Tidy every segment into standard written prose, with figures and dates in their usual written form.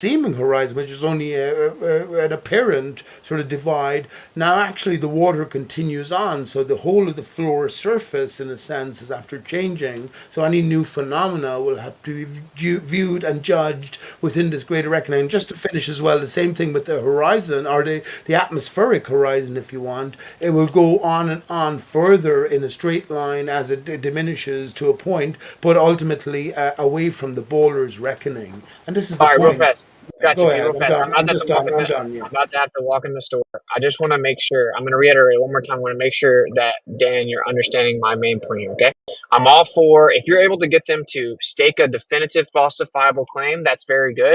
seeming horizon, which is only an apparent sort of divide, now actually the water continues on. So the whole of the floor surface, in a sense, is after changing. So any new phenomena will have to be viewed and judged within this greater reckoning. And just to finish as well, the same thing with the horizon, or the atmospheric horizon, if you want. It will go on and on further in a straight line as it diminishes to a point, but ultimately away from the bowler's reckoning. And this is the All right, real point. fast. Got you, Go be real ahead. I'm fast. done. I'm just done. I'm done. Yeah. I'm about to have to walk in the store. I just want to make sure. I'm going to reiterate one more time. I want to make sure that Dan, you're understanding my main point here. Okay, I'm all for if you're able to get them to stake a definitive falsifiable claim. That's very good.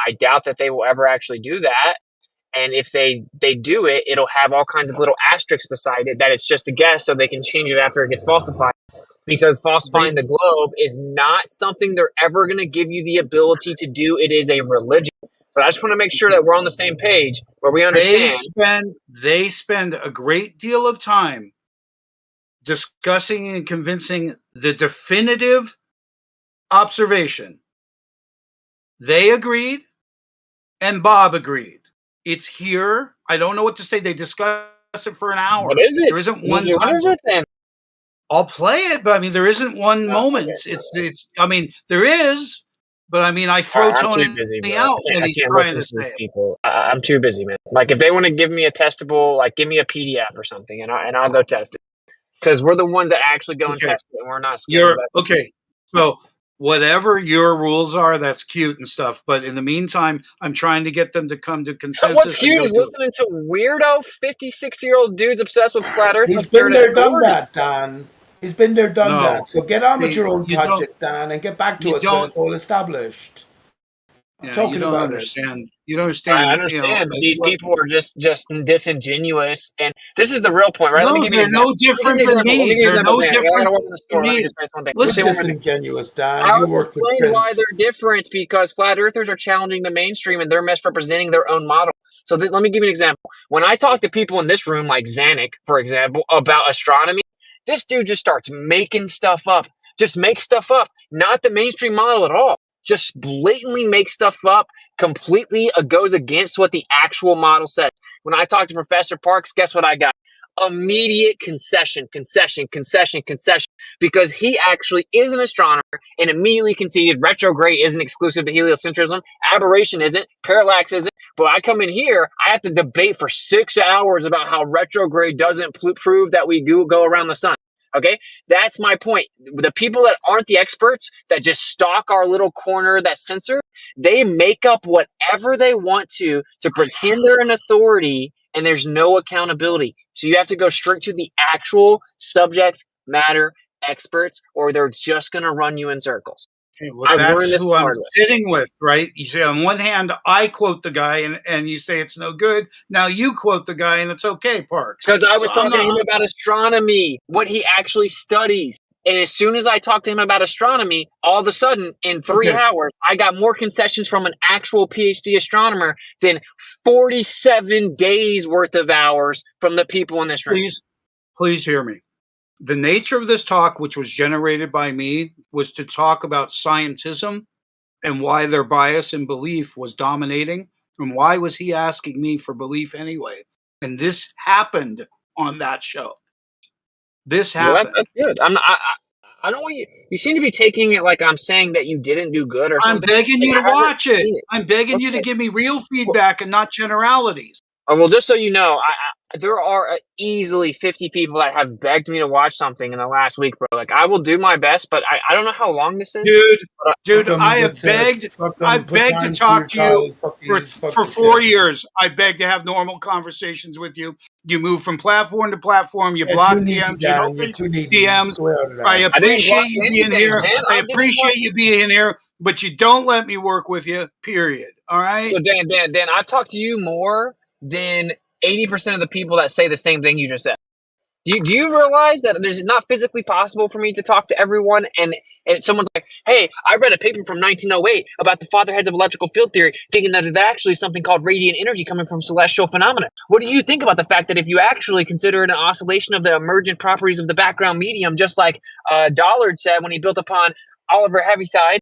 I doubt that they will ever actually do that. And if they do it, it'll have all kinds of little asterisks beside it that it's just a guess, so they can change it after it gets falsified. Because They falsifying the globe is not something they're ever going to give you the ability to do. It is a religion. But I just want to make sure that we're on the same page where we understand. they spend a great deal of time discussing and convincing the definitive observation. They agreed, and Bob agreed. It's here. I don't know what to say. They discuss it for an hour. What is it? There isn't one. What is it then? I'll play it, but I mean, there isn't one moment. Okay. It's. I mean, there is, but I mean, I throw I'm Tony too busy, bro. out when I he's can't trying listen to to say these it. people. I'm too busy, man. Like if they want to give me a testable, like give me a PDF or something, and I'll go test it. Because we're the ones that actually go and Okay. test it, and we're not scared. Okay. So whatever your rules are, that's cute and stuff. But in the meantime, I'm trying to get them to come to consensus. What's cute is listening to weirdo 56-year-old dudes obsessed with flat Earth. He's been there, done that, Dan. He's been there, done that. So get on with your own project, Dan, and get back to us when it's all established. You don't understand. You don't understand. I understand. These people are just disingenuous, and this is the real point, right? No, Let me give you an they're example. no different from me. They're no different Let me just say something. Listen, disingenuous, Dan. I'll You work with explain Prince. why they're different, because flat earthers are challenging the mainstream and they're misrepresenting their own model. So let me give you an example. When I talk to people in this room, like Zanuck, for example, about astronomy, this dude just starts making stuff up. Just make stuff up. Not the mainstream model at all. Just blatantly make stuff up, completely goes against what the actual model says. When I talked to Professor Parks, guess what I got? Immediate concession, because he actually is an astronomer and immediately conceded retrograde isn't exclusive to heliocentrism, aberration isn't, parallax isn't. But I come in here, I have to debate for 6 hours about how retrograde doesn't prove that we go around the sun. Okay, that's my point. The people that aren't the experts, that just stalk our little corner that's censored, they make up whatever they want to pretend they're an authority, and there's no accountability. So you have to go straight to the actual subject matter experts, or they're just going to run you in circles. Well, that's who I'm sitting with, right? You say on one hand, I quote the guy and you say it's no good. Now you quote the guy and it's okay, Parks. Because I was talking to him about astronomy, what he actually studies. And as soon as I talked to him about astronomy, all of a sudden, in 3 hours, I got more concessions from an actual PhD astronomer than 47 days worth of hours from the people in this room. Please hear me. The nature of this talk, which was generated by me, was to talk about scientism and why their bias and belief was dominating. And why was he asking me for belief anyway? And this happened on that show. This happened. Well, that's good. I don't want you. You seem to be taking it like I'm saying that you didn't do good or something. I'm begging you to watch it. I'm begging you to give me real feedback and not generalities. Well, just so you know, there are easily 50 people that have begged me to watch something in the last week, bro. Like, I will do my best, but I don't know how long this is. Dude, I have begged to talk to you for 4 years. I begged to have normal conversations with you. You move from platform to platform. You block DMs. You open DMs. I appreciate you being here. I appreciate you being here, but you don't let me work with you, period. All right? So, Dan, I've talked to you more than 80% of the people that say the same thing you just said. Do you realize that it's not physically possible for me to talk to everyone and someone's like, hey, I read a paper from 1908 about the fatherheads of electrical field theory, thinking that there's actually something called radiant energy coming from celestial phenomena. What do you think about the fact that if you actually consider it an oscillation of the emergent properties of the background medium, just like Dollard said when he built upon Oliver Heaviside.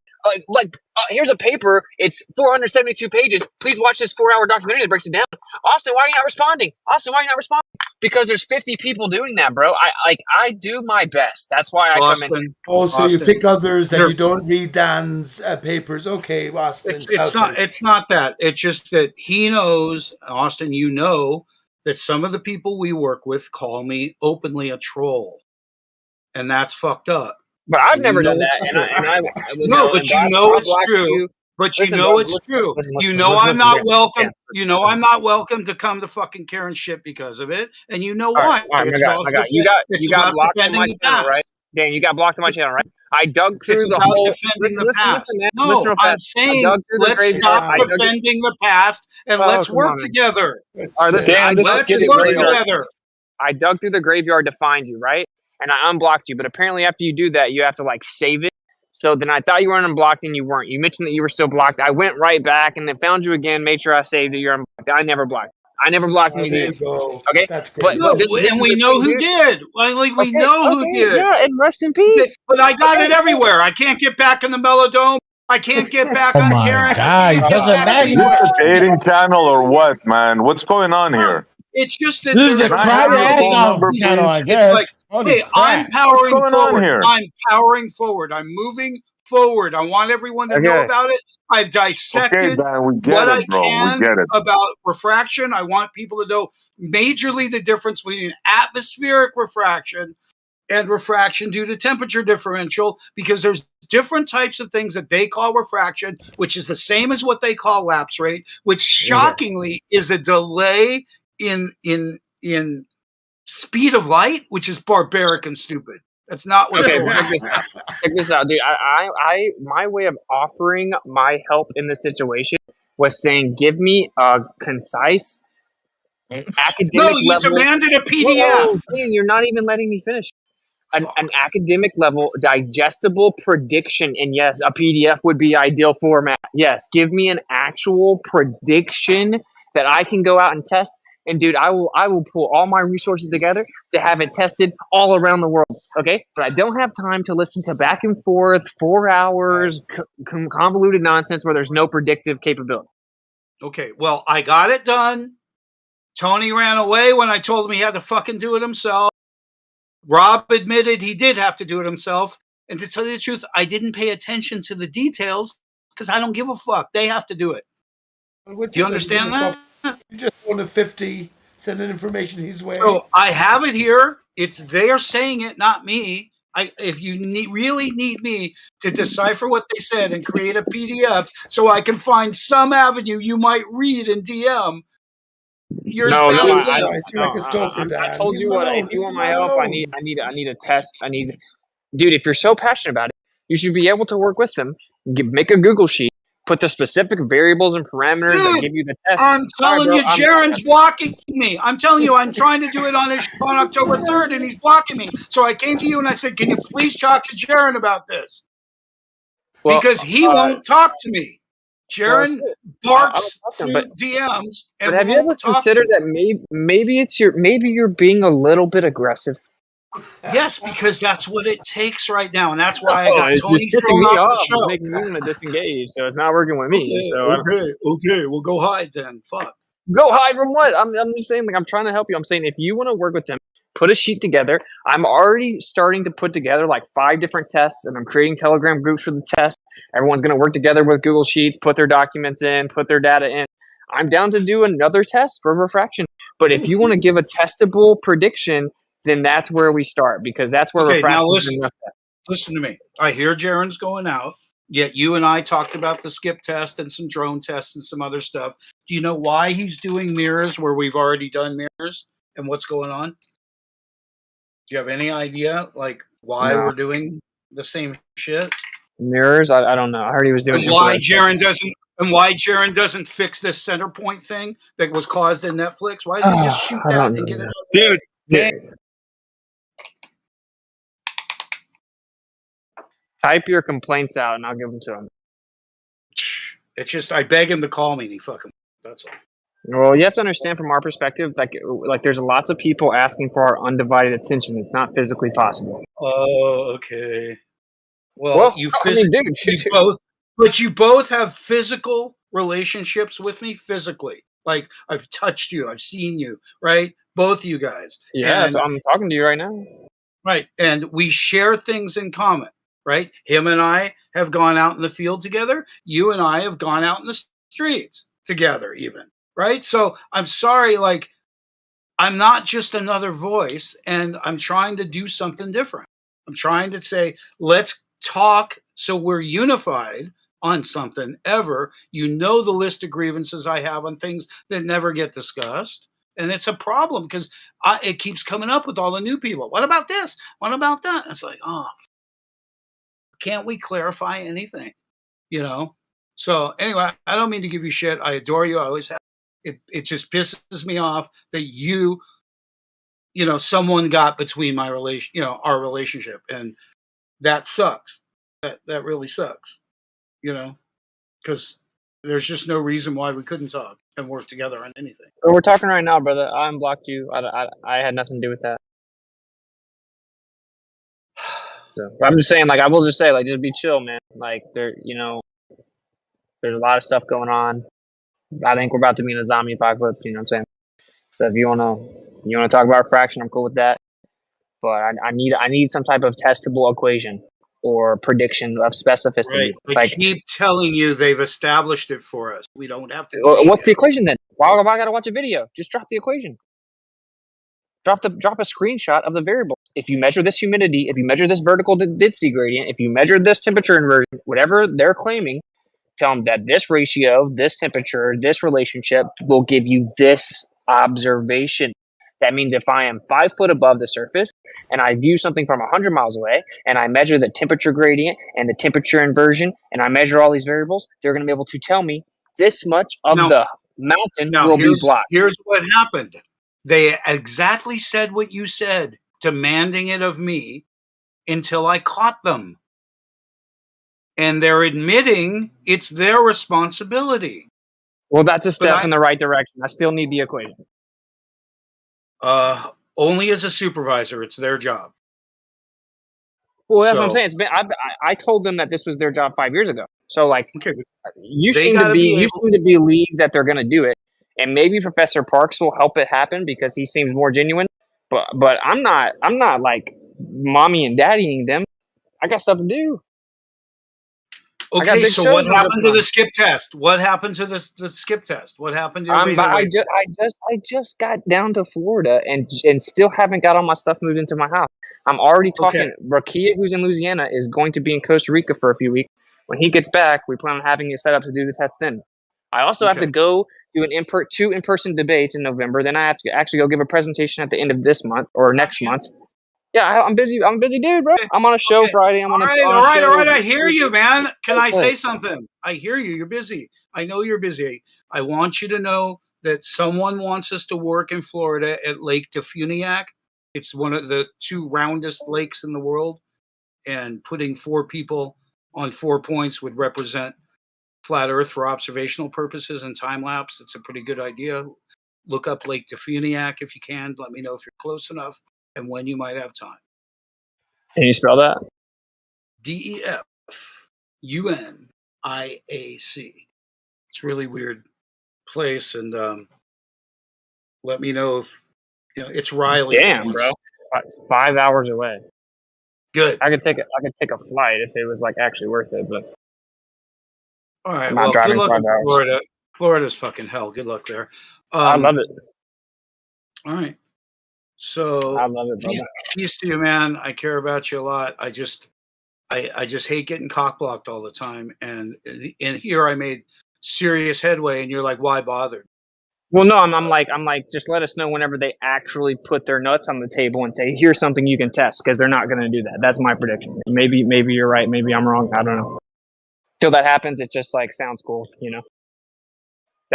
Here's a paper. It's 472 pages. Please watch this 4-hour documentary that breaks it down. Austin, why are you not responding? Austin, why are you not responding? Because there's 50 people doing that, bro. I do my best. That's why I come in. Also, you pick others and you don't read Dan's papers. Okay, Austin. It's not that. It's just that he knows, Austin, you know, that some of the people we work with call me openly a troll. And that's fucked up. But I've never done that. But you know it's true. But you know it's true. You know I'm not welcome. You know I'm not welcome to come to fucking Karen shit because of it. And you know why. You got blocked on my channel, right? Dan, you got blocked on my channel, right? I dug through the whole. Listen, man. No, I'm saying let's stop defending the past and let's work together. All right, listen, let's work together. I dug through the graveyard to find you, right? And I unblocked you, but apparently after you do that, you have to save it. So then I thought you weren't unblocked and you weren't. You mentioned that you were still blocked. I went right back and then found you again, made sure I saved it. You're unblocked. I never blocked. I never blocked you. There you go. Okay, that's great. But we know who did. We know who did. Yeah, and rest in peace. But I got it everywhere. I can't get back in the Melodome. I can't get back on Karen. Is this a dating channel or what, man? What's going on here? It's just that there's a private channel, I guess. It's hey, I'm powering forward. I'm powering forward. I'm moving forward. I want everyone to know about it. I've dissected what I can about refraction. I want people to know majorly the difference between atmospheric refraction and refraction due to temperature differential, because there's different types of things that they call refraction, which is the same as what they call lapse rate, which shockingly is a delay in speed of light, which is barbaric and stupid. That's not what. Okay, check this out, dude. I my way of offering my help in this situation was saying, give me a concise academic level. No, you demanded a PDF. Whoa, man, you're not even letting me finish. An academic level digestible prediction, and yes, a PDF would be ideal format. Yes, give me an actual prediction that I can go out and test. And dude, I will pull all my resources together to have it tested all around the world. Okay, but I don't have time to listen to back and forth 4 hours convoluted nonsense where there's no predictive capability. Okay, well, I got it done. Tony ran away when I told him he had to fucking do it himself. Rob admitted he did have to do it himself. And to tell you the truth, I didn't pay attention to the details because I don't give a fuck. They have to do it. Do you understand that? You just want a 50, sending information his way. So I have it here. They're saying it, not me. If you really need me to decipher what they said and create a PDF so I can find some avenue you might read in DM. I told you what. If you want my help, I need a test. Dude. If you're so passionate about it, you should be able to work with them. Make a Google sheet. Put the specific variables and parameters that give you the test. I'm telling you, Jaren's blocking me. I'm telling you, I'm trying to do it on October 3rd, and he's blocking me. So I came to you and I said, can you please talk to Jaren about this? Because he won't talk to me. Jaren barks through DMs. But have you ever considered that maybe you're being a little bit aggressive? Yes, because that's what it takes right now, and that's why I got Tony thrown off the show. It's making me want to disengage, so it's not working with me. Okay, we'll go hide then. Fuck. Go hide from what? I'm just saying, I'm trying to help you. I'm saying if you want to work with them, put a sheet together. I'm already starting to put together 5 different tests, and I'm creating Telegram groups for the test. Everyone's going to work together with Google Sheets, put their documents in, put their data in. I'm down to do another test for refraction. But if you want to give a testable prediction, then that's where we start, because that's where refraction now listen to me. I hear Jaren's going out, yet you and I talked about the skip test and some drone tests and some other stuff. Do you know why he's doing mirrors where we've already done mirrors and what's going on? Do you have any idea why we're doing the same shit? Mirrors? I don't know. I heard he was doing why Jaren doesn't fix this center point thing that was caused in Netflix. Why doesn't he just shoot that and get it? Dude. Type your complaints out and I'll give them to him. It's just I beg him to call me and he fucking. That's all. Well, you have to understand from our perspective, there's lots of people asking for our undivided attention. It's not physically possible. Oh, okay. Well, you dude, you both have physical relationships with me physically. Like I've touched you, I've seen you, right? Both you guys. Yeah, so I'm talking to you right now. Right. And we share things in common, right? Him and I have gone out in the field together. You and I have gone out in the streets together, even, right? So I'm sorry, like, I'm not just another voice, and I'm trying to do something different. I'm trying to say, let's talk so we're unified on something ever. You know the list of grievances I have on things that never get discussed. And it's a problem because it keeps coming up with all the new people. What about this? What about that? And it's like, oh, can't we clarify anything? You know? So anyway, I don't mean to give you shit. I adore you. I always have. It just pisses me off that someone got between my our relationship, and that sucks. That really sucks, because there's just no reason why we couldn't talk and work together on anything. Well, we're talking right now, brother. I unblocked you. I had nothing to do with that. So, I'm just saying, like, I will just say, like, just be chill, man. Like, there's a lot of stuff going on. I think we're about to be in a zombie apocalypse. You know what I'm saying? So if you wanna talk about fraction, I'm cool with that. But I need some type of testable equation or prediction of specificity. Right. I keep telling you they've established it for us. We don't have to. What's the equation then? Why do I got to watch a video? Just drop the equation. Drop a screenshot of the variable. If you measure this humidity, if you measure this vertical density gradient, if you measure this temperature inversion, whatever they're claiming, tell them that this ratio, this temperature, this relationship will give you this observation. That means if I am 5 foot above the surface and I view something from 100 miles away and I measure the temperature gradient and the temperature inversion and I measure all these variables, they're going to be able to tell me this much of the mountain will be blocked. Here's what happened. They exactly said what you said, demanding it of me until I caught them. And they're admitting it's their responsibility. Well, that's a step in the right direction. I still need the equation. Only as a supervisor, it's their job. Well, that's what I'm saying. It's been. I told them that this was their job 5 years ago. So, like, you seem to believe that they're going to do it, and maybe Professor Parks will help it happen because he seems more genuine. But I'm not like mommy and daddying them. I got stuff to do. Okay, so what happened to the skip test? What happened to the skip test? What happened to I just got down to Florida and still haven't got all my stuff moved into my house. I'm already talking. Okay. Rakia, who's in Louisiana, is going to be in Costa Rica for a few weeks. When he gets back, we plan on having it set up to do the test then. I also have to go do two in-person debates in November. Then I have to actually go give a presentation at the end of this month or next month. Yeah, I'm busy. I'm a busy dude, bro. I'm on a show Friday. I'm on a show. All right. I hear you, man. Can I say something? I hear you. You're busy. I know you're busy. I want you to know that someone wants us to work in Florida at Lake Tefuniak. It's one of the 2 roundest lakes in the world, and putting 4 people on 4 points would represent flat Earth for observational purposes and time lapse. It's a pretty good idea. Look up Lake Tefuniak if you can. Let me know if you're close enough and when you might have time. Can you spell that? DEFUNIAC. It's a really weird place, and let me know if it's Riley. Damn, bro, it's 5 hours away. Good. I could take a flight if it was like actually worth it, but all right. Well, good luck in Florida. Florida's fucking hell. Good luck there. I love it. All right. So I love it. Peace to you, man. I care about you a lot. I just hate getting cockblocked all the time. And here I made serious headway, and you're like, why bother? Well, no, I'm like, just let us know whenever they actually put their nuts on the table and say, here's something you can test, because they're not going to do that. That's my prediction. Maybe you're right. Maybe I'm wrong. I don't know. Till that happens, it just like sounds cool,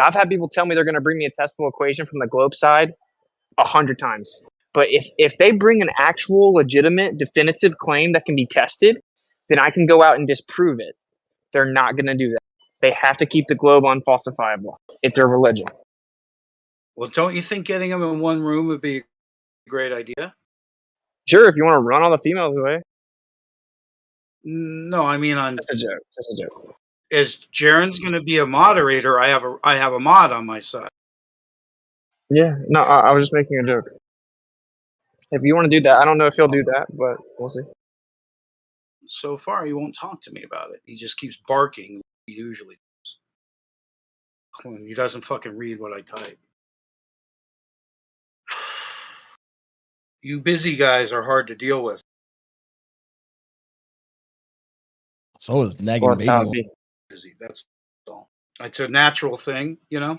I've had people tell me they're going to bring me a testable equation from the globe side 100 times. But if they bring an actual, legitimate, definitive claim that can be tested, then I can go out and disprove it. They're not going to do that. They have to keep the globe unfalsifiable. It's a religion. Well, don't you think getting them in one room would be a great idea? Sure, if you want to run all the females away. No, I mean on. Just a joke. Just a joke. As Jaren's going to be a moderator, I have a mod on my side. Yeah. No, I was just making a joke. If you want to do that, I don't know if he'll do that, but we'll see. So far, he won't talk to me about it. He just keeps barking. Like he usually does. He doesn't fucking read what I type. You busy guys are hard to deal with. So is nagging baby. Busy. That's all. It's a natural thing, you know.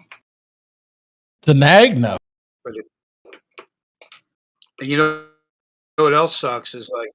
To nag, no. But you know what else sucks is like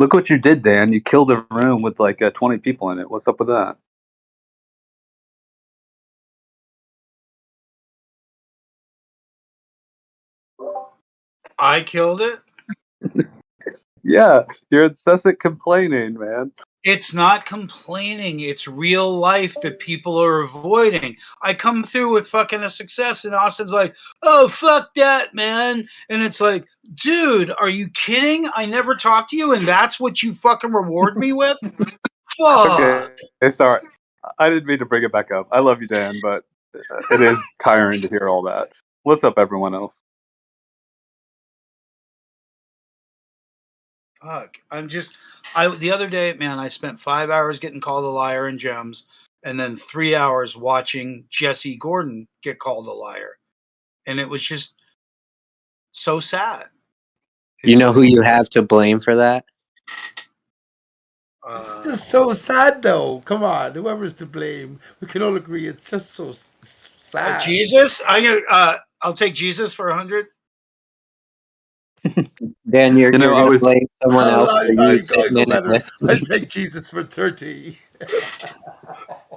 Look what you did, Dan. You killed a room with like 20 people in it. What's up with that? I killed it? Yeah, you're incessant complaining, man. It's not complaining. It's real life that people are avoiding. I come through with fucking a success, and Austin's like, oh, fuck that, man. And it's like, dude, are you kidding? I never talked to you, and that's what you fucking reward me with? Fuck. Okay, sorry. I didn't mean to bring it back up. I love you, Dan, but it is tiring to hear all that. What's up, everyone else? Fuck. The other day, man, I spent 5 hours getting called a liar in Gems, and then 3 hours watching Jesse Gordon get called a liar. And it was just so sad. You know who you have to blame for that? It's just so sad, though. Come on, whoever's to blame, we can all agree it's just so sad. Jesus, I'll take Jesus for 100. Dan, you're gonna blame someone else for you sitting in it. I take Jesus for 30.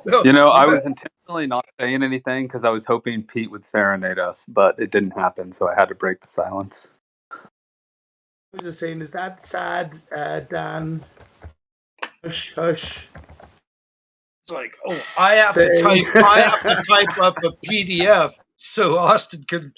You know, I was intentionally not saying anything because I was hoping Pete would serenade us, but it didn't happen, so I had to break the silence. I was just saying, is that sad, Dan? Hush, hush. It's like, oh, I have to type up a PDF so Austin can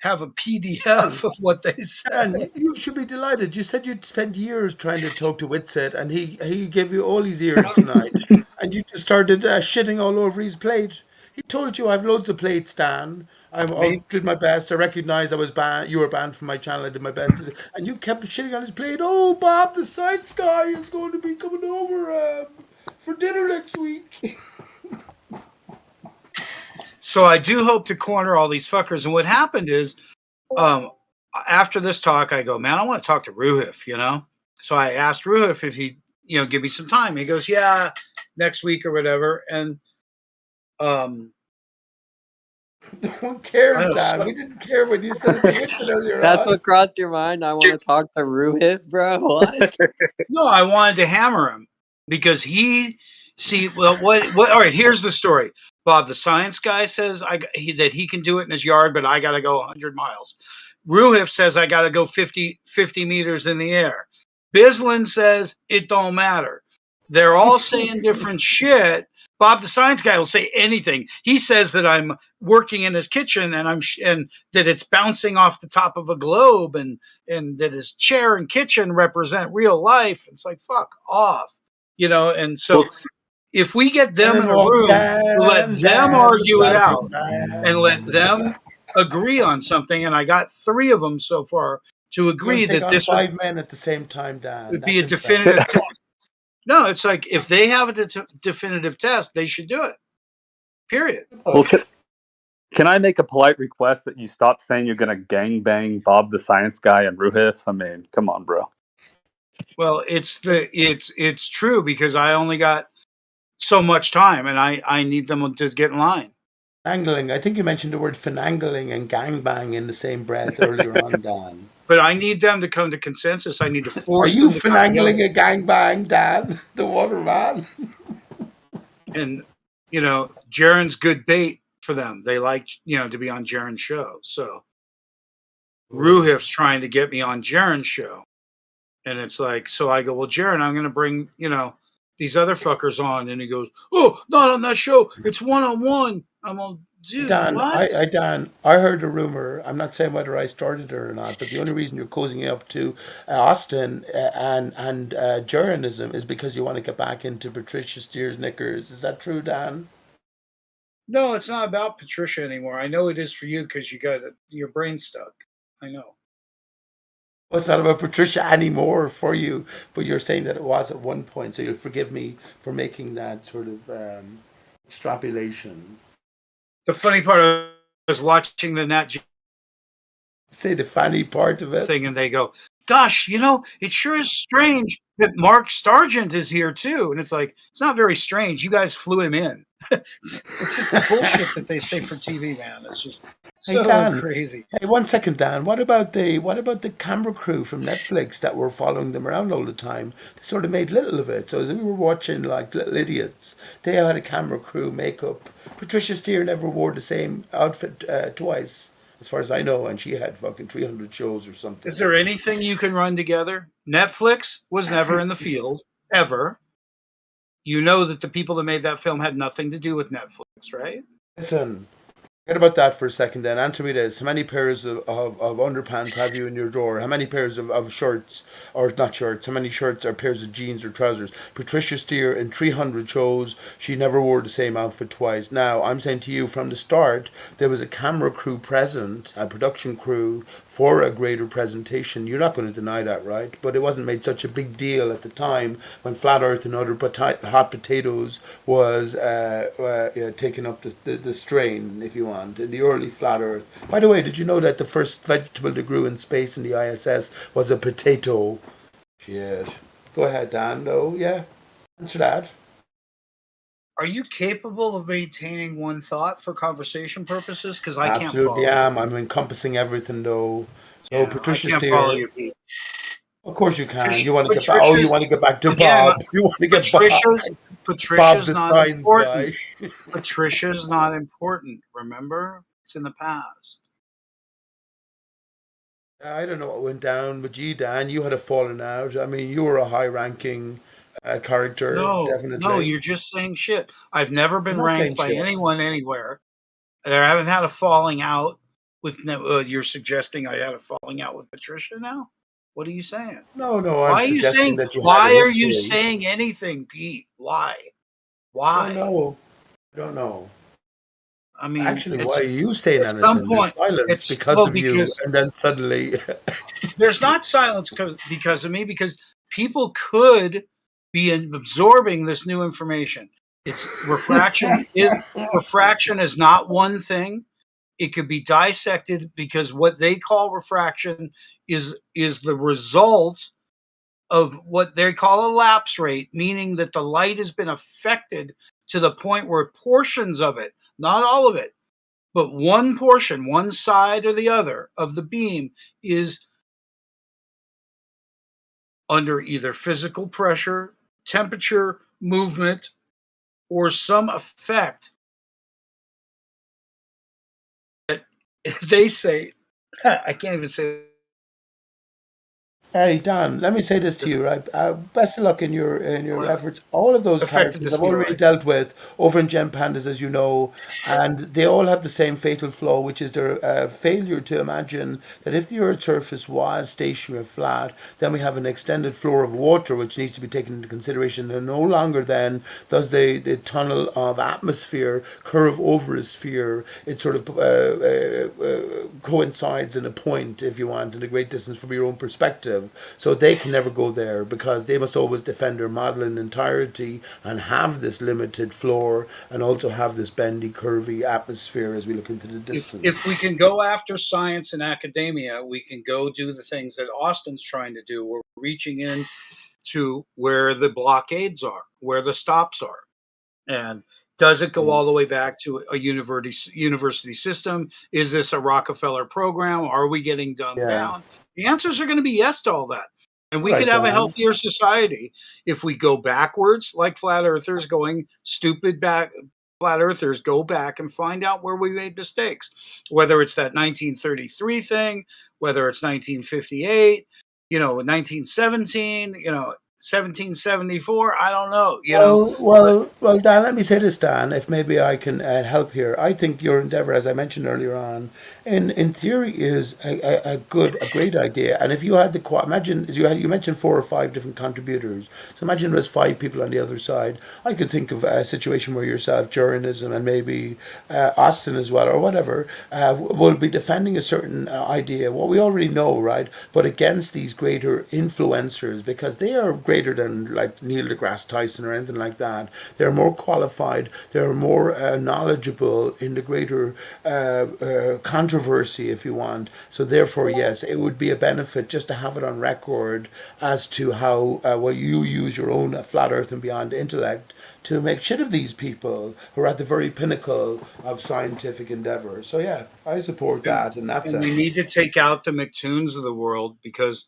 have a PDF of what they said. Dan, you should be delighted. You said you'd spent years trying to talk to Witsit, and he gave you all his ears tonight, and you just started shitting all over his plate. He told you I have loads of plates, Dan. I did my best. I recognized I was banned. You were banned from my channel. I did my best, and you kept shitting on his plate. Oh, Bob, the science guy is going to be coming over for dinner next week. So I do hope to corner all these fuckers. And what happened is, after this talk, I go, man, I want to talk to Ruhif, you know? So I asked Ruhif if he'd, give me some time. He goes, yeah, next week or whatever. And no one cares, Dan. We didn't care when you said it to Witsit earlier. That's what crossed your mind? I want to talk to Ruhif, bro? What? No, I wanted to hammer him because all right, here's the story. Bob, the science guy, says that he can do it in his yard, but I got to go 100 miles. Ruhif says I got to go 50 meters in the air. Bislin says it don't matter. They're all saying different shit. Bob, the science guy, will say anything. He says that I'm working in his kitchen and and that it's bouncing off the top of a globe and that his chair and kitchen represent real life. It's like, fuck off, And so if we get them in a room, let them argue it out and let them agree on something. And I got 3 of them so far to agree that this 5 men at the same time, Dan. Would be a definitive test. No, it's like if they have a definitive test, they should do it. Period. Well, can I make a polite request that you stop saying you're going to gangbang Bob the science guy and Ruhif? I mean, come on, bro. Well, it's true because I only got so much time, and I need them to get in line. Finangling. I think you mentioned the word finangling and gangbang in the same breath earlier on, Dan. But I need them to come to consensus. I need to force. Are you finangling a gangbang, Dan? The waterman. And Jaren's good bait for them. They like to be on Jaren's show. So Ruhif's trying to get me on Jaren's show, and it's like, so I go, well, Jaren, I'm going to bring these other fuckers on, and he goes, oh, not on that show. It's one-on-one. I'm all, dude, Dan, what? Dan, I heard a rumor. I'm not saying whether I started it or not, but the only reason you're cozying up to Austin and Jeranism is because you want to get back into Patricia Steers knickers. Is that true, Dan? No, it's not about Patricia anymore. I know it is for you because you got your brain stuck. I know. Well, it's not about Patricia anymore for you, but you're saying that it was at one point, so you'll forgive me for making that sort of extrapolation. The funny part was watching the Nat Geo. Say the funny part of it thing, and they go, "Gosh, it sure is strange that Mark Sargent is here too." And it's like, it's not very strange. You guys flew him in. It's just the bullshit that they say for TV, man. It's just so Dan, crazy. hey, 1 second, Dan. What about the camera crew from Netflix that were following them around all the time? They sort of made little of it. So as we were watching like little idiots, they had a camera crew, makeup. Patricia Steere never wore the same outfit twice, as far as I know, and she had fucking 300 shows or something. Is there anything you can run together? Netflix was never in the field, ever. You know that the people that made that film had nothing to do with Netflix, right? Listen, forget about that for a second then. Answer me this. How many pairs of underpants have you in your drawer? How many pairs of shirts, or not shirts, how many shirts or pairs of jeans or trousers? Patricia Steere in 300 shows, she never wore the same outfit twice. Now, I'm saying to you, from the start, there was a camera crew present, a production crew, for a greater presentation. You're not going to deny that, right? But it wasn't made such a big deal at the time when Flat Earth and Other Hot Potatoes was taking up the strain, if you want, in the early Flat Earth. By the way, did you know that the first vegetable that grew in space in the ISS was a potato? Shit. Go ahead, Dan, though. Yeah? Answer that. Are you capable of maintaining one thought for conversation purposes? Because I can't follow. Absolutely am. I'm encompassing everything, though. So Yeah, Patricia I can't Steere. follow you, Pete. Of course you can. You want to get back. Oh, you want to get back to again, Bob. You want to get Patricia's Bob, the not science important. guy. Patricia's not important. Remember, it's in the past. I don't know what went down with you, Dan. You had a falling out. I mean, you were a high-ranking character, definitely. No, you're just saying shit. I've never been I'm not saying ranked by shit. anyone anywhere. I haven't had a falling out with. You're suggesting I had a falling out with Patricia now? What are you saying? No, Why I'm suggesting that you had a Why are history. you saying anything, Pete? Why? I don't know. I mean, actually, why are you saying at anything? some point, There's silence because of you, and then suddenly there's not silence because of me, because people could be absorbing this new information. It's refraction. Refraction is not one thing. It could be dissected, because what they call refraction is the result of what they call a lapse rate, meaning that the light has been affected to the point where portions of it, not all of it, but one portion, one side or the other of the beam, is under either physical pressure, temperature, movement, or some effect that they say, I can't even say. Hey, Dan, let me say this to you, right? Best of luck in your efforts. All of those characters I've already dealt with over in Gem Pandas, as you know, and they all have the same fatal flaw, which is their failure to imagine that if the Earth's surface was stationary or flat, then we have an extended floor of water, which needs to be taken into consideration. And no longer then does the tunnel of atmosphere curve over a sphere. It sort of coincides in a point, if you want, in a great distance from your own perspective. So they can never go there because they must always defend their model in entirety and have this limited floor and also have this bendy, curvy atmosphere as we look into the distance. If we can go after science and academia, we can go do the things that Austin's trying to do. We're reaching in to where the blockades are, where the stops are. And does it go all the way back to a university system? Is this a Rockefeller program? Are we getting dumbed down? The answers are going to be yes to all that. And we could have a healthier society if we go backwards, like flat earthers going stupid back. Flat earthers go back and find out where we made mistakes, whether it's that 1933 thing, whether it's 1958, 1917, 1774. I don't know. Well, Dan, let me say this, Dan, if maybe I can help here. I think your endeavor, as I mentioned earlier on, in theory is a great idea. And if you had imagine, you mentioned 4 or 5 different contributors. So imagine there's 5 people on the other side. I could think of a situation where yourself, Juranism, and maybe Austin as well, or whatever, will be defending a certain idea, what we already know, right? But against these greater influencers, because they are greater than like Neil deGrasse Tyson or anything like that. They're more qualified. They're more knowledgeable in the greater controversy, if you want. So therefore, yes, it would be a benefit just to have it on record as to how well you use your own flat Earth and beyond intellect to make shit of these people who are at the very pinnacle of scientific endeavor. So yeah, I support that in that sense. We need to take out the McToons of the world, because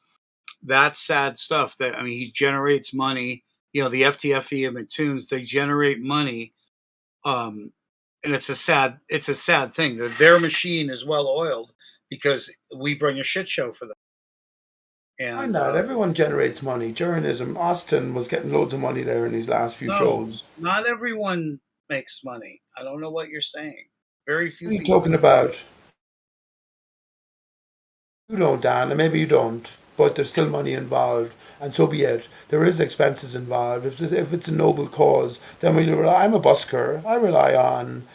that's sad stuff. That, I mean, he generates money. You know, the FTFE and McToons, they generate money, and it's a sad thing that their machine is well oiled because we bring a shit show for them. And why not? Everyone generates money. Journalism. Austin was getting loads of money there in these last few shows. Not everyone makes money. I don't know what you're saying. Very few. What are you talking about? You don't, Dan, and maybe you don't, but there's still money involved, and so be it. There is expenses involved. If it's a noble cause, then we rely. I'm a busker. I rely on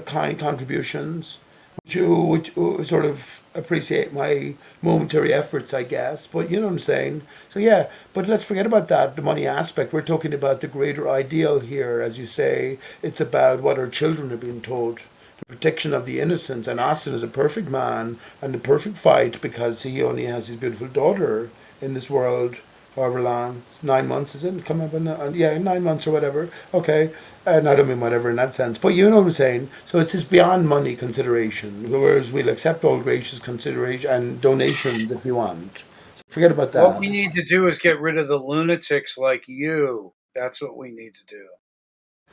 kind contributions, which sort of appreciate my momentary efforts, I guess. But you know what I'm saying. So yeah, but let's forget about that, the money aspect. We're talking about the greater ideal here, as you say. It's about what our children are being told. The protection of the innocents, and Austin is a perfect man and the perfect fight because he only has his beautiful daughter in this world. However long, it's 9 months, is it? Come up in 9 months or whatever. Okay, and I don't mean whatever in that sense, but you know what I'm saying. So it's just beyond money consideration, whereas we'll accept all gracious consideration and donations if you want. So forget about that. What we need to do is get rid of the lunatics like you. That's what we need to do.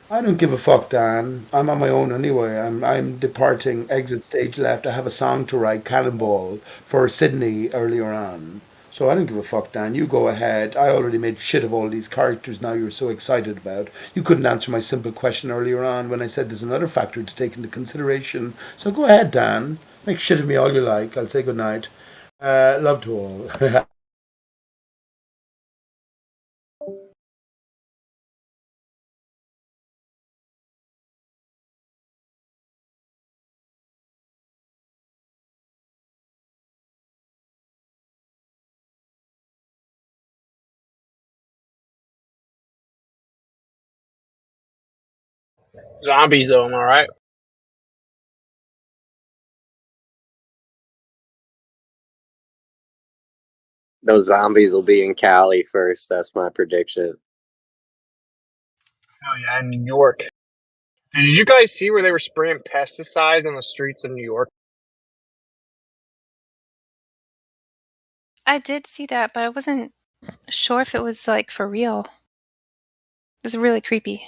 I don't give a fuck, Dan. I'm on my own anyway. I'm departing, exit stage left. I have a song to write, Cannonball, for Sydney earlier on. So I don't give a fuck, Dan. You go ahead. I already made shit of all these characters now you're so excited about. You couldn't answer my simple question earlier on when I said there's another factor to take into consideration. So go ahead, Dan. Make shit of me all you like. I'll say good night. Love to all. Zombies, though, am I right? Those zombies will be in Cali first. That's my prediction. Oh, yeah, in New York. And did you guys see where they were spraying pesticides on the streets of New York? I did see that, but I wasn't sure if it was, like, for real. It's really creepy.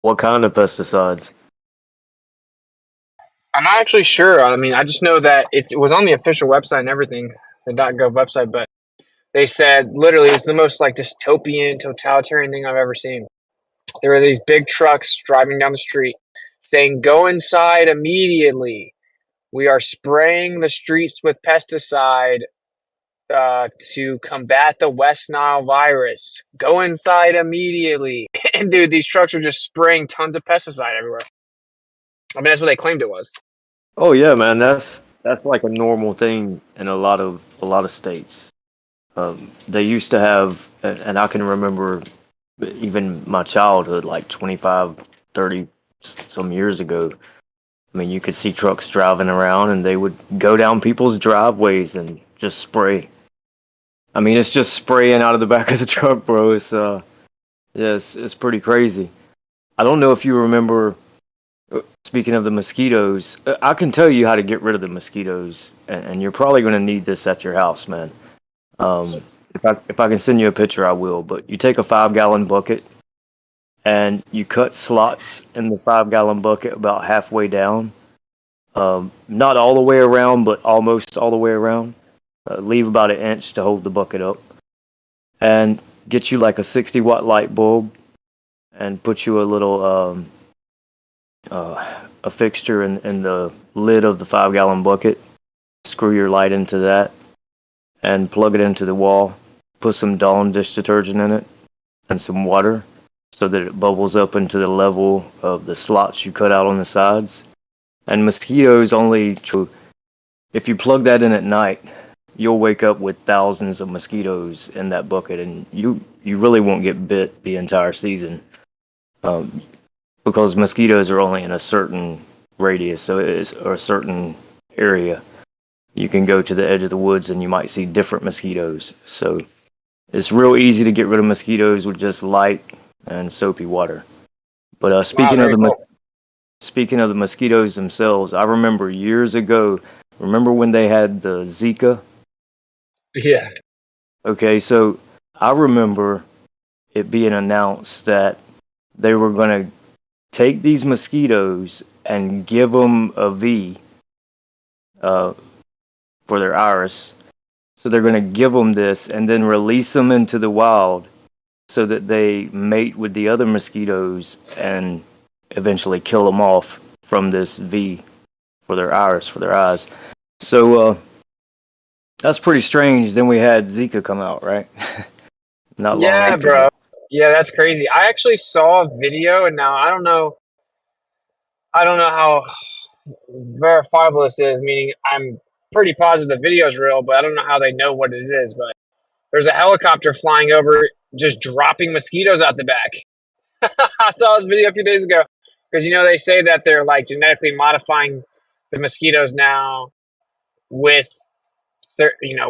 What kind of pesticides? I'm not actually sure. I mean, I just know that it was on the official website and everything, the .gov website, but they said literally it's the most like dystopian, totalitarian thing I've ever seen. There were these big trucks driving down the street saying, "Go inside immediately. We are spraying the streets with pesticide to combat the West Nile virus. Go inside immediately." And dude, these trucks are just spraying tons of pesticide everywhere. I mean, that's what they claimed it was. Oh yeah, man, that's like a normal thing in a lot of states. They used to have, and I can remember even my childhood, like 25, 30 some years ago. I mean, you could see trucks driving around and they would go down people's driveways and just spray. I mean, it's just spraying out of the back of the truck, bro. It's it's pretty crazy. I don't know if you remember, speaking of the mosquitoes, I can tell you how to get rid of the mosquitoes, and you're probably going to need this at your house, man. If I can send you a picture, I will. But you take a 5-gallon bucket, and you cut slots in the 5-gallon bucket about halfway down. Not all the way around, but almost all the way around. Leave about an inch to hold the bucket up. And get you like a 60-watt light bulb, and put you a little a fixture in the lid of the 5-gallon bucket. Screw your light into that, and plug it into the wall. Put some Dawn dish detergent in it, and some water. so that it bubbles up into the level of the slots you cut out on the sides. And mosquitoes only, if you plug that in at night, you'll wake up with thousands of mosquitoes in that bucket, and you really won't get bit the entire season, because mosquitoes are only in a certain radius, so or a certain area. You can go to the edge of the woods and you might see different mosquitoes. So it's real easy to get rid of mosquitoes with just light and soapy water. But speaking of the mosquitoes themselves, I remember years ago. Remember when they had the Zika? Yeah. Okay, so I remember it being announced that they were going to take these mosquitoes and give them a V for their iris. So they're going to give them this and then release them into the wild so that they mate with the other mosquitoes and eventually kill them off from this V for their iris, for their eyes. So that's pretty strange. Then we had Zika come out, right? Not long after. Bro. Yeah, that's crazy. I actually saw a video, and now I don't know how verifiable this is, meaning I'm pretty positive the video is real, but I don't know how they know what it is. But there's a helicopter flying over, just dropping mosquitoes out the back. I saw this video a few days ago because they say that they're like genetically modifying the mosquitoes now with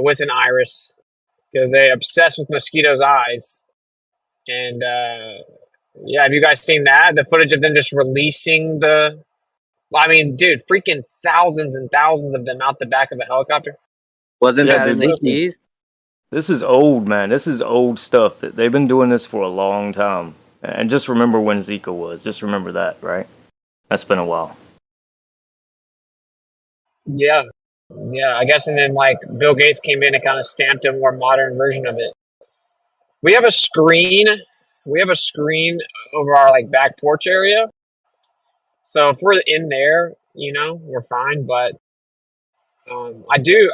with an iris because they're obsessed with mosquitoes' eyes. And have you guys seen that? The footage of them just releasing dude, freaking thousands and thousands of them out the back of a helicopter. Wasn't that in the Keys? This is old, man. This is old stuff. They've been doing this for a long time. And just remember when Zika was. Just remember that, right? That's been a while. Yeah. Yeah, I guess. And then Bill Gates came in and kind of stamped a more modern version of it. We have a screen. Over our back porch area. So if we're in there, we're fine. But I do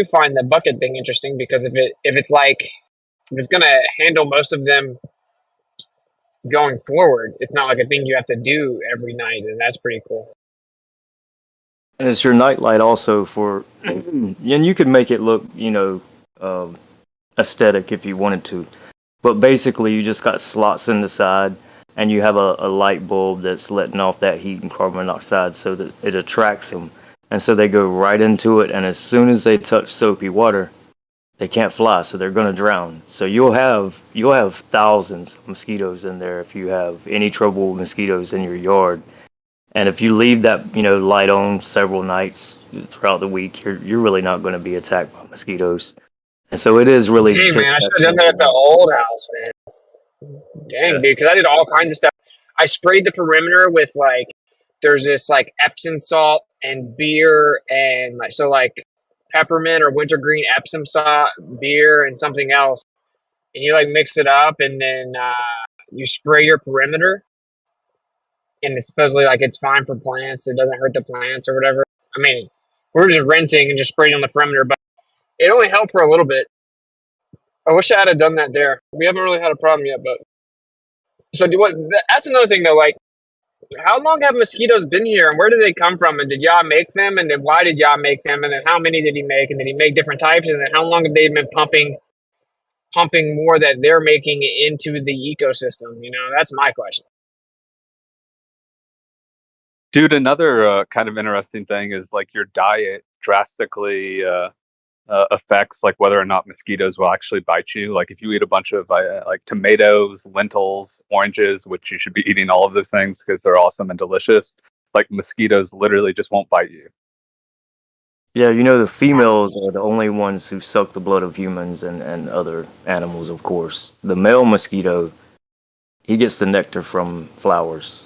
find the bucket thing interesting because if it's gonna handle most of them going forward, it's not like a thing you have to do every night, and that's pretty cool. And it's your nightlight also and you could make it look, aesthetic if you wanted to. But basically, you just got slots in the side, and you have a light bulb that's letting off that heat and carbon monoxide so that it attracts them. And so they go right into it, and as soon as they touch soapy water, they can't fly, so they're going to drown. So you'll have thousands of mosquitoes in there if you have any trouble with mosquitoes in your yard. And if you leave that light on several nights throughout the week, you're really not going to be attacked by mosquitoes. And so it is really. Hey man, I should have done that at the old house, man. Dang, dude, because I did all kinds of stuff. I sprayed the perimeter with there's this Epsom salt and beer and peppermint or wintergreen Epsom salt, beer, and something else, and you mix it up, and then you spray your perimeter, and it's supposedly it's fine for plants. It doesn't hurt the plants or whatever. I mean, we're just renting and just spraying on the perimeter, but it only helped for a little bit. I wish I had done that there. We haven't really had a problem yet, but so that's another thing though. How long have mosquitoes been here, and where did they come from? And did y'all make them? And then why did y'all make them? And then how many did he make? And did he make different types? And then how long have they been pumping more that they're making into the ecosystem? That's my question. Dude, another kind of interesting thing is your diet drastically affects whether or not mosquitoes will actually bite you. If you eat a bunch of tomatoes, lentils, oranges, which you should be eating all of those things because they're awesome and delicious, mosquitoes literally just won't bite you. Yeah, the females are the only ones who suck the blood of humans and other animals, of course. The male mosquito, he gets the nectar from flowers,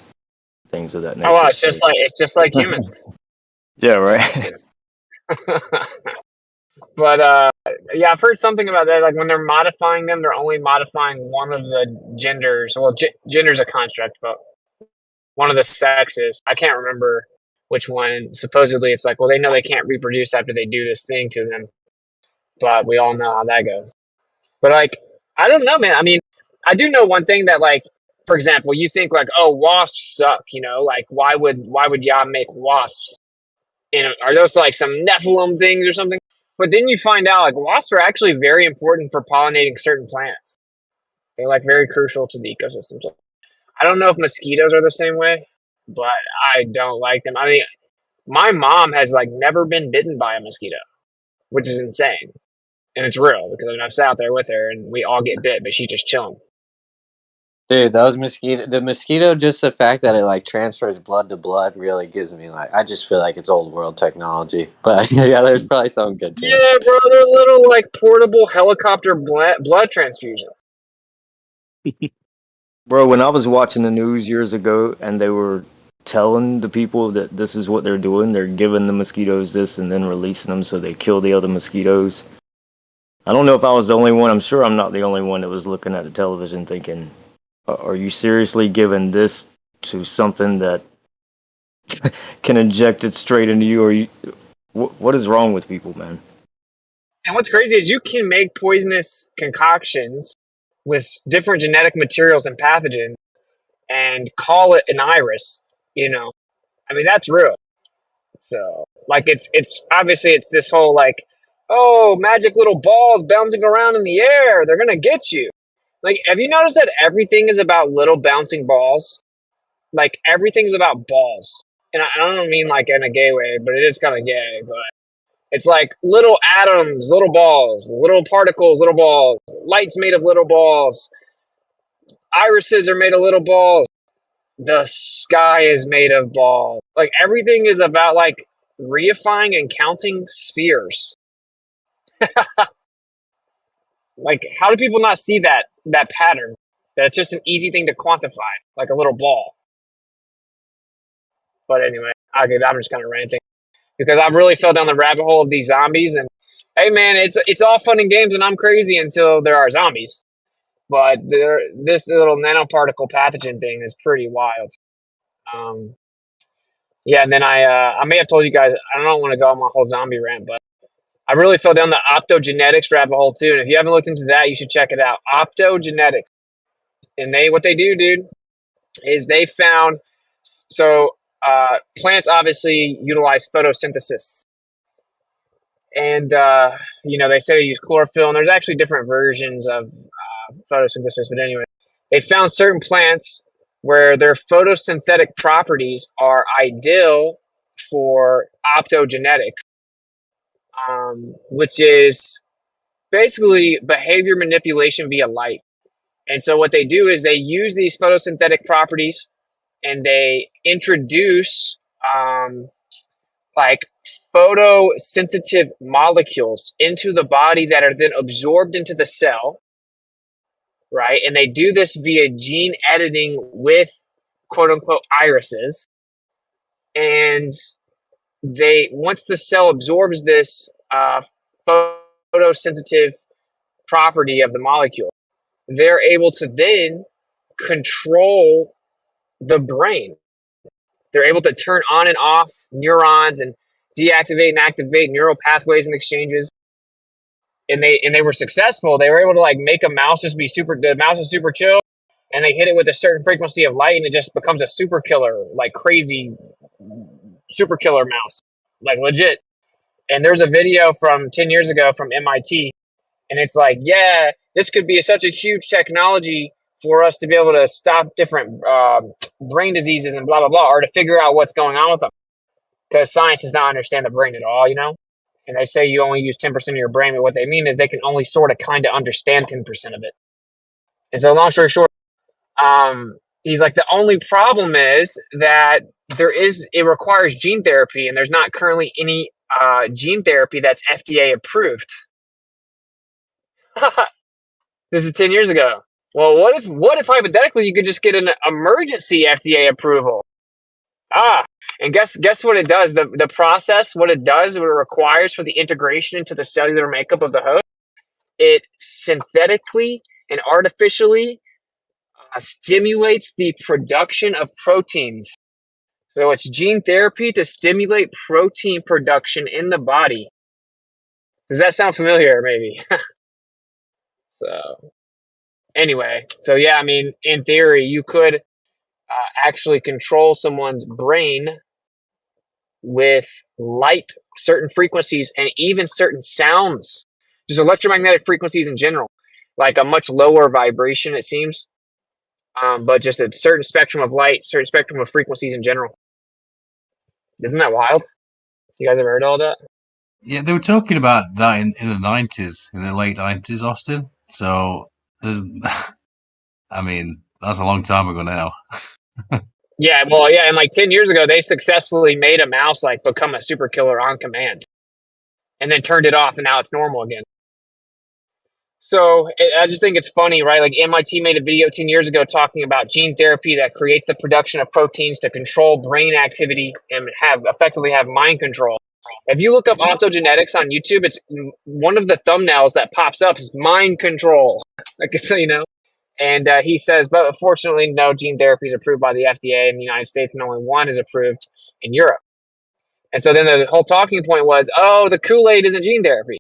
things of that nature. Oh, wow, it's just like humans. Yeah, right. But I've heard something about that. When they're modifying them, they're only modifying one of the genders. Well, gender's a construct, but one of the sexes. I can't remember which one. And supposedly, it's they know they can't reproduce after they do this thing to them. But we all know how that goes. But I don't know, man. I mean, I do know one thing that for example, you think like, oh, wasps suck, you know, like why would Yah make wasps? You know, are those like some Nephilim things or something? But then you find out like wasps are actually very important for pollinating certain plants. They're like very crucial to the ecosystem. So I don't know if mosquitoes are the same way, but I don't like them. I mean, my mom has like never been bitten by a mosquito, which is insane. And it's real because I mean, I've sat out there with her and we all get bit, but she's just chilling. Dude, the mosquito, just the fact that it like transfers blood to blood really gives me like, I just feel like it's old world technology. But yeah, there's probably something good to it. Yeah, bro, they're little like portable helicopter blood transfusions. Bro, when I was watching the news years ago and they were telling the people that this is what they're doing, they're giving the mosquitoes this and then releasing them so they kill the other mosquitoes. I don't know if I was the only one. I'm sure I'm not the only one that was looking at the television thinking, are you seriously giving this to something that can inject it straight into you? Or what is wrong with people, man? And what's crazy is you can make poisonous concoctions with different genetic materials and pathogens and call it an iris, you know. I mean, that's real. So, like, it's obviously it's this whole like, oh, magic little balls bouncing around in the air. They're gonna get you. Like, have you noticed that everything is about little bouncing balls? Like, everything's about balls. And I don't mean like in a gay way, but it is kind of gay. But it's like little atoms, little balls, little particles, little balls. Light's made of little balls. Irises are made of little balls. The sky is made of balls. Like everything is about like reifying and counting spheres. Like how do people not see that pattern? That it's just an easy thing to quantify, like a little ball. But anyway, I'm just kind of ranting because I really fell down the rabbit hole of these zombies. And hey, man, it's all fun and games, and I'm crazy until there are zombies. But this little nanoparticle pathogen thing is pretty wild. Yeah, and then I may have told you guys, I don't want to go on my whole zombie rant, but I really fell down the optogenetics rabbit hole too. And if you haven't looked into that, you should check it out. Optogenetics. And what they do, dude, is they found, so plants obviously utilize photosynthesis. And, you know, they say they use chlorophyll, and there's actually different versions of photosynthesis. But anyway, they found certain plants where their photosynthetic properties are ideal for optogenetics, which is basically behavior manipulation via light. And so what they do is they use these photosynthetic properties and they introduce like photosensitive molecules into the body that are then absorbed into the cell, right? And they do this via gene editing with quote unquote irises. And once the cell absorbs this photosensitive property of the molecule, they're able to then control the brain. They're able to turn on and off neurons and deactivate and activate neural pathways and exchanges. And they were successful. They were able to like make a mouse just be the mouse is super chill, and they hit it with a certain frequency of light and it just becomes a super killer, like crazy super killer mouse, like legit. And there's a video from 10 years ago from MIT, and it's like, yeah, this could be such a huge technology for us to be able to stop different brain diseases and blah, blah, blah, or to figure out what's going on with them. Because science does not understand the brain at all, you know? And they say you only use 10% of your brain, but what they mean is they can only sort of kind of understand 10% of it. And so long story short, he's like, the only problem is that it requires gene therapy, and there's not currently any gene therapy that's FDA approved. This is 10 years ago. Well, what if hypothetically you could just get an emergency FDA approval? And guess what it does? The process, what it does, what it requires for the integration into the cellular makeup of the host, it synthetically and artificially stimulates the production of proteins. So it's gene therapy to stimulate protein production in the body. Does that sound familiar, maybe? So, Anyway, so yeah, I mean, in theory, you could actually control someone's brain with light, certain frequencies, and even certain sounds. Just electromagnetic frequencies in general, like a much lower vibration, it seems, but just a certain spectrum of light, certain spectrum of frequencies in general. Isn't that wild? You guys ever heard all that? Yeah, they were talking about that in the 90s, in the late 90s, Austin. So, there's, I mean, that's a long time ago now. Yeah, well, yeah, and like 10 years ago, they successfully made a mouse like become a super killer on command, and then turned it off, and now it's normal again. So I just think it's funny, right? Like MIT made a video 10 years ago talking about gene therapy that creates the production of proteins to control brain activity and effectively have mind control. If you look up optogenetics on YouTube, it's one of the thumbnails that pops up is mind control. Like, so, you know, and he says, but unfortunately, no gene therapy is approved by the FDA in the United States, and only one is approved in Europe. And so then the whole talking point was, oh, the Kool-Aid isn't gene therapy.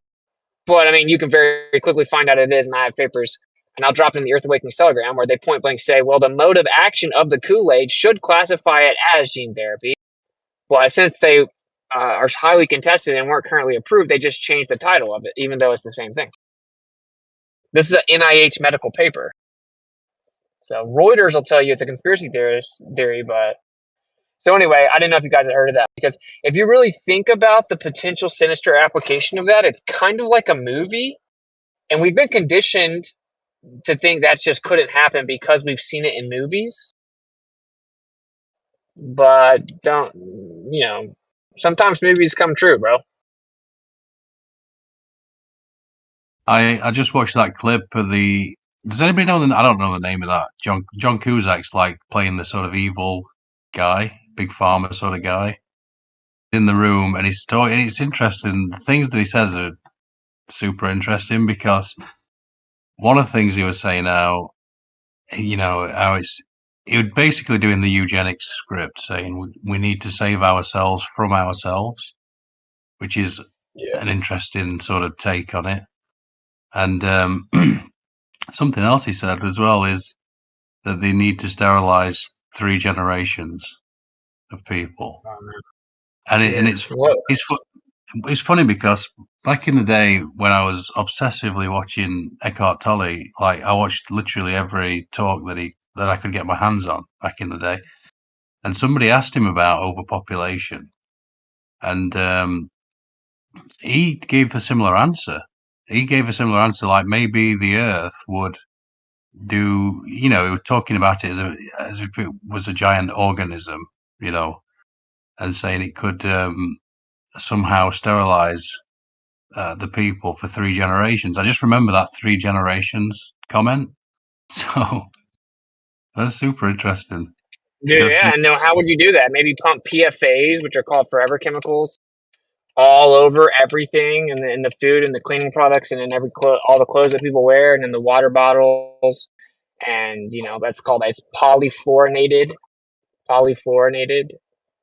But I mean, you can very quickly find out it is, and I have papers, and I'll drop it in the Earth Awakenings Telegram, where they point blank say, well, the mode of action of the Kool-Aid should classify it as gene therapy. Well, since they are highly contested and weren't currently approved, they just changed the title of it, even though it's the same thing. This is an NIH medical paper. So Reuters will tell you it's a conspiracy theory, but... So anyway, I didn't know if you guys had heard of that, because if you really think about the potential sinister application of that, it's kind of like a movie, and we've been conditioned to think that just couldn't happen because we've seen it in movies. But sometimes movies come true, bro. I just watched that clip of the. Does anybody know I don't know the name of that. John Cusack's like playing the sort of evil guy, big pharma sort of guy, in the room, and he's talking. It's interesting. The things that he says are super interesting, because one of the things he was saying how he would basically doing the eugenics script, saying we need to save ourselves from ourselves, which is an interesting sort of take on it. And something else he said as well is that they need to sterilize 3 generations of people. It's funny because back in the day when I was obsessively watching Eckhart Tolle, like I watched literally every talk that I could get my hands on back in the day, and somebody asked him about overpopulation, and he gave a similar answer. Like maybe the Earth would do, he was talking about it as if it was a giant organism, and saying it could somehow sterilize the people for 3 generations. I just remember that 3 generations comment. So that's super interesting. Yeah, no, how would you do that? Maybe pump PFAs, which are called forever chemicals, all over everything, and in the food and the cleaning products, and in all the clothes that people wear, and in the water bottles, and it's polyfluorinated,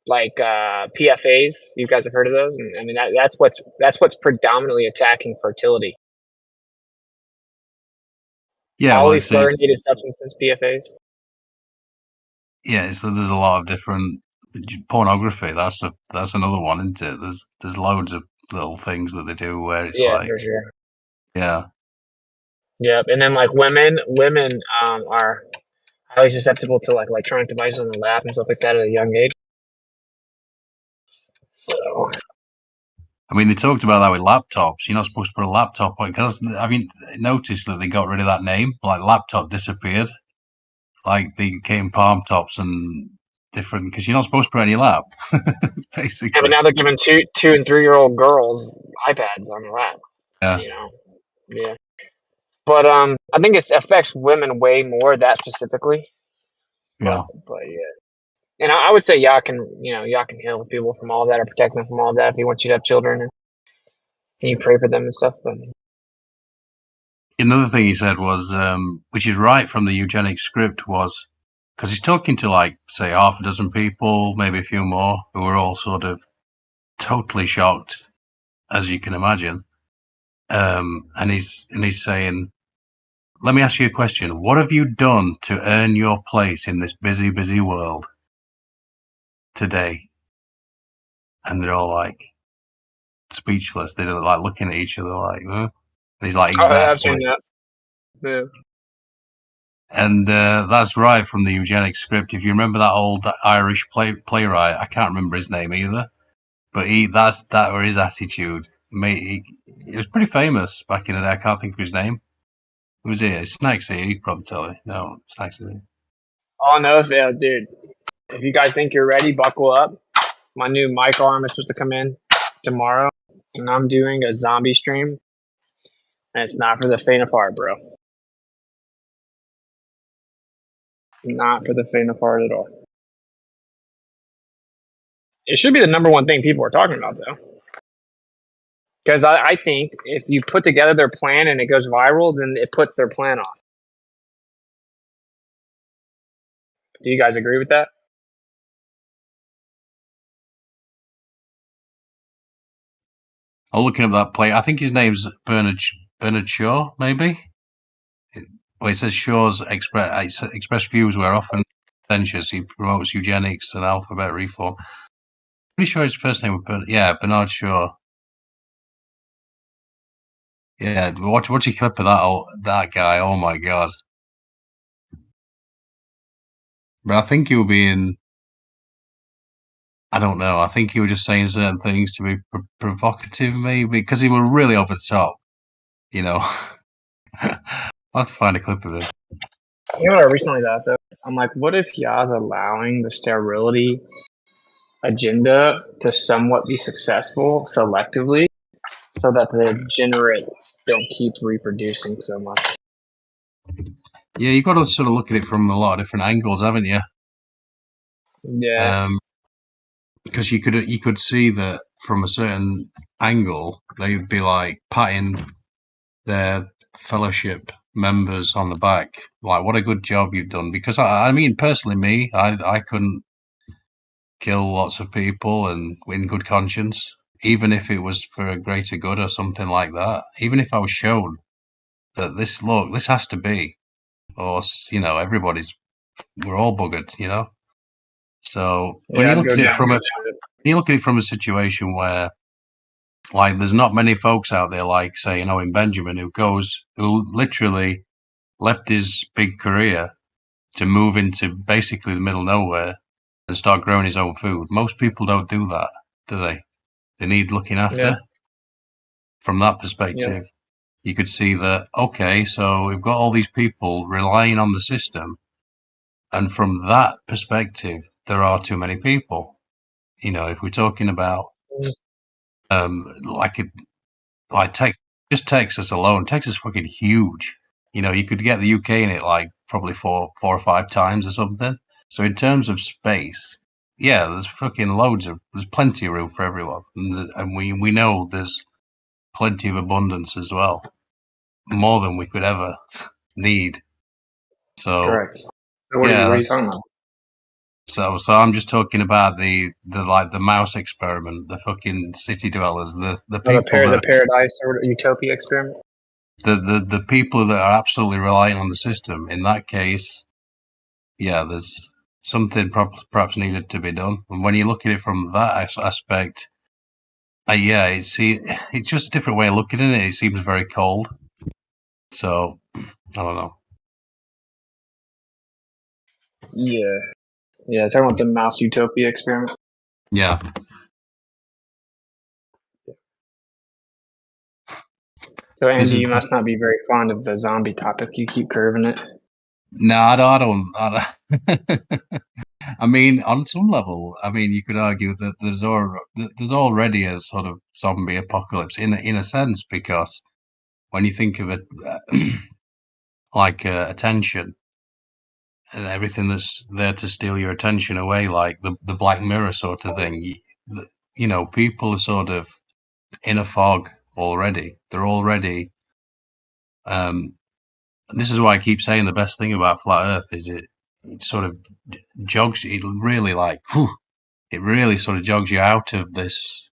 like PFAs. You guys have heard of those? And I mean that's what's predominantly attacking fertility. Yeah, polyfluorinated substances, PFAs. Yeah, so there's a lot of different pornography. That's another one, isn't it? There's loads of little things that they do where it's like, for sure. Yeah. Yep, and then like women are highly susceptible to like electronic devices in the lab and stuff like that at a young age. So. I mean, they talked about that with laptops. You're not supposed to put a laptop on, because noticed that they got rid of that name. Like laptop disappeared. Like they became palm tops and different, because you're not supposed to put it on your lap, basically. Yeah, but now they're giving 2 and 3-year-old girls iPads on their lap. Yeah. Yeah. But I think it affects women way more, that specifically. Yeah. But yeah, and I would say y'all can heal people from all that, or protect them from all that if he wants you to have children, and you pray for them and stuff. But another thing he said was, which is right from the eugenics script, was because he's talking to like say half a dozen people, maybe a few more, who were all sort of totally shocked, as you can imagine. And he's saying let me ask you a question. What have you done to earn your place in this busy, busy world today? And they're all like speechless. They're like looking at each other like, huh? And he's like, I've seen exactly. that. Yeah. And that's right from the eugenics script. If you remember that old Irish playwright, I can't remember his name either, but that were his attitude. It was pretty famous back in the day. I can't think of his name. Who was it? Snacks here. He'd probably tell you. No, Snacks here. Oh no, dude. If you guys think you're ready, buckle up. My new mic arm is supposed to come in tomorrow, and I'm doing a zombie stream, and it's not for the faint of heart, bro. Not for the faint of heart at all. It should be the number one thing people are talking about, though. Because I think if you put together their plan and it goes viral, then it puts their plan off. Do you guys agree with that? I'm looking at that play. I think his name's Bernard Shaw, maybe. Well, it says Shaw's express views were often contentious. He promotes eugenics and alphabet reform. Pretty sure his first name was Bernard Shaw. Yeah, watch a clip of that guy. Oh my god! But I think he will be in. I don't know. I think he was just saying certain things to be provocative, maybe, because he was really over the top. You know, I'll have to find a clip of it. You know what I recently thought, though? I'm like, what if Yah's allowing the sterility agenda to somewhat be successful selectively so that the degenerates don't keep reproducing so much? Yeah, you've got to sort of look at it from a lot of different angles, haven't you? Yeah. Because you could see that from a certain angle, they'd be like patting their fellowship members on the back, like, what a good job you've done. Because I mean, personally, I couldn't kill lots of people and in good conscience, even if it was for a greater good or something like that. Even if I was shown that this has to be, or we're all buggered, you know. So when you look at it from a situation where, like, there's not many folks out there, like, say, in Benjamin, who literally left his big career to move into basically the middle of nowhere and start growing his own food. Most people don't do that, do they? They need looking after. Yeah. From that perspective, you could see that, okay, so we've got all these people relying on the system, and from that perspective, there are too many people. If we're talking about just Texas alone, Texas is fucking huge. You could get the UK in it like probably four or five times or something. So in terms of space, yeah, there's plenty of room for everyone, and we know there's plenty of abundance as well, more than we could ever need. So correct. So what are you talking about? So I'm just talking about the mouse experiment, the fucking city dwellers, the people, the paradise or utopia experiment. The people that are absolutely relying on the system. In that case, yeah, there's something perhaps needed to be done. And when you look at it from that aspect, it's just a different way of looking at it. It seems very cold. So I don't know. Yeah, talking about the mouse utopia experiment. Yeah. So Andy, you must not be very fond of the zombie topic. You keep curving it. No, I don't. I mean, on some level, you could argue that there's already a sort of zombie apocalypse in a sense, because when you think of it, like attention and everything that's there to steal your attention away, like the Black Mirror sort of thing, people are sort of in a fog already. They're already. This is why I keep saying the best thing about flat Earth is it sort of jogs. It really it really sort of jogs you out of this.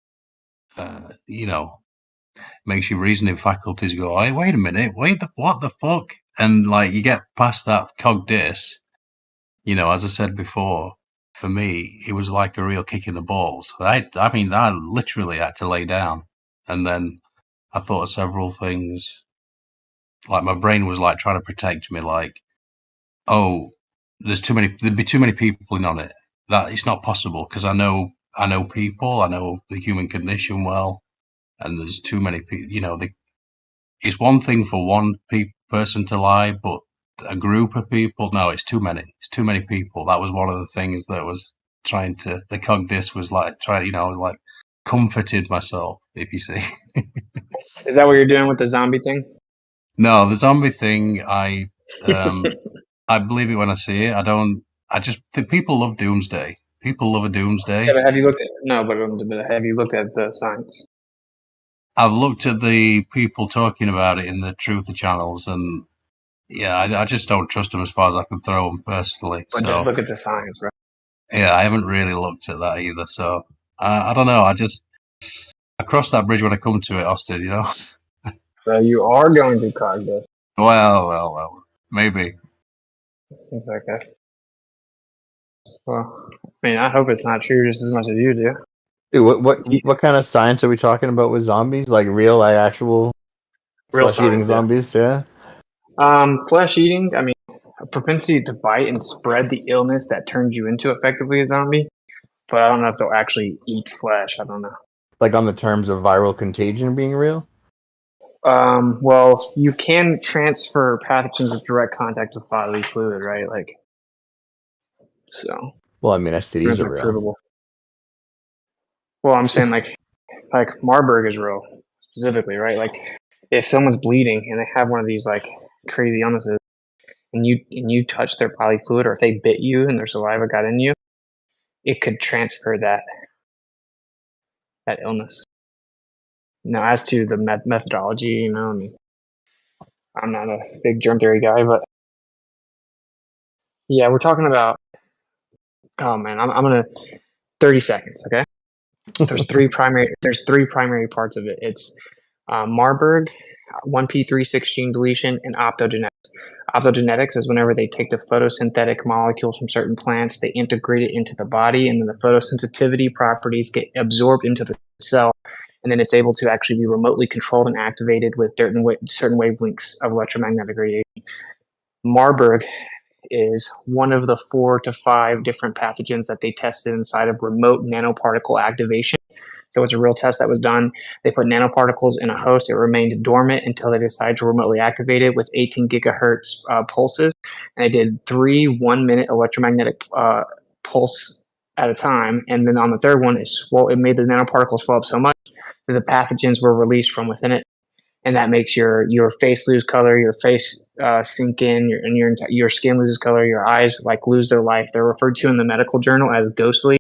Makes your reasoning faculties go, hey, wait a minute, what the fuck? And like you get past that cog dis, you know, as I said before, for me, it was like a real kick in the balls. I mean, I literally had to lay down, and then I thought of several things. Like my brain was like trying to protect me, like, oh, there'd be too many people in on it. That it's not possible because I know people, I know the human condition well, and there's too many people. You know, it's one thing for one person to lie, but a group of people, no, it's too many. It's too many people. That was one of the things that was trying to. The cog dis was like trying, you know, like comforted myself. If you see. Is that what you're doing with the zombie thing? No, the zombie thing. I believe it when I see it. I don't. I just think people love Doomsday. People love a Doomsday. Yeah, but have you looked at have you looked at the signs? I've looked at the people talking about it in the Truther channels, and yeah, I just don't trust them as far as I can throw them personally. But just look at the signs, bro. Yeah, I haven't really looked at that either. So I don't know. I cross that bridge when I come to it, Austin. You know. So you are going to cog this. Well, maybe. It's okay. Well, I mean, I hope it's not true just as much as you do. Dude, what kind of science are we talking about with zombies? Like real, like actual Real flesh-eating science, zombies? Yeah. Flesh eating. I mean, a propensity to bite and spread the illness that turns you into effectively a zombie. But I don't know if they'll actually eat flesh. I don't know. Like on the terms of viral contagion being real? Well, you can transfer pathogens with direct contact with bodily fluid, right? Like, so. Well, I mean, STDs are real. Provable. Well, I'm saying like Marburg is real specifically, right? Like, if someone's bleeding and they have one of these like crazy illnesses, and you touch their bodily fluid, or if they bit you and their saliva got in you, it could transfer that illness. Now, as to the methodology, you know, I mean, I'm not a big germ theory guy, but yeah, we're talking about. Oh man, I'm gonna 30 seconds, okay? There's three primary parts of it. It's Marburg, 1p36 gene deletion, and optogenetics. Optogenetics is whenever they take the photosynthetic molecules from certain plants, they integrate it into the body, and then the photosensitivity properties get absorbed into the cell, and then it's able to actually be remotely controlled and activated with certain wavelengths of electromagnetic radiation. Marburg is one of the 4 to 5 different pathogens that they tested inside of remote nanoparticle activation. So it's a real test that was done. They put nanoparticles in a host. It remained dormant until they decided to remotely activate it with 18 gigahertz pulses. And they did 3 1-minute electromagnetic pulse at a time. And then on the third one, it made the nanoparticles swell up so much that the pathogens were released from within it. And that makes your face lose color, your face sink in, your skin loses color, your eyes like lose their life. They're referred to in the medical journal as ghostly.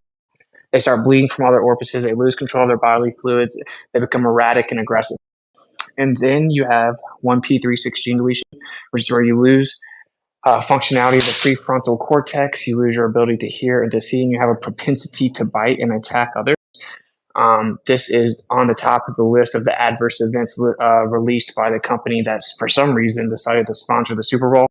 They start bleeding from all their orifices. They lose control of their bodily fluids. They become erratic and aggressive. And then you have 1p36 gene deletion, which is where you lose functionality of the prefrontal cortex. You lose your ability to hear and to see, and you have a propensity to bite and attack others. This is on the top of the list of the adverse events released by the company that's for some reason decided to sponsor the Super Bowl.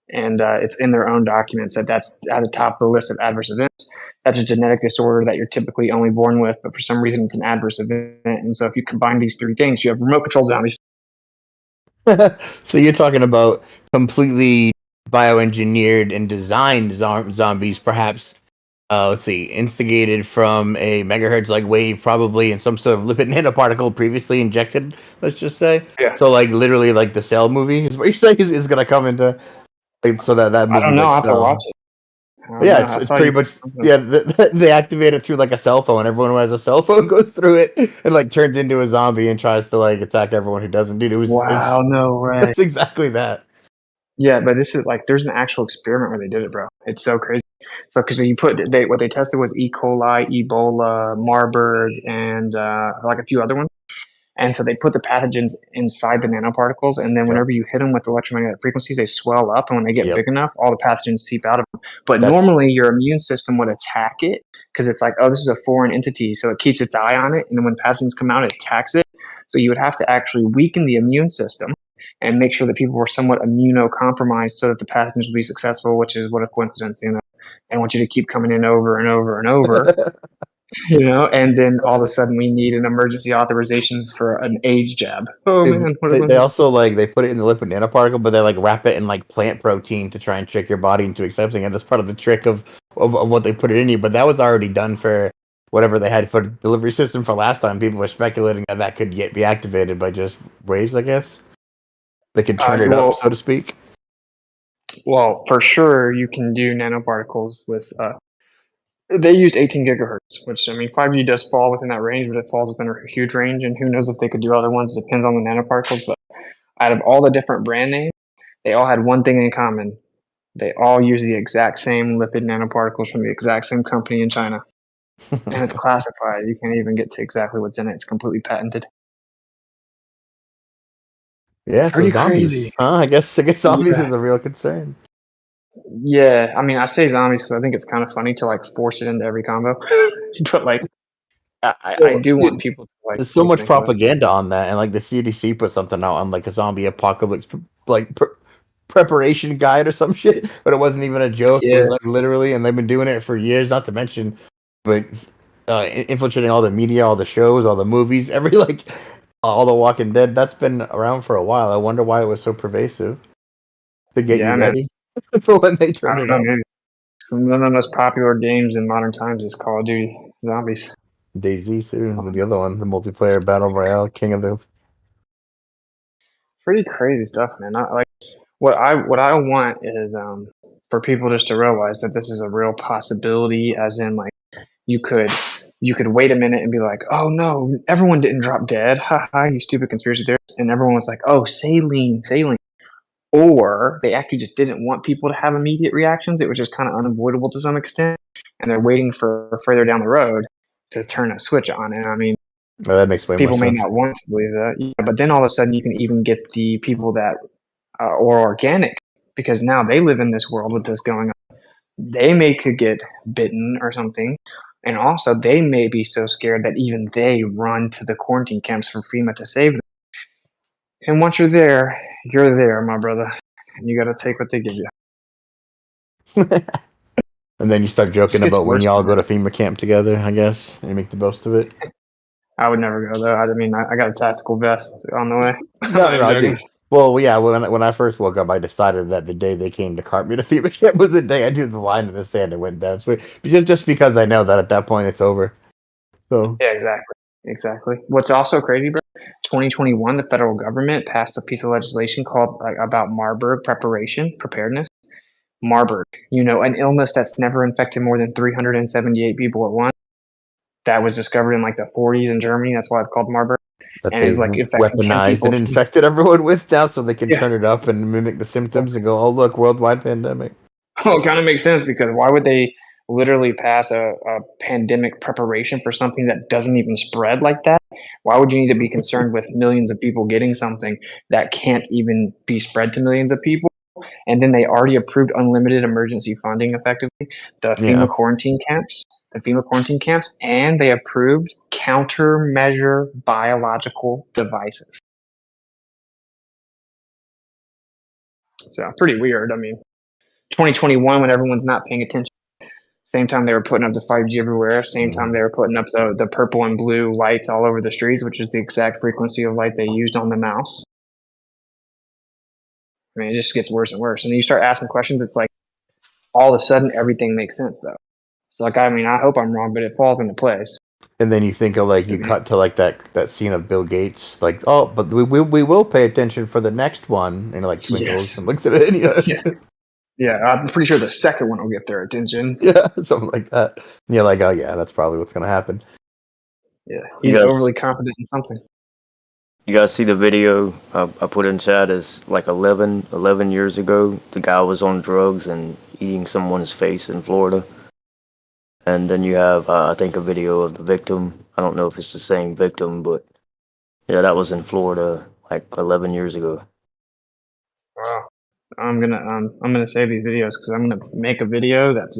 And it's in their own documents that's at the top of the list of adverse events. That's a genetic disorder that you're typically only born with, but for some reason it's an adverse event. And so if you combine these 3 things, you have remote control zombies. So you're talking about completely bioengineered and designed zombies, perhaps, let's see, instigated from a megahertz like wave, probably in some sort of lipid nanoparticle previously injected, let's just say. Yeah. So like literally like the Cell movie is what you're saying is going to come into, like, so that movie. I don't know, like I have to watch it. Yeah, it's pretty much, yeah, they activate it through like a cell phone. Everyone who has a cell phone goes through it and like turns into a zombie and tries to like attack everyone who doesn't. Dude, Wow, no way. It's exactly that. Yeah, but this is like, there's an actual experiment where they did it, bro. It's so crazy. So, because what they tested was E. coli, Ebola, Marburg, and like a few other ones. And so they put the pathogens inside the nanoparticles, and then whenever you hit them with electromagnetic frequencies, they swell up, and when they get big enough, all the pathogens seep out of them. But normally your immune system would attack it because it's like, oh, this is a foreign entity, so it keeps its eye on it, and then when pathogens come out, it attacks it. So you would have to actually weaken the immune system and make sure that people were somewhat immunocompromised so that the pathogens would be successful, which is what a coincidence, you know. I want you to keep coming in over and over and over, you know, and then all of a sudden we need an emergency authorization for an AIDS jab. Oh man, what They also like they put it in the lipid nanoparticle, but they like wrap it in like plant protein to try and trick your body into accepting it. That's part of the trick of what they put it in you. But that was already done for whatever they had for the delivery system for last time. People were speculating that that could be activated by just waves, I guess. They could turn it up, so to speak. Well, for sure, you can do nanoparticles with. They used 18 gigahertz, which I mean, 5G does fall within that range, but it falls within a huge range. And who knows if they could do other ones? It depends on the nanoparticles. But out of all the different brand names, they all had one thing in common: they all use the exact same lipid nanoparticles from the exact same company in China, and it's classified. You can't even get to exactly what's in it. It's completely patented. Yeah, Pretty so zombies. crazy. Huh? I guess zombies Yeah. is a real concern. Yeah, I mean, I say zombies because I think it's kind of funny to like force it into every combo, but like, I do want people to like. There's so at least much think about it. propaganda on that, and like the CDC put something out on like a zombie apocalypse preparation guide or some shit, but it wasn't even a joke. It was Yeah. like literally, and they've been doing it for years. Not to mention, but infiltrating all the media, all the shows, all the movies, every like all the Walking Dead. That's been around for a while. I wonder why it was so pervasive to get you Yeah, man. ready for when they I turn don't it know, up. maybe one of the most popular games in modern times is Call of Duty Zombies. DayZ too, the other one, the multiplayer battle royale, king of the. Pretty crazy stuff, man. Like what I want is for people just to realize that this is a real possibility. As in, like you could wait a minute and be like, oh no, everyone didn't drop dead. Ha ha, you stupid conspiracy theorists. And everyone was like, oh, saline. Or they actually just didn't want people to have immediate reactions. It was just kind of unavoidable to some extent, and they're waiting for further down the road to turn a switch on. And I mean, Well, that makes way people more may sense. not want to believe that, yeah, but then all of a sudden you can even get the people that are organic, because now they live in this world with this going on. They could get bitten or something, and also they may be so scared that even they run to the quarantine camps for FEMA to save them. And once you're there, my brother, and you got to take what they give you. And then you start joking Just gets about when worse y'all from go to FEMA camp together, I guess, and you make the most of it. I would never go there. I mean, I got a tactical vest on the way. No, I do. Well, yeah, when I first woke up, I decided that the day they came to cart me to FEMA camp was the day I do the line in the stand and went down. So, just because I know that at that point it's over. So yeah, exactly. What's also crazy, bro? 2021, the federal government passed a piece of legislation called about Marburg preparedness. Marburg, an illness that's never infected more than 378 people at once. That was discovered in like the 40s in Germany. That's why it's called Marburg. that And they it's like infecting 10 weaponized people. and infected everyone with now, so they can Yeah. turn it up and mimic the symptoms and go, "Oh, look, worldwide pandemic." Well, it kind of makes sense, because why would they literally pass a pandemic preparation for something that doesn't even spread like that? Why would you need to be concerned with millions of people getting something that can't even be spread to millions of people? And then they already approved unlimited emergency funding, effectively, the FEMA quarantine camps, and they approved countermeasure biological devices. So pretty weird. I mean, 2021, when everyone's not paying attention. Same time they were putting up the 5G everywhere. Same time they were putting up the purple and blue lights all over the streets, which is the exact frequency of light they used on the mouse. I mean, it just gets worse and worse. And then you start asking questions. It's like all of a sudden everything makes sense, though. So, like, I mean, I hope I'm wrong, but it falls into place. And then you think of like you cut to like that scene of Bill Gates, like, oh, but we will pay attention for the next one, and like twinkles and looks at it. And, Yeah, I'm pretty sure the second one will get their attention. Yeah, something like that. And you're like, oh yeah, that's probably what's gonna happen. Yeah, he's overly confident in something. You guys see the video I put in chat? Is like 11 years ago. The guy was on drugs and eating someone's face in Florida. And then you have, I think, a video of the victim. I don't know if it's the same victim, but yeah, that was in Florida like 11 years ago. Wow. I'm gonna save these videos, because I'm gonna make a video that's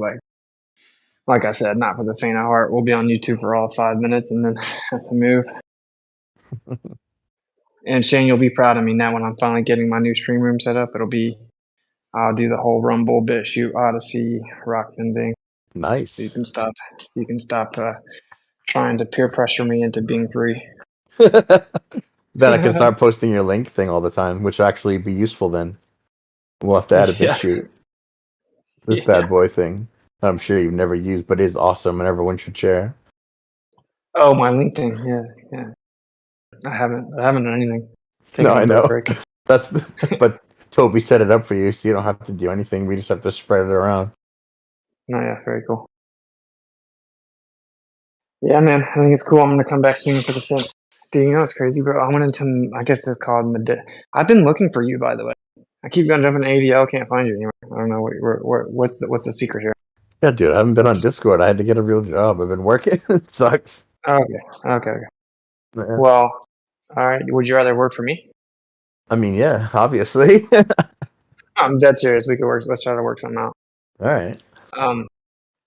like I said, not for the faint of heart. We'll be on YouTube for all 5 minutes and then have to move. And Shane, you'll be proud of me now when I'm finally getting my new stream room set up. I'll do the whole Rumble, BitChute, Odysee, Rockfin thing. Nice. You can stop trying to peer pressure me into being free. Then I can start posting your link thing all the time, which will actually be useful then. We'll have to add a BitChute. This bad boy thing. I'm sure you've never used, but is awesome and everyone should share. Oh, my link thing. Yeah. I haven't done anything. No, I know. But Toby set it up for you, so you don't have to do anything. We just have to spread it around. Oh yeah, very cool. Yeah, man, I think it's cool. I'm gonna come back swinging for the fence. Dude, you know what's crazy, bro? I went into, I guess it's called I've been looking for you, by the way. I keep going jumping to ADL, can't find you anywhere. I don't know what's the secret here. Yeah, dude, I haven't been on Discord. I had to get a real job. I've been working. It sucks. Okay. Yeah. Well, all right. Would you rather work for me? I mean, yeah, obviously. I'm dead serious. We could work. Let's try to work something out. All right.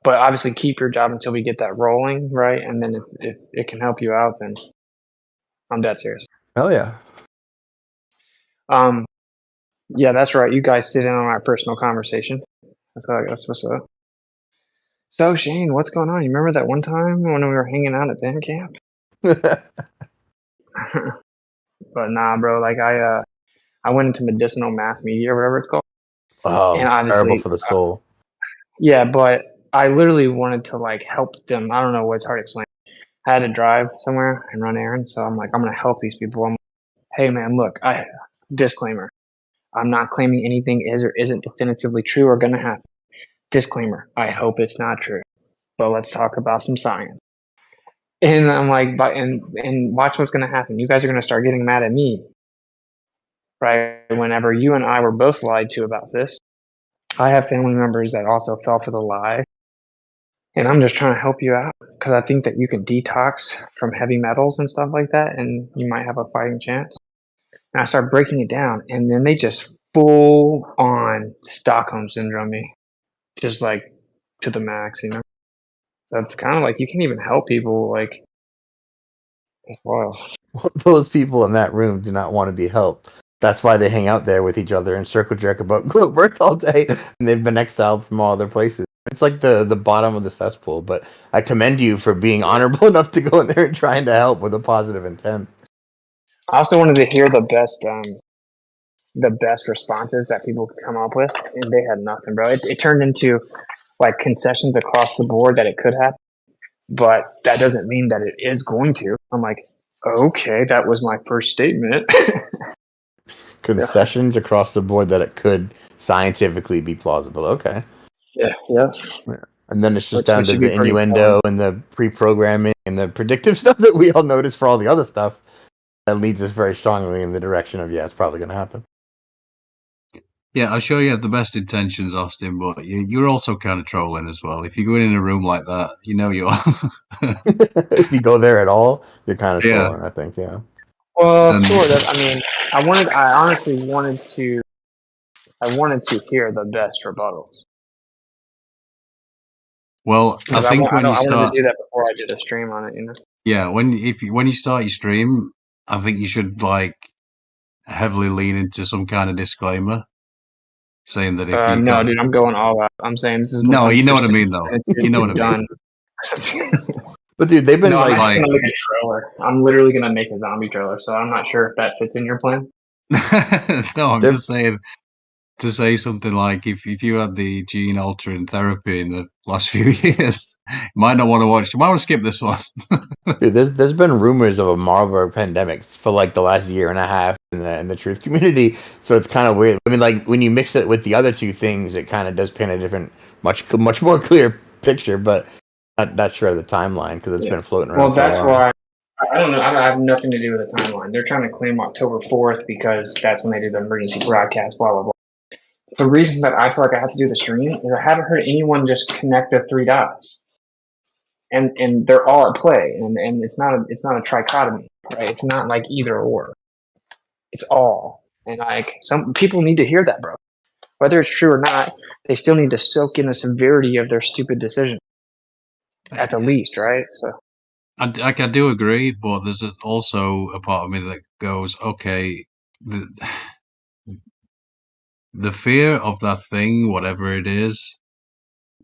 But obviously keep your job until we get that rolling, right? And then if it can help you out, then I'm dead serious. Hell yeah. Yeah, that's right. You guys sit in on our personal conversation. I feel like that's what's up. So Shane, what's going on? You remember that one time when we were hanging out at band camp? But nah, bro. Like I went into medicinal math media or whatever it's called. Oh, and it's terrible for the soul. Yeah, but I literally wanted to like help them. I don't know what's hard to explain. I had to drive somewhere and run errands, so I'm like, I'm gonna help these people. I'm like, hey man, look, disclaimer. I'm not claiming anything is or isn't definitively true or gonna happen. Disclaimer, I hope it's not true. But let's talk about some science. And I'm like, and watch what's gonna happen. You guys are gonna start getting mad at me. Right? Whenever you and I were both lied to about this. I have family members that also fell for the lie. And I'm just trying to help you out because I think that you can detox from heavy metals and stuff like that, and you might have a fighting chance. And I start breaking it down, and then they just full on Stockholm syndrome me, just like to the max, you know. That's kind of like you can't even help people. Like, it's wild. Those people in that room do not want to be helped. That's why they hang out there with each other and circle jerk about globe Earth all day, and they've been exiled from all other places. It's like the bottom of the cesspool, but I commend you for being honorable enough to go in there and trying to help with a positive intent. I also wanted to hear the best responses that people could come up with, and they had nothing, bro. It turned into like concessions across the board that it could happen, but that doesn't mean that it is going to. I'm like, okay, that was my first statement. Concessions across the board that it could scientifically be plausible. Okay. Yeah. And then it's just down to the innuendo and the pre-programming and the predictive stuff that we all notice for all the other stuff that leads us very strongly in the direction of, yeah, it's probably going to happen. Yeah, I'm sure you have the best intentions, Austin, but you're also kind of trolling as well. If you go in a room like that, you know you are. If you go there at all, you're kind of trolling, I think, yeah. Well, sort of. I mean, I honestly wanted to hear the best rebuttals. Well, I think when you start, I wanted to do that before I did a stream on it, you know. Yeah, when you start your stream, I think you should like heavily lean into some kind of disclaimer, saying that if you no, dude, I'm going all out. I'm saying this is no, you know what I mean, though. You know what I mean. But dude, they've been I'm gonna make a trailer. I'm literally gonna make a zombie trailer, so I'm not sure if that fits in your plan. No, I'm just saying to say something like if you had the gene altering therapy in the last few years, you might not want to watch. You might want to skip this one. Dude, there's been rumors of a Marburg pandemic for like the last year and a half in the truth community, so it's kind of weird. I mean, like when you mix it with the other two things, it kind of does paint a different, much more clear picture. But not sure of the timeline because it's been floating around. Well, that's why I don't know. I have nothing to do with the timeline. They're trying to claim October 4th because that's when they did the emergency broadcast. Blah blah blah. The reason that I feel like I have to do the stream is I haven't heard anyone just connect the three dots, and they're all at play, and it's not a trichotomy, right? It's not like either or. It's all, and like some people need to hear that, bro. Whether it's true or not, they still need to soak in the severity of their stupid decision, at the least, right? So, I do agree, but there's also a part of me that goes, okay, the fear of that thing, whatever it is,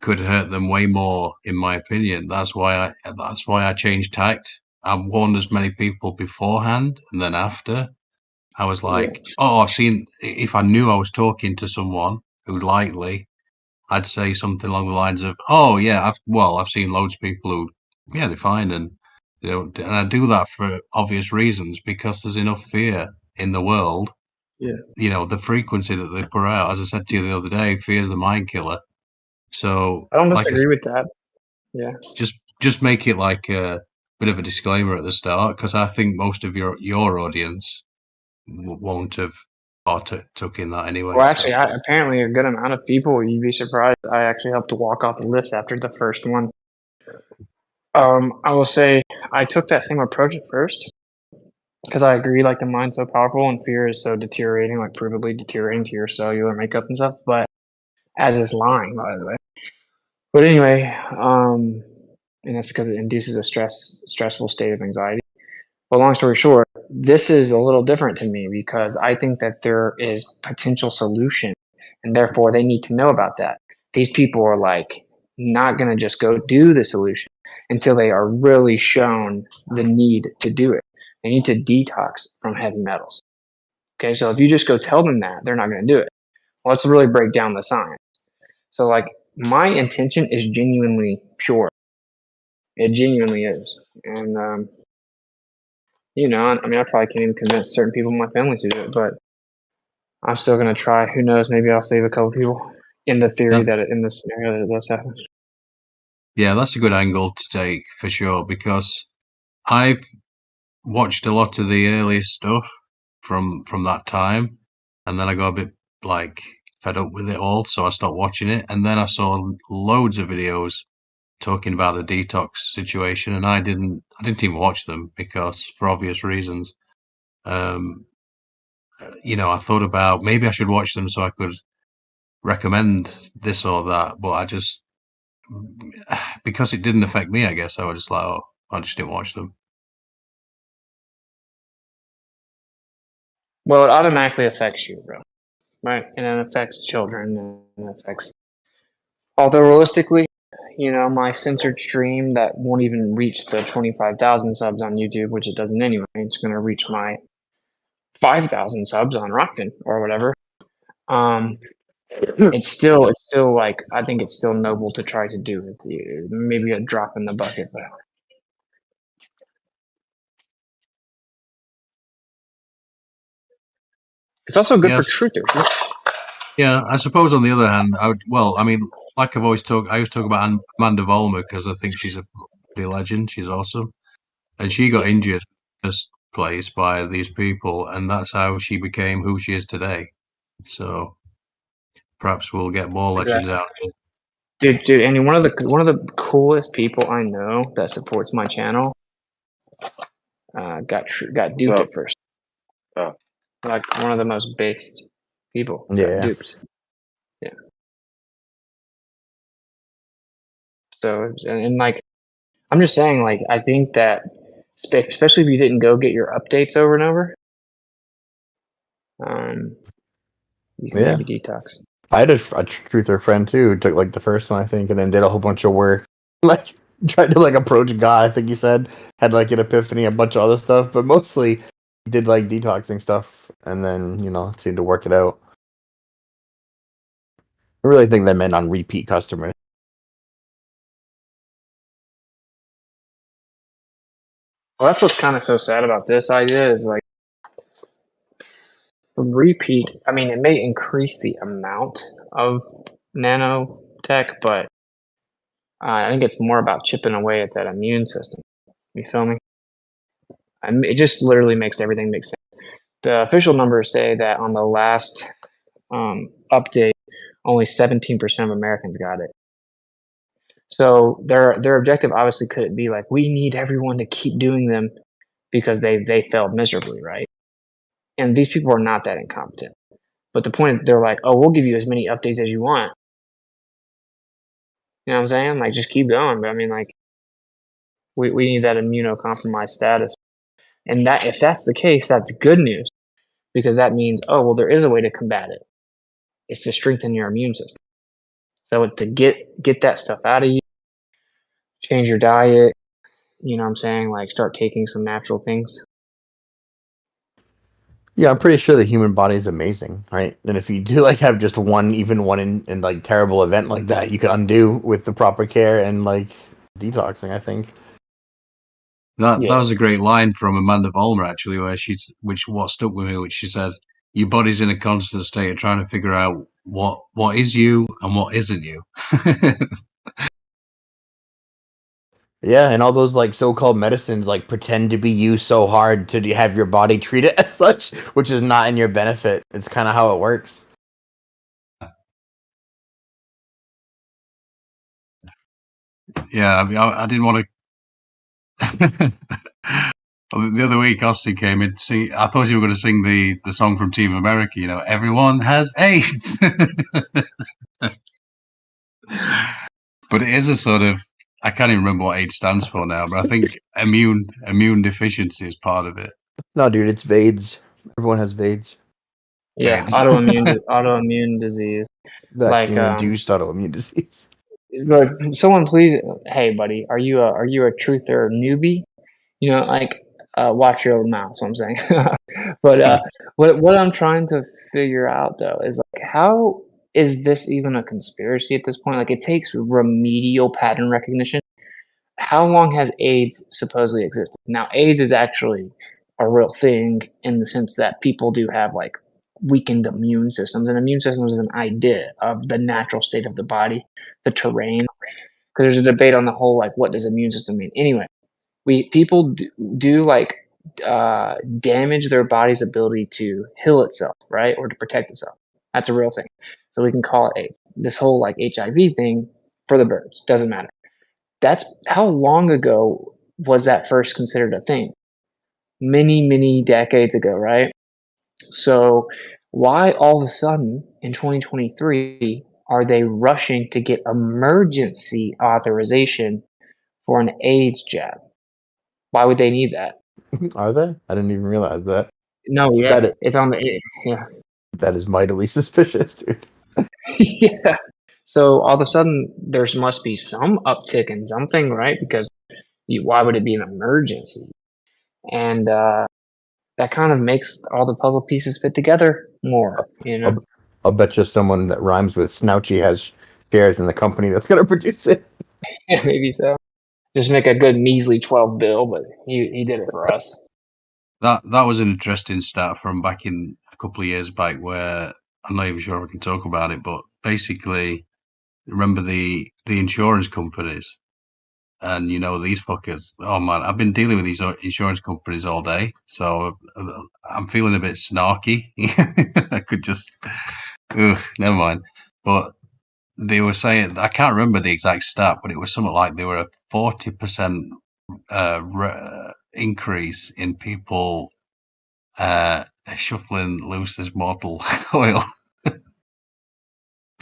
could hurt them way more, in my opinion. That's why I changed tact. I warned as many people beforehand, and then after, I was like, oh, I've seen. If I knew I was talking to someone who likely, I'd say something along the lines of, oh yeah, I've seen loads of people who, yeah, they're fine, and and I do that for obvious reasons because there's enough fear in the world. Yeah. The frequency that they put out, as I said to you the other day, fear's the mind killer. So, I don't like disagree with that. Yeah. Just make it like a bit of a disclaimer at the start, because I think most of your audience won't have took in that anyway. Well, So. actually, apparently a good amount of people. You'd be surprised. I actually helped to walk off the list after the first one. I will say I took that same approach at first because I agree. Like the mind's so powerful and fear is so deteriorating, like provably deteriorating to your cellular makeup and stuff. But as is lying, by the way. But anyway, and that's because it induces a stressful state of anxiety. But long story short, this is a little different to me because I think that there is potential solution, and therefore they need to know about that. These people are like not going to just go do the solution until they are really shown the need to do it. They need to detox from heavy metals. Okay, so if you just go tell them that, they're not going to do it. Well, let's really break down the science. So, like, my intention is genuinely pure. It genuinely is, and I mean, I probably can't even convince certain people in my family to do it, but I'm still gonna try. Who knows? Maybe I'll save a couple people in the theory in the scenario that it does happen. Yeah, that's a good angle to take for sure, because I've watched a lot of the earliest stuff from that time, and then I got a bit like fed up with it all, so I stopped watching it. And then I saw loads of videos talking about the detox situation, and I didn't even watch them because for obvious reasons. I thought about maybe I should watch them so I could recommend this or that, but I just because it didn't affect me, I guess I was just like, oh, I just didn't watch them. Well, it automatically affects you, bro. Right? And it affects children and it affects. Although realistically, my censored stream that won't even reach the 25,000 subs on YouTube, which it doesn't anyway. It's going to reach my 5,000 subs on Rockfin or whatever. It's still like I think it's still noble to try to do it. Maybe a drop in the bucket, but it's also good for truthers. Yeah, I suppose on the other hand, like I always talk about Amanda Vollmer because I think she's a legend. She's awesome, and she got injured in this place by these people, and that's how she became who she is today. So perhaps we'll get more legends out of it. Dude, and one of the coolest people I know that supports my channel got duped at first. Oh, like one of the most based people Yeah. got duped. Yeah. So and like I'm just saying, like I think that especially if you didn't go get your updates over and over, you can maybe detox. I had a truther friend too who took like the first one, I think, and then did a whole bunch of work. Like tried to like approach God, I think he said, had like an epiphany, a bunch of other stuff, but mostly did like detoxing stuff and then, seemed to work it out. I really think they meant on repeat customers. Well, that's what's kind of so sad about this idea is like repeat. I mean, it may increase the amount of nanotech, but I think it's more about chipping away at that immune system. You feel me? It just literally makes everything make sense. The official numbers say that on the last update, only 17% of Americans got it. So their objective obviously couldn't be like, we need everyone to keep doing them because they failed miserably, right? And these people are not that incompetent. But the point is, they're like, oh, we'll give you as many updates as you want. You know what I'm saying? Like, just keep going. But I mean, like, We need that immunocompromised status. And that if that's the case, that's good news, because that means, oh, well, there is a way to combat it. It's to strengthen your immune system. So to get that stuff out of you, change your diet, you know what I'm saying? Like start taking some natural things. Yeah, I'm pretty sure the human body is amazing, right? And if you do like have just one in like terrible event like that, you can undo with the proper care and like detoxing, I think. That was a great line from Amanda Vollmer, actually, where what stuck with me, which she said, "Your body's in a constant state of trying to figure out what is you and what isn't you." Yeah, and all those like so-called medicines like pretend to be you so hard to have your body treat it as such, which is not in your benefit. It's kind of how it works. Yeah, I mean, I didn't want to. The other week, Austin came in to sing. I thought you were going to sing the song from Team America. You know, everyone has AIDS. But it is a sort of, I can't even remember what AIDS stands for now, but I think immune deficiency is part of it. No, dude, it's VAIDS. Everyone has VAIDS. Yeah, autoimmune disease. Vaccine-induced autoimmune disease. But someone please, hey buddy, are you a truther newbie? You know, like watch your mouth. That's what I'm saying. But what I'm trying to figure out though is like, how is this even a conspiracy at this point? Like, it takes remedial pattern recognition. How long has AIDS supposedly existed? Now, AIDS is actually a real thing in the sense that people do have like weakened immune systems, and immune systems is an idea of the natural state of the body, the terrain. Because there's a debate on the whole, like, what does immune system mean? Anyway, people do like damage their body's ability to heal itself, right, or to protect itself. That's a real thing. So we can call it AIDS. This whole like HIV thing, for the birds, doesn't matter. That's how long ago was that first considered a thing? Many decades ago, right? So why all of a sudden in 2023 are they rushing to get emergency authorization for an AIDS jab? Why would they need that? Are they? I didn't even realize that. No, yeah, it's on the yeah. That is mightily suspicious, dude. Yeah. So all of a sudden, there must be some uptick in something, right? Because why would it be an emergency? And that kind of makes all the puzzle pieces fit together more, you know? I'll bet you someone that rhymes with Snouchy has shares in the company that's going to produce it. Yeah, maybe so. Just make a good measly 12 bill, but he did it for us. That was an interesting stat from back in a couple of years back, where I'm not even sure if I can talk about it, but basically, remember the insurance companies, and you know, these fuckers. Oh man, I've been dealing with these insurance companies all day, so I'm feeling a bit snarky. I could just, never mind. But they were saying, I can't remember the exact stat, but it was something like they were a 40% increase in people shuffling loose this mortal oil.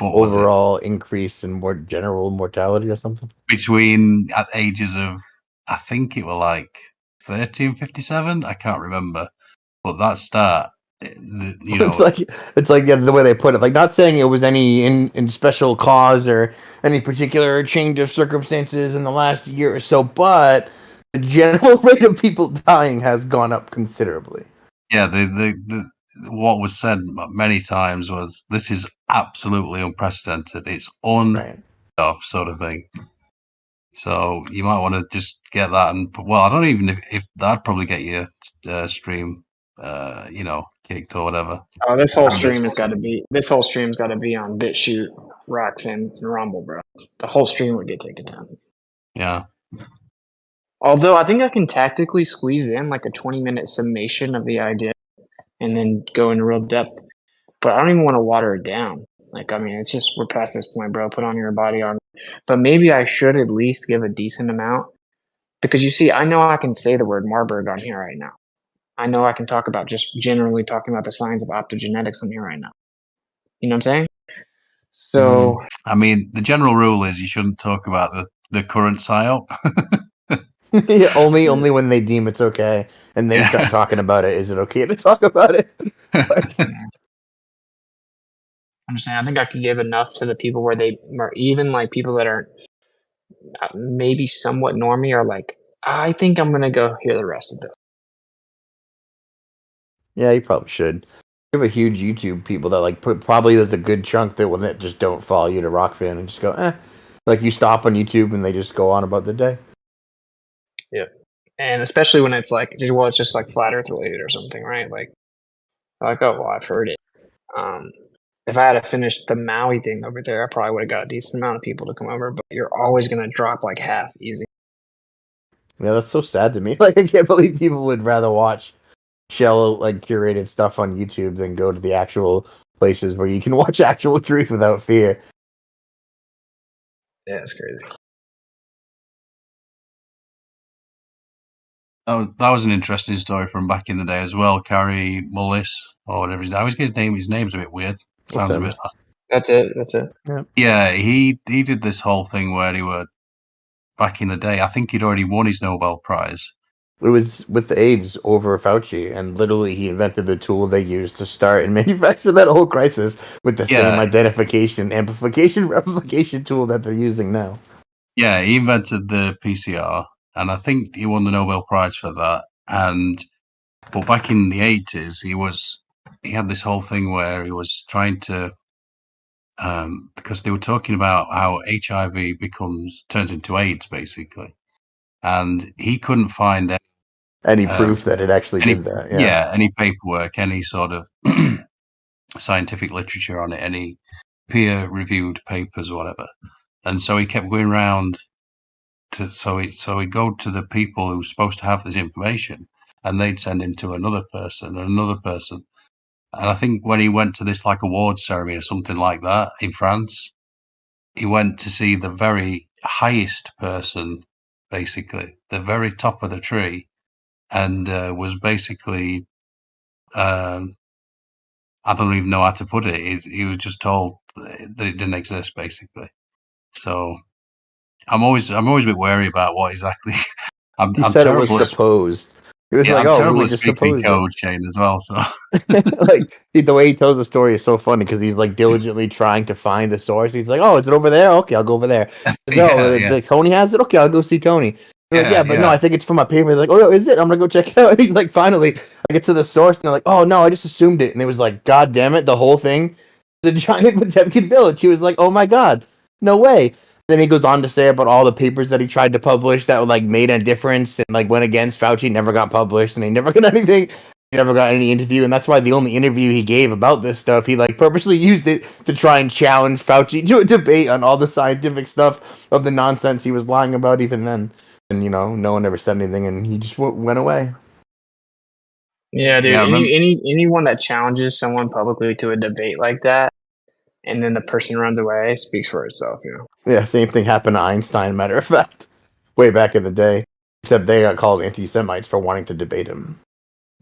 Overall increase in more general mortality or something? Between at ages of, I think it were like 30 and 57. I can't remember. But that stat, you know, it's like the way they put it. Like, not saying it was any in special cause or any particular change of circumstances in the last year or so, but the general rate of people dying has gone up considerably. Yeah, the what was said many times was, this is absolutely unprecedented. It's stuff sort of thing. So you might want to just get that, and well, I don't even if that'd probably get you stream, you know, kicked or whatever. Oh, this whole stream has got to be. This whole stream's got to be on BitChute, Rockfin, and Rumble, bro. The whole stream would get taken down. Yeah. Although I think I can tactically squeeze in like a 20-minute summation of the idea and then go into real depth. But I don't even want to water it down. Like, I mean, it's just, we're past this point, bro. Put on your body armor. But maybe I should at least give a decent amount. Because you see, I know I can say the word Marburg on here right now. I know I can talk about just generally talking about the science of optogenetics on here right now. You know what I'm saying? So, I mean, the general rule is you shouldn't talk about the current PSYOP. Yeah, only when they deem it's okay, and they start talking about it. Is it okay to talk about it? I'm just saying, I think I could give enough to the people where they, or even like people that are maybe somewhat normie, are like, I think I'm gonna go hear the rest of this. Yeah, you probably should. You have a huge YouTube people that like probably there's a good chunk that just don't follow you to Rock Fan and just go, eh. Like you stop on YouTube and they just go on about the day. Yeah, and especially when it's like, well, it's just like flat Earth related or something, right? Like, oh, well, I've heard it. If I had finished the Maui thing over there, I probably would have got a decent amount of people to come over. But you're always gonna drop like half easy. Yeah, that's so sad to me. Like I can't believe people would rather watch shell like curated stuff on YouTube than go to the actual places where you can watch actual truth without fear. Yeah, it's crazy. That was an interesting story from back in the day as well. Carrie Mullis, or whatever his name. I always get his name's a bit weird. Sounds a bit. That's it. Yeah, he did this whole thing where he were back in the day. I think he'd already won his Nobel Prize. It was with the AIDS over Fauci, and literally he invented the tool they used to start and manufacture that whole crisis with the same identification, amplification, replication tool that they're using now. Yeah, he invented the PCR, and I think he won the Nobel Prize for that. But back in the 80s, he had this whole thing where he was trying to, because they were talking about how HIV turns into AIDS basically, and he couldn't find any proof that it actually did that. Yeah, any paperwork, any sort of scientific literature on it, any peer-reviewed papers or whatever. And so he kept going around so he'd go to the people who were supposed to have this information, and they'd send him to another person and another person. And I think when he went to this like awards ceremony or something like that in France, he went to see the very highest person, basically the very top of the tree, and was basically, I don't even know how to put it. He was just told that it didn't exist, basically. So I'm always a bit wary about what exactly. He said it was supposed. It was like, I'm we just supposed code chain as well. So like the way he tells the story is so funny because he's like diligently trying to find the source. He's like, oh, is it over there? Okay, I'll go over there. Tony has it. Okay, I'll go see Tony. But no, I think it's from my paper. They're like, oh, is it? I'm gonna go check it out. And he's like, finally, I get to the source, and they're like, oh no, I just assumed it. And it was like, god damn it, the whole thing, the giant Potemkin village. He was like, oh my god, no way. Then he goes on to say about all the papers that he tried to publish that like made a difference and like went against Fauci, never got published, and he never got anything. He never got any interview, and that's why the only interview he gave about this stuff, he like purposely used it to try and challenge Fauci to a debate on all the scientific stuff of the nonsense he was lying about even then. And no one ever said anything, and he just went away. Yeah, dude. Anyone that challenges someone publicly to a debate like that, and then the person runs away, speaks for itself. Yeah, same thing happened to Einstein. Matter of fact, way back in the day, except they got called anti-Semites for wanting to debate him.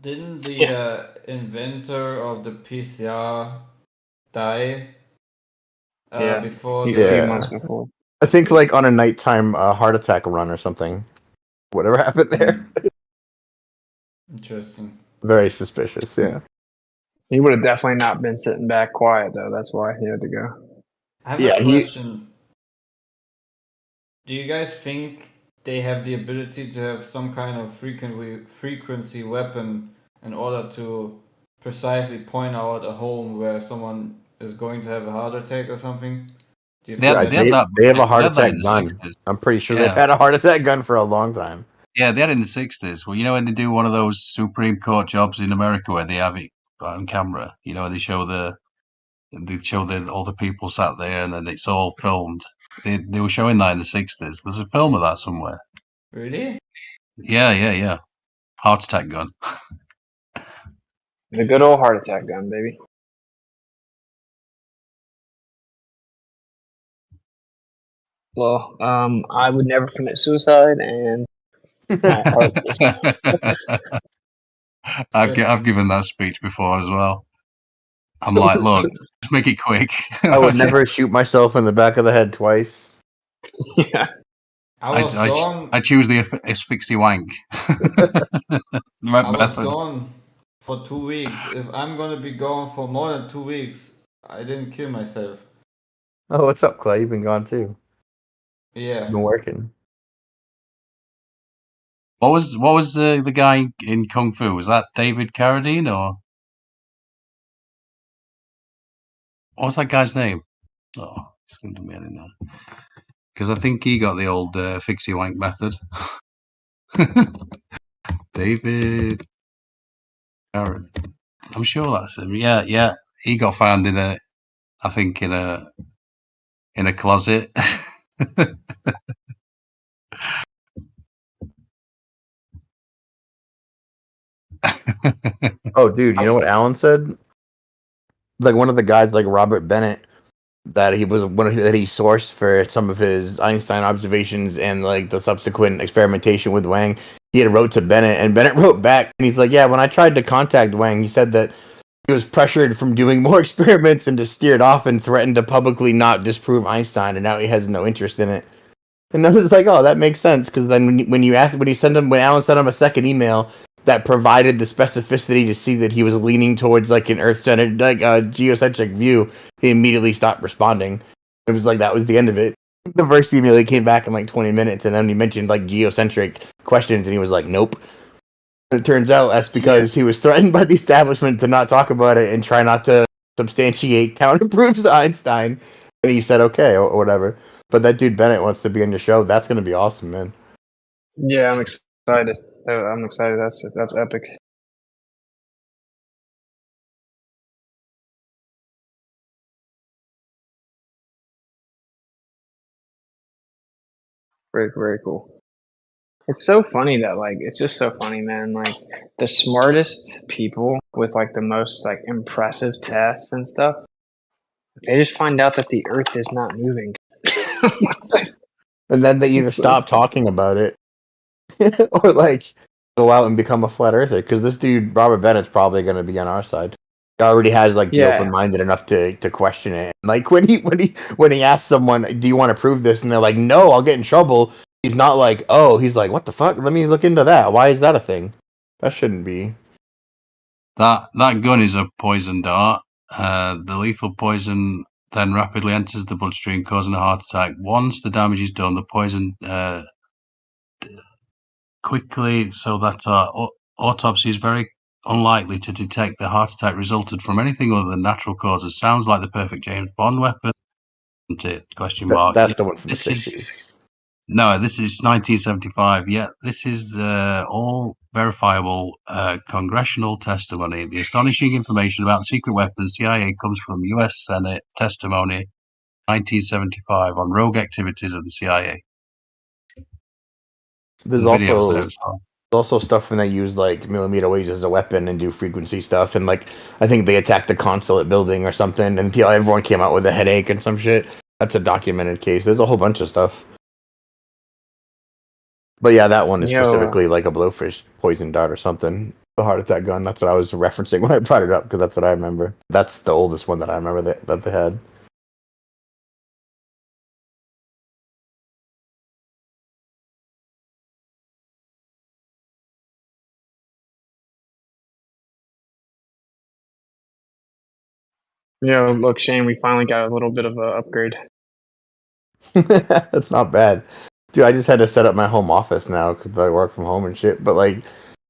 Didn't the inventor of the PCR die? Before a few months before. I think like on a nighttime heart attack run or something. Whatever happened there. Interesting. Very suspicious. Yeah. He would have definitely not been sitting back quiet though. That's why he had to go. I have a question. Do you guys think they have the ability to have some kind of frequency weapon in order to precisely point out a home where someone is going to have a heart attack or something? They have a heart attack gun. I'm pretty sure they've had a heart attack gun for a long time. Yeah, they had it in the 60s. Well, when they do one of those Supreme Court jobs in America where they have it on camera, they show all the people sat there and then it's all filmed. They were showing that in the 60s. There's a film of that somewhere. Really? Yeah. Heart attack gun. The good old heart attack gun, baby. Well, I would never commit suicide, and my heart is... I've given that speech before as well. I'm like, look, just make it quick. I would never shoot myself in the back of the head twice. Yeah. I choose the asphyxie wank. I was gone for 2 weeks. If I'm gonna be gone for more than 2 weeks, I didn't kill myself. Oh, what's up, Clay? You've been gone too. Yeah. Been working. What was the guy in Kung Fu? Was that David Carradine or what was that guy's name? Oh, it's going to be in there because I think he got the old fixie wank method. David Carradine. I'm sure that's him. Yeah. He got found in a closet. Oh, dude, you know what Alan said? Like one of the guys, like Robert Bennett, that he was that he sourced for some of his Einstein observations and like the subsequent experimentation with Wang. He had wrote to Bennett, and Bennett wrote back, and he's like, "Yeah, when I tried to contact Wang, he said that he was pressured from doing more experiments and just steered off and threatened to publicly not disprove Einstein, and now he has no interest in it." And I was like, "Oh, that makes sense," because then when Alan sent him a second email that provided the specificity to see that he was leaning towards like an Earth-centered, like a geocentric view, he immediately stopped responding. It was like that was the end of it. The first email he came back in like 20 minutes, and then he mentioned like geocentric questions, and he was like, "Nope." And it turns out that's because he was threatened by the establishment to not talk about it and try not to substantiate counterproofs to Einstein. And he said, "Okay," or whatever. But that dude Bennett wants to be on your show. That's going to be awesome, man. Yeah, I'm excited. I'm excited. That's epic. Very, very cool. It's so funny that like it's just so funny, man. Like the smartest people with like the most like impressive tests and stuff, they just find out that the Earth is not moving. And then they either stop talking about it or like go out and become a flat earther. Because this dude Robert Bennett's probably going to be on our side. He already has like the open minded enough to question it. Like when he asks someone, "Do you want to prove this?" and they're like, "No, I'll get in trouble." He's not like, "Oh," he's like, "What the fuck? Let me look into that. Why is that a thing?" That shouldn't be. That gun is a poison dart. The lethal poison then rapidly enters the bloodstream, causing a heart attack. Once the damage is done, the poison quickly, so that autopsy is very unlikely to detect the heart attack resulted from anything other than natural causes. Sounds like the perfect James Bond weapon, isn't it? Question mark. That's the one from the 60s. No, this is 1975. Yeah, this is all verifiable congressional testimony. The astonishing information about the secret weapons CIA comes from U.S. Senate testimony 1975 on rogue activities of the CIA. There's also stuff when they use like millimeter waves as a weapon and do frequency stuff, and like I think they attacked the consulate building or something, and everyone came out with a headache and some shit. That's a documented case. There's a whole bunch of stuff. But yeah, that one is specifically like a blowfish poison dart or something. The heart attack gun. That's what I was referencing when I brought it up because that's what I remember. That's the oldest one that I remember that they had. Look, Shane, we finally got a little bit of an upgrade. That's not bad. Dude, I just had to set up my home office now because I work from home and shit. But like, it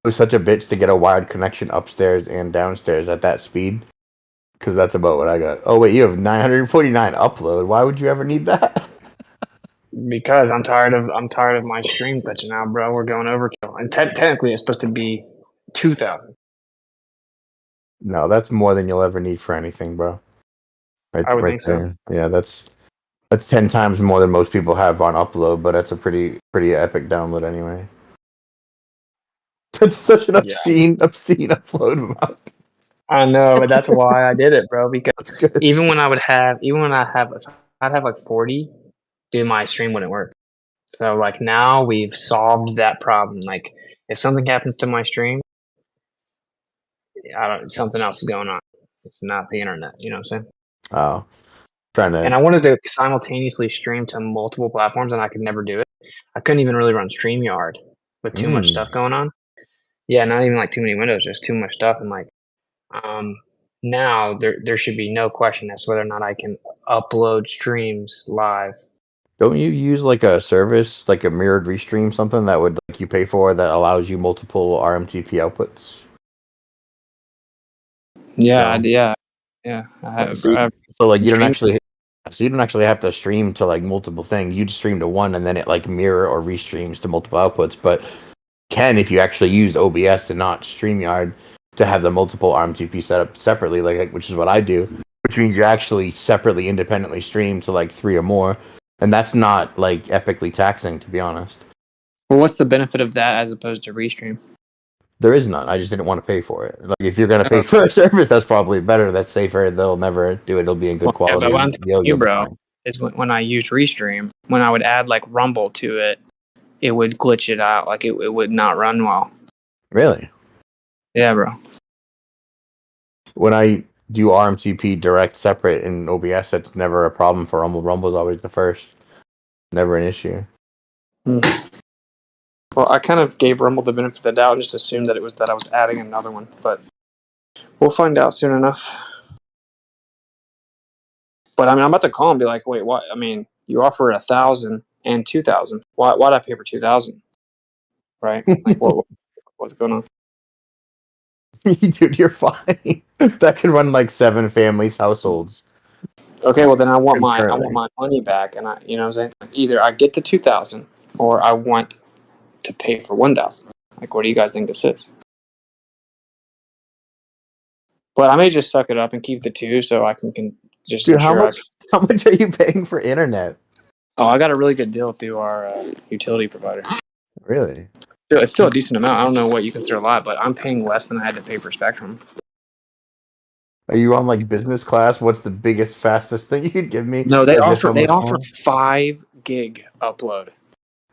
was such a bitch to get a wired connection upstairs and downstairs at that speed. Because that's about what I got. Oh wait, you have 949 upload. Why would you ever need that? Because I'm tired of my stream glitching out, bro. We're going overkill, and technically it's supposed to be 2,000. No, that's more than you'll ever need for anything, bro. I would think so. Yeah, that's 10 times more than most people have on upload, but that's a pretty epic download anyway. That's such an obscene upload amount. I know, but that's why I did it, bro. Because even when I'd have like 40, dude, my stream wouldn't work. So like now we've solved that problem. Like if something happens to my stream, something else is going on. It's not the internet. You know what I'm saying? Oh, trying to. And I wanted to simultaneously stream to multiple platforms, and I could never do it. I couldn't even really run StreamYard with too much stuff going on. Yeah, not even like too many windows, just too much stuff. And like, now there should be no question as to whether or not I can upload streams live. Don't you use like a service, like a mirrored restream, something that would like you pay for that allows you multiple RMTP outputs? Yeah, So, yeah. so like you don't actually have to stream to like multiple things. You just stream to one, and then it like mirror or restreams to multiple outputs. But can if you actually use OBS and not StreamYard to have the multiple RMTP set up separately, like which is what I do, which means you actually separately, independently stream to like 3 or more, and that's not like epically taxing, to be honest. Well, what's the benefit of that as opposed to restream? There is none. I just didn't want to pay for it. Like if you're gonna pay for a service, that's probably better. That's safer. They'll never do it. It'll be in good quality. Yeah, but what I'm telling you, bro, is when I use Restream, when I would add like Rumble to it, it would glitch it out. Like it would not run well. Really? Yeah, bro. When I do RMTP direct separate in OBS, that's never a problem for Rumble. Rumble's always the first. Never an issue. Well, I kind of gave Rumble the benefit of the doubt and just assumed that it was that I was adding another one, but we'll find out soon enough. But I mean, I'm about to call and be like, wait, what? I mean, you offer 1,000 and 2,000. Why'd I pay for 2,000? Right? Like, what's going on? Dude, you're fine. That could run like 7 families' households. Okay, well then I want my money back, and you know what I'm saying? Either I get the 2,000, or I want to pay for 1,000. Like, what do you guys think this is? But I may just suck it up and keep the 2, so I can just. Dude, how much are you paying for internet? Oh, I got a really good deal through our utility provider. Really? It's still a decent amount. I don't know what you consider a lot, but I'm paying less than I had to pay for Spectrum. Are you on like business class? What's the biggest, fastest thing you could give me? No, they offer 5 gig upload.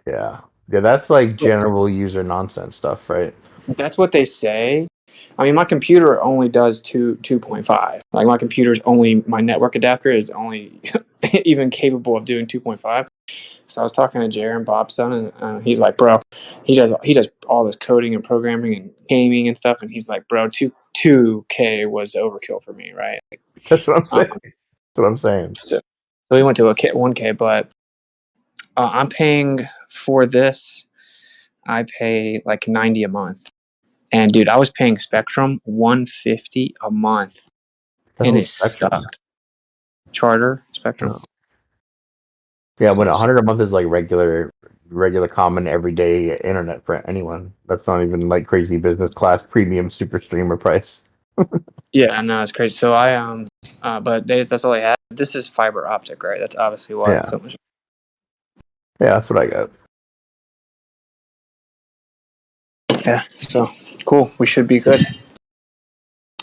Yeah, that's like general user nonsense stuff, right? That's what they say. I mean, my computer only does 2.5. Like my network adapter is only even capable of doing 2.5. So I was talking to Jared and Bob's son, and he's like, bro, he does all this coding and programming and gaming and stuff, and he's like, bro, 2K was overkill for me, right? Like, that's what I'm saying. That's what I'm saying. So we went to 1K, but I'm paying for this. I pay like 90 a month. And dude, I was paying Spectrum $150 a month, and it sucked. Charter Spectrum. Oh. Yeah, when $100 a month is like regular, common, everyday internet for anyone. That's not even like crazy business class premium super streamer price. Yeah, no, it's crazy. So but that's all I had. This is fiber optic, right? That's obviously why it's so much. Yeah, that's what I got. Yeah, so cool. We should be good.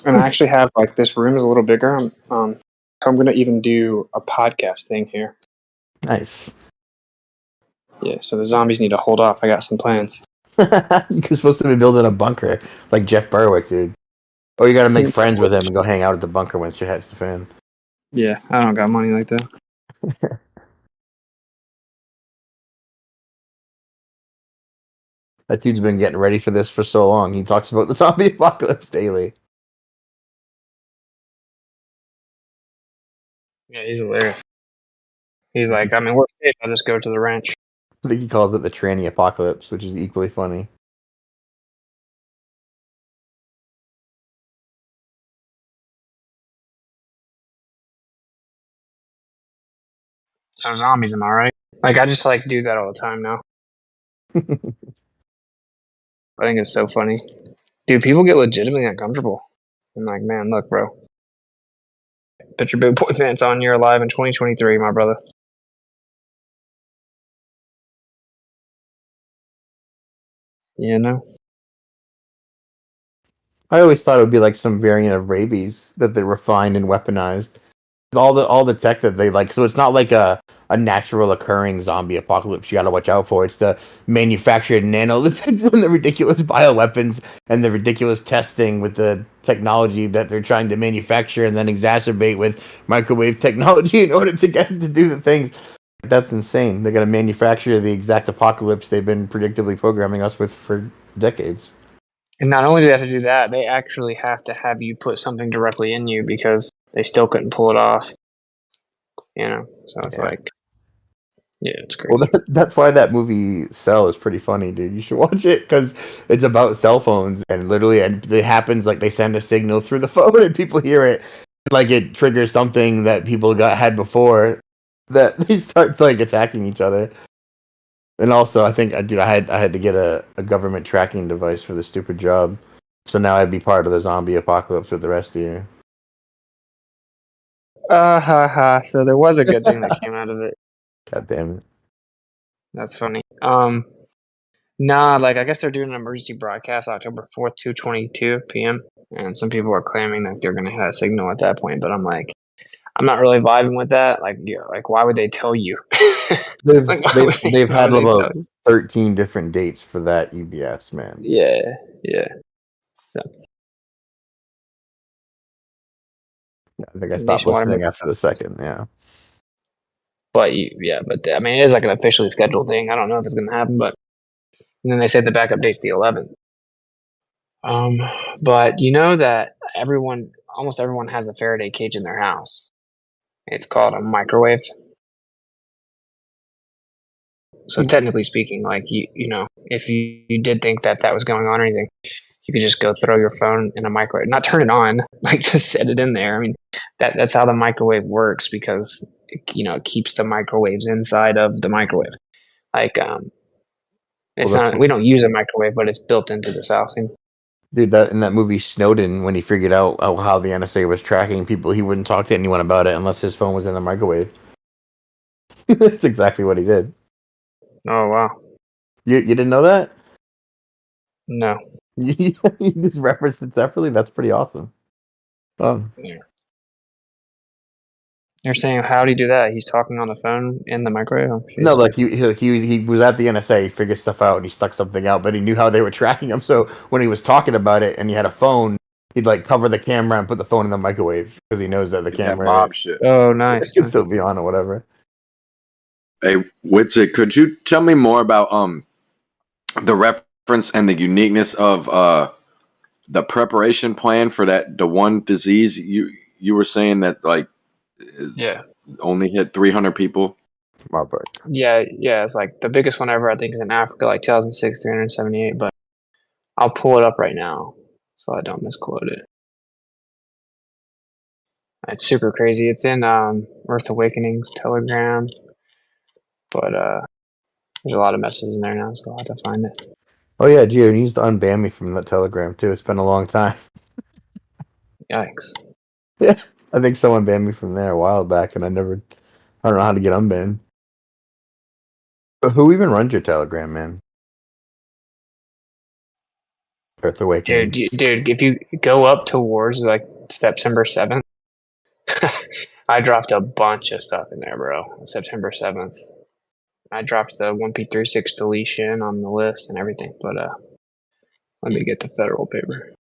And I actually have like this room is a little bigger. I'm gonna even do a podcast thing here. Nice. Yeah, so the zombies need to hold off. I got some plans. You're supposed to be building a bunker like Jeff Berwick, dude. Or you gotta make friends with him and go hang out at the bunker when shit hits the fan. Yeah, I don't got money like that. That dude's been getting ready for this for so long. He talks about the zombie apocalypse daily. Yeah, he's hilarious. He's like, I mean, worst case, I'll just go to the ranch. I think he calls it the tranny apocalypse, which is equally funny. So zombies, am I right? Like, I just like do that all the time now. I think it's so funny. Dude, people get legitimately uncomfortable. I'm like, man, look, bro. Put your big boy pants on. You're alive in 2023, my brother. You know? I always thought it would be like some variant of rabies that they refined and weaponized. All the tech that they like, so it's not like a natural occurring zombie apocalypse you gotta watch out for. It's the manufactured nanolipids and the ridiculous bioweapons and the ridiculous testing with the technology that they're trying to manufacture and then exacerbate with microwave technology in order to get them to do the things. That's insane. They're going to manufacture the exact apocalypse they've been predictively programming us with for decades. And not only do they have to do that, they actually have to have you put something directly in you because they still couldn't pull it off. So it's like, yeah, it's crazy. Well, that's why that movie Cell is pretty funny, dude. You should watch it because it's about cell phones and literally, and it happens like they send a signal through the phone and people hear it, like it triggers something that people had before that they start like attacking each other. And also, I think, dude, I had to get a government tracking device for the stupid job, so now I'd be part of the zombie apocalypse with the rest of you. So there was a good thing that came out of it. God damn it. That's funny. Like I guess they're doing an emergency broadcast October 4th, 2:22 p.m. And some people are claiming that they're going to have a signal at that point, but I'm like, I'm not really vibing with that. Like, like why would they tell you? They've had about 13 different dates for that EBS, man. Yeah. So. I think I stopped listening after the second, yeah. But I mean, it is like an officially scheduled thing. I don't know if it's going to happen, but and then they said the backup date's the 11th. But you know that almost everyone has a Faraday cage in their house. It's called a microwave. So technically speaking, like if you did think that was going on or anything, you could just go throw your phone in a microwave, not turn it on, like just set it in there. I mean, that's how the microwave works because it keeps the microwaves inside of the microwave. Like we don't use a microwave, but it's built into this housing. Dude, in that movie Snowden, when he figured out how the NSA was tracking people, he wouldn't talk to anyone about it unless his phone was in the microwave. That's exactly what he did. Oh wow! You didn't know that? No. You just referenced it separately. That's pretty awesome. Yeah. You're saying how do you do that? He's talking on the phone in the microwave? No, like he was at the NSA, he figured stuff out, and he stuck something out, but he knew how they were tracking him. So when he was talking about it, and he had a phone, he'd like cover the camera and put the phone in the microwave because he knows that the camera mob shit. Oh, nice. It can still be on or whatever. Hey, Witzik, could you tell me more about the reference and the uniqueness of the preparation plan for the one disease you were saying that like only hit 300 people? Marburg. Yeah, it's like the biggest one ever I think is in Africa, like 2006, 378, but I'll pull it up right now so I don't misquote it. It's super crazy. It's in Earth Awakening's Telegram, but there's a lot of messages in there now, so I'll have to find it. Oh yeah, Gio, you needs to unban me from that Telegram too. It's been a long time. Yikes. Yeah, I think someone banned me from there a while back, and I don't know how to get unbanned. But who even runs your Telegram, man? Earth Awakening. Dude, if you go up towards like September 7th, I dropped a bunch of stuff in there, bro. September 7th. I dropped the 1P36 deletion on the list and everything, but let me get the federal paper.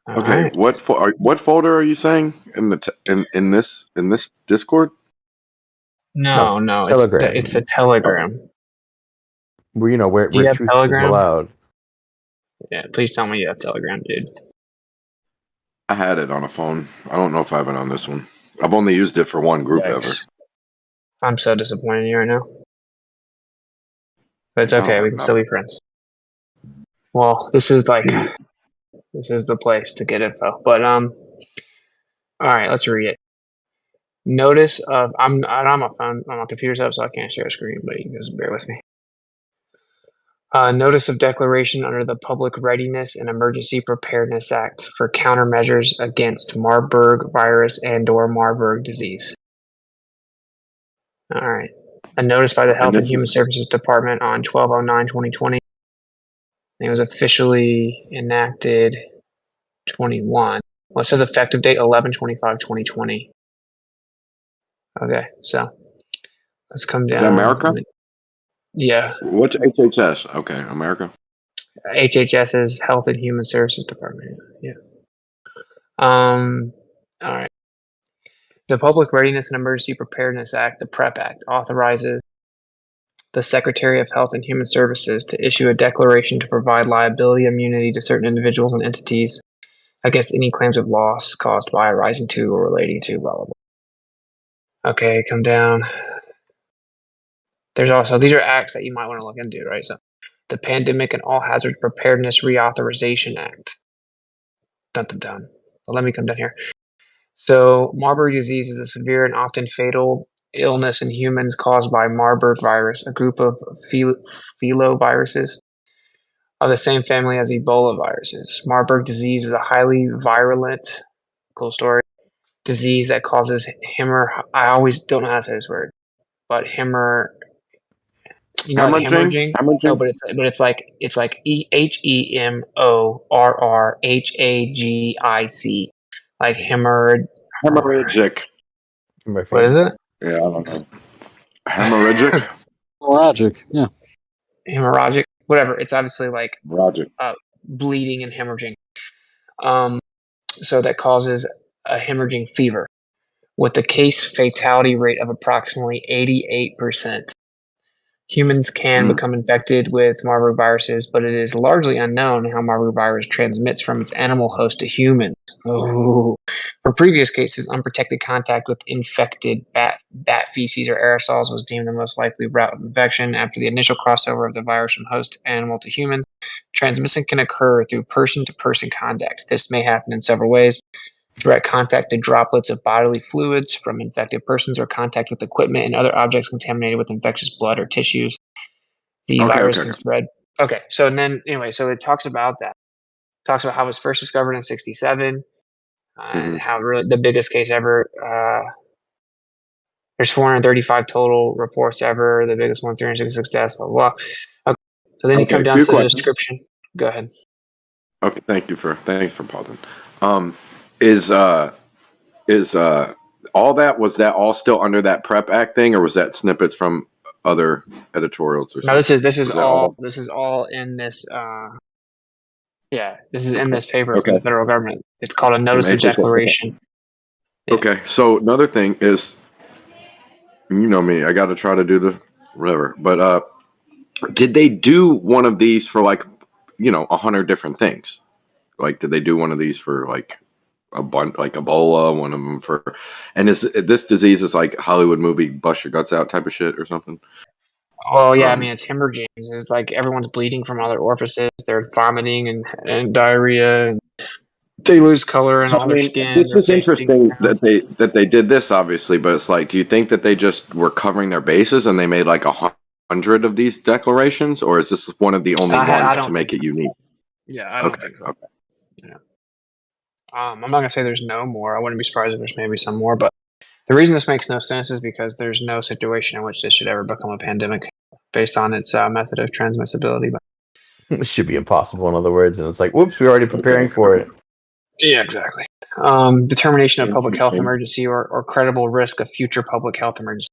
Okay, right. what folder are you saying in this Discord? No, Telegram. it's a Telegram. Where where Do you have truth Telegram? is allowed. Yeah, please tell me you have Telegram, dude. I had it on a phone. I don't know if I have it on this one. I've only used it for one group ever. I'm so disappointed in you right now. But it's okay, we can still be friends. Well, this is the place to get info. But all right, let's read it. Notice of I'm my phone, my computer's up, so I can't share a screen, but you guys bear with me. Notice of declaration under the Public Readiness and Emergency Preparedness Act for countermeasures against Marburg virus and/or Marburg disease. All right. A notice by the Health and Human Services Department on 12/09/2020. It was officially enacted 21. Well, it says effective date 11/25/2020. Okay, so let's come down. Is that America? Yeah. What's HHS? Okay, America. HHS is Health and Human Services Department. Yeah. All right. The Public Readiness and Emergency Preparedness Act, the PrEP Act, authorizes the Secretary of Health and Human Services to issue a declaration to provide liability immunity to certain individuals and entities against any claims of loss caused by, arising to, or relating to, blah, blah, blah. Okay, come down. There's also, these are acts that you might want to look into, right? So, the Pandemic and All Hazards Preparedness Reauthorization Act. Dun, dun, dun. Well, let me come down here. So, Marburg disease is a severe and often fatal illness in humans caused by Marburg virus, a group of filoviruses of the same family as Ebola viruses. Marburg disease is a highly virulent, cool story, disease that causes I always don't know how to say this word, but like hemorrhaging? No, but it's like HEMORRHAGIC, like hemorrhagic. What is it? Yeah, I don't know. Hemorrhagic. Hemorrhagic. Yeah. Hemorrhagic. Whatever. It's obviously like Hemorrhagic. Bleeding and hemorrhaging. So that causes a hemorrhaging fever, with a case fatality rate of approximately 88%. Humans can become infected with Marburg viruses, but it is largely unknown how Marburg virus transmits from its animal host to humans. Oh. For previous cases, unprotected contact with infected bat feces or aerosols was deemed the most likely route of infection. After the initial crossover of the virus from host animal to humans, transmission can occur through person-to-person contact. This may happen in several ways: direct contact to droplets of bodily fluids from infected persons, or contact with equipment and other objects contaminated with infectious blood or tissues. The virus can spread. Okay, so then anyway, so it talks about that. It talks about how it was first discovered in 1967, and how really the biggest case ever. There's 435 total reports ever. The biggest one, 366 deaths. Blah blah. Okay, so then you come down to the description. Go ahead. Okay, thanks for pausing. Is all that, was that all still under that PrEP Act thing, or was that snippets from other editorials or something? No, this is all in this this is in this paper from the federal government. It's called a notice of declaration. Okay, so another thing is, you know me, I got to try to do the whatever, but did they do one of these for 100 different things? Like, did they do one of these for like a bunch, like Ebola, one of them for, and this disease is like Hollywood movie bust your guts out type of shit or something? Well, yeah, I mean, it's hemorrhaging. It's like everyone's bleeding from other orifices. They're vomiting and diarrhea, and they lose color and all their skin. This is interesting that they did this, obviously, but it's like, do you think that they just were covering their bases and they made like 100 of these declarations, or is this one of the only ones to make it unique? Yeah, I don't think so. Okay. Yeah. I'm not gonna say there's no more. I wouldn't be surprised if there's maybe some more, but the reason this makes no sense is because there's no situation in which this should ever become a pandemic based on its method of transmissibility. But it should be impossible, in other words, and it's like, whoops, we're already preparing for it. Yeah, exactly. Determination of public health emergency or credible risk of future public health emergency.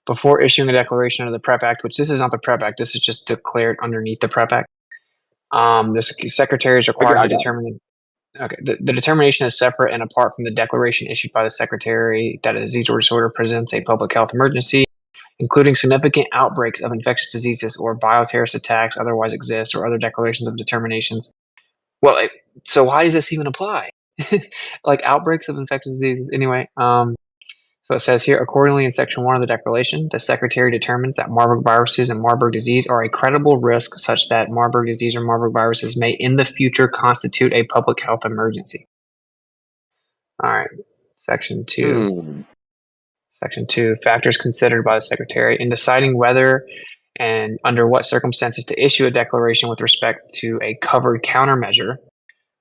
Before issuing a declaration under the PrEP Act, which this is not the PrEP Act, this is just declared underneath the PrEP Act. The secretary is required to determine. Okay, the determination is separate and apart from the declaration issued by the secretary that a disease or disorder presents a public health emergency, including significant outbreaks of infectious diseases or bioterrorist attacks otherwise exist, or other declarations of determinations. Well, so why does this even apply? Like outbreaks of infectious diseases, anyway. So it says here, accordingly, in Section 1 of the Declaration, the Secretary determines that Marburg viruses and Marburg disease are a credible risk such that Marburg disease or Marburg viruses may in the future constitute a public health emergency. All right. Section 2. Section 2, factors considered by the Secretary in deciding whether and under what circumstances to issue a declaration with respect to a covered countermeasure.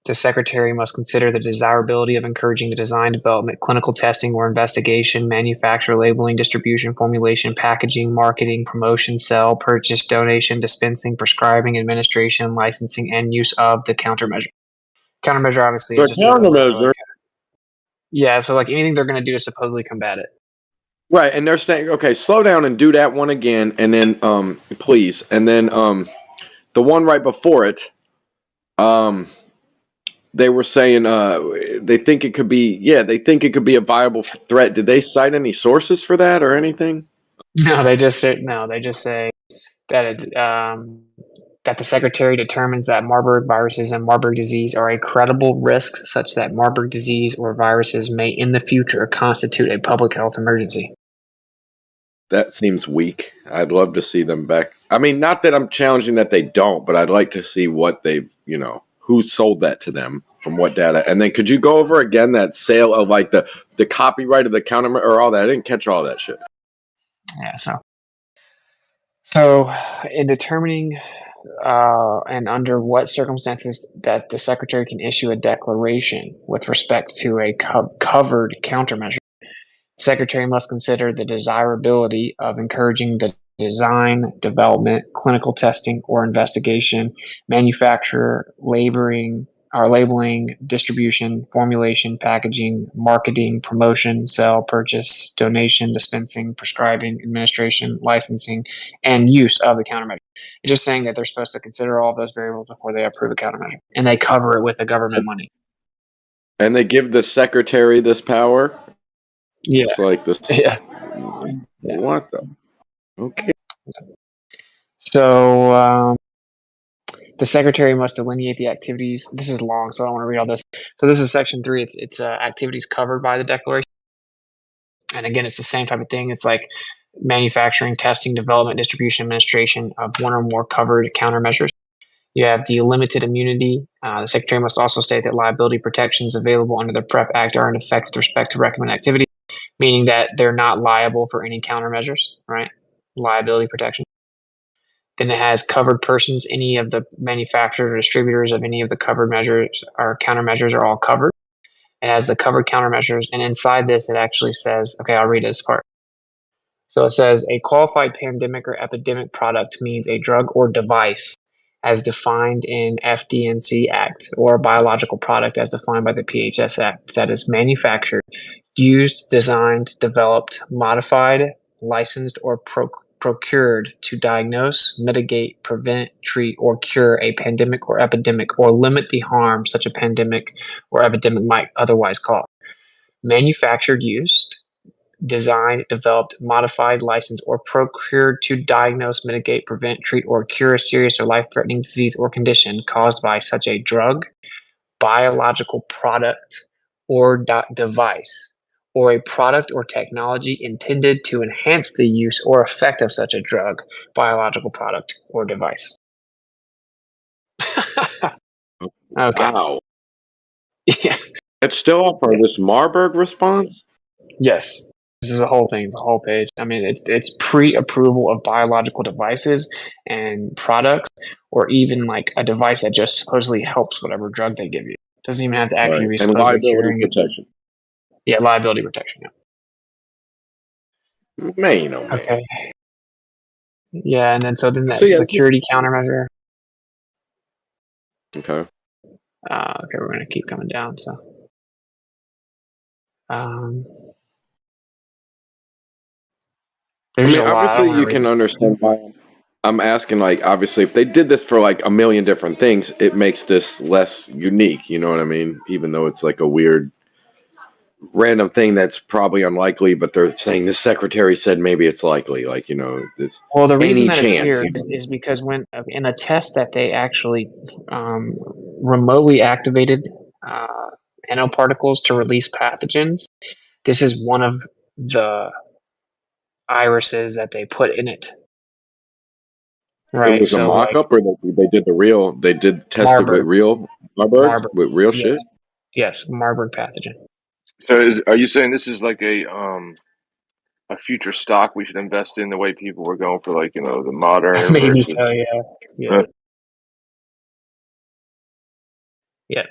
The Secretary must consider the desirability of encouraging the design, development, clinical testing or investigation, manufacture, labeling, distribution, formulation, packaging, marketing, promotion, sale, purchase, donation, dispensing, prescribing, administration, licensing, and use of the countermeasure. Countermeasure obviously is just countermeasure. Yeah, so like anything they're going to do to supposedly combat it. Right, and they're saying, okay, slow down and do that one again, and then please, and then the one right before it, they were saying they think it could be a viable threat. Did they cite any sources for that or anything? No, they just say that that the secretary determines that Marburg viruses and Marburg disease are a credible risk, such that Marburg disease or viruses may in the future constitute a public health emergency. That seems weak. I'd love to see them back. I mean, not that I'm challenging that they don't, but I'd like to see what they've, who sold that to them from what data. And then could you go over again that sale of like the copyright of the counter or all that? I didn't catch all that shit. Yeah, so in determining and under what circumstances that the secretary can issue a declaration with respect to a covered countermeasure, the secretary must consider the desirability of encouraging the design, development, clinical testing or investigation, manufacture, labeling, distribution, formulation, packaging, marketing, promotion, sale, purchase, donation, dispensing, prescribing, administration, licensing, and use of the countermeasure. It's just saying that they're supposed to consider all of those variables before they approve a countermeasure, and they cover it with the government money. And they give the secretary this power. Yeah, it's like this. Yeah. What the? Okay. So the secretary must delineate the activities. This is long, so I don't want to read all this. So this is section 3. It's activities covered by the declaration. And again, it's the same type of thing. It's like manufacturing, testing, development, distribution, administration of one or more covered countermeasures. You have the limited immunity. The secretary must also state that liability protections available under the PrEP Act are in effect with respect to recommended activity, meaning that they're not liable for any countermeasures, right? Liability protection. Then it has covered persons. Any of the manufacturers or distributors of any of the covered measures or countermeasures are all covered. It has the covered countermeasures, and inside this, it actually says, okay, I'll read this part. So it says, a qualified pandemic or epidemic product means a drug or device as defined in FD&C Act, or a biological product as defined by the PHS Act that is manufactured, used, designed, developed, modified, licensed, or procured to diagnose, mitigate, prevent, treat, or cure a pandemic or epidemic, or limit the harm such a pandemic or epidemic might otherwise cause. Manufactured, used, designed, developed, modified, licensed, or procured to diagnose, mitigate, prevent, treat, or cure a serious or life-threatening disease or condition caused by such a drug, biological product, or device, or a product or technology intended to enhance the use or effect of such a drug, biological product, or device. Okay. Wow. Yeah. It's still up for this Marburg response? Yes. This is a whole thing. It's a whole page. I mean, it's pre-approval of biological devices and products, or even like a device that just supposedly helps whatever drug they give you. Doesn't even have to actually be And supposedly liability curing it. protection. Yeah, liability protection. Yeah. Man, oh man. Okay. Yeah, and then that So, yeah, security countermeasure. Okay. Okay, we're gonna keep coming down. So, there's a lot. Obviously, you can understand why I'm asking. Like, obviously, if they did this for like a million different things, it makes this less unique. You know what I mean? Even though it's like a weird, random thing that's probably unlikely, but they're saying the secretary said maybe it's likely. Like, this. Well, the reason any that chance, it's weird is because when in a test that they actually remotely activated nanoparticles to release pathogens, this is one of the irises that they put in it. Right. It was a mock-up, or they did the real. They did test Marburg. it with real Marburg, with real shit. Yes, Marburg pathogen. So, are you saying this is like a future stock we should invest in, the way people were going for, like, the modern? Maybe versus, so. Yeah. Yeah.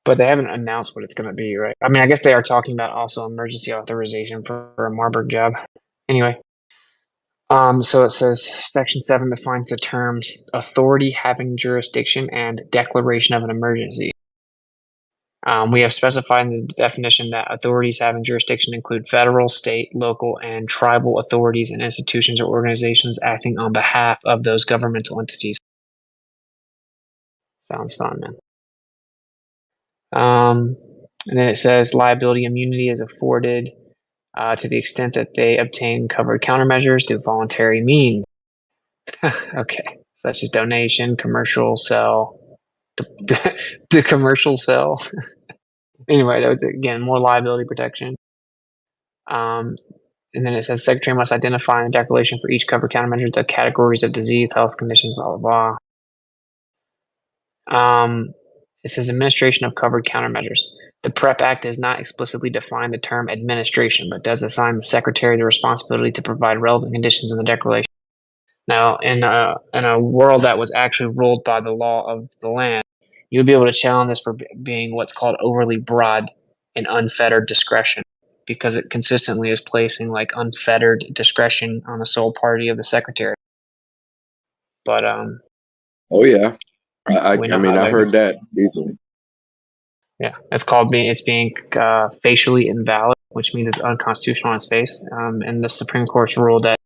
But they haven't announced what it's going to be, right? I mean, I guess they are talking about also emergency authorization for a Marburg job. Anyway. So it says Section 7 defines the terms authority having jurisdiction and declaration of an emergency. We have specified in the definition that authorities having jurisdiction include federal, state, local, and tribal authorities and institutions or organizations acting on behalf of those governmental entities. Sounds fun, man. And then it says liability immunity is afforded to the extent that they obtain covered countermeasures through voluntary means. Okay, such as donation, commercial sell, the commercial sell. Anyway, that was again more liability protection. And then it says secretary must identify in the declaration for each covered countermeasure the categories of disease, health conditions, blah blah blah. It says administration of covered countermeasures. The PrEP Act does not explicitly define the term administration, but does assign the secretary the responsibility to provide relevant conditions in the declaration. Now, in a world that was actually ruled by the law of the land, you'll be able to challenge this for being what's called overly broad and unfettered discretion, because it consistently is placing like unfettered discretion on the sole party of the secretary. But oh yeah, I we know mean how I that heard goes. that easily. Yeah, it's being facially invalid, which means it's unconstitutional on its face. And the Supreme Court's ruled that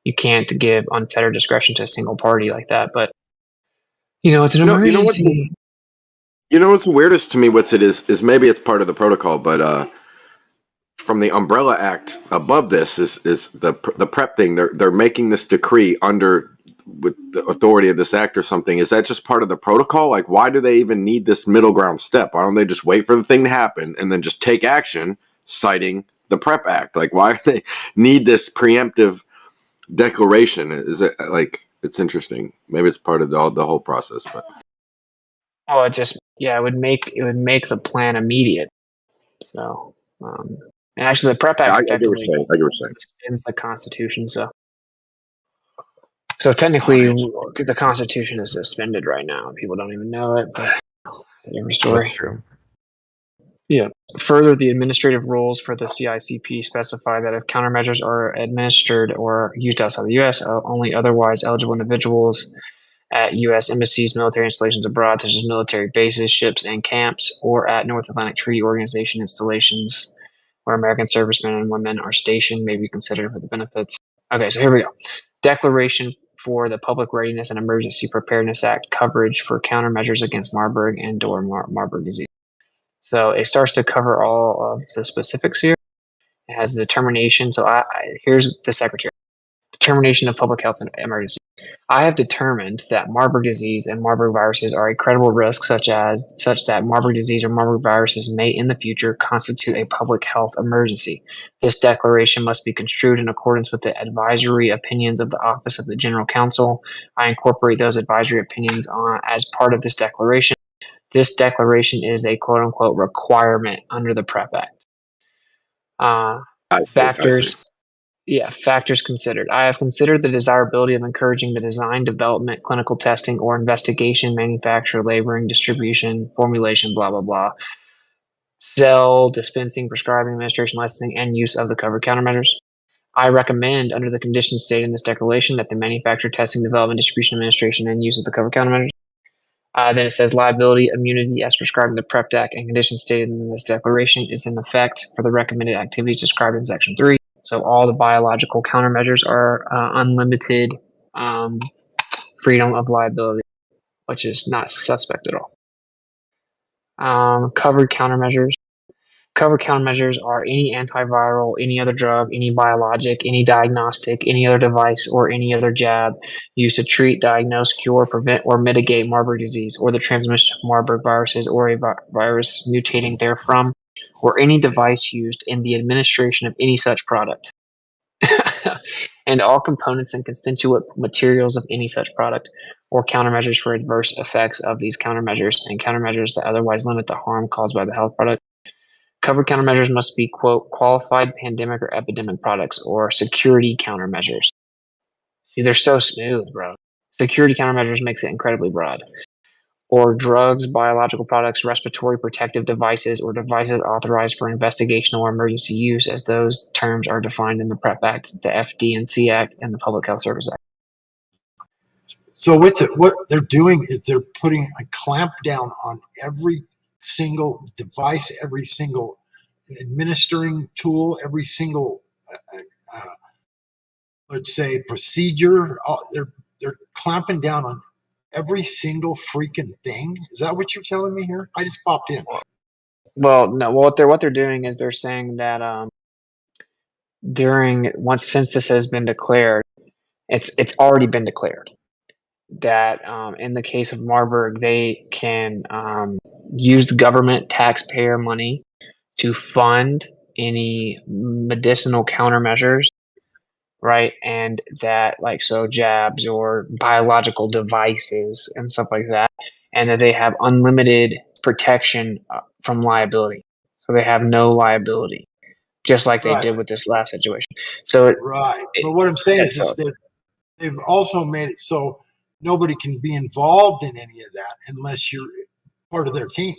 you can't give unfettered discretion to a single party like that. But it's an emergency. What's the weirdest to me? What's it is maybe it's part of the protocol, but from the Umbrella Act above this is the PrEP thing. They're making this decree under with the authority of this act or something. Is that just part of the protocol? Like, why do they even need this middle ground step? Why don't they just wait for the thing to happen and then just take action, citing the PrEP Act? Like, why do they need this preemptive declaration? Is it like it's interesting? Maybe it's part of the whole process, but It would make the plan immediate. So, and actually, the PrEP Act effectively suspends the Constitution. So technically, the Constitution is suspended right now. People don't even know it, but it's a different story. That's true. Yeah. Further, the administrative rules for the CICP specify that if countermeasures are administered or used outside the U.S., only otherwise eligible individuals at U.S. embassies, military installations abroad, such as military bases, ships, and camps, or at North Atlantic Treaty Organization installations where American servicemen and women are stationed may be considered for the benefits. Okay, so here we go. Declaration for the Public Readiness and Emergency Preparedness Act coverage for countermeasures against Marburg and or Marburg disease. So it starts to cover all of the specifics here. It has the determination. So here's the secretary. Determination of public health emergency. I have determined that Marburg disease and Marburg viruses are a credible risk such that Marburg disease or Marburg viruses may in the future constitute a public health emergency. This declaration must be construed in accordance with the advisory opinions of the Office of the General Counsel. I incorporate those advisory opinions as part of this declaration. This declaration is a quote-unquote requirement under the PrEP Act. Factors considered. I have considered the desirability of encouraging the design, development, clinical testing, or investigation, manufacture, labeling, distribution, formulation, blah, blah, blah, sell, dispensing, prescribing, administration, licensing, and use of the covered countermeasures. I recommend, under the conditions stated in this declaration, that the manufacture, testing, development, distribution, administration, and use of the covered countermeasures. Then it says liability immunity as prescribed in the PrEP Act and conditions stated in this declaration is in effect for the recommended activities described in Section 3. So all the biological countermeasures are unlimited freedom of liability, which is not suspect at all. Covered countermeasures. Covered countermeasures are any antiviral, any other drug, any biologic, any diagnostic, any other device, or any other jab used to treat, diagnose, cure, prevent, or mitigate Marburg disease or the transmission of Marburg viruses or a virus mutating therefrom, or any device used in the administration of any such product. And all components and constituent materials of any such product, or countermeasures for adverse effects of these countermeasures and countermeasures that otherwise limit the harm caused by the health product. Covered countermeasures must be, quote, qualified pandemic or epidemic products or security countermeasures. See, they're so smooth, bro. Security countermeasures makes it incredibly broad. Or drugs, biological products, respiratory protective devices, or devices authorized for investigation or emergency use, as those terms are defined in the PrEP Act, the FD&C Act, and the Public Health Service Act. So what they're doing is they're putting a clamp down on every single device, every single administering tool, every single, let's say, procedure. They're clamping down on every single freaking thing. Is that what you're telling me here? I just popped in. Well, no. What they're doing is they're saying that since this has been declared, it's already been declared that in the case of Marburg, they can use the government taxpayer money to fund any medicinal countermeasures, right? And that, like, so jabs or biological devices and stuff like that, and that they have unlimited protection from liability. So they have no liability, just like they did with this last situation. So but what I'm saying is that they've also made it so nobody can be involved in any of that unless you're part of their team.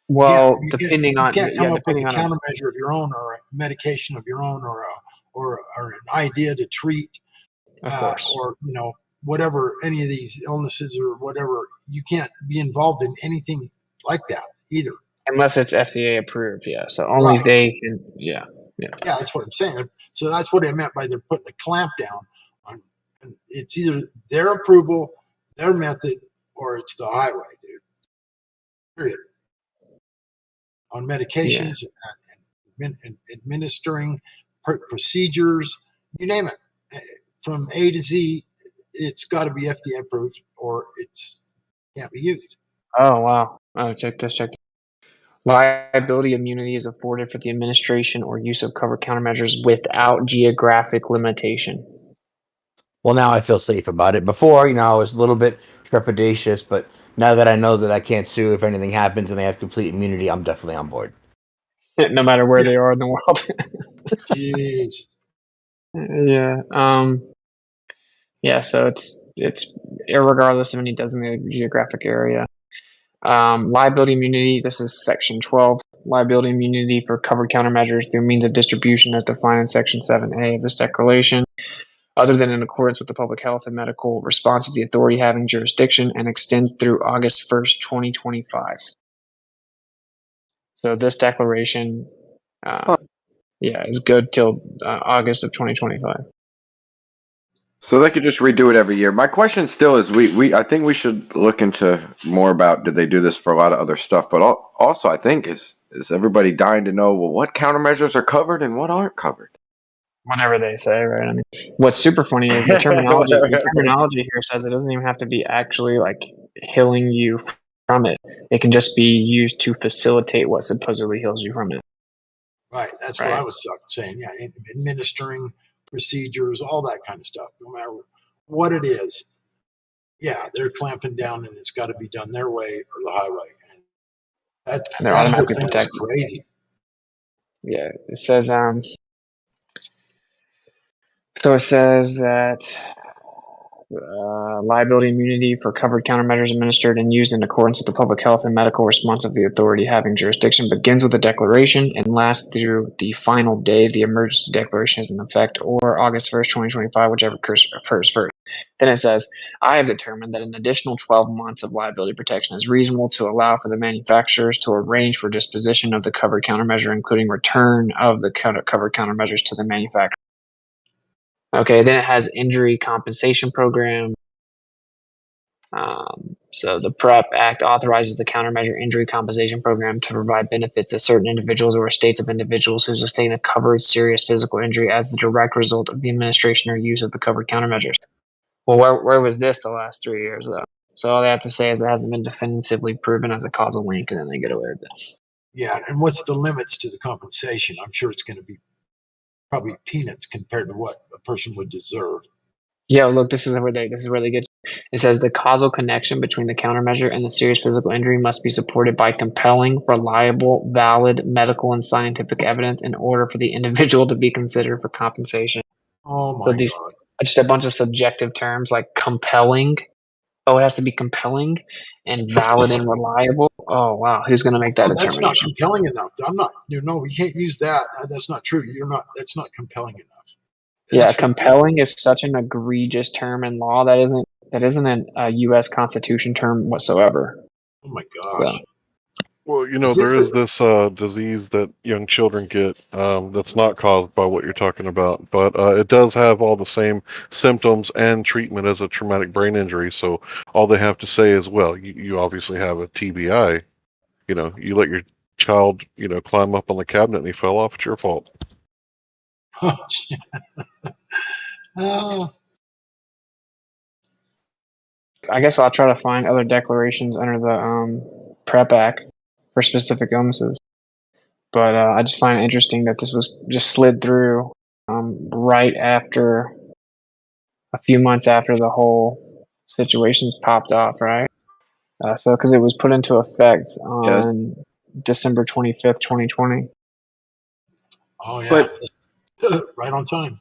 Well, you depending on can't come up with a depending on countermeasure of your own, or a medication of your own, or an idea to treat, of course, or whatever, any of these illnesses or whatever. You can't be involved in anything like that either, unless it's FDA approved. Yeah, so only they can. Yeah. That's what I'm saying. So that's what I meant by they're putting a clamp down on. It's either their approval, their method, or it's the highway, dude. Period. On medications and administering procedures, you name it, from A to Z, it's got to be FDA approved or it's can't be used. Oh wow! Oh, check this. Liability immunity is afforded for the administration or use of covered countermeasures without geographic limitation. Well, now I feel safe about it. Before, I was a little bit trepidatious, but now that I know that I can't sue if anything happens and they have complete immunity, I'm definitely on board. No matter where they are in the world. Jeez. Yeah. Yeah. So it's irregardless of any designated geographic area. Liability immunity. This is Section 12. Liability immunity for covered countermeasures through means of distribution as defined in Section 7A of this declaration, other than in accordance with the public health and medical response of the authority having jurisdiction, and extends through August 1st, 2025. So this declaration, is good till August of 2025. So they could just redo it every year. My question still is, I think we should look into more about, did they do this for a lot of other stuff? But also, I think is everybody dying to know, well, what countermeasures are covered and what aren't covered? Whatever they say, right? I mean, what's super funny is the terminology. The terminology here says it doesn't even have to be actually like healing you from it. It can just be used to facilitate what supposedly heals you from it. Right. That's what I was saying. Yeah, administering procedures, all that kind of stuff. No matter what it is, they're clamping down, and it's got to be done their way or the highway. And they're that whole automatically thing is protected. crazy. Yeah, it says so it says that liability immunity for covered countermeasures administered and used in accordance with the public health and medical response of the authority having jurisdiction begins with a declaration and lasts through the final day the emergency declaration is in effect, or August 1st, 2025, whichever occurs first. Then it says, I have determined that an additional 12 months of liability protection is reasonable to allow for the manufacturers to arrange for disposition of the covered countermeasure, including return of the covered countermeasures to the manufacturer. Okay, then it has injury compensation program. So the PrEP Act authorizes the countermeasure injury compensation program to provide benefits to certain individuals or estates of individuals who sustain a covered serious physical injury as the direct result of the administration or use of the covered countermeasures. Well, where was this the last 3 years, though? So all they have to say is it hasn't been definitively proven as a causal link, and then they get away with this. Yeah, and what's the limits to the compensation? I'm sure it's going to be probably peanuts compared to what a person would deserve. Yeah, look, this is where they get. It says the causal connection between the countermeasure and the serious physical injury must be supported by compelling, reliable, valid medical and scientific evidence in order for the individual to be considered for compensation. Oh my God! Just a bunch of subjective terms like compelling. Oh, it has to be compelling and valid and reliable. Oh wow, who's going to make that determination? That's not compelling enough. I'm not. No, we can't use that. That's not true. That's not compelling enough. Yeah, compelling is such an egregious term in law that isn't a U.S. Constitution term whatsoever. Oh my gosh. So. Well, there is this disease that young children get that's not caused by what you're talking about, but it does have all the same symptoms and treatment as a traumatic brain injury. So all they have to say is, well, you obviously have a TBI. You let your child, climb up on the cabinet and he fell off. It's your fault. I guess I'll try to find other declarations under the PrEP Act for specific illnesses. But I just find it interesting that this was just slid through right after, a few months after the whole situations popped off, right? So because it was put into effect on December 25th, 2020. Oh yeah, But right on time.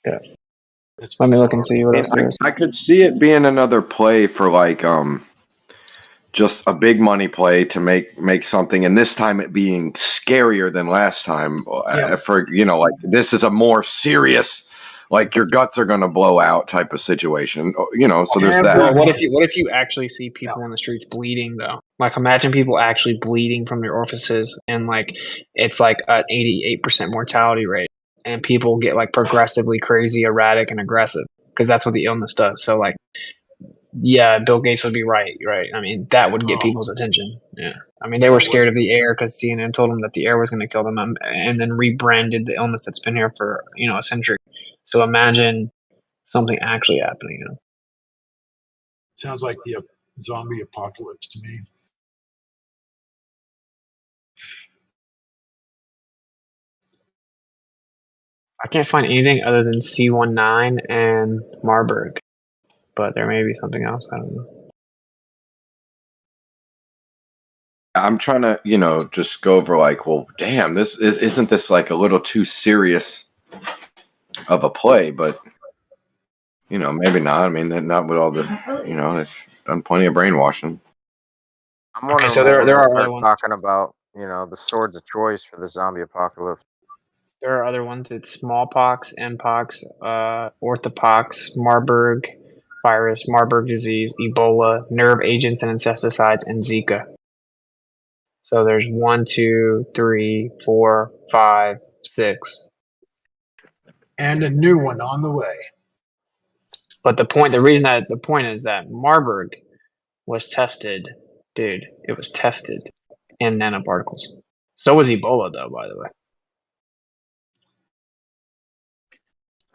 Yeah. Let me look and see what else there is. I could see it being another play for like just a big money play to make something, and this time it being scarier than last time. For like this is a more serious, like your guts are going to blow out type of situation. So there's that. Well, what if you actually see people on the streets bleeding though? Like imagine people actually bleeding from their orifices, and like it's like an 88% mortality rate, and people get like progressively crazy, erratic, and aggressive because that's what the illness does. So like, yeah, Bill Gates would be right. I mean, that would get people's attention. Yeah, I mean, they were scared of the air because CNN told them that the air was going to kill them, and then rebranded the illness that's been here for a century. So imagine something actually happening. Sounds like the zombie apocalypse to me. I can't find anything other than C19 and Marburg, but there may be something else. I don't know. I'm trying to, just go over like, well, damn, isn't this like a little too serious of a play? But maybe not. I mean, not with all the, they've done plenty of brainwashing. I'm wondering so when there we'll are other start ones. talking about, the swords of choice for the zombie apocalypse. There are other ones. It's smallpox, mpox, orthopox, Marburg virus, Marburg disease, Ebola, nerve agents and insecticides, and Zika. So there's 1, 2, 3, 4, 5, 6. And a new one on the way. But the point is that Marburg was tested, dude. It was tested in nanoparticles. So was Ebola, though, by the way.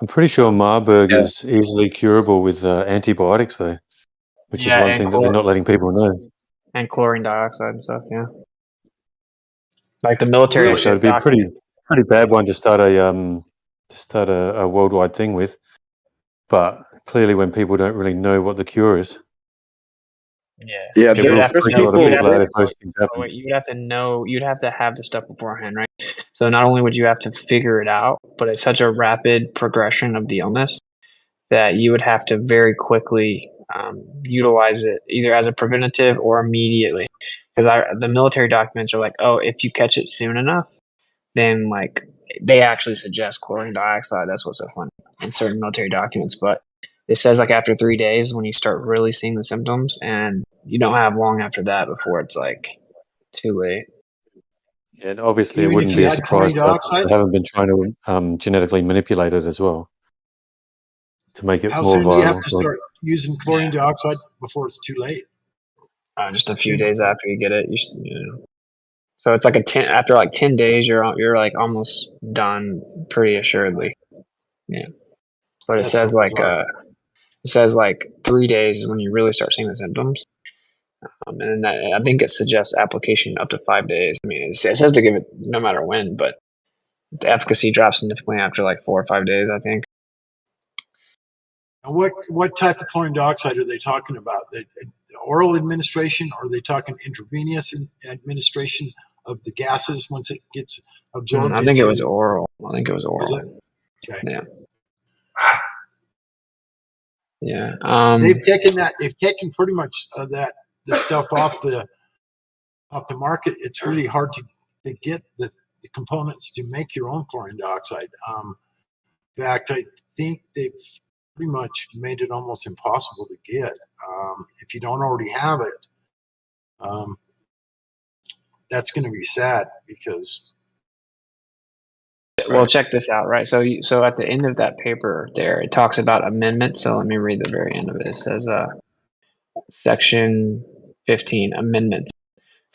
I'm pretty sure Marburg is easily curable with antibiotics, though, which is one thing that they're not letting people know. And chlorine dioxide and stuff, yeah. Like the military. Yeah, so it'd be a pretty bad one to start a worldwide thing with. But clearly, when people don't really know what the cure is, yeah, you'd have to have the stuff beforehand, right? So not only would you have to figure it out, but it's such a rapid progression of the illness that you would have to very quickly utilize it either as a preventative or immediately. Because the military documents are like, oh, if you catch it soon enough, then like they actually suggest chlorine dioxide. That's what's so funny in certain military documents. But it says like after 3 days when you start really seeing the symptoms, and you don't have long after that before it's like too late. and obviously it wouldn't be a surprise that they haven't been trying to genetically manipulate it as well to make it How more soon do you viable. have to start using chlorine dioxide before it's too late? Just a few days after you get it, So it's like after like 10 days, you're like almost done pretty assuredly. Yeah, but it says like 3 days is when you really start seeing the symptoms, and then I think it suggests application up to 5 days. I mean, it says to give it no matter when, but the efficacy drops significantly after like 4 or 5 days, I think. Now what type of chlorine dioxide are they talking about? The oral administration, or are they talking intravenous administration of the gases once it gets absorbed? I think it was oral. Was it? Okay. Yeah. Yeah. They've taken pretty much the stuff off the market. It's really hard to get the components to make your own chlorine dioxide. In fact, I think they've pretty much made it almost impossible to get. If you don't already have it, that's going to be sad because. Well, check this out, right? So at the end of that paper there, it talks about amendments. So let me read the very end of it. It says, Section 15, Amendments.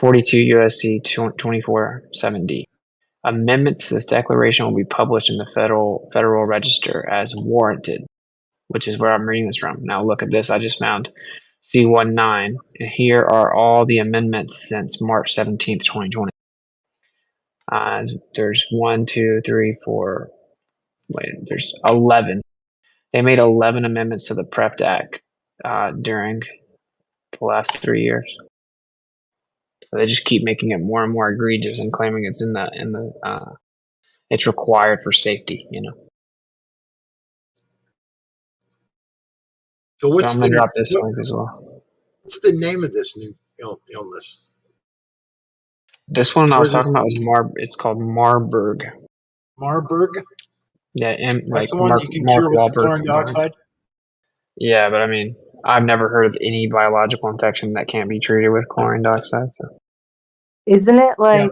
42 USC 24-7D. Amendments to this declaration will be published in the Federal Register as warranted, which is where I'm reading this from. Now look at this. I just found C19, and here are all the amendments since March 17th, 2020. There's 1, 2, 3, 4. Wait, there's 11. They made 11 amendments to the PREP Act during the last 3 years. So they just keep making it more and more egregious and claiming it's it's required for safety. So what's I'm gonna drop this link as well. What's the name of this new illness? This one I was talking about is It's called Marburg. Marburg. Yeah, and that's the one you can cure with chlorine dioxide. Yeah, but I mean, I've never heard of any biological infection that can't be treated with chlorine dioxide. So. Isn't it like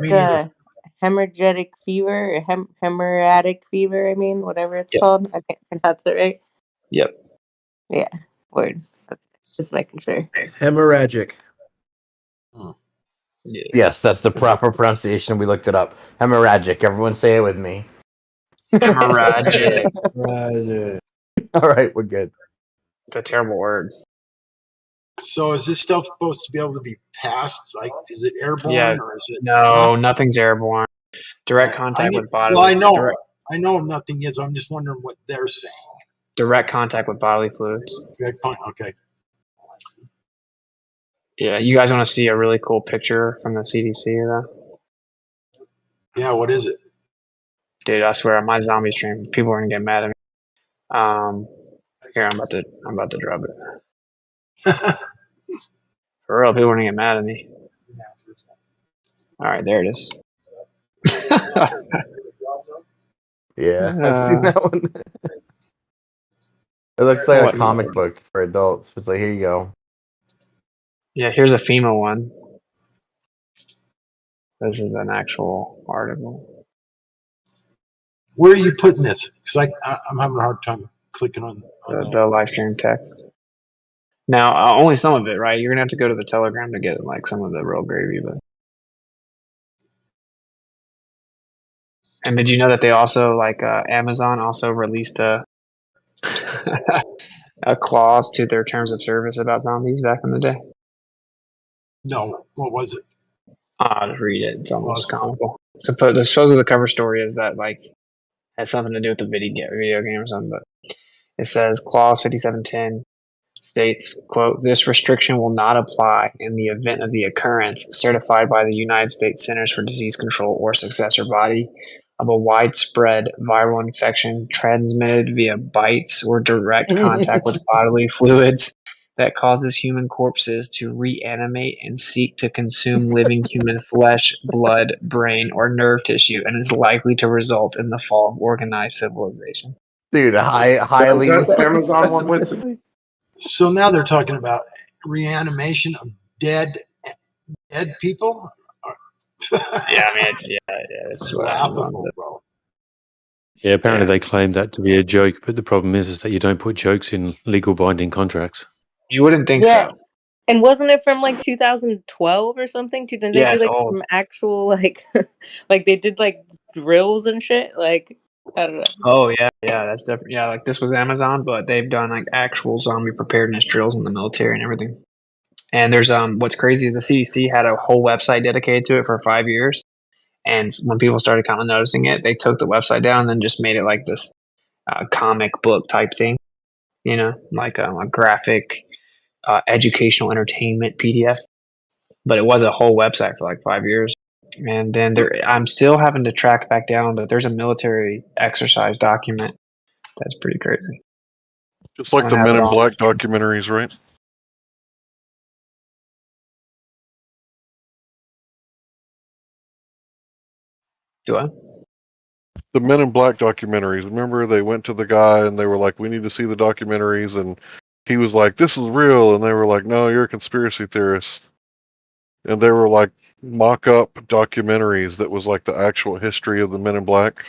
hemorrhagic fever, hemorrhagic fever? I mean, whatever it's called. I can't pronounce it right. Yep. Yeah. Word. Okay. Just making sure. Hemorrhagic. Yes, that's the proper pronunciation. We looked it up. Hemorrhagic. Everyone say it with me. Hemorrhagic. All right, we're good. It's a terrible word. So is this stuff supposed to be able to be passed? Like, is it airborne or is it? No, nothing's airborne. Direct contact with bodily. Well, I know. I know nothing is. I'm just wondering what they're saying. Direct contact with bodily fluids. Okay. Yeah, you guys want to see a really cool picture from the CDC of that? Yeah, what is it? Dude, I swear on my zombie stream, people are gonna get mad at me. Here, I'm about to drop it. For real, people are gonna get mad at me. All right, there it is. Yeah, I've seen that one. It looks like a comic book for adults. It's like, here you go. Yeah, here's a FEMA one. This is an actual article. Where are you putting this? Because I'm having a hard time clicking on the live stream text. Now, only some of it, right? You're gonna have to go to the Telegram to get like some of the real gravy, but. And did you know that they also Amazon also released a a clause to their terms of service about zombies back in the day? No, what was it? I'll just read it. It's almost comical. The cover story is that has something to do with the video game or something, but it says clause 5710 states, quote, "This restriction will not apply in the event of the occurrence certified by the United States Centers for Disease Control or successor body of a widespread viral infection transmitted via bites or direct contact with bodily fluids that causes human corpses to reanimate and seek to consume living human flesh, blood, brain, or nerve tissue, and is likely to result in the fall of organized civilization." Dude, highly. the Amazon one with. So now they're talking about reanimation of dead people. Yeah, I mean it's what Amazon said. Bro. Yeah, apparently they claim that to be a joke, but the problem is that you don't put jokes in legal binding contracts. You wouldn't think so. And wasn't it from 2012 or something? Didn't they do some actual like they did drills and shit? I don't know. Oh yeah, that's different. Yeah, this was Amazon, but they've done actual zombie preparedness drills in the military and everything. And there's what's crazy is the CDC had a whole website dedicated to it for 5 years. And when people started kind of noticing it, they took the website down and then just made it like this comic book type thing, like a graphic educational entertainment PDF. But it was a whole website for 5 years. And then I'm still having to track back down, but there's a military exercise document that's pretty crazy. Just like the Men in Black documentaries, right? Do I? The Men in Black documentaries. Remember, they went to the guy and they were like, "We need to see the documentaries," and he was like, "This is real," and they were like, "No, you're a conspiracy theorist." And they were like mock-up documentaries that was like the actual history of the Men in Black.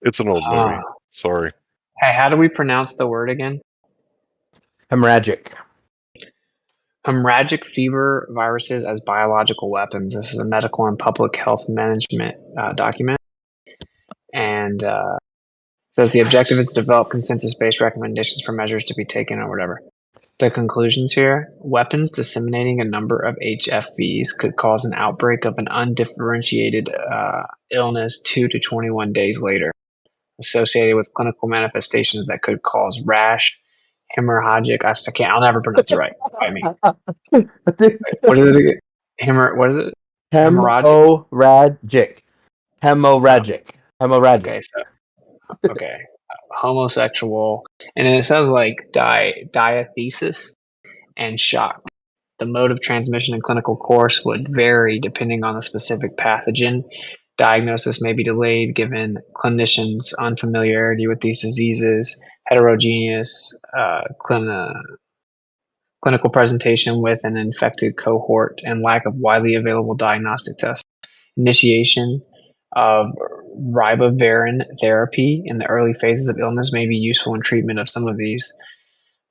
It's an old movie. Sorry. Hey, how do we pronounce the word again? Hemorrhagic. Hemorrhagic fever viruses as biological weapons. This is a medical and public health management document. And says the objective is to develop consensus-based recommendations for measures to be taken or whatever. The conclusions here: weapons disseminating a number of HFVs could cause an outbreak of an undifferentiated illness 2 to 21 days later, associated with clinical manifestations that could cause rash, hemorrhagic. I'll never pronounce it right. Fight me. What is it again? What is it? Hemorrhagic. Hemorrhagic. Okay, okay. Homosexual, and then it sounds like diathesis and shock. The mode of transmission and clinical course would vary depending on the specific pathogen. Diagnosis may be delayed given clinicians' unfamiliarity with these diseases, heterogeneous clinical presentation with an infected cohort, and lack of widely available diagnostic tests. Initiation of ribavirin therapy in the early phases of illness may be useful in treatment of some of these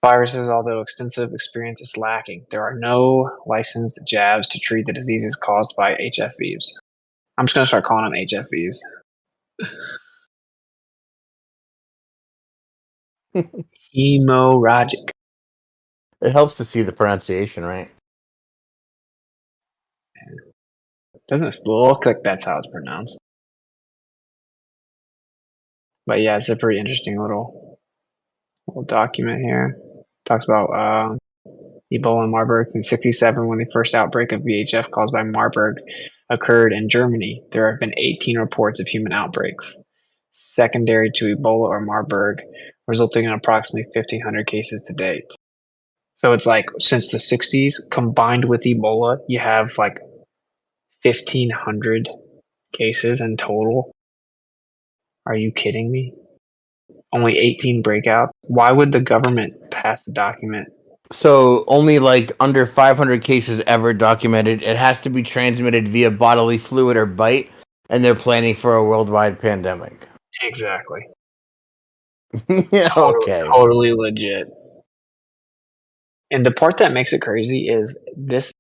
viruses, although extensive experience is lacking. There are no licensed jabs to treat the diseases caused by HFVs. I'm just going to start calling them HFVs. Hemorrhagic. It helps to see the pronunciation, right? Doesn't look like that's how it's pronounced. But yeah, it's a pretty interesting little document here. Talks about Ebola in Marburg in '67, when the first outbreak of VHF caused by Marburg occurred in Germany. There have been 18 reports of human outbreaks secondary to Ebola or Marburg, resulting in approximately 1,500 cases to date. So it's like since the 60s, combined with Ebola, you have like 1,500 cases in total. Are you kidding me? Only 18 breakouts? Why would the government pass the document? So only like under 500 cases ever documented. It has to be transmitted via bodily fluid or bite, and they're planning for a worldwide pandemic. Exactly. Yeah, okay. Totally legit. And the part that makes it crazy is this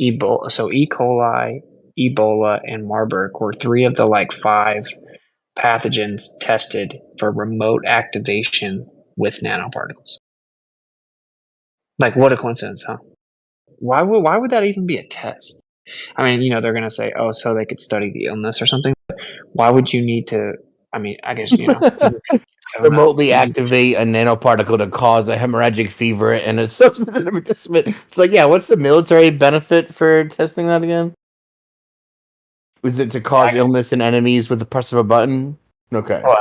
Ebola. So E. coli, Ebola, and Marburg were 3 of the like 5 pathogens tested for remote activation with nanoparticles. Like, what a coincidence, huh? Why would that even be a test? I mean, they're going to say, oh, so they could study the illness or something. Why would you need to? I mean, I guess, remotely activate a nanoparticle to cause a hemorrhagic fever and a substantive participant. It's like, yeah, what's the military benefit for testing that again? Was it to cause illness in enemies with the press of a button? Okay. Well,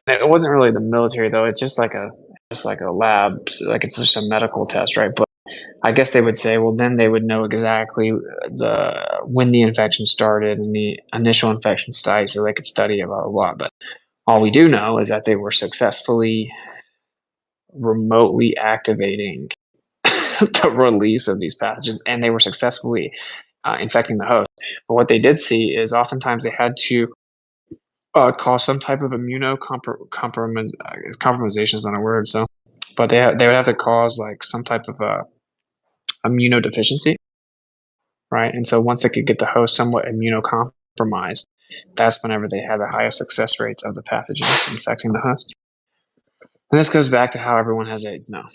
yeah, it wasn't really the military though. It's just like a lab, like it's just a medical test, right? But I guess they would say, well, then they would know exactly when the infection started and the initial infection site, so they could study it, blah blah blah. But all we do know is that they were successfully remotely activating the release of these pathogens, and they were successfully infecting the host. But what they did see is oftentimes they had to cause some type of compromisation is not a word, so, but they would have to cause like some type of immunodeficiency, right? And so once they could get the host somewhat immunocompromised, that's whenever they had the highest success rates of the pathogens infecting the host. And this goes back to how everyone has AIDS now.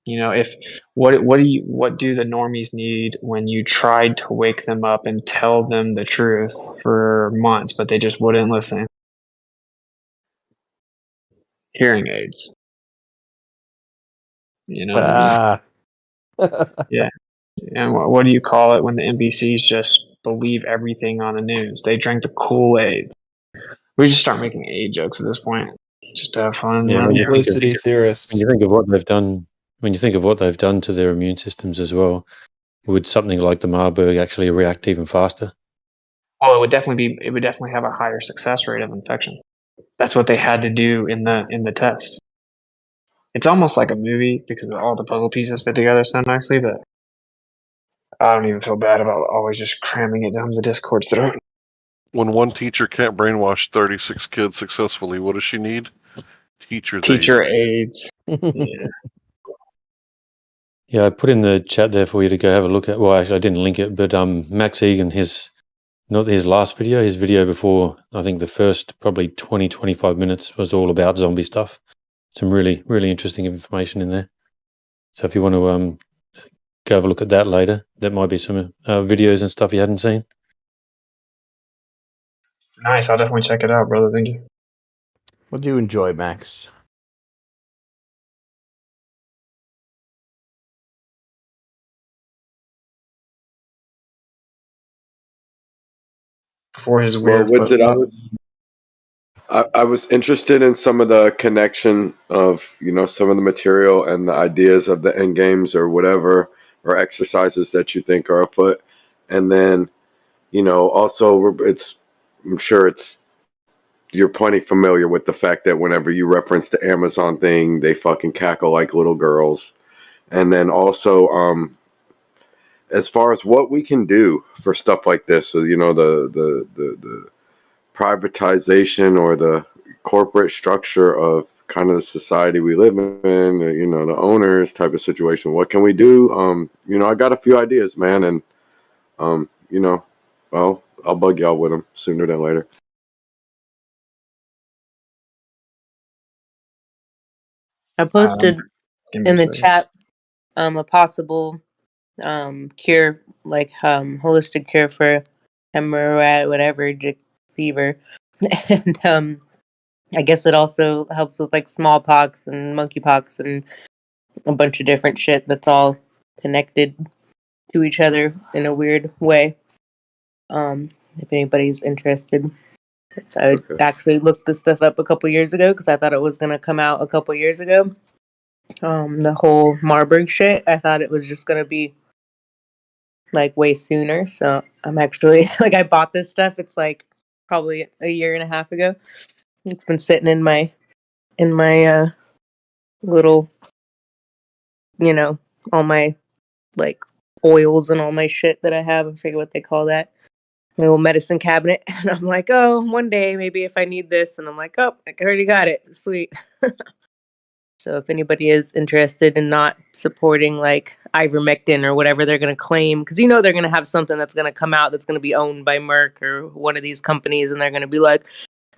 If what do the normies need when you tried to wake them up and tell them the truth for months, but they just wouldn't listen? Hearing aids. Yeah. And what do you call it when the NBCs just believe everything on the news? They drink the Kool-Aid. We just start making aid jokes at this point, just to have fun. Yeah, publicity theorists. When you think of what they've done, to their immune systems as well, would something like the Marburg actually react even faster? Well, it would definitely have a higher success rate of infection. That's what they had to do in the test. It's almost like a movie because all the puzzle pieces fit together so nicely that I don't even feel bad about always just cramming it down the Discord's throat. When one teacher can't brainwash 36 kids successfully, what does she need? Teacher aides. Yeah. Yeah, I put in the chat there for you to go have a look at. Well, actually, I didn't link it, but Max Egan, not his last video, his video before, I think the first probably 20, 25 minutes was all about zombie stuff. Some really, really interesting information in there. So if you want to go have a look at that later, that might be some videos and stuff you hadn't seen. Nice. I'll definitely check it out, brother. Thank you. What do you enjoy, Max? Before his Well, weird what's foot. it? I was interested in some of the connection of some of the material and the ideas of the end games or whatever or exercises that you think are afoot, and then also I'm sure you're plenty familiar with the fact that whenever you reference the Amazon thing, they fucking cackle like little girls, and then also as far as what we can do for stuff like this, so the privatization or the corporate structure of kind of the society we live in, the owners type of situation. What can we do? I got a few ideas, man, and well, I'll bug y'all with them sooner than later. I posted Give me in a the second. chat a possible cure, like holistic cure for hemorrhagic fever, and I guess it also helps with like smallpox and monkeypox and a bunch of different shit that's all connected to each other in a weird way. If anybody's interested. So I actually looked this stuff up a couple years ago because I thought it was gonna come out a couple years ago. The whole Marburg shit, I thought it was just gonna be like way sooner. So I'm actually like I bought this stuff. It's like probably a year and a half ago. It's been sitting in my little, all my like oils and all my shit that I have. I forget what they call that. My little medicine cabinet. And I'm like, oh, one day maybe if I need this, and I'm like, oh, I already got it. Sweet. So if anybody is interested in not supporting like ivermectin or whatever they're going to claim, because they're going to have something that's going to come out that's going to be owned by Merck or one of these companies, and they're going to be like,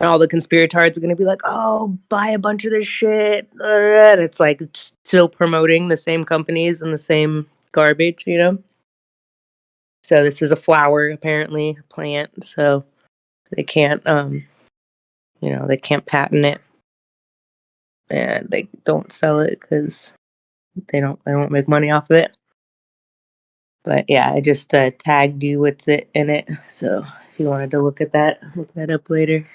and all the conspiratards are going to be like, oh, buy a bunch of this shit. And it's like still promoting the same companies and the same garbage, So this is a flower, apparently, a plant. So they can't, they can't patent it, and they don't sell it because they won't make money off of it. But yeah, I just tagged you what's it in it. So if you wanted to look that up later.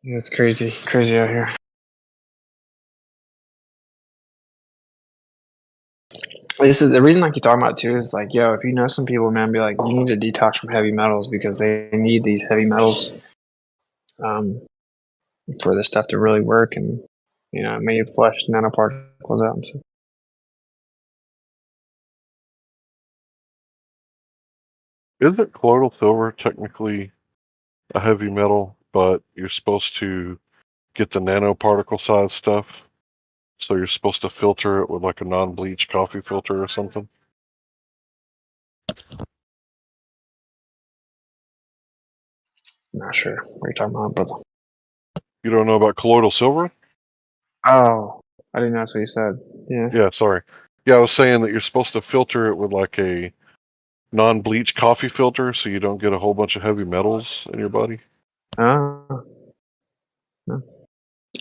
Yeah, it's crazy out here. This is the reason I keep talking about it too. Is like, yo, if you know some people, man, be like, you need to detox from heavy metals because they need these heavy metals, for this stuff to really work, and it may flush nanoparticles out. So. Isn't colloidal silver technically a heavy metal, but you're supposed to get the nanoparticle size stuff? So you're supposed to filter it with like a non-bleach coffee filter or something? Not sure what you're talking about, brother. You don't know about colloidal silver? Oh, I didn't know that's what you said. Yeah. Yeah, sorry. Yeah, I was saying that you're supposed to filter it with like a non-bleach coffee filter so you don't get a whole bunch of heavy metals in your body. Oh.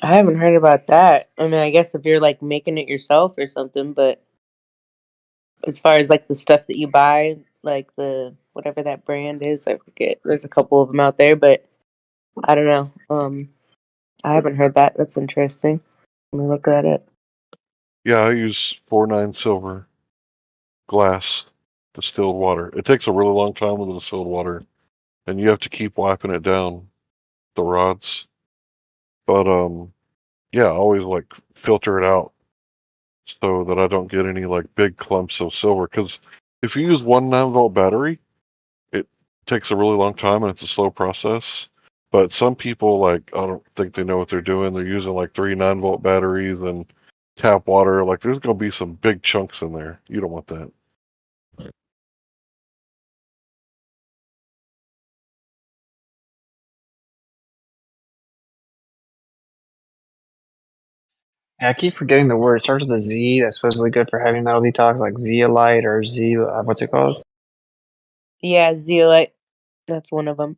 I haven't heard about that. I mean, I guess if you're like making it yourself or something, but as far as like the stuff that you buy, like the whatever that brand is, I forget. There's a couple of them out there, but I don't know. I haven't heard that. That's interesting. Let me look that up. Yeah, I use 49 silver glass distilled water. It takes a really long time with the distilled water, and you have to keep wiping it down, the rods. But yeah, I always like filter it out so that I don't get any like big clumps of silver. Because if you use one 9-volt battery, it takes a really long time and it's a slow process. But some people, like, I don't think they know what they're doing. They're using like 3 9-volt batteries and tap water. Like, there's going to be some big chunks in there. You don't want that. Yeah, I keep forgetting the word. It starts with a Z. That's supposedly good for heavy metal detox, like zeolite or what's it called? Yeah, zeolite. That's one of them.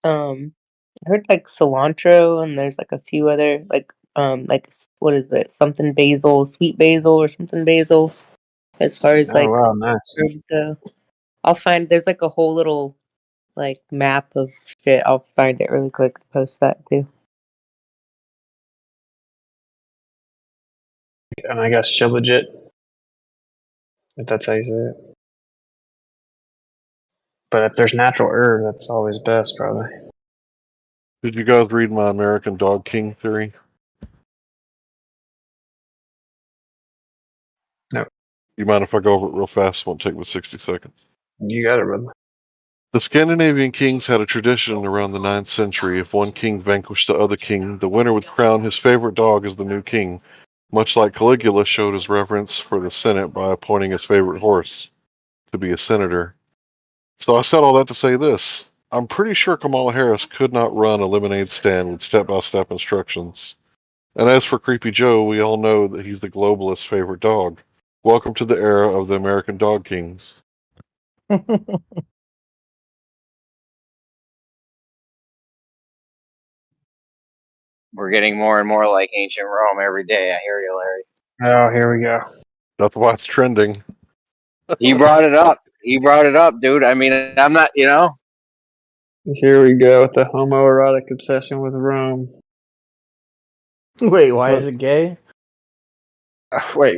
I heard like cilantro, and there's like a few other what is it? Something basil, sweet basil, or something basil. As far as Oh like wow, nice. herbs go, I'll find there's like a whole little like map of shit. I'll find it really quick and post that too. And I guess shilajit, if that's how you say it. But if there's natural herb, that's always best, probably. Did you guys read my American Dog King theory? No. You mind if I go over it real fast? It won't take but 60 seconds. You got it, brother. The Scandinavian kings had a tradition around the 9th century. If one king vanquished the other king, the winner would crown his favorite dog as the new king, much like Caligula showed his reverence for the Senate by appointing his favorite horse to be a senator. So I said all that to say this. I'm pretty sure Kamala Harris could not run a lemonade stand with step-by-step instructions. And as for Creepy Joe, we all know that he's the globalist's favorite dog. Welcome to the era of the American Dog Kings. We're getting more and more like ancient Rome every day. I hear you, Larry. Oh, here we go. That's why it's trending. He brought it up. He brought it up, dude. I mean, I'm not, Here we go with the homoerotic obsession with Rome. Wait, why is it gay? Wait,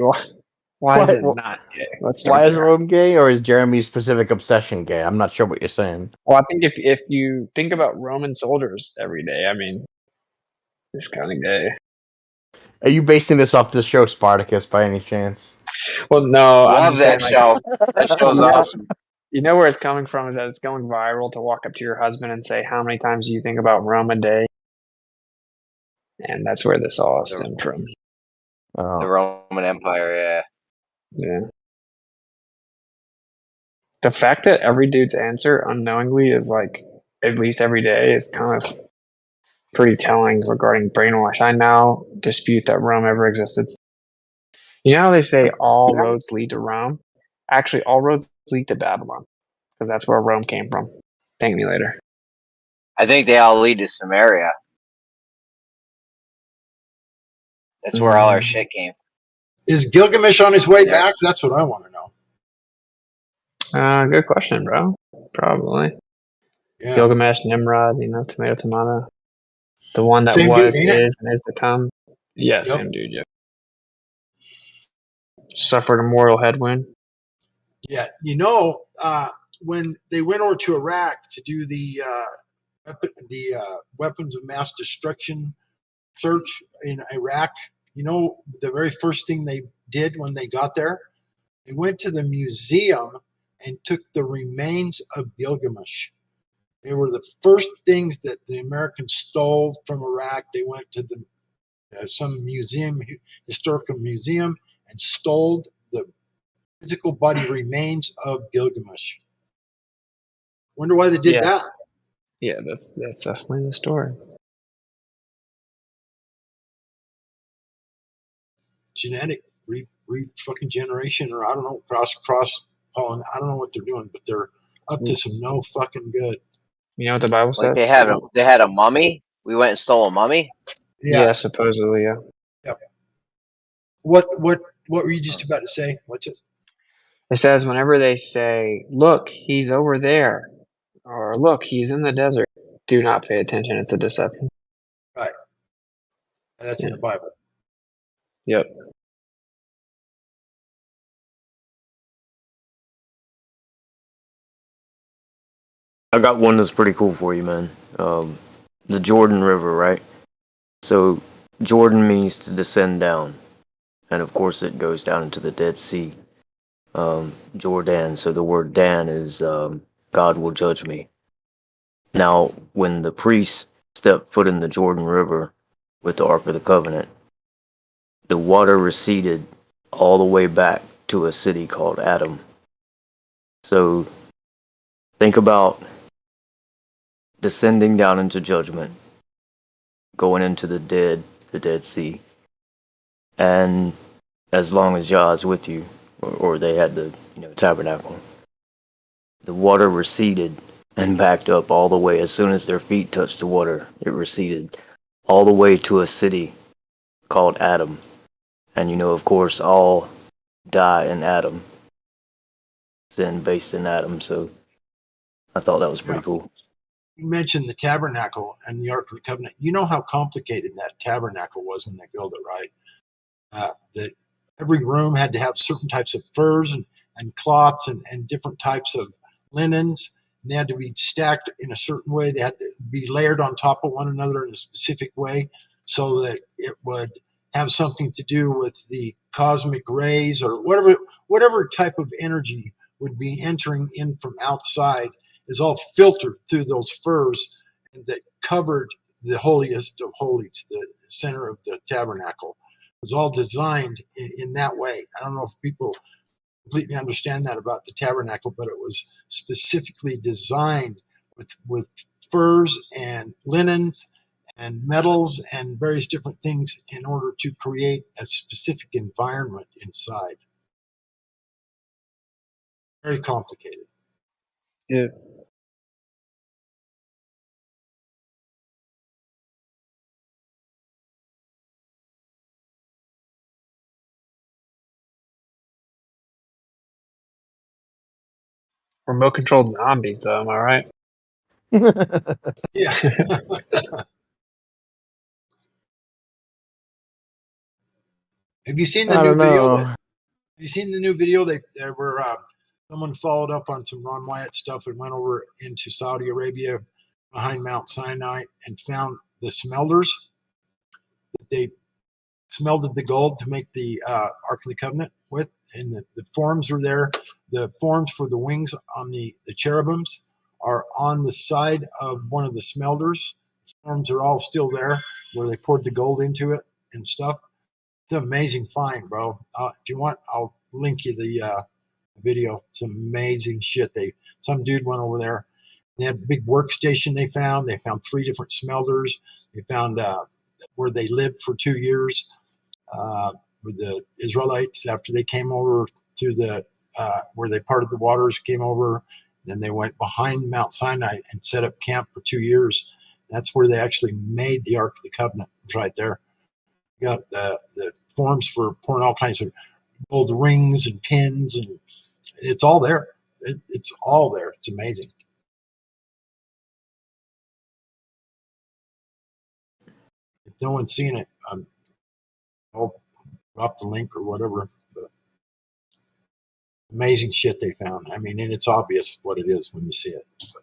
why is it not gay? Let's start Why is there. Rome gay, or is Jeremy's specific obsession gay? I'm not sure what you're saying. Well, I think if you think about Roman soldiers every day, I mean, it's kind of gay. Are you basing this off the show Spartacus by any chance? Well, no, I'm Love just that saying, show. That show's awesome. You know where it's coming from is that it's going viral to walk up to your husband and say, "How many times do you think about Rome a day?" And that's where this all stemmed from. The Roman Empire, yeah. Yeah. The fact that every dude's answer unknowingly is like at least every day is kind of pretty telling regarding brainwash. I now dispute that Rome ever existed. You know how they say all roads lead to Rome? Actually, all roads lead to Babylon because that's where Rome came from. Thank me later. I think they all lead to Samaria. That's where all our shit came. Is Gilgamesh on his way back? That's what I want to know. Good question, bro. Probably. Yeah. Gilgamesh, Nimrod, tomato, tomato. The one that Same was, dude, ain't it? is, and is to come. Yeah, Yep. same dude, yeah. Suffered a mortal headwind. Yeah. When they went over to Iraq to do the weapons of mass destruction search in Iraq, the very first thing they did when they got there, they went to the museum and took the remains of Gilgamesh. They were the first things that the Americans stole from Iraq. They went to some museum, historical museum, and stole the physical body remains of Gilgamesh. Wonder why they did that. Yeah, that's definitely the story. Genetic fucking generation, or I don't know, cross pollen. I don't know what they're doing, but they're up to some no fucking good. You know what the Bible says? Like they had a mummy. We went and stole a mummy. Yeah, supposedly, yeah. Yep. What were you just about to say? What's it? It says whenever they say, "Look, he's over there," or "Look, he's in the desert," do not pay attention. It's a deception. Right. That's in the Bible. Yep. I got one that's pretty cool for you, man. The Jordan River, right? So Jordan means to descend down, and of course it goes down into the Dead Sea. Jordan. So the word Dan is God will judge me. Now, when the priests stepped foot in the Jordan River with the Ark of the Covenant, the water receded all the way back to a city called Adam. So think about descending down into judgment, going into the Dead Sea, and as long as Yah is with you, or they had the tabernacle, the water receded and backed up all the way. As soon as their feet touched the water, it receded all the way to a city called Adam. And of course, all die in Adam, sin based in Adam. So I thought that was pretty cool. You mentioned the tabernacle and the Ark of the Covenant. You know how complicated that tabernacle was when they built it, right? Every room had to have certain types of furs and cloths and different types of linens. And they had to be stacked in a certain way. They had to be layered on top of one another in a specific way so that it would have something to do with the cosmic rays or whatever type of energy would be entering in from outside is all filtered through those furs that covered the holiest of holies, the center of the tabernacle. It was all designed in that way. I don't know if people completely understand that about the tabernacle, but it was specifically designed with furs and linens and metals and various different things in order to create a specific environment inside. Very complicated. Yeah. Remote controlled zombies, though. Am I right? Yeah. Have you seen the I new don't video? know. Have you seen the new video? They were someone followed up on some Ron Wyatt stuff and went over into Saudi Arabia behind Mount Sinai and found the smelters. They smelted the gold to make the Ark of the Covenant with, and the forms are there. The forms for the wings on the cherubims are on the side of one of the smelters. The forms are all still there where they poured the gold into it and stuff. It's an amazing find, bro. If you want, I'll link you the video. It's amazing shit. Some dude went over there. They had a big workstation they found. They found 3 different smelters. They found where they lived for 2 years with the Israelites after they came over through where they parted the waters, came over. Then they went behind Mount Sinai and set up camp for 2 years. That's where they actually made the Ark of the Covenant. It was right there. You got the forms for pouring all kinds of gold rings and pins, and it's all there. It's all there. It's amazing. If no one's seen it, I'll drop the link or whatever. But amazing shit they found. I mean, and it's obvious what it is when you see it. But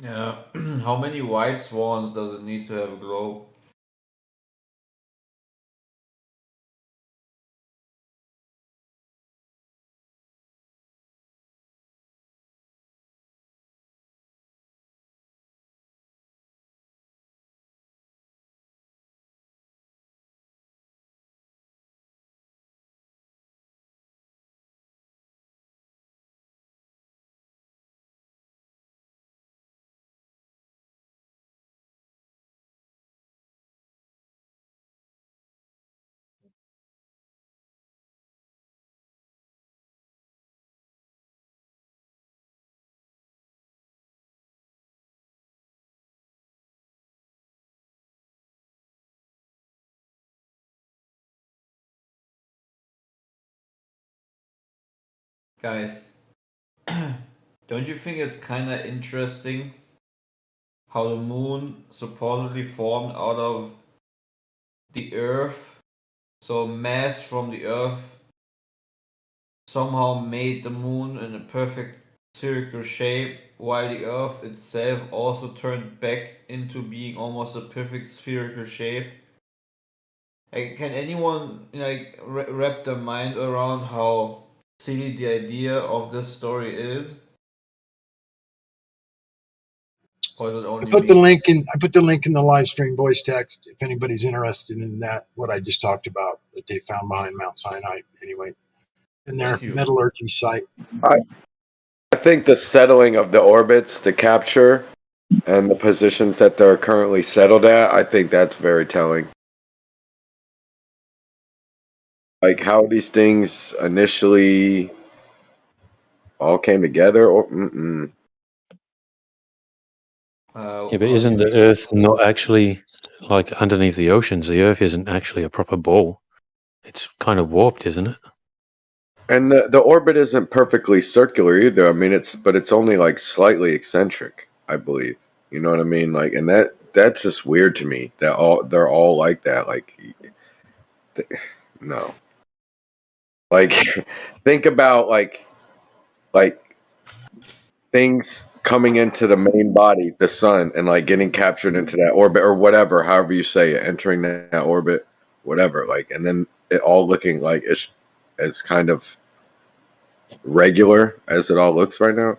Yeah. How many white swans does it need to have a globe? Guys, don't you think it's kind of interesting how the moon supposedly formed out of the Earth? So mass from the Earth somehow made the moon in a perfect spherical shape, while the Earth itself also turned back into being almost a perfect spherical shape. Like, can anyone like wrap their mind around how silly the idea of this story is? Or is it I only put the me? link in. I put the link in the live stream voice text if anybody's interested in that. What I just talked about that they found behind Mount Sinai. Anyway, in their metallurgy site. I think the settling of the orbits, the capture, and the positions that they're currently settled at, I think that's very telling. Like how these things initially all came together, or Yeah, but isn't the Earth not actually like underneath the oceans? The Earth isn't actually a proper ball. It's kind of warped, isn't it? and the orbit isn't perfectly circular either. I mean, it's only like slightly eccentric, I believe. You know what I mean? Like, and that's just weird to me. That they're all like that. Like, no. Like, think about like things coming into the main body, the sun, and like getting captured into that orbit or whatever, however you say it, entering that orbit, whatever. Like, and then it all looking like it's as kind of regular as it all looks right now.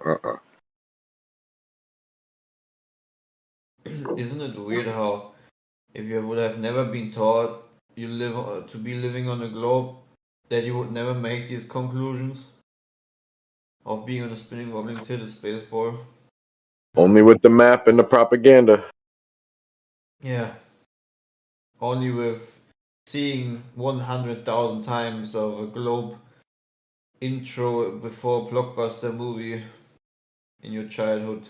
Isn't it weird how if you would have never been taught you live to be living on a globe, that you would never make these conclusions of being on a spinning wobbling tilted space ball? Only with the map and the propaganda. Yeah. Only with seeing 100,000 times of a globe intro before blockbuster movie in your childhood.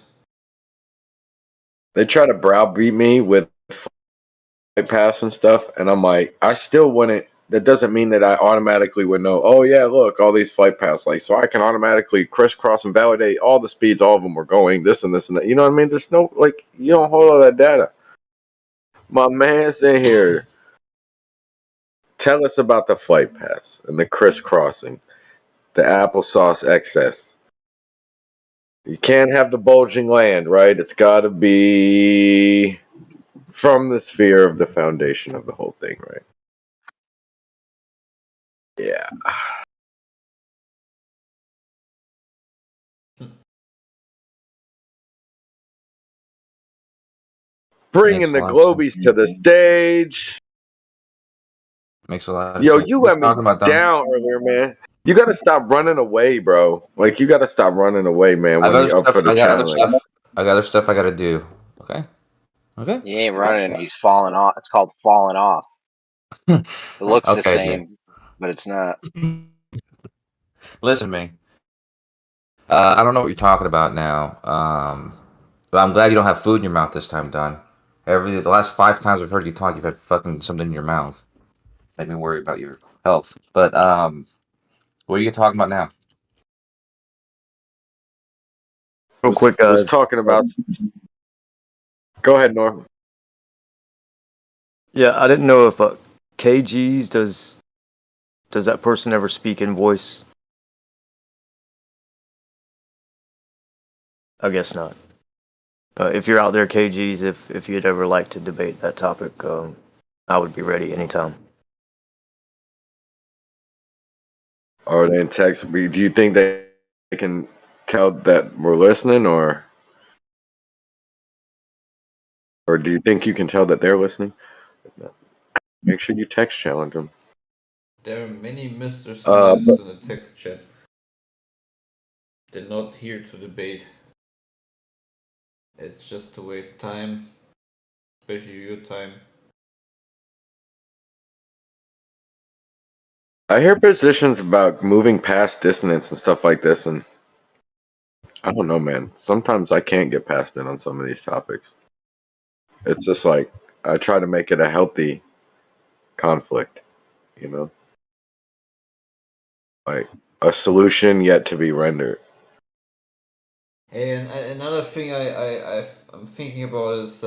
They try to browbeat me with flight pass and stuff, and I'm like, I still wouldn't. That doesn't mean that I automatically would know. Oh yeah, look, all these flight paths, like, so I can automatically crisscross and validate all the speeds all of them are going, this and this and that. You know what I mean? There's no like, you don't hold all that data. My man's in here. Tell us about the flight paths and the crisscrossing, the applesauce excess. You can't have the bulging land, right? It's got to be from the sphere of the foundation of the whole thing, right? Yeah. Bringing the globies to the stage. Makes a lot of Yo, sense. you Just let me talking about them. down earlier, man. You gotta stop running away, bro. Like, you gotta stop running away, man, I have when other you're up stuff. for the I got other challenge. stuff. I got other stuff I got to do. Okay. Okay. He ain't running. He's falling off. It's called falling off. It looks the Okay, dude. same, but it's not. Listen to me. I don't know what you're talking about now. But I'm glad you don't have food in your mouth this time, Don. The last 5 times I've heard you talk, you've had fucking something in your mouth. Made me worry about your health. But what are you talking about now? Real quick, was talking about. Go ahead, Norm. Yeah, I didn't know if KGs does that person ever speak in voice? I guess not. If you're out there, KGs, if you'd ever like to debate that topic, I would be ready anytime. Or they text me. Do you think they can tell that we're listening, or do you think you can tell that they're listening? Make sure you text challenge them. There are many Mr. Smiths in the text chat. They're not here to debate. It's just to waste time, especially your time. I hear positions about moving past dissonance and stuff like this, and I don't know, man. Sometimes I can't get past it on some of these topics. It's just like I try to make it a healthy conflict, you know? Like, a solution yet to be rendered. And another thing I'm thinking about is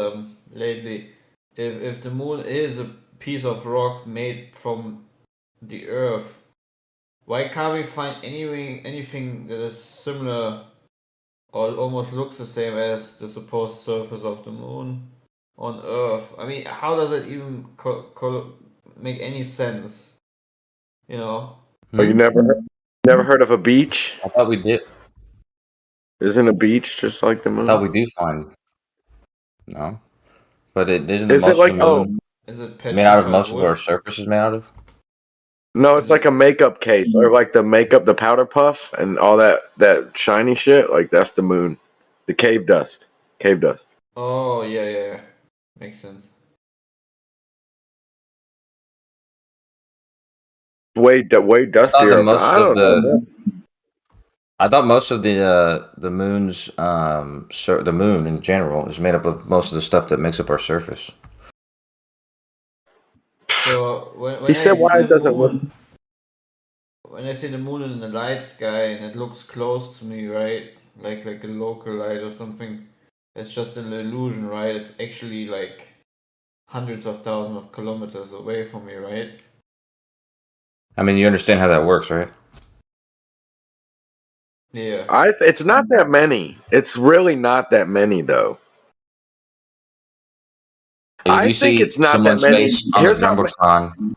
lately, if the moon is a piece of rock made from the Earth, why can't we find anything that is similar or almost looks the same as the supposed surface of the moon on Earth? I mean, how does it even make any sense? You know? Oh, you never heard of a beach? I thought we did. Isn't a beach just like the I thought moon? we do find. No, but it isn't Is it most of like the moon Is it made out of petrified most of our wood? surface is made out of? No, it's like a makeup case, or like the makeup, the powder puff, and all that shiny shit. Like that's the moon, the cave dust, cave dust. Oh yeah. Makes sense. Way I thought dustier. that most I of don't know, man. I thought most of the moon's the moon in general is made up of most of the stuff that makes up our surface. So when He I said, see "Why the it doesn't look?" moon, when I see the moon in the night sky and it looks close to me, right? Like a local light or something, it's just an illusion, right? It's actually like hundreds of thousands of kilometers away from me, right? I mean, you understand how that works, right? Yeah. It's not that many. It's really not that many, though. Like if I you think see it's not that someone's many. face on the Here's how. jumbotron,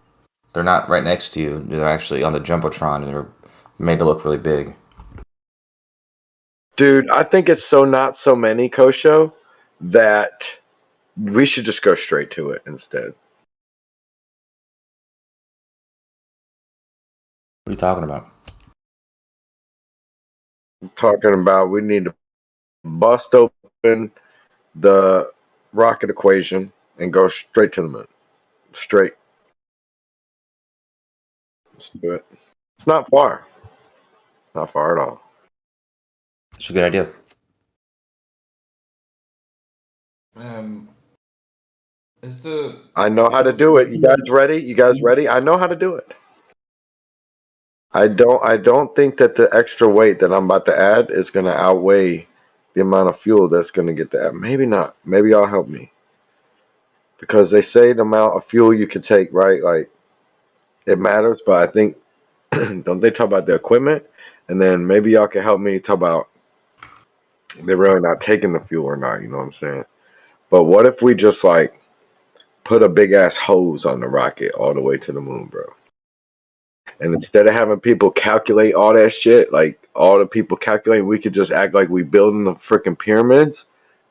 they're not right next to you. They're actually on the jumbotron, and they're made to look really big. Dude, I think it's so not so many, Kosho, that we should just go straight to it instead. What are you talking about? I'm talking about we need to bust open the rocket equation and go straight to the moon. Straight. Let's do it. It's not far. Not far at all. It's a good idea. Is the I know how to do it. You guys ready? You guys ready? I know how to do it. I don't think that the extra weight that I'm about to add is gonna outweigh the amount of fuel that's gonna get that. Maybe not. Maybe y'all help me. Because they say the amount of fuel you can take, right? Like it matters, but I think don't they talk about the equipment? And then maybe y'all can help me talk about they're really not taking the fuel or not, you know what I'm saying? But what if we just like put a big ass hose on the rocket all the way to the moon, bro? And instead of having people calculate all that shit, like all the people calculating, we could just act like we building the freaking pyramids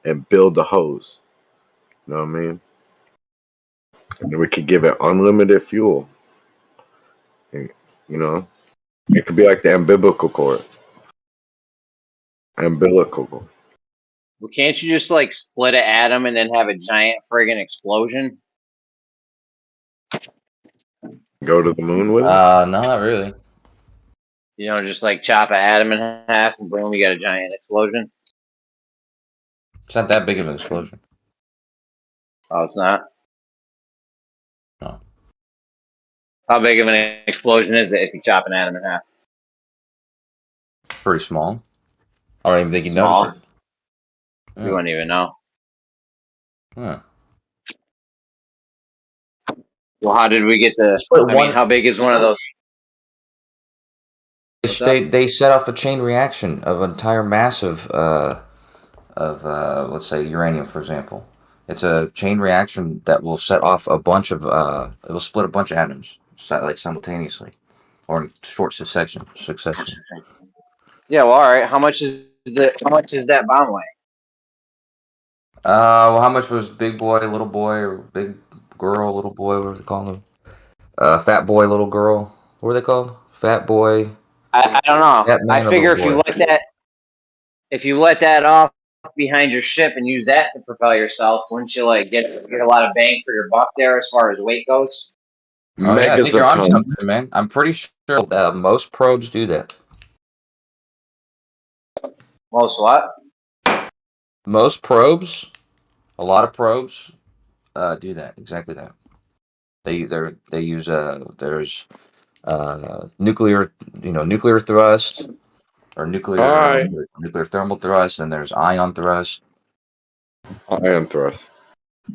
and build the hose. You know what I mean? And then we could give it unlimited fuel. And, you know, it could be like the umbilical cord. Umbilical cord. Well, can't you just like split an atom and then have a giant friggin' explosion? Go to the moon with it? No, not really. You know, just like chop an atom in half and boom, you got a giant explosion. It's not that big of an explosion. Oh, it's not? No. How big of an explosion is it if you chop an atom in half? Pretty small. I don't even think you Small? notice it. You Yeah. wouldn't even know. Huh. Well, how did we get the? Split I mean, how big is one of those? What's up? They set off a chain reaction of an entire mass of let's say uranium, for example. It's a chain reaction that will set off a bunch of it will split a bunch of atoms like simultaneously or in short succession. Yeah. Well, all right. How much is that bomb weigh? Well, how much was big boy, little boy, or big girl, little boy? What are they calling them? Fat boy, little girl. What are they called? Fat boy. I don't know. Fat man I or figure little boy? if you let that off behind your ship and use that to propel yourself, wouldn't you like get a lot of bang for your buck there as far as weight goes? Oh yeah, I Megas think you're of on tons. something, man. I'm pretty sure most probes do that. Most what? Most probes, a lot of probes, do that exactly that. They use there's nuclear, nuclear thrust or All right. nuclear thermal thrust, and there's ion thrust. Ion thrust.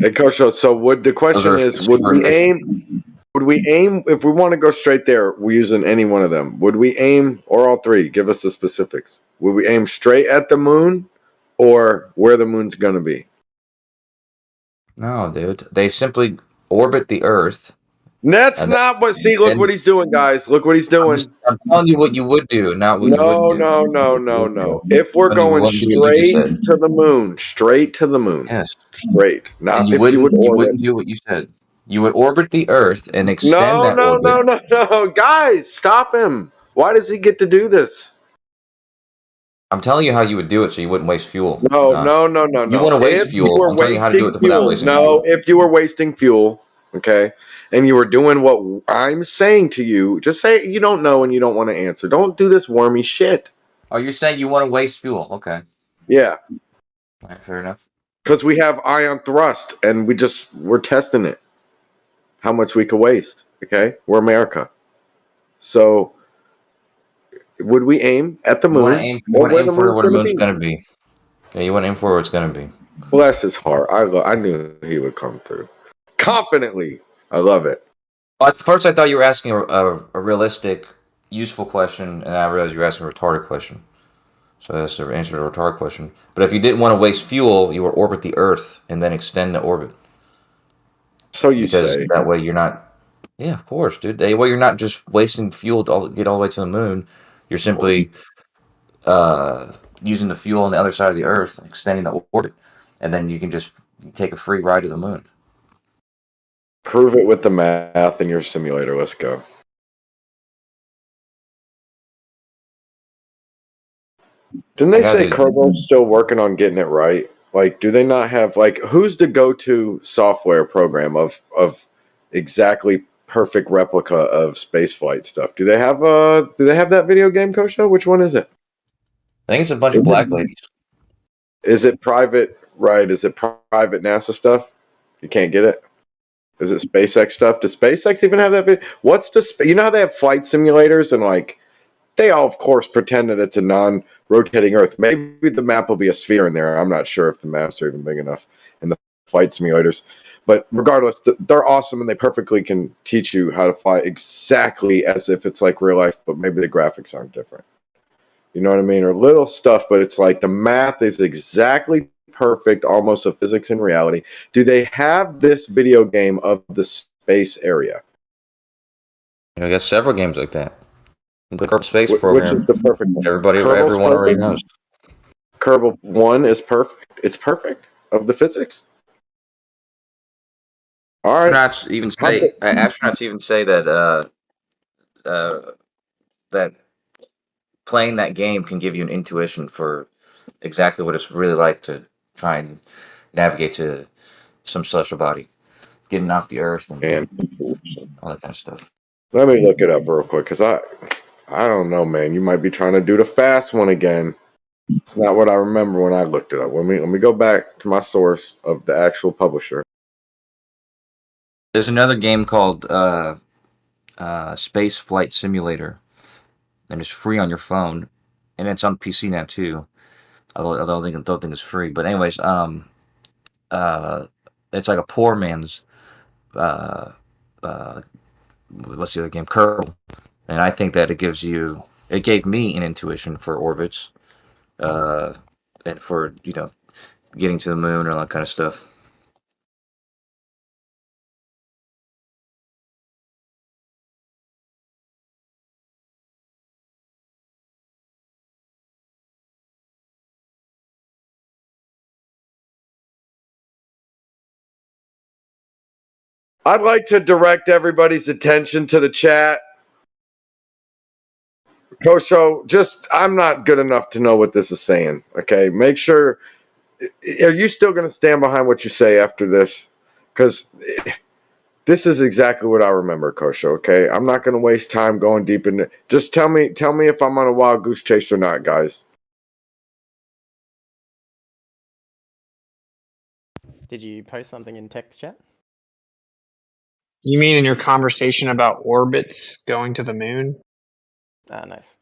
Hey, Coach. So would the question is, would super we efficient. aim? Would we aim if we want to go straight there? We're using any one of them. Would we aim, or all three? Give us the specifics. Would we aim straight at the moon, or where the moon's gonna be? No, dude. They simply orbit the Earth. That's not what. See, look what he's doing, guys. Look what he's doing. I'm telling you what you would do, not what you wouldn't do. No. If we're going do what you just straight said. to the moon, straight to the moon. Yes. Straight. Not And you if you would wouldn't orbit. do what you said. You would orbit the Earth and extend No. that orbit. Guys, stop him. Why does he get to do this? I'm telling you how you would do it so you wouldn't waste fuel. No. You want to waste If you fuel. were I'm telling you how to do wasting it without fuel, wasting fuel. if you were wasting fuel, okay, and you were doing what I'm saying to you, just say you don't know and you don't want to answer. Don't do this wormy shit. Oh, you're saying you want to waste fuel. Okay. Yeah. All right, fair enough. Because we have ion thrust and we're testing it. How much we could waste. Okay? We're America. So would we aim at the You want moon? to aim, Or where the for moon's where the gonna moon's be? going to be. Yeah, you want to aim for where it's going to be. Bless his heart. I knew he would come through. Confidently. I love it. Well, at first, I thought you were asking a realistic, useful question, and I realized you were asking a retarded question. So that's the answer to a retarded question. But if you didn't want to waste fuel, you would orbit the Earth and then extend the orbit. So you because say. that way you're not. Yeah, of course, dude. That way you're not just wasting fuel to get all the way to the moon. You're simply using the fuel on the other side of the Earth, extending the orbit, and then you can just take a free ride to the moon. Prove it with the math in your simulator. Let's go. Didn't they say Kerbal's still working on getting it right? Like, do they not have who's the go-to software program of exactly perfect replica of spaceflight stuff? Do they have that video game, Kosho? Which one is it? I think it's a bunch of black ladies. Is it private? Right? Is it private NASA stuff? You can't get it. Is it SpaceX stuff? Does SpaceX even have that video? What's you know how they have flight simulators and they all, of course, pretend that it's a non-rotating Earth. Maybe the map will be a sphere in there. I'm not sure if the maps are even big enough in the flight simulators. But regardless, they're awesome and they perfectly can teach you how to fly exactly as if it's like real life, but maybe the graphics aren't different. You know what I mean? Or little stuff, but it's like the math is exactly perfect, almost a physics in reality. Do they have this video game of the space area? I got several games like that. The Kerbal Space Program. Which is the perfect one? Everyone already knows. Kerbal 1 is perfect. It's perfect of the physics. All right. Astronauts even say that that playing that game can give you an intuition for exactly what it's really like to try and navigate to some celestial body, getting off the Earth and all that kind of stuff. Let me look it up real quick because I don't know, man. You might be trying to do the fast one again. It's not what I remember when I looked it up. Let me go back to my source of the actual publisher. There's another game called Space Flight Simulator, and it's free on your phone, and it's on PC now too. Although I don't think it's free. But anyways, it's like a poor man's what's the other game? Kerbal. And I think that it gave me an intuition for orbits, and for getting to the moon and all that kind of stuff. I'd like to direct everybody's attention to the chat. Kosho, I'm not good enough to know what this is saying. Okay, make sure. Are you still going to stand behind what you say after this? Because this is exactly what I remember, Kosho. Okay, I'm not going to waste time going deep into. Just tell me if I'm on a wild goose chase or not, guys. Did you post something in text chat? You mean in your conversation about orbits going to the moon? Ah, nice.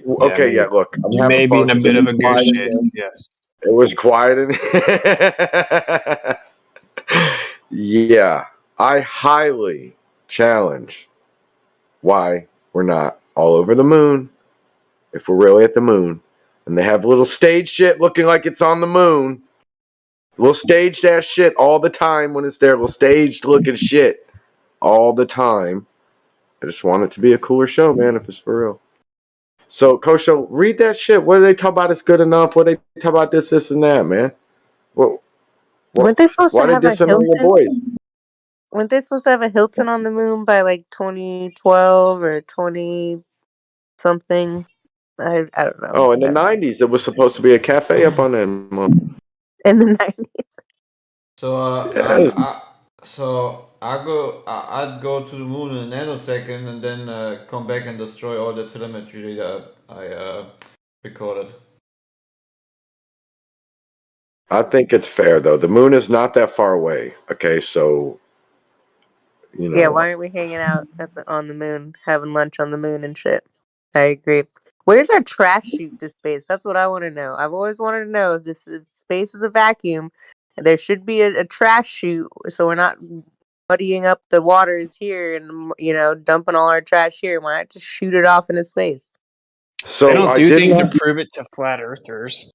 Okay, yeah. Look, I'm You having may be fun in a because it bit was of a goose quiet in chase. here. Yes. It was quiet in. Yeah, I highly challenge why we're not all over the moon if we're really at the moon, and they have little stage shit looking like it's on the moon. Little staged ass shit all the time when it's there. Little staged looking shit all the time. I just want it to be a cooler show, man, if it's for real. So, Kosho, read that shit. What do they talk about is good enough? What do they talk about this, and that, man? What, Weren't they supposed to why they have a dissing on your Hilton? boys? Weren't they supposed to have a Hilton on the moon by like 2012 or 20 something? I don't know. Oh, in the 90s, it was supposed to be a cafe up on that. In the 90s. So Yes. I'd go to the moon in a nanosecond and then come back and destroy all the telemetry that I recorded. I think it's fair, though. The moon is not that far away. Okay, so, Yeah, why aren't we hanging out on the moon, having lunch on the moon and shit? I agree. Where's our trash chute to space? That's what I want to know. I've always wanted to know if space is a vacuum, there should be a trash chute so we're not muddying up the waters here and dumping all our trash here. Why not just shoot it off into space? So they don't I do did things to not. prove it to flat earthers.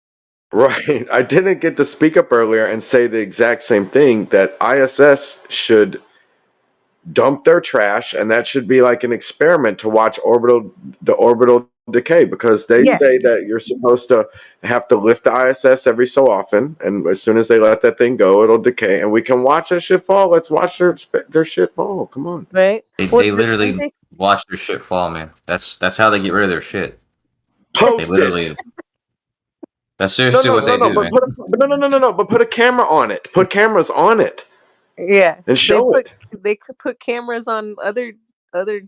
Right. I didn't get to speak up earlier and say the exact same thing that ISS should dump their trash, and that should be like an experiment to watch the orbital decay, because they say that you're supposed to have to lift the ISS every so often, and as soon as they let that thing go, it'll decay, and we can watch that shit fall. Let's watch their shit fall. Come on. Right? They literally watch their shit fall, man. That's how they get rid of their shit. Post literally. it. That's seriously what they do, But man. but put a camera on it. Put cameras on it. Yeah, And show it. They could put cameras on other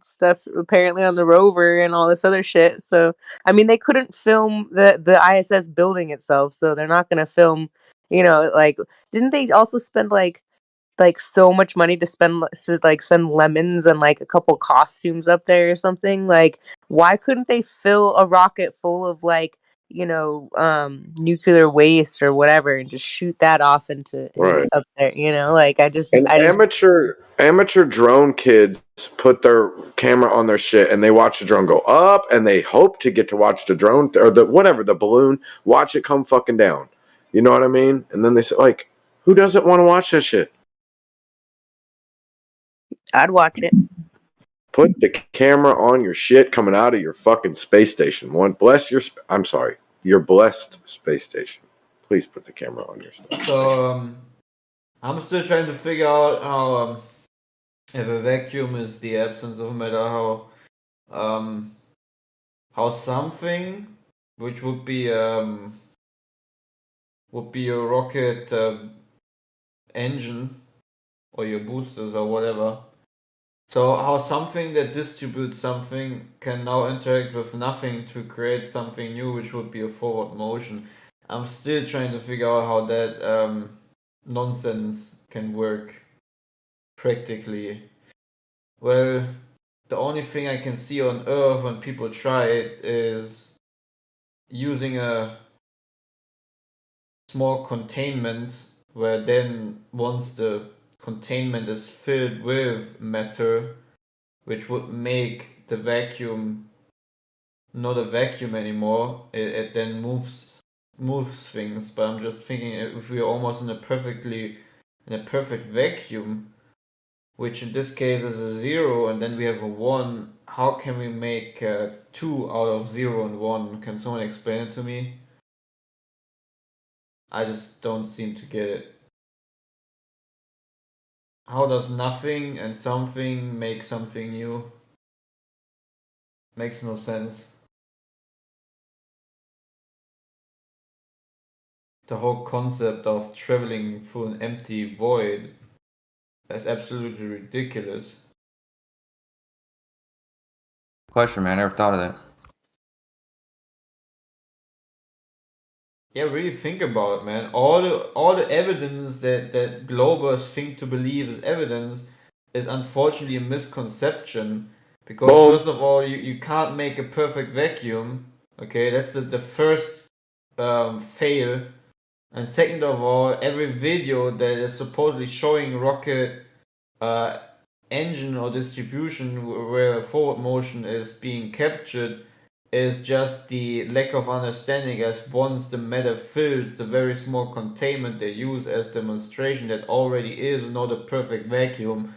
stuff apparently on the rover and all this other shit. So I mean, they couldn't film the ISS building itself, so they're not gonna film. Like, didn't they also spend like so much money to send lemons and like a couple costumes up there or something? Like, why couldn't they fill a rocket full of like nuclear waste or whatever and just shoot that off into Right. up there? Like, I just amateur drone kids put their camera on their shit and they watch the drone go up, and they hope to get to watch the drone or the balloon, watch it come fucking down. You know what I mean? And then they say, like, who doesn't want to watch that shit? I'd watch it. Put the camera on your shit coming out of your fucking space station. I'm sorry, your blessed space station. Please put the camera on your stuff. So I'm still trying to figure out how if a vacuum is the absence of matter, how something which would be a rocket engine or your boosters or whatever. So how something that distributes something can now interact with nothing to create something new, which would be a forward motion. I'm still trying to figure out how that nonsense can work practically. Well, the only thing I can see on Earth when people try it is using a small containment, where then once the containment is filled with matter, which would make the vacuum not a vacuum anymore, it then moves things. But I'm just thinking, if we're almost in a perfect vacuum, which in this case is a 0, and then we have a 1, how can we make 2 out of 0 and 1? Can someone explain it to me? I just don't seem to get it. How does nothing and something make something new? Makes no sense. The whole concept of traveling through an empty void is absolutely ridiculous. Question, man. I never thought of that. Yeah, really think about it, man. All the evidence that Globers think to believe is evidence is unfortunately a misconception, because Boom. first of all, you can't make a perfect vacuum. Okay, that's the first fail. And second of all, every video that is supposedly showing rocket engine or distribution where forward motion is being captured is just the lack of understanding, as once the matter fills the very small containment they use as demonstration that already is not a perfect vacuum,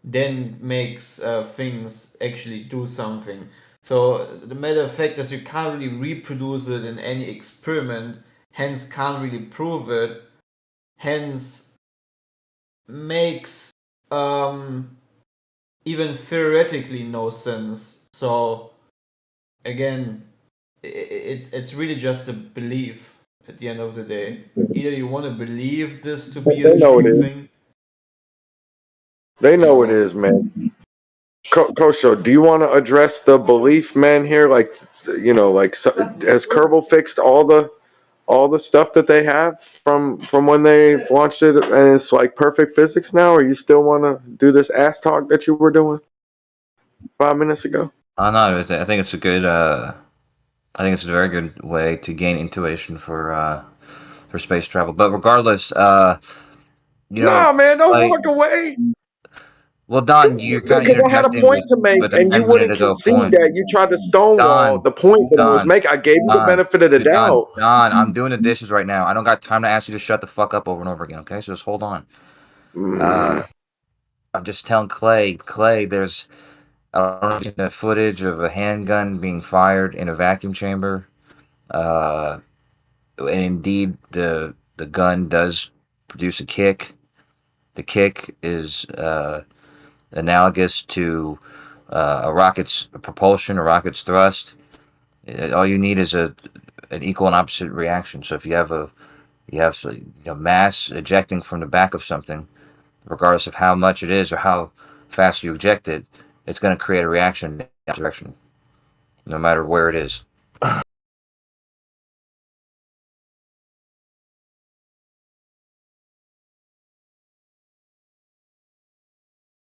then makes things actually do something. So the matter of fact is you can't really reproduce it in any experiment, hence can't really prove it, hence makes even theoretically no sense. So again, it's really just a belief at the end of the day. Either you want to believe this to be They a know it true is. thing. They know it is, man. Kosho, do you want to address the belief, man? Here, like, like, has Kerbal fixed all the stuff that they have from when they launched it, and it's like perfect physics now? Or you still want to do this ass talk that you were doing 5 minutes ago? No, I think it's a good. I think it's a very good way to gain intuition for space travel. But regardless, Nah, man, don't like, walk away. well, Don, you're kind of Because I had a interjecting point to make, with a and you 10-minute wouldn't ago concede point. that. You tried to stonewall the point that I was making. I gave you the benefit of the doubt. Don, I'm doing the dishes right now. I don't got time to ask you to shut the fuck up over and over again. Okay, so just hold on. I'm just telling Clay, there's I don't know if you've seen the footage of a handgun being fired in a vacuum chamber. And indeed, the gun does produce a kick. The kick is analogous to a rocket's propulsion, a rocket's thrust. All you need is an equal and opposite reaction. So if you have mass ejecting from the back of something, regardless of how much it is or how fast you eject it, it's going to create a reaction in that direction, no matter where it is.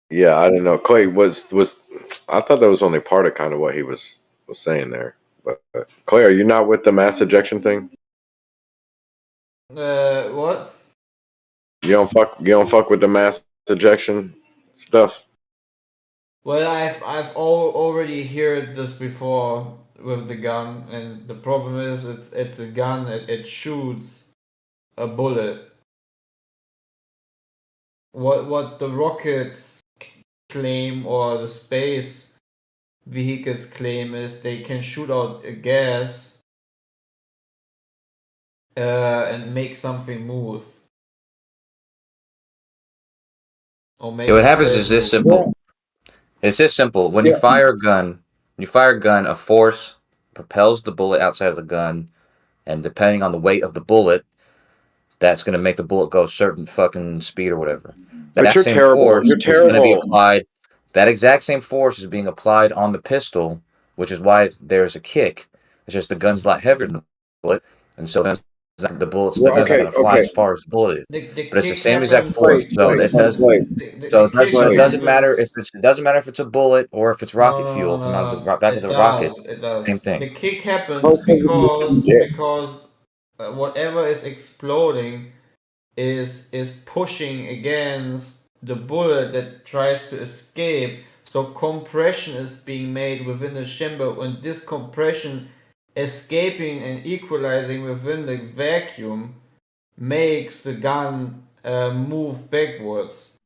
Yeah, I didn't know. Clay was. I thought that was only part of kind of what he was saying there. But Clay, are you not with the mass ejection thing? What? You don't fuck with the mass ejection stuff. Well, I've already heard this before with the gun, and the problem is it's a gun. It shoots a bullet. What the rockets claim, or the space vehicles claim, is they can shoot out a gas and make something move. Or make What happens itself is this move. simple. It's this simple. When you fire a gun, a force propels the bullet outside of the gun, and depending on the weight of the bullet, that's going to make the bullet go a certain fucking speed or whatever. But you're Same terrible. force You're is going to be terrible. applied. That exact same force is being applied on the pistol, which is why there's a kick. It's just the gun's a lot heavier than the bullet, and so then the bullet's not going to fly as far as the bullet is. But it's the same exact force, so it does. So it doesn't matter if it's a bullet or if it's rocket fuel coming out of the back of the rocket. It does. Same thing. The kick happens because whatever is exploding is pushing against the bullet that tries to escape. So compression is being made within the chamber, and this compression escaping and equalizing within the vacuum makes the gun move backwards.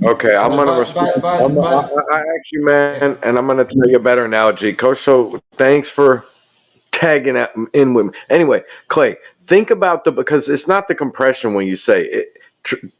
Okay, I'm gonna respond. I actually, man, and I'm gonna tell you a better analogy. Coach, so thanks for tagging in with me. Anyway, Clay, think about because it's not the compression when you say it.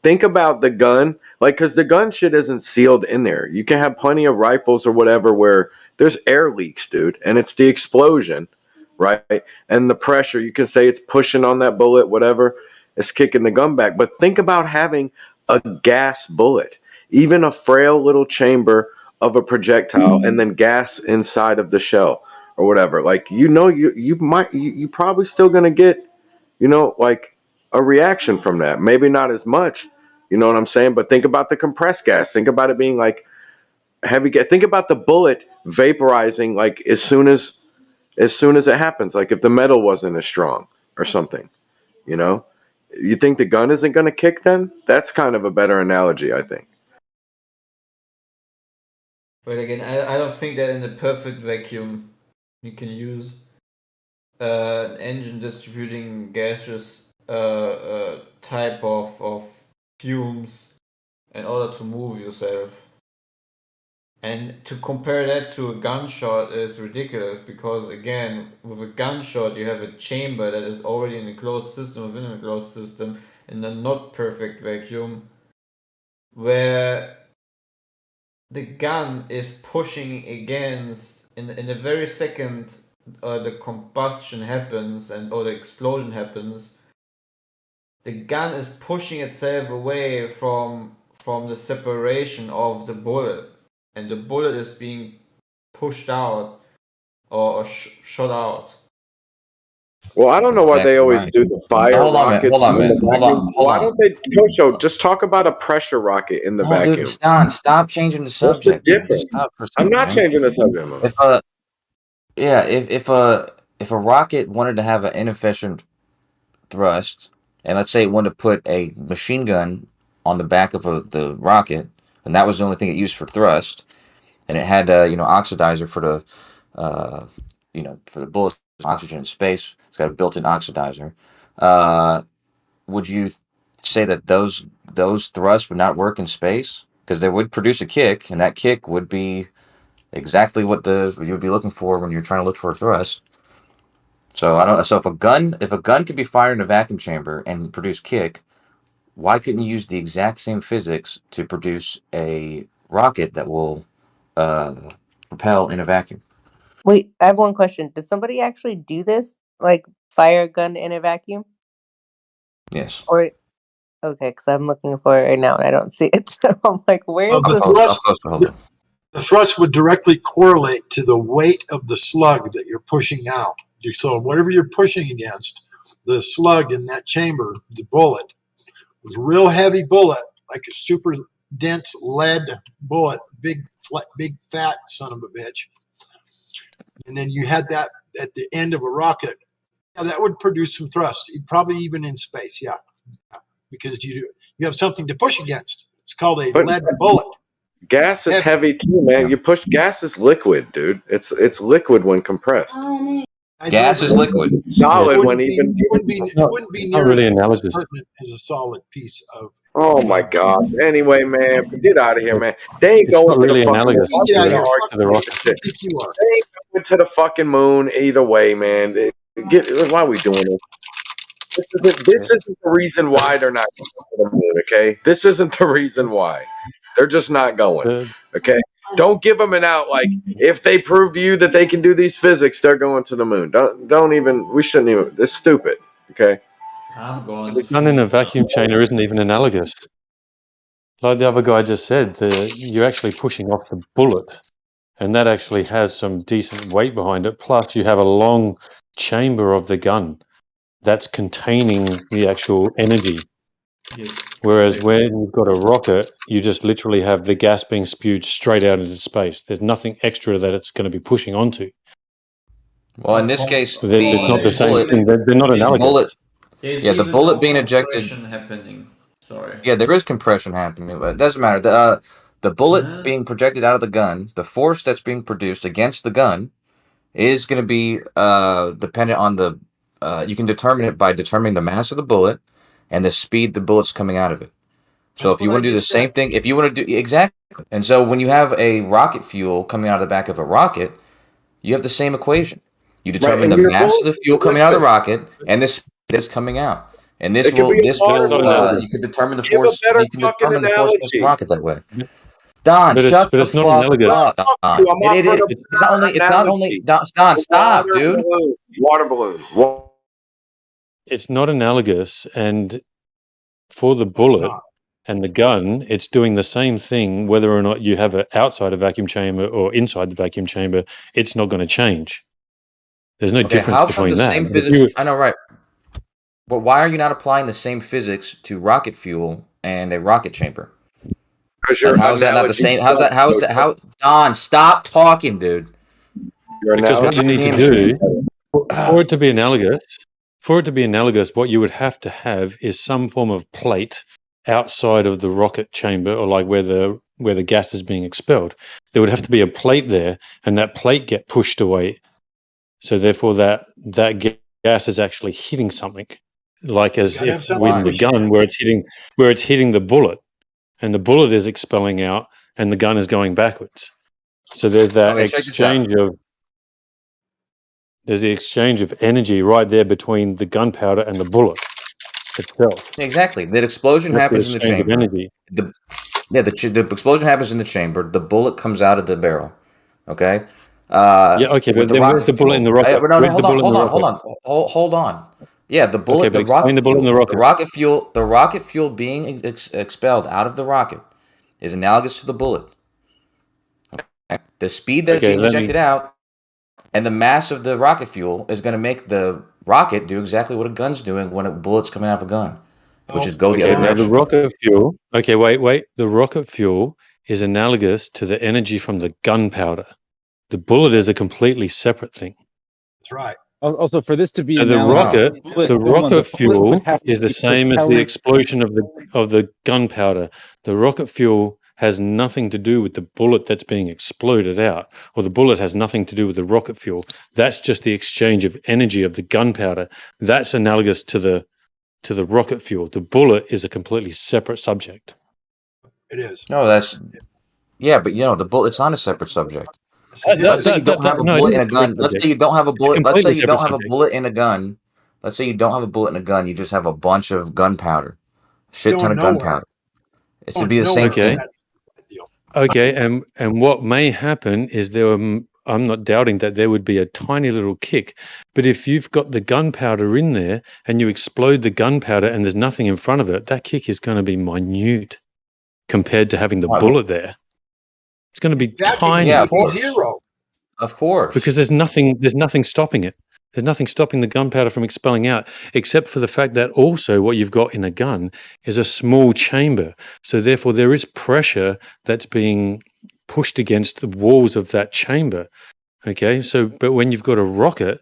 Think about the gun, like, because the gun shit isn't sealed in there. You can have plenty of rifles or whatever where there's air leaks, dude, and it's the explosion, right? And the pressure, you can say it's pushing on that bullet, whatever, it's kicking the gun back. But think about having a gas bullet, even a frail little chamber of a projectile, and then gas inside of the shell or whatever. Like, you probably still gonna get, like, a reaction from that. Maybe not as much, You know what I'm saying? But think about the compressed gas. Think about it being like heavy gas. Think about the bullet vaporizing like as soon as it happens. Like if the metal wasn't as strong or something. You know, you think the gun isn't going to kick then? That's kind of a better analogy, I think. But again, I don't think that in the perfect vacuum you can use an engine distributing gaseous type of fumes in order to move yourself. And to compare that to a gunshot is ridiculous because, again, with a gunshot, you have a chamber that is already in a closed system within a closed system in a not perfect vacuum where the gun is pushing against, in the very second the combustion happens or the explosion happens, the gun is pushing itself away from the separation of the bullet. And the bullet is being pushed out or shot out. Well, I don't know why they always do the fire rockets in the vacuum. Why don't they, Coach? Just talk about a pressure rocket in the Oh, dude, vacuum. stop changing the What's the subject. Dude. difference? Just stop for a I'm second, not man. changing the subject. Man. If a rocket wanted to have an inefficient thrust, and let's say it wanted to put a machine gun on the back of the rocket, and that was the only thing it used for thrust, and it had oxidizer for the for the bullets, oxygen in space. It's got a built-in oxidizer. Would you say that those thrusts would not work in space because they would produce a kick, and that kick would be exactly what you would be looking for when you're trying to look for a thrust. So I don't. So if a gun could be fired in a vacuum chamber and produce kick, why couldn't you use the exact same physics to produce a rocket that will propel in a vacuum? Wait, I have one question. Did somebody actually do this? Like fire a gun in a vacuum? Yes. Or okay, because I'm looking for it right now and I don't see it. So I'm like, where's Well, the the thrust would directly correlate to the weight of the slug that you're pushing out. So whatever you're pushing against, the slug in that chamber, the bullet, was a real heavy bullet, like a super dense lead bullet, big fat son of a bitch. And then you had that at the end of a rocket. Yeah, that would produce some thrust, probably even in space. Yeah, because you have something to push against. It's called a lead bullet. Gas is heavy too, man. You push gas is liquid, dude. It's liquid when compressed. Gas is liquid. It's solid when even. Wouldn't be near really as analogous. pertinent as a solid piece of. Oh my gosh. Anyway, man, get out of here, man. They ain't It's going not to really the fucking moon. analogous Get out of here. to the rocket ship. I think you are. They ain't going to the fucking moon either way, man. Why are we doing this? This isn't the reason why they're not going to the moon, okay? This isn't the reason why. They're just not going, okay? Don't give them an out. Like, if they prove to you that they can do these physics, they're going to the moon. Don't even, we shouldn't even, it's stupid, okay? I'm going The gun in a vacuum chamber isn't even analogous. Like the other guy just said, you're actually pushing off the bullet, and that actually has some decent weight behind it. Plus, you have a long chamber of the gun that's containing the actual energy. Yes. Whereas when you've got a rocket, you just literally have the gas being spewed straight out into space. There's nothing extra that it's going to be pushing onto. Well, in this case, It's not the same thing. They're not analogous. There's the even bullet no being ejected. compression happening. Sorry. Yeah, there is compression happening, but it doesn't matter. The bullet being projected out of the gun, the force that's being produced against the gun is going to be dependent on the. You can determine it by determining the mass of the bullet and the speed the bullet's coming out of it. So if you want to do the same thing, if you want to do exactly, and so when you have a rocket fuel coming out of the back of a rocket, you have the same equation. You determine the mass of the fuel coming out of the rocket and the speed that's coming out. And this will you can determine the force. You can determine the force of the rocket that way. Don, shut the fuck up. Don. It's not only Don. Stop, dude. Water balloon. It's not analogous, and for the bullet and the gun, it's doing the same thing whether or not you have it outside a vacuum chamber or inside the vacuum chamber. It's not going to change. There's no difference between that. Same physics, I know, right? But why are you not applying the same physics to rocket fuel and a rocket chamber. Because your Like, how is that not the analogy same? How's that? How is that? How? Don, stop talking, dude. Your Because what you need to do for it to be analogous, what you would have to have is some form of plate outside of the rocket chamber, or like where the gas is being expelled. There would have to be a plate there, and that plate get pushed away. So therefore, that gas is actually hitting something, like as if with the gun, where it's hitting the bullet, and the bullet is expelling out, and the gun is going backwards. So there's that Okay, check this out. There's the exchange of energy right there between the gunpowder and the bullet itself. Exactly. That explosion That's happens in the exchange of chamber. energy. The explosion happens in the chamber. The bullet comes out of the barrel. Okay. Yeah. Okay, but then where's the bullet in the rocket? No, Where's the bullet in the rocket? Hold on. Yeah, the bullet. Okay, but explain the bullet in the rocket. The rocket fuel being expelled out of the rocket is analogous to the bullet. Okay. The speed that it's being ejected out and the mass of the rocket fuel is going to make the rocket do exactly what a gun's doing when a bullet's coming out of a gun, which is go the other Now direction. the rocket fuel. Okay, wait. The rocket fuel is analogous to the energy from the gunpowder. The bullet is a completely separate thing. That's right. Also, for this to be So the rocket fuel is the same as the explosion of the gunpowder. The rocket fuel has nothing to do with the bullet that's being exploded out, or the bullet has nothing to do with the rocket fuel. That's just the exchange of energy of the gunpowder. That's analogous to the rocket fuel. The bullet is a completely separate subject. It is. No, but the bullet. It's not a separate subject. Let's say you don't have a bullet in a gun. Let's say you don't have a bullet. Let's say you don't have a bullet in a gun. Let's say you don't have a bullet in a gun. You just have a bunch of gunpowder, shit ton of gunpowder. It should be the same thing. Okay, and what may happen is I'm not doubting that there would be a tiny little kick, but if you've got the gunpowder in there and you explode the gunpowder and there's nothing in front of it, that kick is going to be minute compared to having the bullet there. It's going to be tiny. Yeah, zero. Of course. Because there's nothing stopping it. There's nothing stopping the gunpowder from expelling out, except for the fact that also what you've got in a gun is a small chamber. So therefore there is pressure that's being pushed against the walls of that chamber. Okay, but when you've got a rocket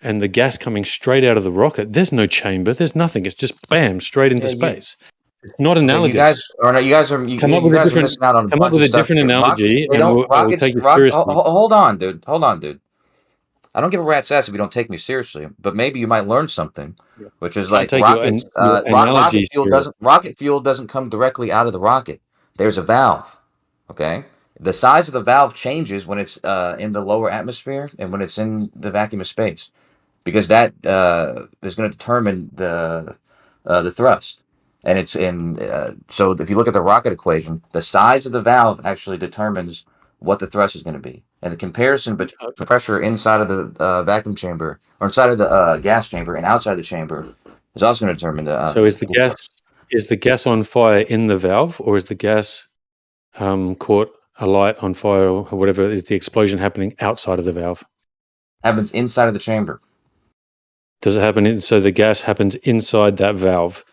and the gas coming straight out of the rocket, there's no chamber, there's nothing. It's just bam, straight into space. It's not analogous. You guys are missing out on come up with a different analogy, and we'll take you seriously. Hold on, dude. I don't give a rat's ass if you don't take me seriously, but maybe you might learn something, which is like rockets. Rocket fuel doesn't come directly out of the rocket. There's a valve. Okay, the size of the valve changes when it's in the lower atmosphere and when it's in the vacuum of space, because that is going to determine the thrust. And it's so if you look at the rocket equation, the size of the valve actually determines what the thrust is going to be. And the comparison between pressure inside of the vacuum chamber or inside of the gas chamber and outside the chamber is also going to determine the. So is the gas on fire in the valve, or is the gas caught alight on fire, or whatever? Is the explosion happening outside of the valve? Happens inside of the chamber. Does it happen so the gas happens inside that valve?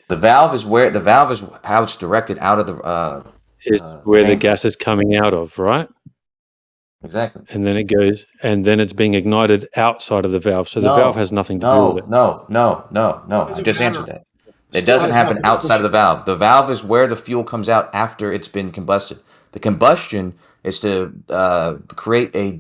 The valve is how it's directed out of the. Is where the gas is coming out of, right? Exactly. And then it goes, and then it's being ignited outside of the valve. So the valve has nothing to do with it. No. I just answered that. It doesn't happen outside of the valve. The valve is where the fuel comes out after it's been combusted. The combustion is to create a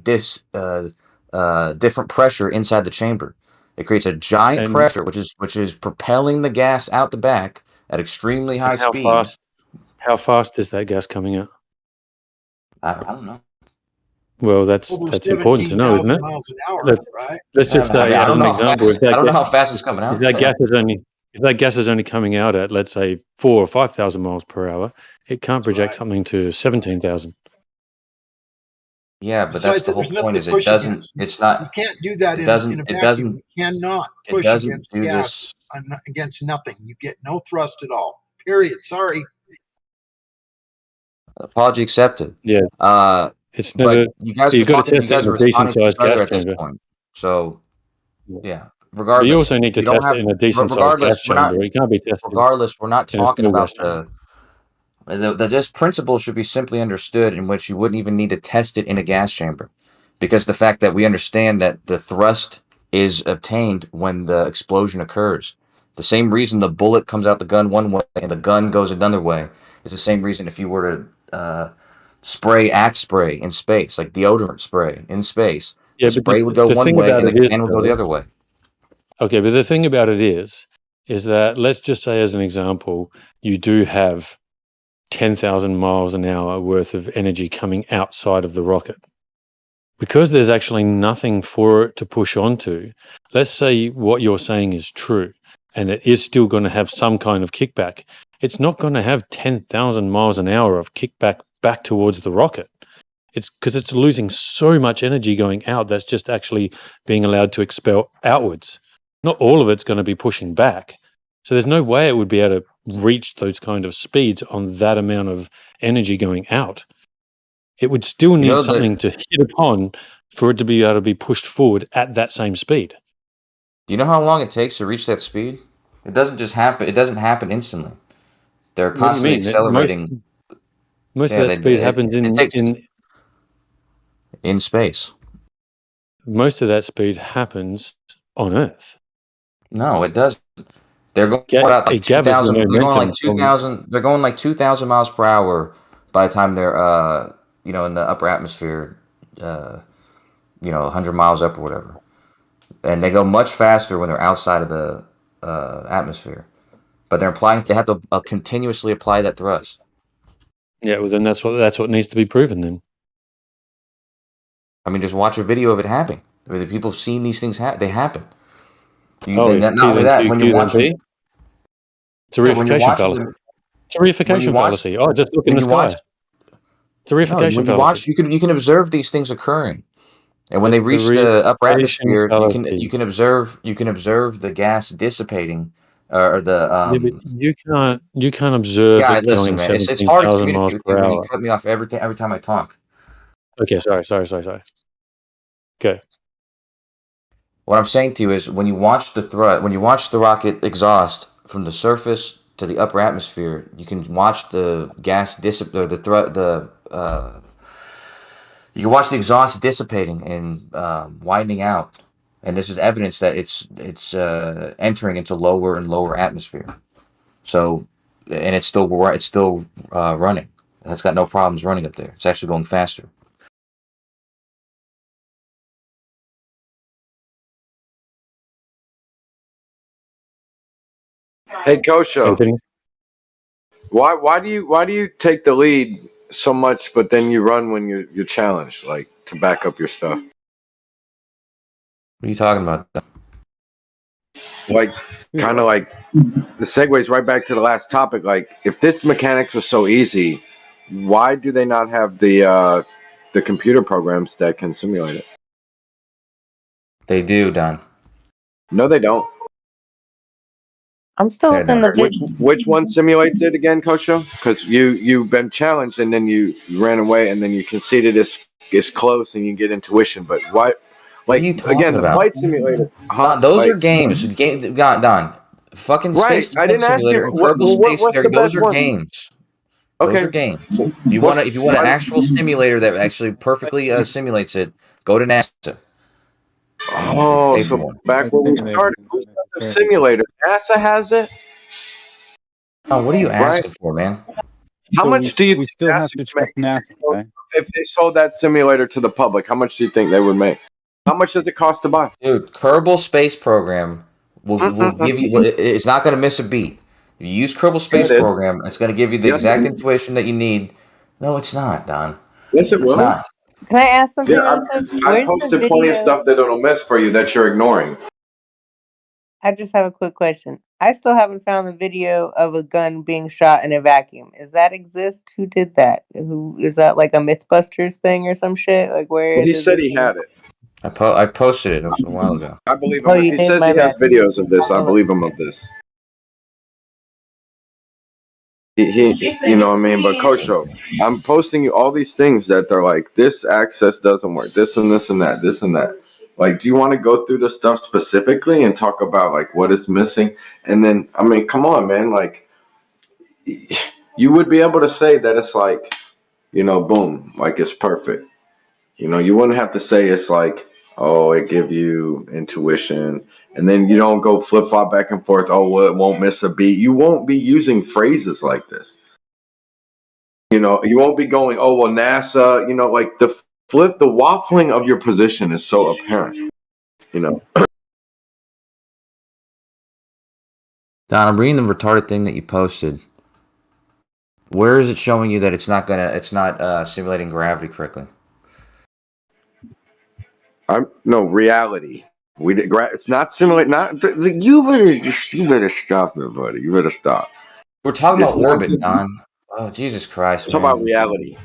different pressure inside the chamber. It creates a giant pressure, which is propelling the gas out the back at extremely high speeds. How fast is that gas coming out? I don't know. Well, that's important to know, isn't it? Miles an hour, let's just say as an example. I don't know how fast it's coming out. If that gas is only coming out at, let's say, 4,000 or 5,000 miles per hour, it can't project something to 17,000. Yeah, but that's the whole point. Is it doesn't? It's not. You can't do that in a vacuum. You cannot push against gas against nothing. You get no thrust at all. Period. Sorry. Apology accepted. Yeah. But you guys were responding to each other at this point. So, yeah. But you also need to test it in a decent sized gas chamber. It can't be tested. Regardless, we're not in a talking small about gas chamber. this principle should be simply understood, in which you wouldn't even need to test it in a gas chamber, because the fact that we understand that the thrust is obtained when the explosion occurs. The same reason the bullet comes out the gun one way and the gun goes another way is the same reason if you were to spray Axe spray in space, like deodorant spray in space, Yeah, the but spray would go the one thing way about and it the is, can would go the other way. Okay, but the thing about it is that let's just say, as an example, you do have 10,000 miles an hour worth of energy coming outside of the rocket. Because there's actually nothing for it to push onto, let's say what you're saying is true, and it is still going to have some kind of kickback. It's not going to have 10,000 miles an hour of kickback back towards the rocket. It's because it's losing so much energy going out that's just actually being allowed to expel outwards. Not all of it's going to be pushing back. So there's no way it would be able to reach those kind of speeds on that amount of energy going out. It would still need something to hit upon for it to be able to be pushed forward at that same speed. Do you know how long it takes to reach that speed? It doesn't just happen. It doesn't happen instantly. They're What do you constantly mean? accelerating. Most of that speed happens in space. Most of that speed happens on Earth. No, it doesn't. They're going about like 2,000. They're going like 2,000. They're going like 2,000 miles per hour by the time they're in the upper atmosphere, 100 miles up or whatever. And they go much faster when they're outside of the atmosphere. But they have to continuously apply that thrust. Yeah, well then that's what needs to be proven then. I mean, just watch a video of it happening. I mean, the people have seen these things happen. They happen. Not only that, when you watch it, it's a reification fallacy. It's a reification fallacy. Oh, just look in the sky. It's a reification fallacy. You can observe these things occurring, and when they reach the upper atmosphere, you can observe the gas dissipating, or the Yeah, but you can't observe it going 17,000 miles per hour. when you cut me off every time I talk. Okay, sorry. Okay. What I'm saying to you is, when you watch the rocket exhaust from the surface to the upper atmosphere, you can watch the gas dissipate, you can watch the exhaust dissipating and widening out, and this is evidence that it's entering into lower and lower atmosphere. So, and it's still running. It's got no problems running up there. It's actually going faster. Hey, Kosho. Why do you take the lead so much, but then you run when you're challenged, like to back up your stuff? What are you talking about? Like, kind of like the segues right back to the last topic. Like, if this mechanics was so easy, why do they not have the computer programs that can simulate it? They do, Don. No, they don't. I'm still looking the Which one simulates it again, Kosho? Because you've been challenged and then you ran away and then you conceded it's close and you get intuition. But why? Like, again, the flight simulator. Don, those are games. Don, fucking Right. Space I didn't ask Simulator you. and Kerbal Space What's Simulator. the Those best are one? games. Okay. Those are games. If you want an actual simulator that actually perfectly simulates it, go to NASA. Oh, so back when we started, the simulator, NASA has it. Oh, what are you asking for, man? How much do you think still have NASA to trust NASA? if they sold that simulator to the public? How much do you think they would make? How much does it cost to buy? Dude, Kerbal Space Program will give you. It's not going to miss a beat. If you use Kerbal Space It is. Program, it's going to give you the exact intuition that you need. No, it's not, Don. Yes, it will. Not. Can I ask something Yeah, real quick? I Where's the posted plenty of video? stuff that it'll miss for you that you're ignoring. I just have a quick question. I still haven't found the video of a gun being shot in a vacuum. Does that exist? Who did that? Who is that? Like a MythBusters thing or some shit? Like where? Well, he does said this he had it. I posted it a while ago. I believe him. Oh, If you he did? says My he has bad. videos of this, I believe him of this. He you know what I mean? But Kosho, I'm posting you all these things that they're like, this access doesn't work, this and this and that, this and that. Like, do you want to go through the stuff specifically and talk about like what is missing? And then, I mean, come on, man. Like, you would be able to say that it's like, boom, like it's perfect. You wouldn't have to say it's like, oh, it give you intuition, and then you don't go flip flop back and forth. Oh, well, it won't miss a beat. You won't be using phrases like this. You won't be going, oh, well, NASA. Like the waffling of your position is so apparent. Don, I'm reading the retarded thing that you posted. Where is it showing you that it's not simulating gravity correctly? No reality. It's not simulate. You better stop it, buddy. You better stop. We're talking It's about not orbit, just- Don. Oh, Jesus Christ, It's man. about reality.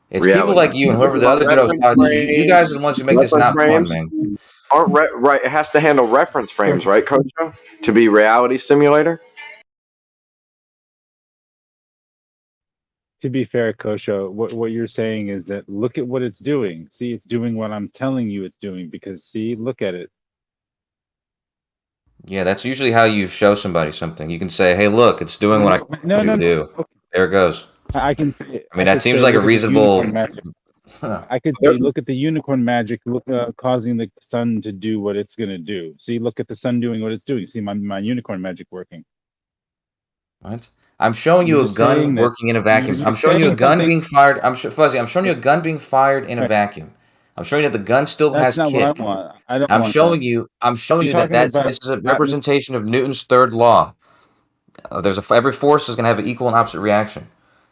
It's people like you and whoever the other dude I was talking to. You guys are the ones who make this not fun, man. Aren't right? It has to handle reference frames, right, Coach? To be reality simulator. To be fair, Kosho, what you're saying is that look at what it's doing. See, it's doing what I'm telling you it's doing because see, look at it. Yeah, that's usually how you show somebody something. You can say, "Hey, look, it's doing what I told you to do." There it goes. I can say. I mean, that seems like a reasonable. I could say, look at the unicorn magic, causing the sun to do what it's gonna do. See, look at the sun doing what it's doing. See, my unicorn magic working. What? I'm showing you a gun working in a vacuum. I'm showing you a gun being fired. Fuzzy. I'm showing you a gun being fired in a vacuum. I'm showing you that the gun still has kick. That's not what I want. I don't I'm want showing that. you. I'm showing you You're that talking this is a representation of Newton's third law. Every force is going to have an equal and opposite reaction.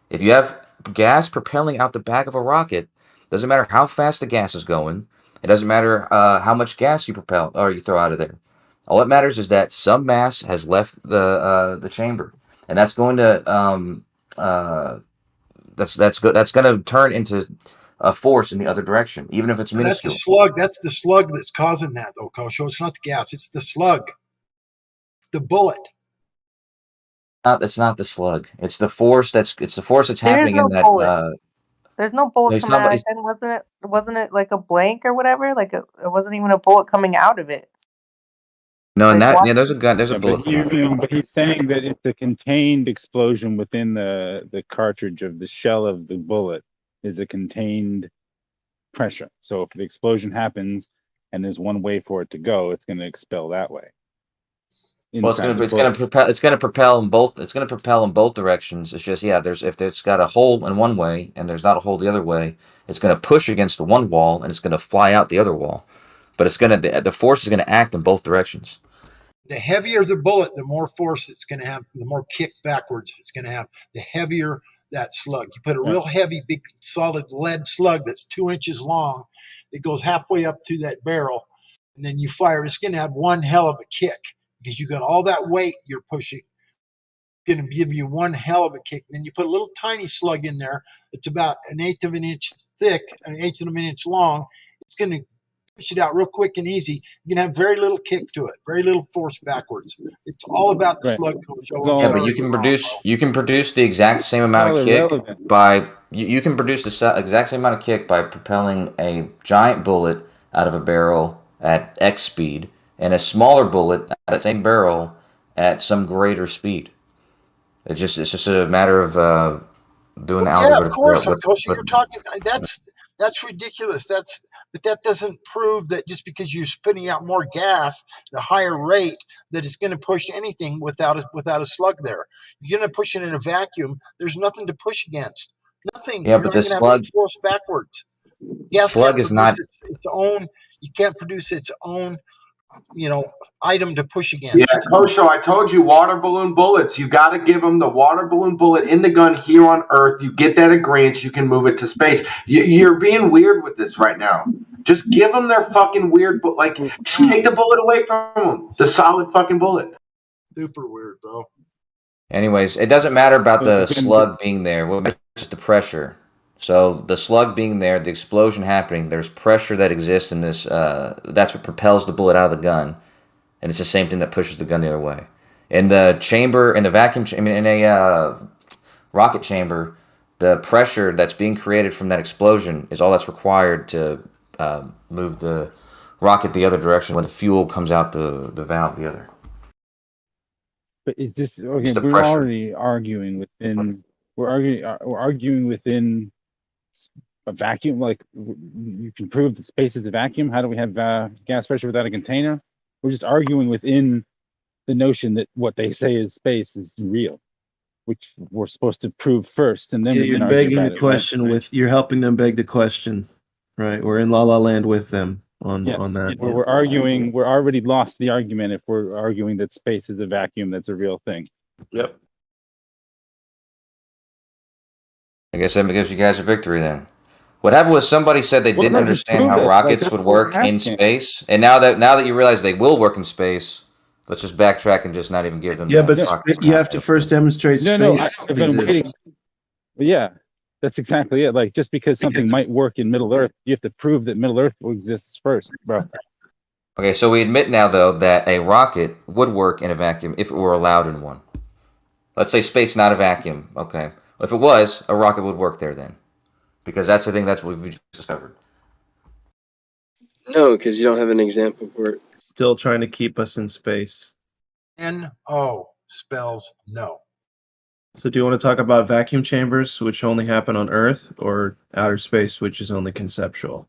If you have gas propelling out the back of a rocket, doesn't matter how fast the gas is going. It doesn't matter how much gas you propel or you throw out of there. All that matters is that some mass has left the chamber, and that's going to that's going to turn into a force in the other direction, even if it's That's minuscule. the slug. That's the slug that's causing that, though, Kosho. It's not the gas. It's the slug. The bullet. It's not the slug. It's the force that's happening no in that. bullet. There's no bullet He's coming talking out about- of it. Wasn't it like a blank or whatever? Like it wasn't even a bullet coming out of it. No, and Like, that why- yeah, there's a gun. There's a bullet. But he's saying that it's a contained explosion within the cartridge of the shell of the bullet is a contained pressure. So if the explosion happens and there's one way for it to go, it's going to expel that way. Well, it's gonna propel in both. It's gonna propel in both directions. It's just if it's got a hole in one way and there's not a hole the other way, it's gonna push against the one wall and it's gonna fly out the other wall. But the force is gonna act in both directions. The heavier the bullet, the more force it's going to have, the more kick backwards it's going to have. The heavier that slug. You put a real heavy, big, solid lead slug that's 2 inches long. It goes halfway up through that barrel, and then you fire. It's going to have one hell of a kick because you got all that weight you're pushing. It's going to give you one hell of a kick. And then you put a little tiny slug in there. It's about 1/8 of an inch thick, 1/8 of an inch long. It's going to push it out real quick and easy. You can have very little kick to it, very little force backwards. It's all about the slug. Yeah, but you can produce the exact same amount of kick by you can produce the exact same amount of kick by propelling a giant bullet out of a barrel at X speed and a smaller bullet at that same barrel at some greater speed. It's just a matter of doing the algorithm. Yeah, of course, you're talking. That's ridiculous. But that doesn't prove that just because you're spitting out more gas, the higher rate, that it's going to push anything without a slug there. You're going to push it in a vacuum. There's nothing to push against. Nothing. Yeah, you're but not the going to have slug- any force backwards. Gas slug can't is produce not- its own. You can't produce its own. Item to push against. Yeah, Kosho, I told you water balloon bullets. You got to give them the water balloon bullet in the gun here on Earth. You get that agreement, you can move it to space. You're being weird with this right now. Just give them their fucking weird, just take the bullet away from them. The solid fucking bullet. Super weird, bro. Anyways, it doesn't matter about the slug being there. What matters is the pressure. So the slug being there, the explosion happening, there's pressure that exists in this. That's what propels the bullet out of the gun, and it's the same thing that pushes the gun the other way. In the chamber, in the vacuum, in a rocket chamber, the pressure that's being created from that explosion is all that's required to move the rocket the other direction when the fuel comes out the valve the other. But is this okay? The We're pressure. already arguing within. We're arguing within a vacuum. Like you can prove that space is a vacuum. How do we have gas pressure without a container? We're just arguing within the notion that what they say is space is real, which we're supposed to prove first, and then we can You're argue begging about the it. question Right? with. You're helping them beg the question, right? We're in La La Land with them on Yeah, that. we're arguing. We're already lost the argument if we're arguing that space is a vacuum that's a real thing. Yep. I guess that gives you guys a victory then. What happened was somebody said they didn't no, just understand prove how it. Like, rockets that's would what we're work in asking. space, and now that you realize they will work in space, let's just backtrack and just not even give them. Yeah, the but rockets you have to first demonstrate No, space I've been waiting. exists. Yeah, that's exactly it. Like just because something might work in Middle Earth, you have to prove that Middle Earth exists first, bro. Okay, so we admit now though that a rocket would work in a vacuum if it were allowed in one. Let's say space not a vacuum. Okay, if it was, a rocket would work there then, because that's the thing that's what we've just discovered. No, because you don't have an example for it. Still trying to keep us in space. NO spells no. So do you want to talk about vacuum chambers, which only happen on Earth, or outer space, which is only conceptual?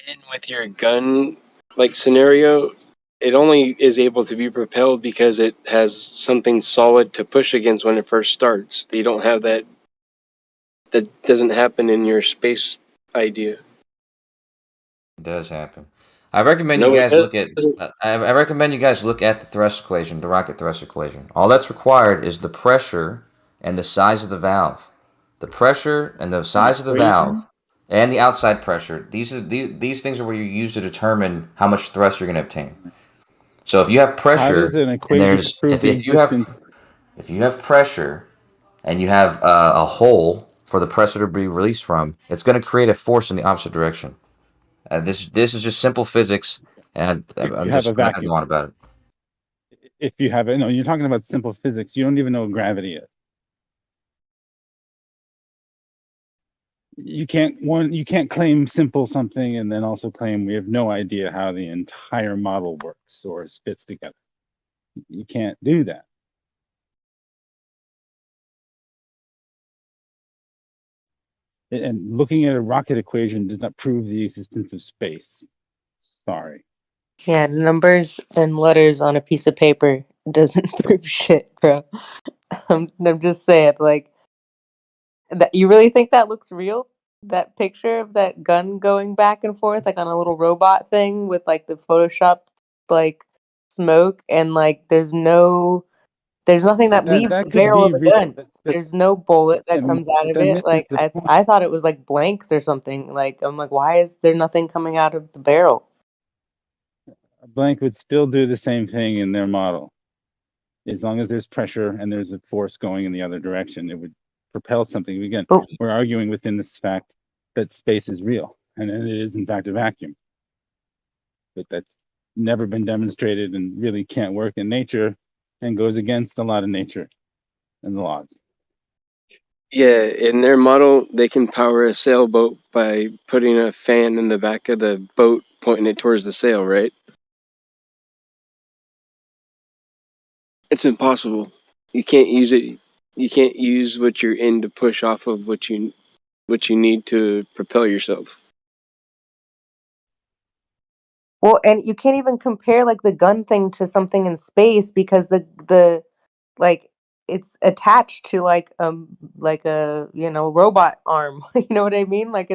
And with your gun like scenario, it only is able to be propelled because it has something solid to push against when it first starts. You don't have that. That doesn't happen in your space idea. It does happen. I recommend No, you it guys look at. doesn't. I recommend you guys look at the thrust equation, the rocket thrust equation. All that's required is the pressure and the size of the valve. The pressure and the size of the valve and the outside pressure. These things are where you use to determine how much thrust you're going to obtain. So if you have How pressure does an and equation there's prove the if you have existence? if you have pressure and you have a hole for the pressure to be released from, it's going to create a force in the opposite direction. This is just simple physics, and I'm You have a just not going to go vacuum. on about it. If you have it, no, you're talking about simple physics. You don't even know what gravity is. You can't claim simple something and then also claim we have no idea how the entire model works or fits together. You can't do that. And looking at a rocket equation does not prove the existence of space. Sorry. Yeah, numbers and letters on a piece of paper doesn't prove shit, bro. I'm just saying, like, that you really think that looks real? That picture of that gun going back and forth, like on a little robot thing with like the photoshopped like smoke, and like there's nothing that leaves the That could barrel of be the real. gun. There's no bullet that Then comes out of that it. misses Like the point. I thought it was like blanks or something. Like I'm like, why is there nothing coming out of the barrel? A blank would still do the same thing in their model. As long as there's pressure and there's a force going in the other direction, it would propel something. Again, we're arguing within this fact that space is real and it is in fact a vacuum. But that's never been demonstrated and really can't work in nature and goes against a lot of nature and the laws. Yeah, in their model, they can power a sailboat by putting a fan in the back of the boat, pointing it towards the sail, right? It's impossible. You can't use it. You can't use what you're in to push off of what you need to propel yourself. Well, and you can't even compare like the gun thing to something in space because the like it's attached to like a robot arm. You know what I mean? Like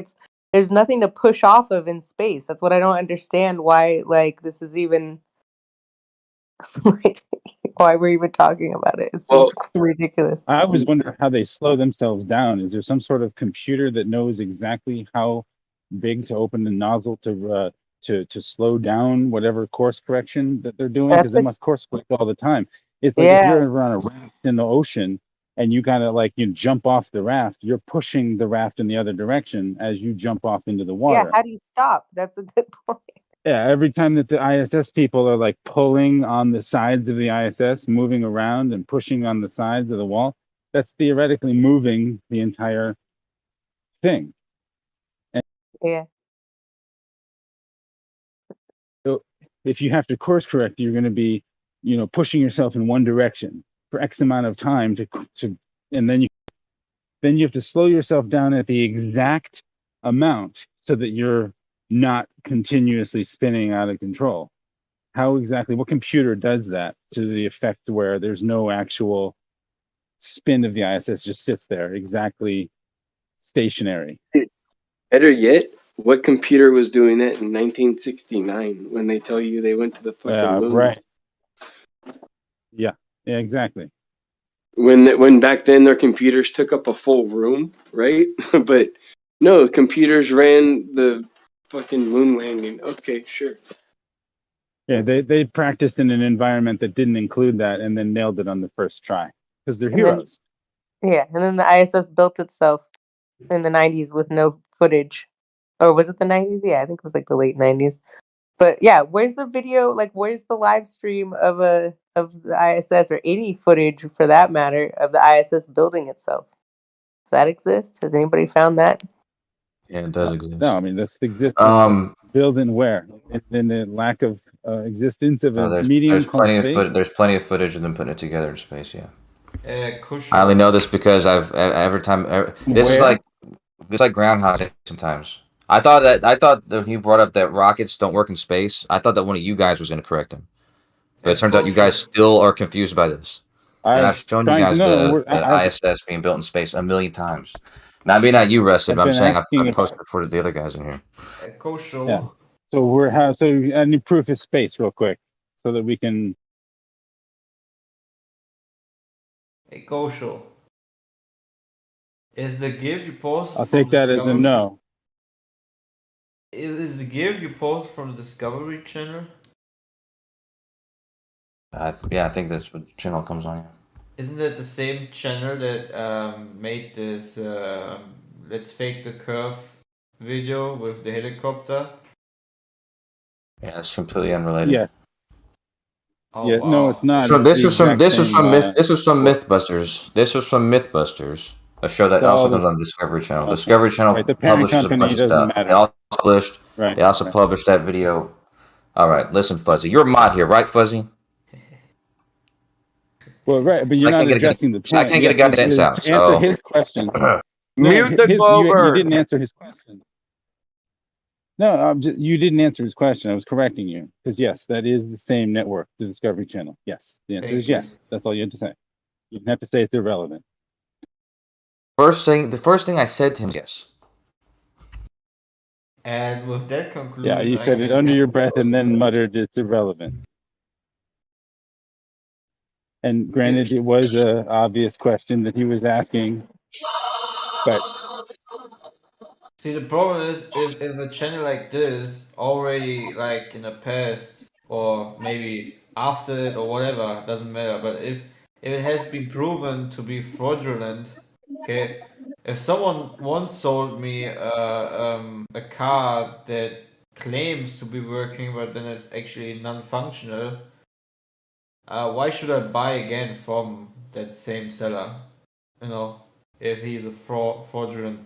there's nothing to push off of in space. That's what I don't understand why like this is even like why we're even talking about it. It seems ridiculous. I always wonder how they slow themselves down. Is there some sort of computer that knows exactly how big to open the nozzle to slow down whatever course correction that they're doing? Because they must course correct all the time. It's like if you're ever on a raft in the ocean and you kind of like you jump off the raft, you're pushing the raft in the other direction as you jump off into the water. Yeah, how do you stop? That's a good point. Yeah, every time that the ISS people are like pulling on the sides of the ISS, moving around and pushing on the sides of the wall, that's theoretically moving the entire thing. Yeah. So if you have to course correct, you're going to be, pushing yourself in one direction for X amount of time and then you have to slow yourself down at the exact amount so that you're not continuously spinning out of control. What computer does that to the effect where there's no actual spin of the ISS, just sits there exactly stationary? Better yet, what computer was doing that in 1969 when they tell you they went to the fucking moon? Right. Yeah, exactly. When back then their computers took up a full room, right? But no, computers ran the fucking moon landing. Okay, sure. Yeah, they practiced in an environment that didn't include that and then nailed it on the first try because they're heroes. And then the ISS built itself in the 90s with no footage. Or was it the 90s? Yeah, I think it was like the late 90s. But yeah, where's the video? Like, where's the live stream of the ISS or any footage for that matter of the ISS building itself? Does that exist? Has anybody found that? Yeah, it does exist. No, I mean that's the existence. Building where? In the lack of existence of a medium called space. There's plenty of footage of them putting it together in space. Yeah. Cushion. I only know this because this is like Groundhog Day sometimes. I thought that he brought up that rockets don't work in space. I thought that one of you guys was going to correct him, but it turns out you guys still are confused by this. And I've shown you guys the ISS being built in space a million times. Maybe not you, Rusted, but I'm saying I posted it for the other guys in here. Yeah. So I need proof of space real quick so that we can. Hey, Kosho. Is the GIF you posted? I'll take that as a no. Is the GIF you posted from the Discovery Channel? Yeah, I think that's what channel comes on. Isn't that the same channel that made this "Let's Fake the Curve" video with the helicopter? Yeah, it's completely unrelated. Yes. Oh, yeah, wow. no, it's not. This was from Mythbusters. This was from Mythbusters, a show that also comes on the Discovery Channel. Okay. Discovery Channel Right, the parent publishes a bunch company of doesn't stuff. matter. They also published that video. All right, listen, Fuzzy, you're a mod here, right, Fuzzy? Well, right, but you're not addressing the point. I can't get a goddamn sound. To answer his question. Mute the Glover. You didn't answer his question. No, you didn't answer his question. I was correcting you because yes, that is the same network, the Discovery Channel. Yes, the answer is yes. That's all you had to say. You didn't have to say it's irrelevant. The first thing I said to him, yes. And with that conclusion, yeah, you said it under your breath and then muttered it's irrelevant. And granted, it was a obvious question that he was asking, but. See, the problem is if a channel like this already like in the past or maybe after it or whatever, doesn't matter. But if it has been proven to be fraudulent, okay. If someone once sold me a car that claims to be working but then it's actually non-functional, why should I buy again from that same seller? You know, if he's a fraudulent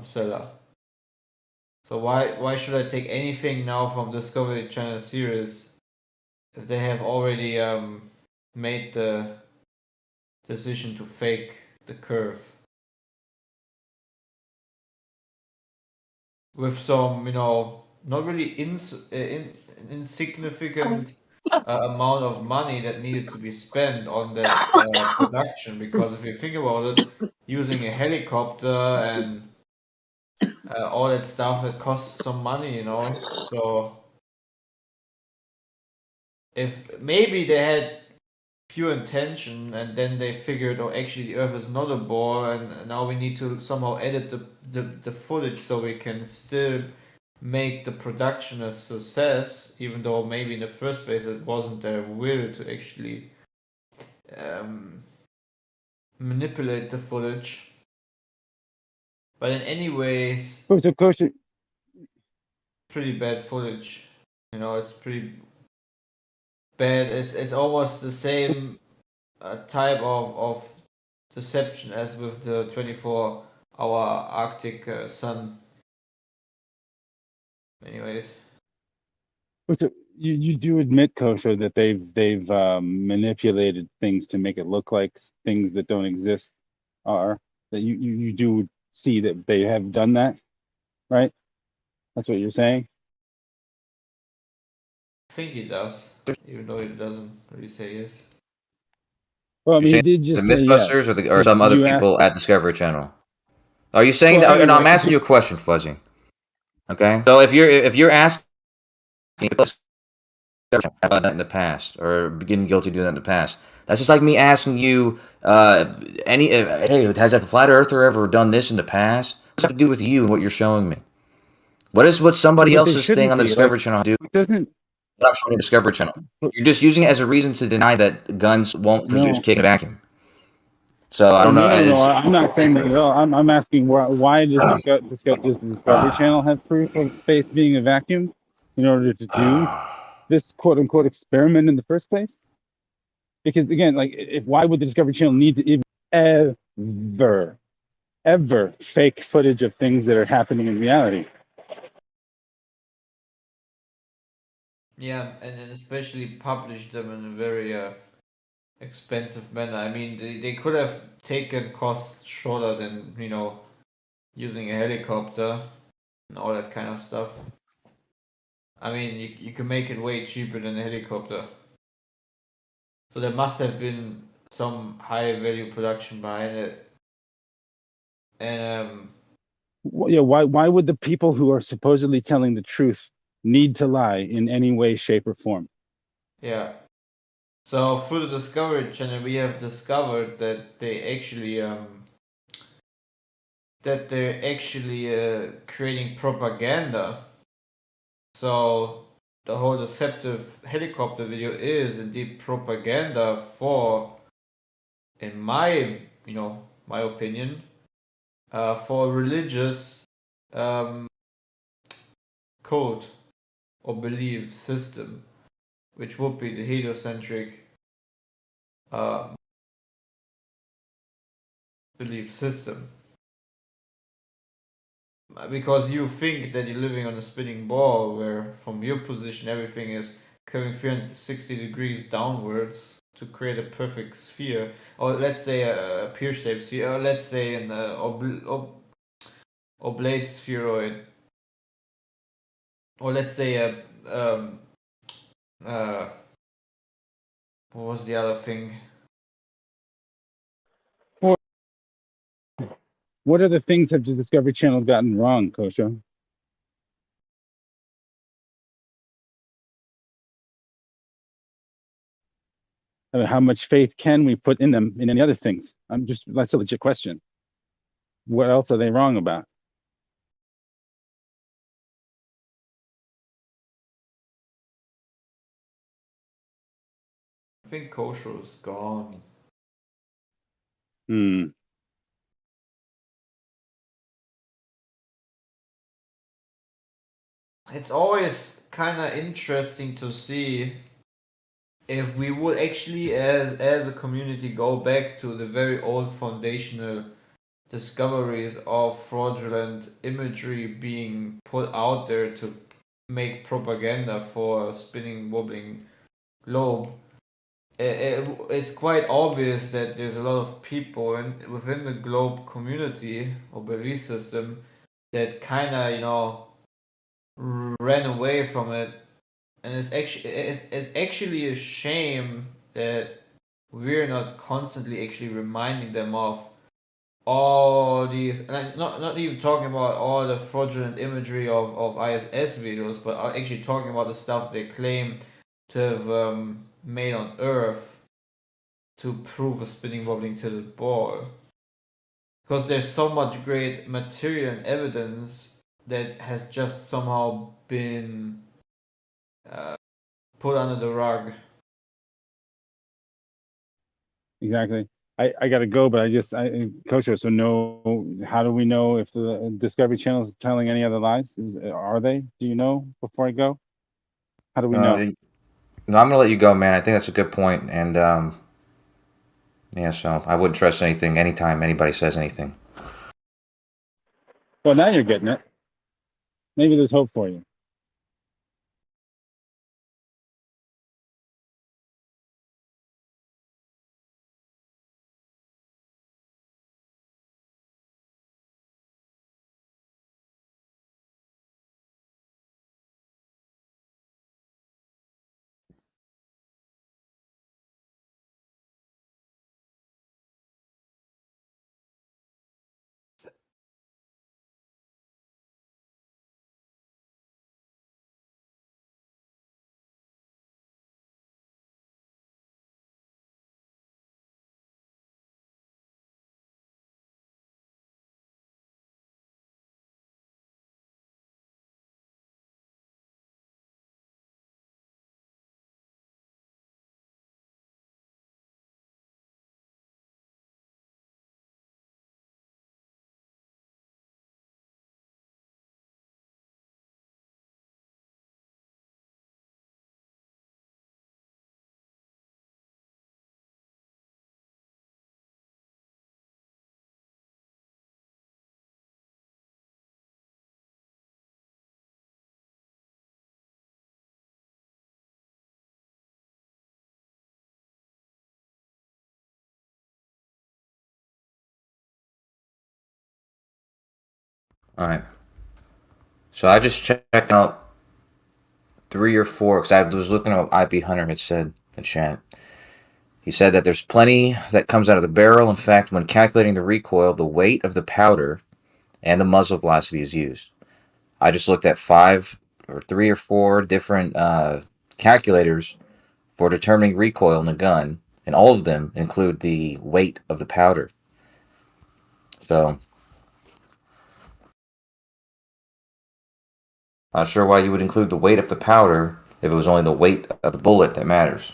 seller. So why should I take anything now from Discovery Channel series if they have already made the decision to fake the curve with some, not really insignificant amount of money that needed to be spent on that production? Because if you think about it, using a helicopter and all that stuff, it costs some money, So if maybe they had pure intention and then they figured, oh, actually the Earth is not a ball, and now we need to somehow edit the footage so we can still make the production a success, even though maybe in the first place it wasn't their will to actually manipulate the footage. But in any ways, pretty bad footage. It's pretty bad. It's almost the same type of deception as with the 24-hour Arctic sun Anyways. So you do admit, Kosher, that they've manipulated things to make it look like things that don't exist are. That you do see that they have done that, right? That's what you're saying. I think he does, even though he doesn't really say yes. Well, I You're mean, he saying did the just say Mythbusters yes. or some other You asked. people at Discovery Channel? Are you saying Well, that? No, I'm anyway, asking you a question, Fuzzy. Okay, so if you're asking about that in the past or getting guilty of doing that in the past, that's just like me asking you, hey, has a flat earther ever done this in the past? What's that have to do with you and what you're showing me? What is what somebody but they else's thing shouldn't on the be. Like, Discovery Channel do? it doesn't. Not showing the Discovery Channel. You're just using it as a reason to deny that guns won't produce No. kick in a vacuum. So I don't know. No. I'm not saying that at all. I'm asking why does the Discovery Channel have proof of space being a vacuum in order to do this quote unquote experiment in the first place? Because again, like, if why would the Discovery Channel need to even ever fake footage of things that are happening in reality? Yeah, and then especially publish them in a very expensive manner. I mean, they could have taken costs shorter than, using a helicopter and all that kind of stuff. I mean, you can make it way cheaper than a helicopter. So there must have been some high value production behind it. And Yeah, why would the people who are supposedly telling the truth need to lie in any way, shape, or form? yeah. So through the Discovery Channel, we have discovered that they're actually creating propaganda. So the whole deceptive helicopter video is indeed propaganda for, in my my opinion, for religious code or belief system, which would be the heliocentric belief system. Because you think that you're living on a spinning ball where from your position everything is curving 360 degrees downwards to create a perfect sphere, or let's say a pear-shaped sphere, or let's say an oblate spheroid, or let's say a what was the other thing? What other things have the Discovery Channel gotten wrong, Kosha? I mean, how much faith can we put in them in any other things? That's a legit question. What else are they wrong about? I think kosher is gone. It's always kind of interesting to see if we would actually, as a community, go back to the very old foundational discoveries of fraudulent imagery being put out there to make propaganda for a spinning, wobbling globe. It's quite obvious that there's a lot of people within the globe community or belief system that kind of, ran away from it, and it's actually a shame that we're not constantly actually reminding them of all these, and not even talking about all the fraudulent imagery of ISS videos, but are actually talking about the stuff they claim to have made on Earth to prove a spinning wobbling tilted ball. Because there's so much great material and evidence that has just somehow been put under the rug. Exactly. I gotta go, but Kosha, so how do we know if the Discovery Channel is telling any other lies? Are they? Do you know before I go? How do we know? No, I'm gonna let you go, man. I think that's a good point, and yeah, so I wouldn't trust anything anytime anybody says anything. Well, now you're getting it. Maybe there's hope for you. All right. So I just checked out 3 or 4 because I was looking at what IP Hunter had said in chat. He said that there's plenty that comes out of the barrel. In fact, when calculating the recoil, the weight of the powder and the muzzle velocity is used. I just looked at 3 or 4 different calculators for determining recoil in a gun, and all of them include the weight of the powder. So, not sure why you would include the weight of the powder if it was only the weight of the bullet that matters.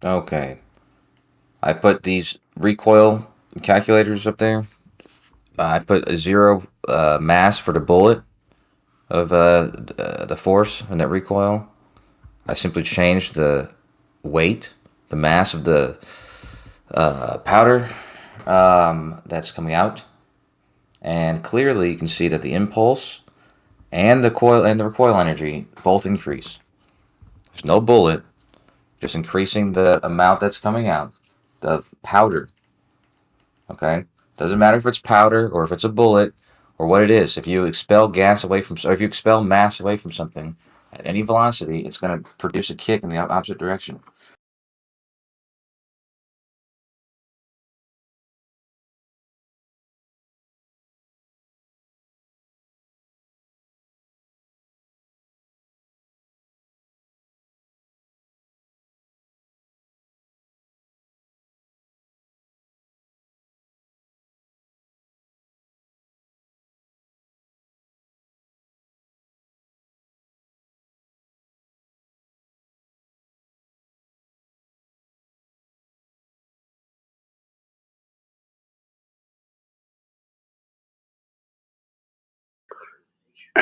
Okay. I put these recoil calculators up there. I put a zero mass for the bullet of the force and that recoil. I simply changed the weight, the mass of the powder that's coming out, and clearly you can see that the impulse and the coil and the recoil energy both increase. There's no bullet, just increasing the amount that's coming out. The powder. Okay? Doesn't matter if it's powder or if it's a bullet or what it is. If you expel gas away from, or if you expel mass away from something at any velocity, it's going to produce a kick in the opposite direction.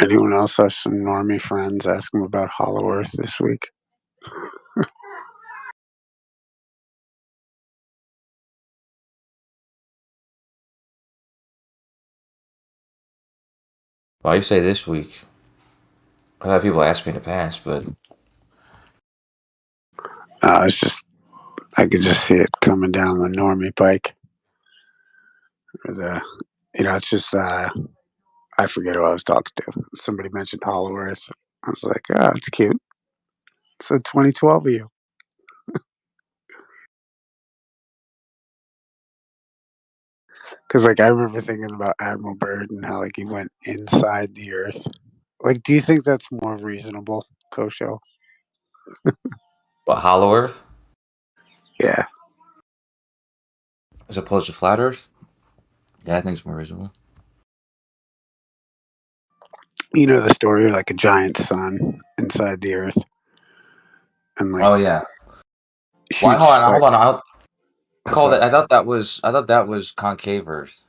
Anyone else have some normie friends? Ask them about Hollow Earth this week. Well, you say this week. I've had people ask me in the past, but It's just I could just see it coming down the normie pike. Or it's just I forget who I was talking to. Somebody mentioned Hollow Earth. I was like, oh, it's cute. It's a 2012 of you. Because like I remember thinking about Admiral Byrd and how like he went inside the Earth. Like, do you think that's more reasonable, Kosho? what, Hollow Earth Yeah. as opposed to flat Earth? Yeah, I think it's more reasonable. You know the story, like a giant sun inside the Earth, and like Oh yeah. Why? huge Hold on, spike. hold on. I call that. Sorry. I thought that was concave Earth.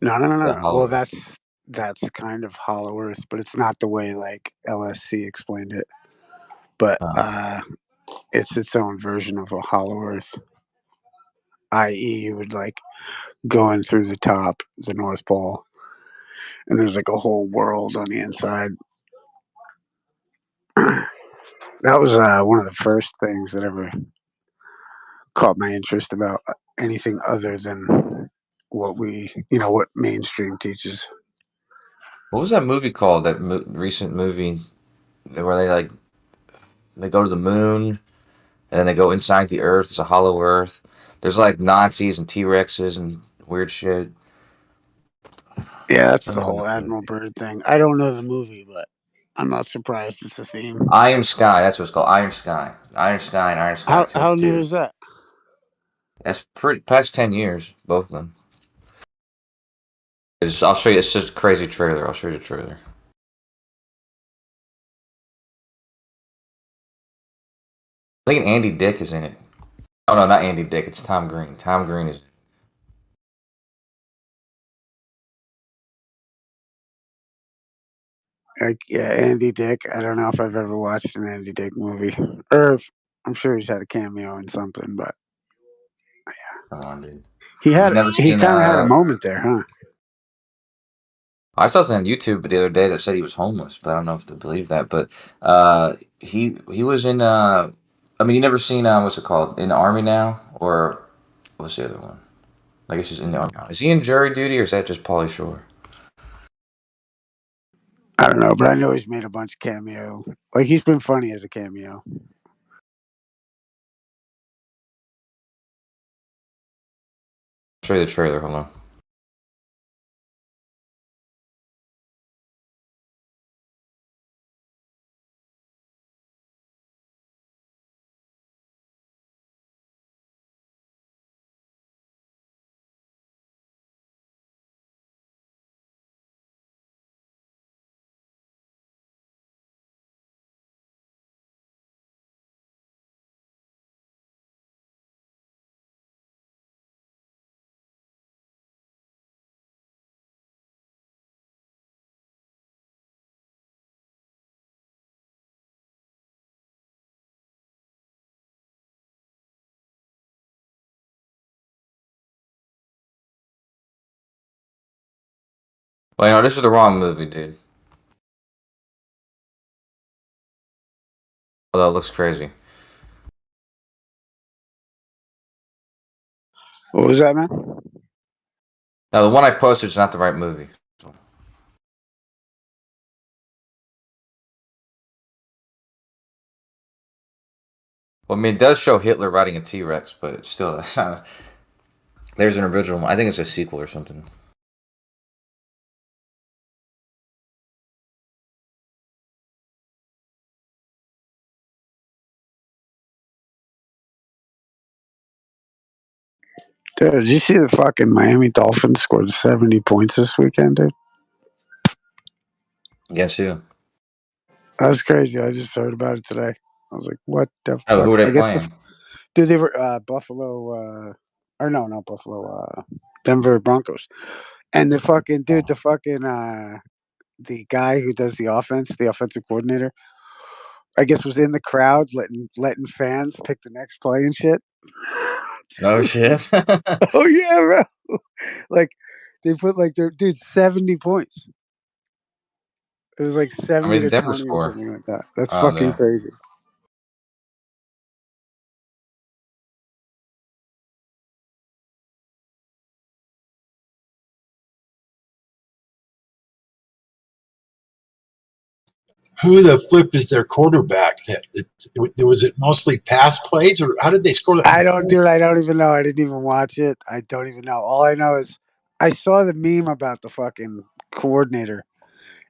No, no, no, no, The no. Well, Hollow Earth. that's kind of Hollow Earth, but it's not the way like LSC explained it. But it's its own version of a Hollow Earth. I.e., you would like go in through the top, the North Pole, and there's like a whole world on the inside. That was one of the first things that ever caught my interest about anything other than what mainstream teaches. What was that movie called? That recent movie where they go to the moon and then they go inside the Earth. It's a hollow Earth. There's like Nazis and T-Rexes and weird shit. Yeah, I that's don't the know whole what that Admiral Byrd thing. I don't know the movie, but I'm not surprised it's a theme. Iron Sky. That's what it's called. Iron Sky. Iron Sky and Iron Sky How new 2. is that? That's pretty past 10 years, both of them. I'll show you. It's just a crazy trailer. I'll show you the trailer. I think Andy Dick is in it. Oh no, not Andy Dick. It's Tom Green. Tom Green is. Like, yeah, Andy Dick. I don't know if I've ever watched an Andy Dick movie, or I'm sure he's had a cameo in something, but Come on, dude. he You never he seen kind of had a moment there, huh? I saw something on YouTube the other day that said he was homeless, but I don't know if to believe that. But he was in. I mean, you never seen what's it called, in the army now, or what's the other one? I guess he's in the army now. Is he in jury duty or is that just Pauly Shore? I don't know, but I know he's made a bunch of cameo. Like he's been funny as a cameo. Show you the trailer. Hold on. Well, no, this is the wrong movie, dude. Although it looks crazy. What was that, man? No, the one I posted is not the right movie. Well, I mean, it does show Hitler riding a T-Rex, but still, that's not. There's an original one. I think it's a sequel or something. Dude, did you see the fucking Miami Dolphins scored 70 points this weekend, dude? Against who? That's crazy. I just heard about it today. I was like, what the Oh, fuck? who are they I guess playing? dude, they were Buffalo, or no, not Buffalo, Denver Broncos. And the fucking dude, the guy who does the offense, the offensive coordinator, I guess was in the crowd letting fans pick the next play and shit. Oh shit! Oh yeah, bro. Like they put like their dude 70 points. It was like I 70 mean, to Denver 20 or score. something like that. That's Oh fucking damn. crazy. Who the flip is their quarterback? Was it mostly pass plays, or how did they score that? I don't even know. I didn't even watch it. I don't even know. All I know is I saw the meme about the fucking coordinator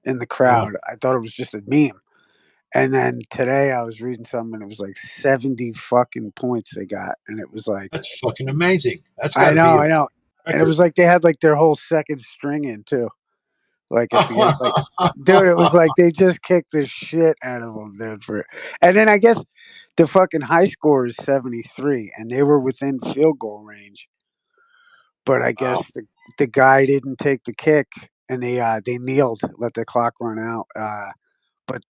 in the crowd. I thought it was just a meme. And then today I was reading something and it was like 70 fucking points they got. And it was like, That's fucking amazing. That's got I to be know, a I know. And it record. was like they had like their whole second string in too. Like at the end, like dude, it was like they just kicked the shit out of them, dude. And then I guess the fucking high score is 73, and they were within field goal range. But I guess the guy didn't take the kick, and they kneeled, let the clock run out. But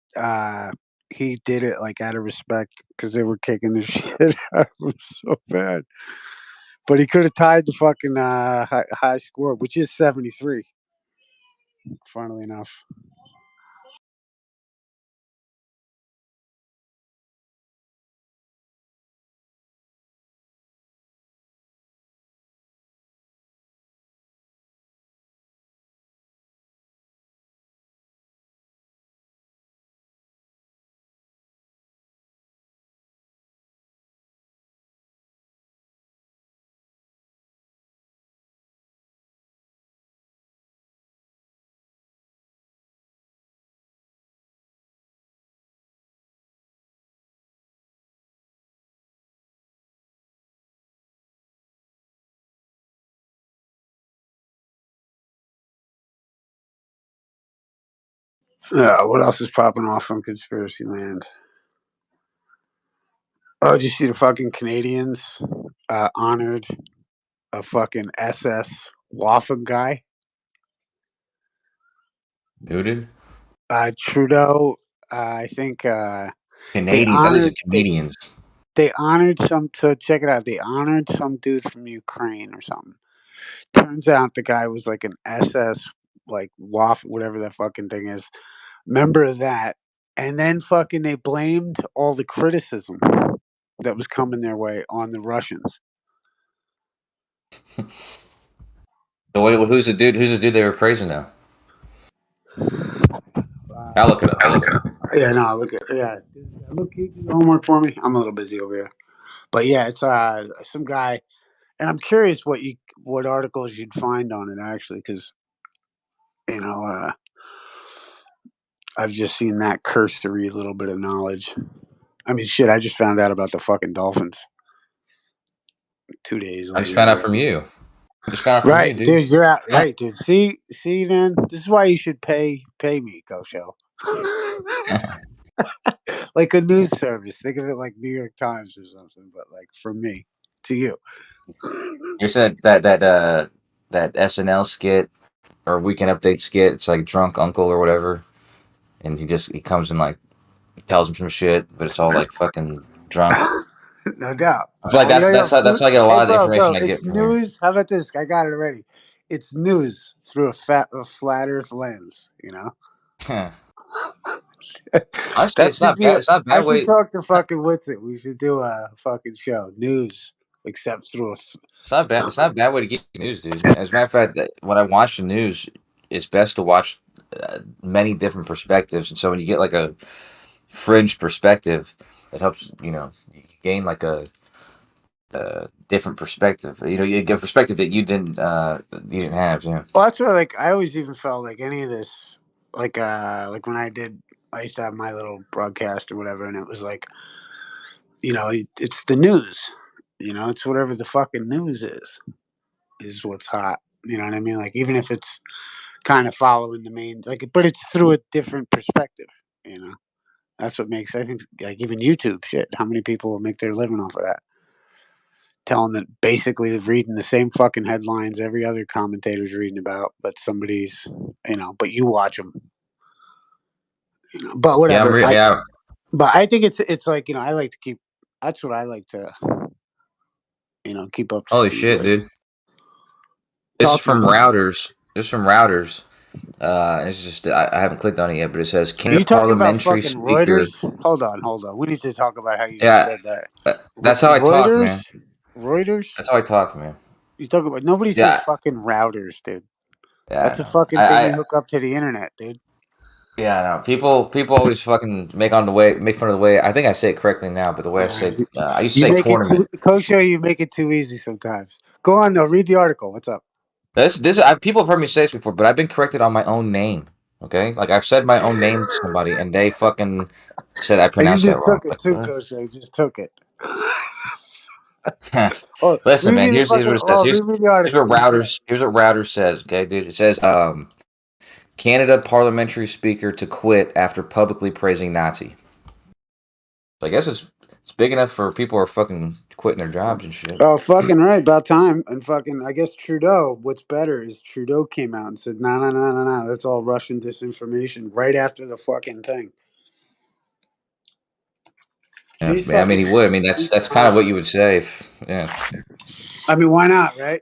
he did it like out of respect because they were kicking the shit out of him so bad. But he could have tied the fucking high score, which is 73. Funnily enough. What else is popping off from Conspiracy Land? Oh, did you see the fucking Canadians honored a fucking SS Waffen guy? Who did? Trudeau. I think they Canadians. I thought you said honored comedians. they honored some. So check it out. They honored some dude from Ukraine or something. Turns out the guy was like an SS, like Waffen, whatever that fucking thing is, member of that. And then fucking they blamed all the criticism that was coming their way on the Russians. So wait, well, who's the dude? Who's the dude they were praising now? I'll look it up. Yeah, no, look at Look, you do homework for me. I'm a little busy over here, but yeah, it's some guy, and I'm curious what articles you'd find on it actually, because you know I've just seen that cursory little bit of knowledge. I mean, shit, I just found out about the fucking Dolphins 2 days I just later. found out from you. I just found out from you, Right, dude. dude, you're out. Right, dude. See, man. This is why you should pay me, Go Show. Like a news service. Think of it like New York Times or something, but like from me to you. You said that SNL skit or Weekend Update skit. It's like drunk uncle or whatever, and he comes and like tells him some shit, but it's all like fucking drunk. No doubt. I feel like that's how I get a lot of the bro, information I it's get from here. news. How about this? I got it already. it's news through a flat Earth lens. You know. Honestly, it's not bad. It's not a I bad should way. talk to fucking Witsit. We should do a fucking show, news, except through a. It's not bad. It's not a bad way to get news, dude. As a matter of fact, when I watch the news, it's best to watch many different perspectives. And so when you get like a fringe perspective, it helps. You gain like a different perspective. You get a perspective that you didn't have. Yeah. Well, that's why, I always even felt like any of this, like when I used to have my little broadcast or whatever, and it was like, it's the news. It's whatever the fucking news is what's hot. You know what I mean? Like, even if it's kind of following the main, but it's through a different perspective. That's what makes, I think, like, even YouTube shit. How many people make their living off of that? Telling that basically they're reading the same fucking headlines every other commentator's reading about, but somebody's, but you watch them. But whatever. Yeah. But I think it's like, I like to keep. That's what I like to, keep up. Holy shit, dude! This is from Routers. And it's just I haven't clicked on it yet, but it says Are Canada you talking about parliamentary fucking speaker. Reuters? Hold on. We need to talk about how you Yeah, just said that. that's how I talk, Reuters? man. Reuters? That's how I talk, man. You talk about nobody says Yeah. fucking routers, dude. Yeah, That's I a know. fucking thing you hook up to the internet, dude. Yeah, I know. People always fucking make fun of the way. I think I say it correctly now, but the way I said, I used to say tournament. Kosho, you make it too easy sometimes. Go on though. Read the article. What's up? People have heard me say this before, but I've been corrected on my own name. Okay, like I've said my own name to somebody, and they fucking said I pronounced that wrong. You just took it too, Kosho. You just took it. Listen, man. Here's what it says. Here's read me the article. what Routers says. Okay, dude. It says Canada parliamentary speaker to quit after publicly praising Nazi. So I guess it's big enough for people who are fucking quitting their jobs and shit. Oh, fucking right. About time. And fucking, I guess Trudeau, what's better is Trudeau came out and said, no. That's all Russian disinformation right after the fucking thing. Yeah, I mean, he would. I mean, that's kind of what you would say. Yeah. I mean, why not, right?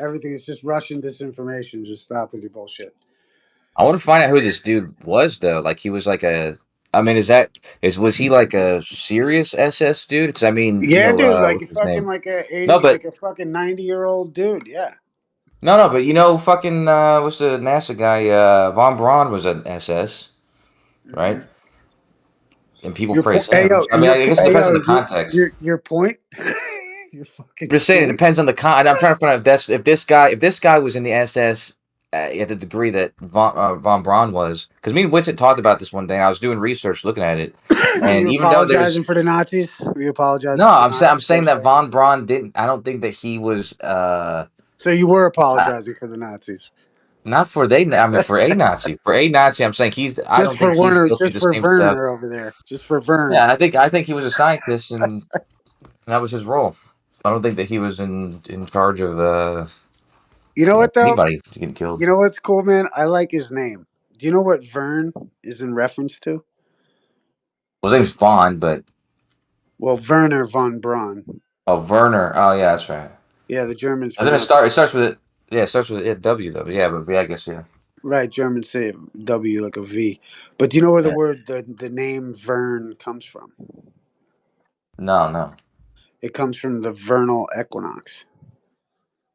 Everything is just Russian disinformation. Just stop with your bullshit. I want to find out who this dude was, though. Like, he was like I mean, was he like a serious SS dude? Because I mean, yeah, dude, like what's his fucking name? like a 80, No, but like a fucking 90-year-old dude. Yeah. no, but fucking what's the NASA guy? Von Braun was an SS, right? And people praise him. I mean, I guess it depends on the context. Your point. You're fucking. I'm just saying, it depends on the con. I'm trying to find out if this guy was in the SS at the degree that Von Braun was. Because me and Witsit talked about this one day. I was doing research, looking at it, and you even though apologizing for the Nazis, you apologizing? No, I'm saying that Von Braun didn't. I don't think that he was. So you were apologizing for the Nazis. Not for they. I mean, for a Nazi. For a Nazi, I'm saying he's. I don't think he's guilty of the same Werner stuff. over there. Just for Werner. Yeah, I think he was a scientist, and that was his role. I don't think that he was in charge of. You know what though? Anybody getting killed. You know what's cool, man? I like his name. Do you know what Vern is in reference to? Well, his name's Von, but. Well, Werner von Braun. Oh, Werner. Oh, yeah, that's right. Yeah, the Germans. Doesn't it start? It starts with it. Yeah, it starts with a W though. Yeah, but I guess yeah. Right, Germans say W like a V. But do you know where the word the name Vern comes from? No. It comes from the vernal equinox.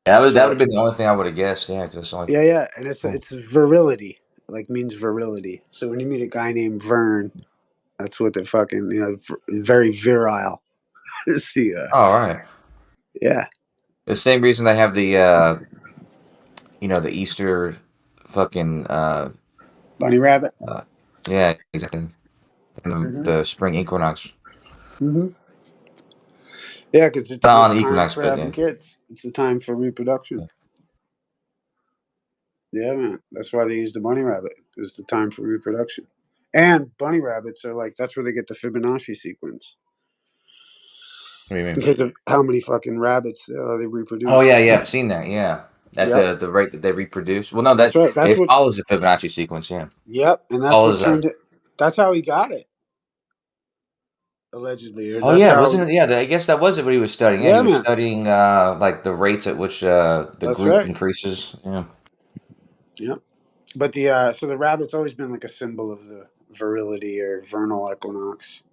Yeah, that would have been the only thing I would have guessed. Yeah, just like. Yeah, and it's virility, like means virility. So when you meet a guy named Vern, that's what they're fucking very virile. See, all right. Yeah. The same reason they have the the Easter fucking bunny rabbit. Yeah, exactly. And the spring equinox. Mm-hmm. Yeah, because it's not on the time equinox, for but having kids. It's the time for reproduction. Yeah, man. That's why they use the bunny rabbit. It's the time for reproduction. And bunny rabbits are like, that's where they get the Fibonacci sequence. What do you mean? Because of how many fucking rabbits they reproduce. Oh yeah, I've seen that. Yeah, at the rate that they reproduce. Well, no, that's right. That's it follows the Fibonacci sequence. Yeah. Yep, and that's what turned it. That's how he got it. allegedly. Or Oh that's yeah, how. wasn't it? Yeah, I guess that was what he was studying. Yeah, Yeah, he was man. studying like the rates at which the That's group right. increases. Yeah. Yep. But the so the rabbit's always been like a symbol of the virility or vernal equinox.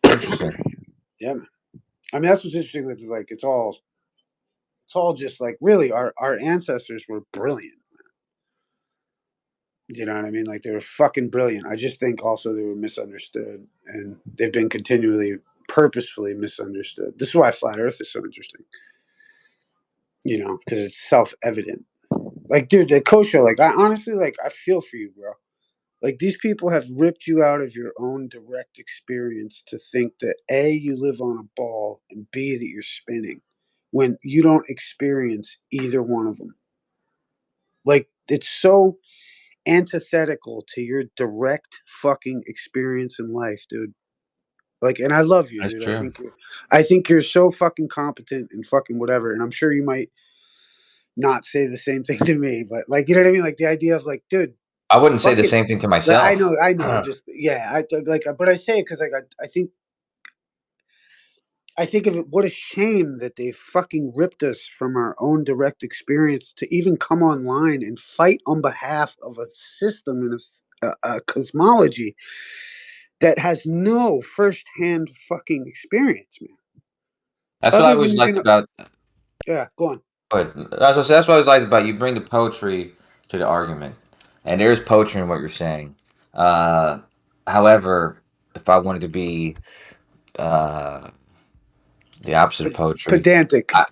Interesting. Yeah, man. I mean, that's what's interesting with like it's all just like really our ancestors were brilliant. You know what I mean? Like they were fucking brilliant. I just think also they were misunderstood, and they've been continually, purposefully misunderstood. This is why flat Earth is so interesting. You know, because it's self-evident. Like, dude, the kosher. Like, I honestly, like, I feel for you, bro. Like, these people have ripped you out of your own direct experience to think that A, you live on a ball, and B, that you're spinning, when you don't experience either one of them. Like, it's so antithetical to your direct fucking experience in life, dude. Like, and I love you, That's dude. true. I think you're so fucking competent and fucking whatever. And I'm sure you might not say the same thing to me, but like, you know what I mean? Like the idea of like, dude, I wouldn't say fuck the it. same thing to Like, myself. I know. Just yeah, but I say it because like I think of it. What a shame that they fucking ripped us from our own direct experience to even come online and fight on behalf of a system and a cosmology that has no firsthand fucking experience, man. That's what I Other always than liked about. yeah, go on. But that's what I always liked about you. Bring the poetry to the argument, and there's poetry in what you're saying. However, if I wanted to be the opposite of poetry, Pedantic. yeah,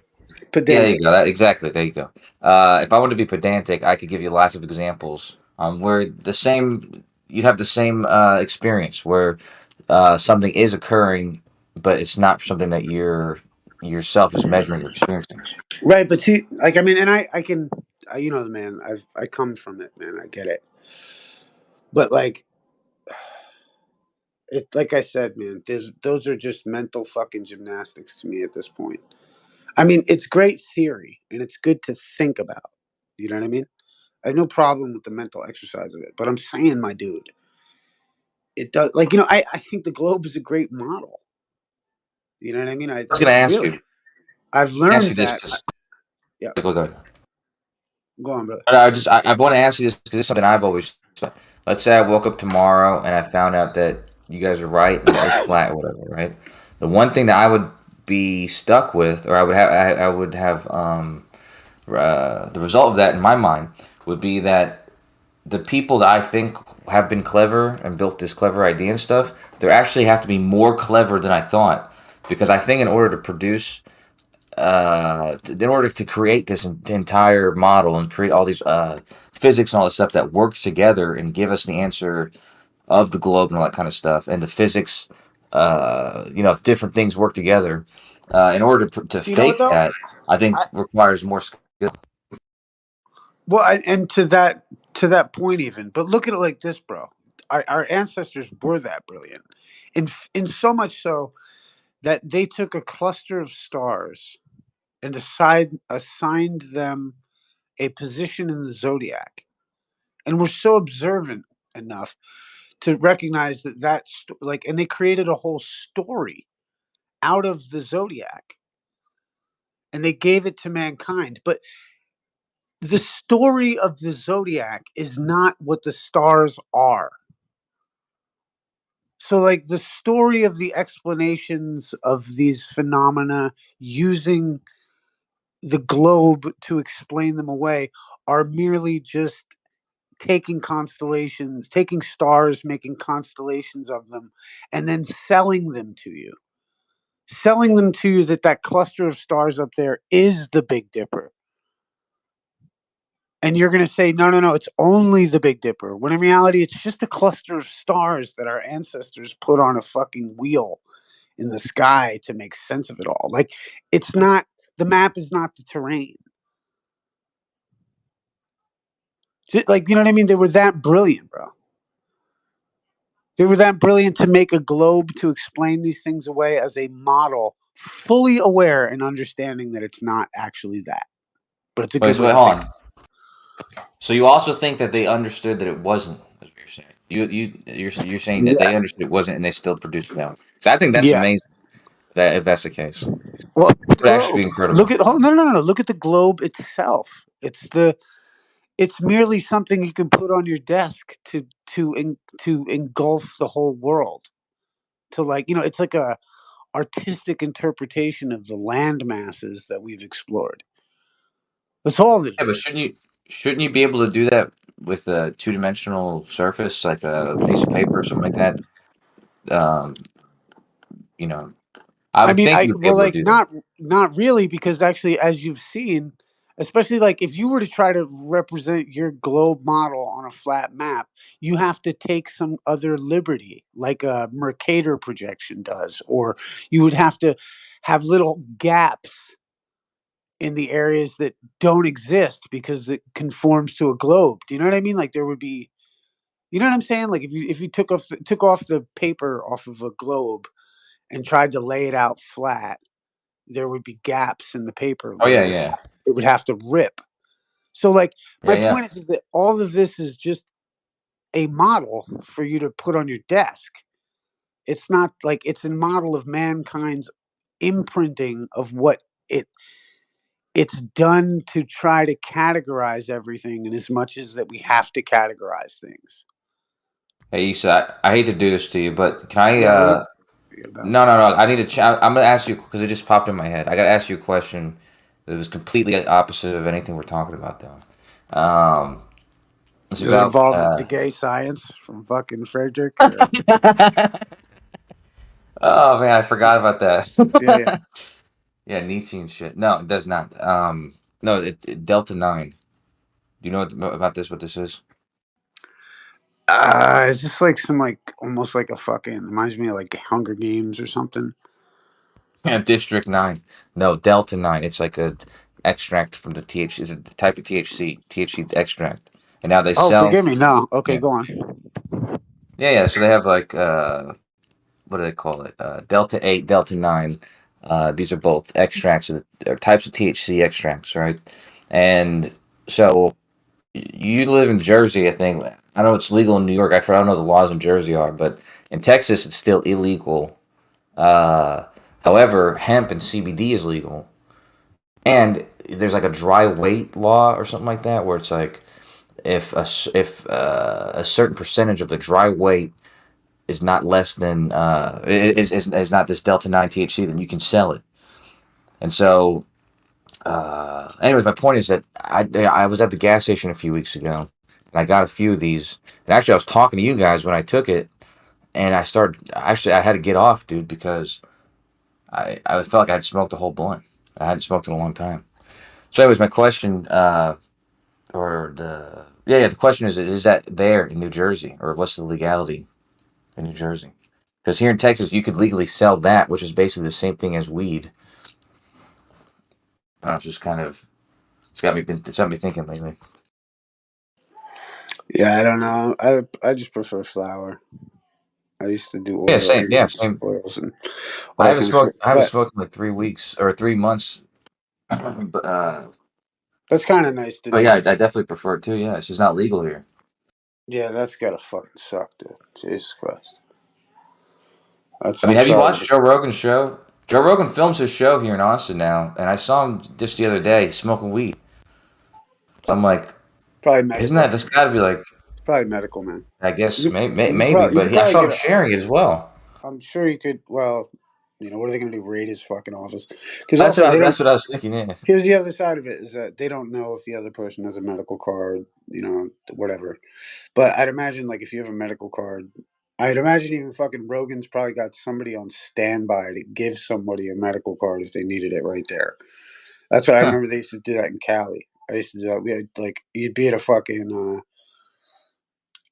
there you go. Exactly. There you go. If I wanted to be pedantic, I could give you lots of examples where you'd have the same experience where something is occurring, but it's not something that yourself is measuring or experiencing. Right, but see, like I mean, and I can, you know, man, I come from it, man. I get it, but like, like I said, man, those are just mental fucking gymnastics to me at this point. I mean, it's great theory and it's good to think about. You know what I mean? I have no problem with the mental exercise of it, but I'm saying, my dude, it does. Like, you know, I think the globe is a great model. You know what I mean? I was going to ask you. I've learned that. Yeah. Go ahead. Go on, brother. I want to ask you this because it's something I've always thought. Let's say I woke up tomorrow and I found out that you guys are right and the Earth's flat or whatever, right? The one thing that I would be stuck with, or I would have the result of that in my mind would be that the people that I think have been clever and built this clever idea and stuff, they actually have to be more clever than I thought, because I think in order to produce in order to create this entire model and create all these physics and all this stuff that works together and give us the answer of the globe and all that kind of stuff, and the physics, if different things work together, in order to fake that, I think requires more skill. Well, and to that point, even, but look at it like this, bro. Our ancestors were that brilliant, in so much so that they took a cluster of stars and assigned them a position in the zodiac, and were so observant enough to recognize and they created a whole story out of the zodiac, and they gave it to mankind. But the story of the zodiac is not what the stars are. So, like, the story of the explanations of these phenomena using the globe to explain them away are merely just taking constellations, taking stars, making constellations of them, and then selling them to you. Selling them to you that cluster of stars up there is the Big Dipper. And you're going to say, no, it's only the Big Dipper. When in reality, it's just a cluster of stars that our ancestors put on a fucking wheel in the sky to make sense of it all. Like, it's not, the map is not the terrain. Like, you know what I mean? They were that brilliant, bro. They were that brilliant to make a globe to explain these things away as a model, fully aware and understanding that it's not actually that. But it's a good way to Hold think. on. So you also think that they understood that it wasn't as real? You're saying that they understood it wasn't, and they still produced it now. So I think that's Yeah. amazing. That if that's the case, Well, it would actually be incredible. look at no. Look at the globe itself. It's merely something you can put on your desk to engulf the whole world. To it's like a artistic interpretation of the land masses that we've explored. That's all it Yeah, but is. shouldn't you be able to do that with a two-dimensional surface, like a piece of paper or something like that? You know, I would think you'd be able to do that. not really, because actually, as you've seen, especially like if you were to try to represent your globe model on a flat map, you have to take some other liberty, like a Mercator projection does, or you would have to have little gaps in the areas that don't exist because it conforms to a globe. Do you know what I mean? Like there would be, you know what I'm saying? Like if you took off the paper off of a globe and tried to lay it out flat, there would be gaps in the paper Oh where yeah, yeah, it would have to rip. So like my yeah. point is that all of this is just a model for you to put on your desk. It's not like it's a model of mankind's imprinting of what it's done to try to categorize everything, and as much as that we have to categorize things. Hey, Issa, I hate to do this to you, but can I? Yeah, No. I need to. I'm gonna ask you because it just popped in my head. I gotta ask you a question that was completely opposite of anything we're talking about, though. It's Does it about. involve the gay science from fucking Frederick? Or? Oh man, I forgot about that. Yeah. Yeah, Nietzsche and shit. No, it does not. No, Delta 9. Do you know about this? What this is? It's just like some almost like a fucking reminds me of like Hunger Games or something. Yeah, District 9. No, Delta 9. It's like a extract from the THC. It's a type of THC extract. And now they Oh, sell. forgive me. No. Okay, Yeah. go on. Yeah. So they have like what do they call it? Delta 8, Delta 9. These are both extracts or types of THC extracts, right? And so you live in Jersey, I think. I know it's legal in New York. I don't know what the laws in Jersey are, but in Texas it's still illegal. However, hemp and CBD is legal. And there's like a dry weight law or something like that, where it's like if a certain percentage of the dry weight is not less than is not this Delta 9 THC, then you can sell it. And so, anyways, my point is that I was at the gas station a few weeks ago, and I got a few of these. And actually, I was talking to you guys when I took it, and I had to get off, dude, because I felt like I'd smoked a whole blunt. I hadn't smoked in a long time. So, anyways, my question, the question is that there in New Jersey, or what's the legality in New Jersey? Because here in Texas, you could legally sell that, which is basically the same thing as weed. It's just kind of it's got me thinking lately. Yeah, I don't know. I just prefer flower. I used to do Yeah, same. Yeah, same. oils and I all that haven't kind of smoked. shit. I haven't But smoked in like 3 weeks or 3 months. But that's kind of nice to but yeah, do. I definitely prefer it too. Yeah, it's just not legal here. Yeah, that's gotta fucking suck, dude. Jesus Christ. I mean, I'm have you sorry. watched Joe Rogan's show? Joe Rogan films his show here in Austin now, and I saw him just the other day smoking weed. So I'm like, Probably medical. isn't that that's got to be like? It's probably medical, man. I guess You maybe, could but I probably saw him get sharing it as well. I'm sure you could. Well, what are they going to do? Raid his fucking office? Because That's also what they don't. that's what I was thinking. Yeah. Here's the other side of it: is that they don't know if the other person has a medical card. Whatever. But I'd imagine, like, if you have a medical card, I'd imagine even fucking Rogan's probably got somebody on standby to give somebody a medical card if they needed it right there. That's what I remember. They used to do that in Cali. I used to do that. We had you'd be at a fucking.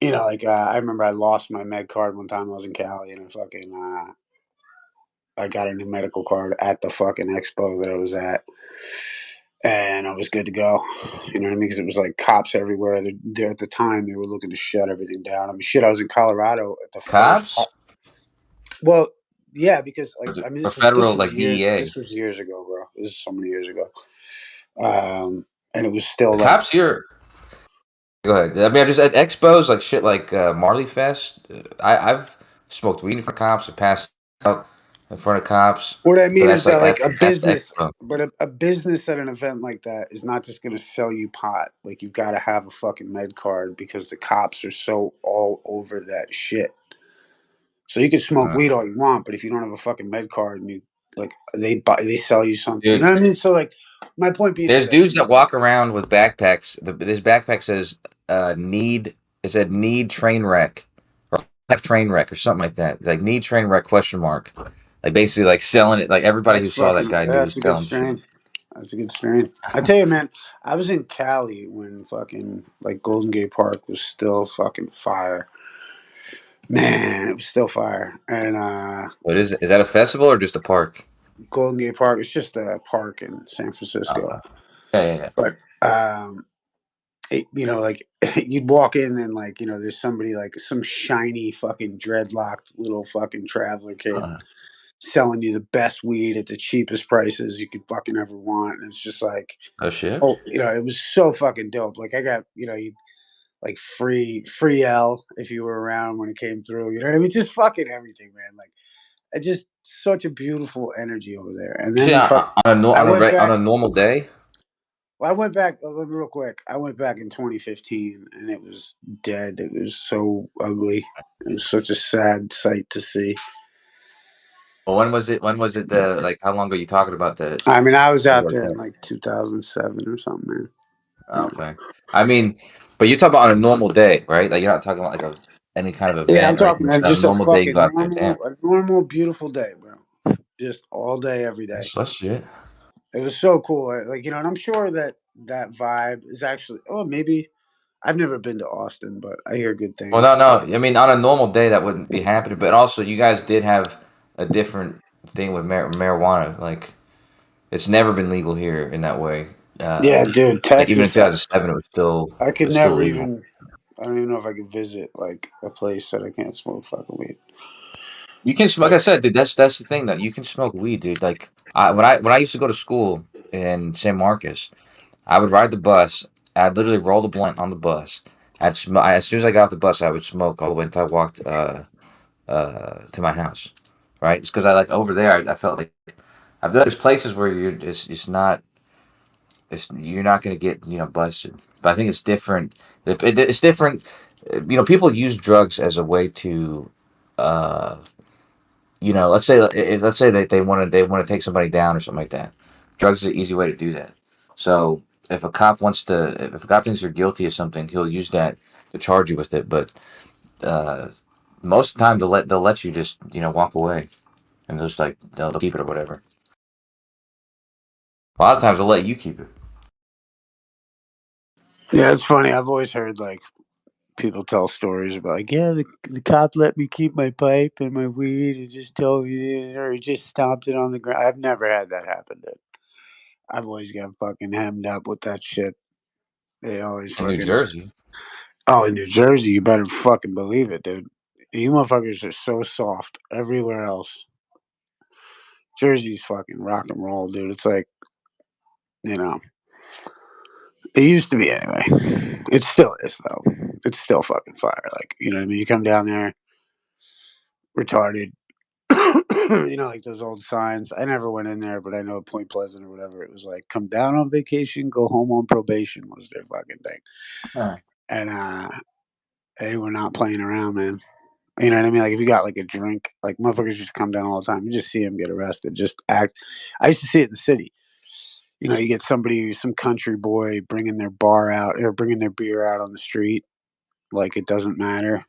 I remember I lost my med card one time I was in Cali, and I got a new medical card at the fucking expo that I was at, and I was good to go. You know what I mean? Because it was like cops everywhere. There at the time, they were looking to shut everything down. I mean, shit, I was in Colorado at the Cops? first. Well, yeah, because Or this federal, was like DEA. This was years ago, bro. This is so many years ago. And it was still The cops here. Go ahead. I mean, I just at expos like shit like Marley Fest. I've smoked weed in front of cops and passed out in front of cops. What I But mean is that's like that like a that's the business, expo. but a business at an event like that is not just going to sell you pot. Like you've got to have a fucking med card because the cops are so all over that shit. So you can smoke weed all you want, but if you don't have a fucking med card and you like they sell you something, you Dude, know what I mean? So like my point being is there's that dudes that walk around with backpacks. This backpack says need. It said need train wreck or have train wreck or something like that. Like need train wreck question mark. Like basically like selling it. Like everybody who that's saw that fucking guy knew he's that's a good selling shit. strain. That's a good strain. I tell you, man, I was in Cali when fucking like Golden Gate Park was still fucking fire. Man, it was still fire. And What is it? Is that a festival or just a park? Golden Gate Park, it's just a park in San Francisco. Okay. Yeah. But you know, like you'd walk in and like, you know, there's somebody like some shiny fucking dreadlocked little fucking traveler kid selling you the best weed at the cheapest prices you could fucking ever want. And it's just like, Oh shit. oh, you know, it was so fucking dope. Like I got, you know, you like free L if you were around when it came through. You know what I mean? Just fucking everything, man. Like I just such a beautiful energy over there. And You see, then I went on back. a normal day. Well, I went back real quick. I went back in 2015, and it was dead. It was so ugly. It was such a sad sight to see. Well, when was it? When was it? The like, how long are you talking about that? I mean, I was out there in like 2007 or something, man. Okay. I mean, but you're talking about on a normal day, right? Like you're not talking about like any kind of Yeah, I'm event or talking anything. Just man, on a just a normal day, you go fucking out there. Damn, normal, beautiful day, bro. Just all day, every day. that's shit. It was so cool. Like you know, and I'm sure that that vibe is actually. Oh, maybe I've never been to Austin, but I hear good Well, things. no. I mean, on a normal day, that wouldn't be happening. But also, you guys did have a different thing with marijuana. Like, it's never been legal here in that way. Yeah, dude, Like even in Texas. 2007, it was still I could never legal. even. I don't even know if I could visit like a place that I can't smoke fucking weed. You can smoke. Like I said, dude, that's the thing that you can smoke weed, dude. Like when I used to go to school in San Marcos, I would ride the bus. I'd literally roll the blunt on the bus. As soon as I got off the bus, I would smoke all the way until I walked to my house. Right? It's because I like over there. I felt like there's places where it's not you're not gonna get busted. But I think it's different. It's different. People use drugs as a way to uh, let's say that they want to take somebody down or something like that. Drugs is an easy way to do that. So if a cop thinks you're guilty of something, he'll use that to charge you with it. But most of the time, they'll let you just walk away and just like they'll keep it or whatever. A lot of times they'll let you keep it. Yeah, it's funny. I've always heard like people tell stories about like, yeah, the cop let me keep my pipe and my weed and just told me, or he just stomped it on the ground. I've never had that happen, dude. I've always got fucking hemmed up with that shit. They always In New fucking. Jersey, Oh, in New Jersey, you better fucking believe it, dude. You motherfuckers are so soft everywhere else. Jersey's fucking rock and roll, dude. It's like, you know, it used to be anyway. It still is though. It's still fucking fire. Like, you know what I mean? You come down there, retarded. You know, like those old signs. I never went in there, but I know at Point Pleasant or whatever, it was like, come down on vacation, go home on probation was their fucking thing. huh. And they were not playing around, man. You know what I mean? Like if you got like a drink, like motherfuckers just come down all the time. You just see them get arrested. Just act. I used to see it in the city. You know, you get some country boy bringing their bar out or bringing their beer out on the street, like it doesn't matter.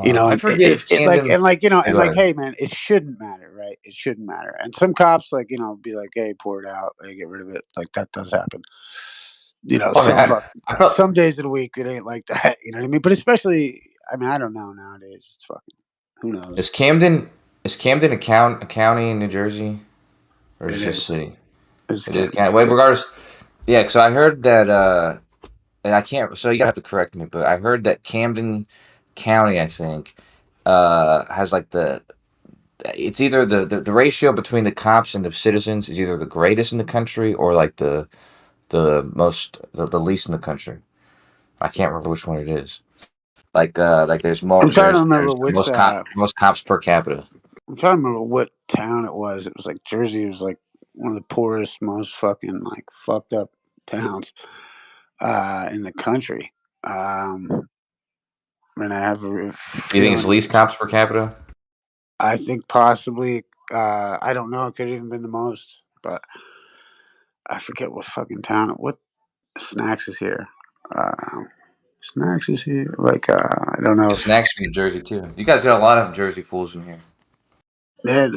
You know, I and forget if like Camden. and like you know Hey, and go like, ahead. hey man, it shouldn't matter, right? It shouldn't matter. And some cops like be like, hey, pour it out, hey, get rid of it. Like that does happen. You know, I mean, I felt some days of the week it ain't like that. You know what I mean? But especially, I mean, I don't know nowadays. It's fucking who knows. is Camden a county in New Jersey or is It it just is. city? It's It is Camden. county. Wait, regardless. Yeah, because I heard that. And I can't. So you have to correct me, but I heard that Camden County, I think, has like it's either the ratio between the cops and the citizens is either the greatest in the country or like the the least in the country. I can't remember which one it is. Like there's more. I'm trying to There's remember which. most cops per capita. I'm trying to remember what town it was. It was like Jersey. It was like one of the poorest, most fucking like fucked up towns in the country. And I have a You think it's feeling. least cops per capita? I think possibly. I don't know. It could have even been the most, but I forget what fucking town. What Snacks is here. Snacks is here. Like I don't know. Snacks from New Jersey too. You guys got a lot of Jersey fools in here. Yeah,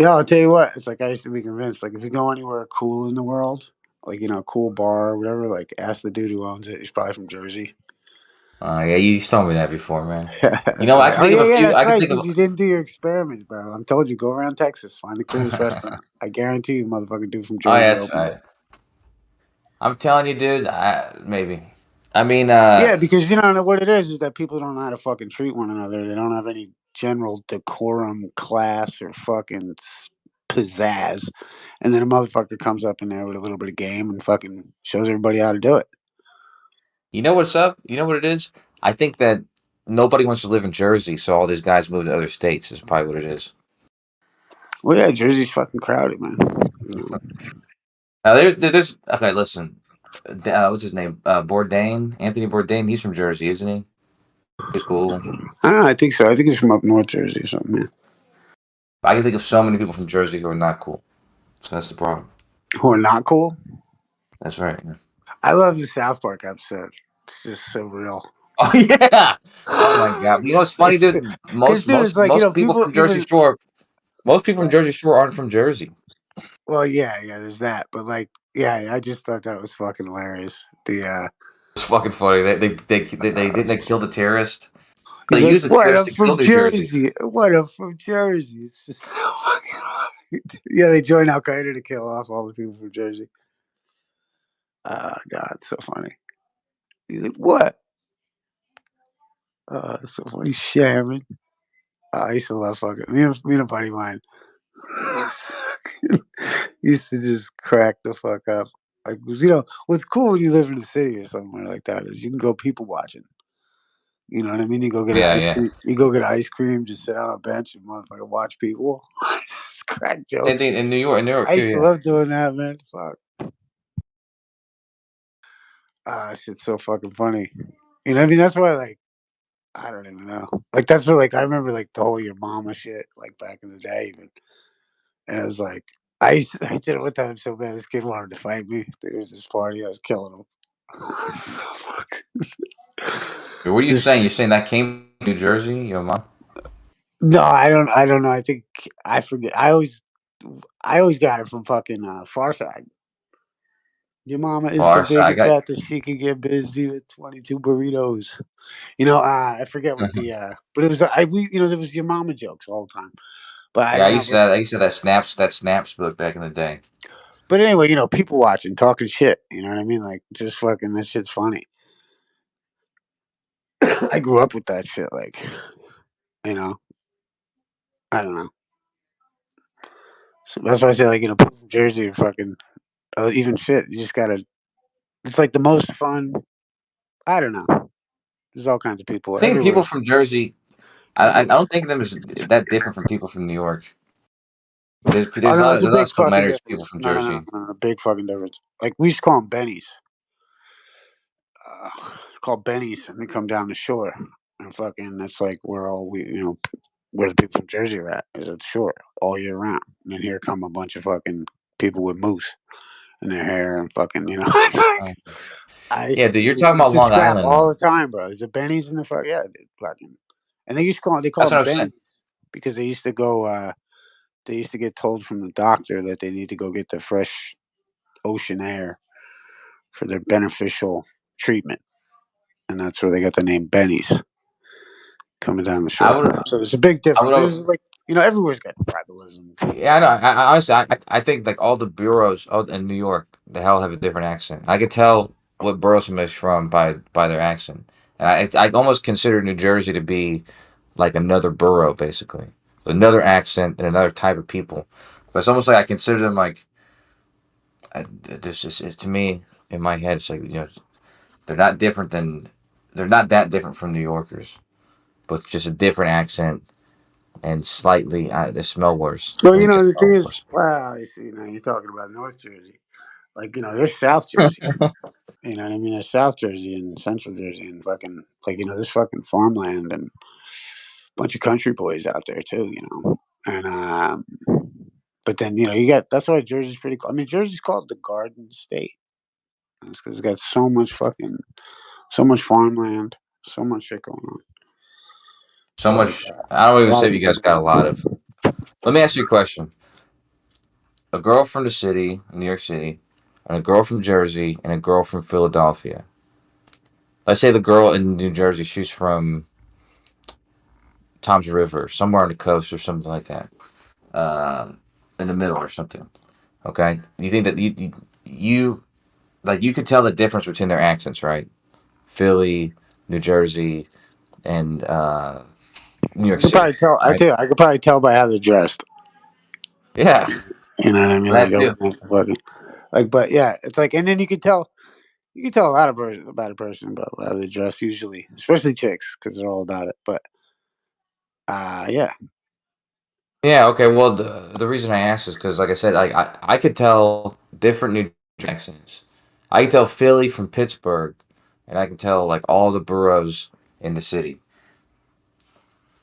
I'll tell you what. It's like I used to be convinced. Like if you go anywhere cool in the world, like a cool bar or whatever, like ask the dude who owns it. He's probably from Jersey. Yeah, you told me that before, man. You know, I can Oh think of a yeah, few. that's I can right. think of. Because you didn't do your experiments, bro. I told you, go around Texas, find the coolest restaurant. I guarantee you, motherfucking dude from Oh yeah, Jersey that's opens. right. I'm telling you, dude. Maybe. I mean, Yeah, because you don't know what it is that people don't know how to fucking treat one another. They don't have any general decorum, class, or fucking pizzazz. And then a motherfucker comes up in there with a little bit of game and fucking shows everybody how to do it. you know what's up? You know what it is? I think that nobody wants to live in Jersey, so all these guys move to other states. Is probably what it is. Well, yeah, Jersey's fucking crowded, man. Now there's okay. Listen, what's his name? Bourdain, Anthony Bourdain. He's from Jersey, isn't he? He's cool. I don't know. I think so. I think he's from up North Jersey or something, man. I can think of so many people from Jersey who are not cool. So that's the problem. Who are not cool? That's right. Yeah. I love the South Park episode. It's just so real. Oh yeah. Oh my god. You know what's funny, dude? Most people from Jersey Shore. Most people from Jersey Shore aren't from Jersey. Well, yeah, there's that, but like, yeah, I just thought that was fucking hilarious. It's fucking funny. They didn't kill the terrorist. He's They like, used the what? terrorist I'm to kill from New Jersey. Jersey. What? I'm from Jersey. It's just so fucking funny. Yeah, they joined Al Qaeda to kill off all the people from Jersey. God, so funny. He's like, what? So funny, Sharon. I used to love fucking me and a buddy of mine. Used to just crack the fuck up. Like, what's cool when you live in the city or somewhere like that is you can go people watching. You know what I mean? You go get Yeah, ice yeah. cream. You go get ice cream. Just sit on a bench and motherfucker watch people. Just crack jokes. Same thing in New York. In New York I too. used to Yeah. love doing that, man. Fuck. Shit's so fucking funny. You know what I mean? That's why, like, I don't even know. Like, that's what, like, I remember, like, the whole your mama shit, like, back in the day, even. And I was like, I did it one time so bad. This kid wanted to fight me. There was this party. I was killing him. What are you saying? You're saying that came from New Jersey, your mom? No, I don't know. I think I forget. I always got it from fucking Far Side. Your mama is so big and fat that she could get busy with 22 burritos. I forget what but it was there was your mama jokes all the time. But I don't know. I used to that snaps book back in the day. But anyway, people watching, talking shit. You know what I mean? Like, just fucking that shit's funny. I grew up with that shit. Like, I don't know. So that's why I say, like, people from Jersey are fucking even shit. You just gotta. It's like the most fun. I don't know. There's all kinds of people I think everywhere. people from Jersey. I don't think of them as that different from people from New York. There's It's a big not fucking similarities difference. people from No, Jersey. no, big fucking difference. Like, we used to call them Bennies. Called Bennies, and they come down the shore, and fucking that's like where all where the people from Jersey are at is at the shore all year round. And then here come a bunch of fucking people with moose in their hair and fucking Yeah, dude, you're talking about Long Island all now. the time, bro. The Bennies in the dude, fucking, and they call That's them what I'm saying. Bennies because they used to go. They used to get told from the doctor that they need to go get the fresh ocean air for their beneficial treatment, and that's where they got the name Bennies coming down the shore. So there's a big difference. There's like everywhere's got tribalism. Yeah, I know. I honestly, I think like all the bureaus in New York, they all have a different accent. I could tell what borough somebody's from by their accent, and I almost consider New Jersey to be like another borough, basically, another accent and another type of people. But it's almost like I consider them like this is to me in my head. It's like they're not different than they're not that different from New Yorkers, but just a different accent and slightly they smell worse. Well, I think they the smell thing is, worse. wow, I see. Now you're talking about North Jersey. Like, there's South Jersey. You know what I mean? There's South Jersey and Central Jersey and fucking, like, there's fucking farmland and a bunch of country boys out there too, And, but then, that's why Jersey's pretty cool. I mean, Jersey's called the Garden State. It's because it's got so much farmland, so much shit going on. So So, much. I don't a even lot say of you people guys got a lot of. Let me ask you a question. A girl from the city, New York City, and a girl from Jersey, and a girl from Philadelphia. Let's say the girl in New Jersey, she's from Tom's River, somewhere on the coast or something like that, in the middle or something. Okay, you think that you like you could tell the difference between their accents, right? Philly, New Jersey, and New I York could City, probably tell. right? I could probably tell by how they're dressed. Yeah, You know what I mean? that Like I too. wouldn't have to fucking but yeah, it's like, and then you could tell. You can tell a lot about a person about how they dress usually, especially chicks, because they're all about it. But yeah, Yeah, okay. Well, the reason I asked is because, like I said, I could tell different New Jersey accents. I can tell Philly from Pittsburgh, and I can tell like all the boroughs in the city.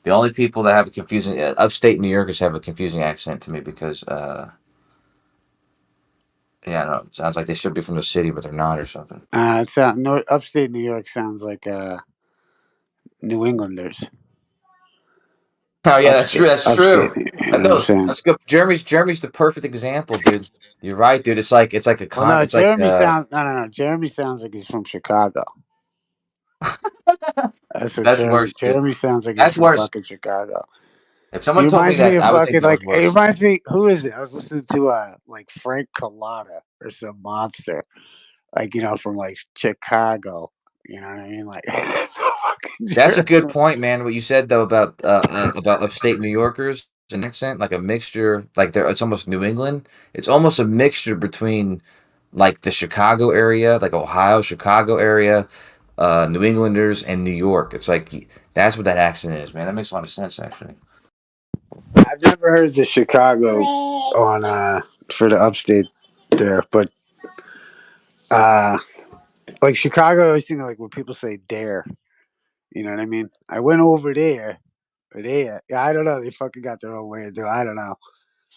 The only people that have a confusing upstate New Yorkers have a confusing accent to me because, yeah, no, it sounds like they should be from the city, but they're not or something. it's upstate New York sounds like New Englanders. Oh yeah, that's true. That's Upstate. true. You I know what I'm know. saying? That's good. Jeremy's the perfect example, dude. You're right, dude. It's like a Well, no, it's like Jeremy sounds like he's from Chicago. That's what that's worse, dude. Jeremy sounds like he's That's from worse. fucking Chicago. If He someone told me reminds me that, of I would think fucking that was like it worse. reminds me. Who is it? I was listening to like Frank Collada or some mobster, like from like Chicago. You know what I mean? Like that's so fucking That's a good Jeremy. point, man. What you said though about upstate New Yorkers, an accent, like a mixture, like it's almost New England. It's almost a mixture between like the Chicago area, like Ohio, Chicago area, New Englanders, and New York. It's like that's what that accent is, man. That makes a lot of sense, actually. I've never heard the Chicago on for the upstate there, but like Chicago, I always think of, like when people say dare. You know what I mean? I went over there or there. Yeah, I don't know. They fucking got their own way to do it. I don't know.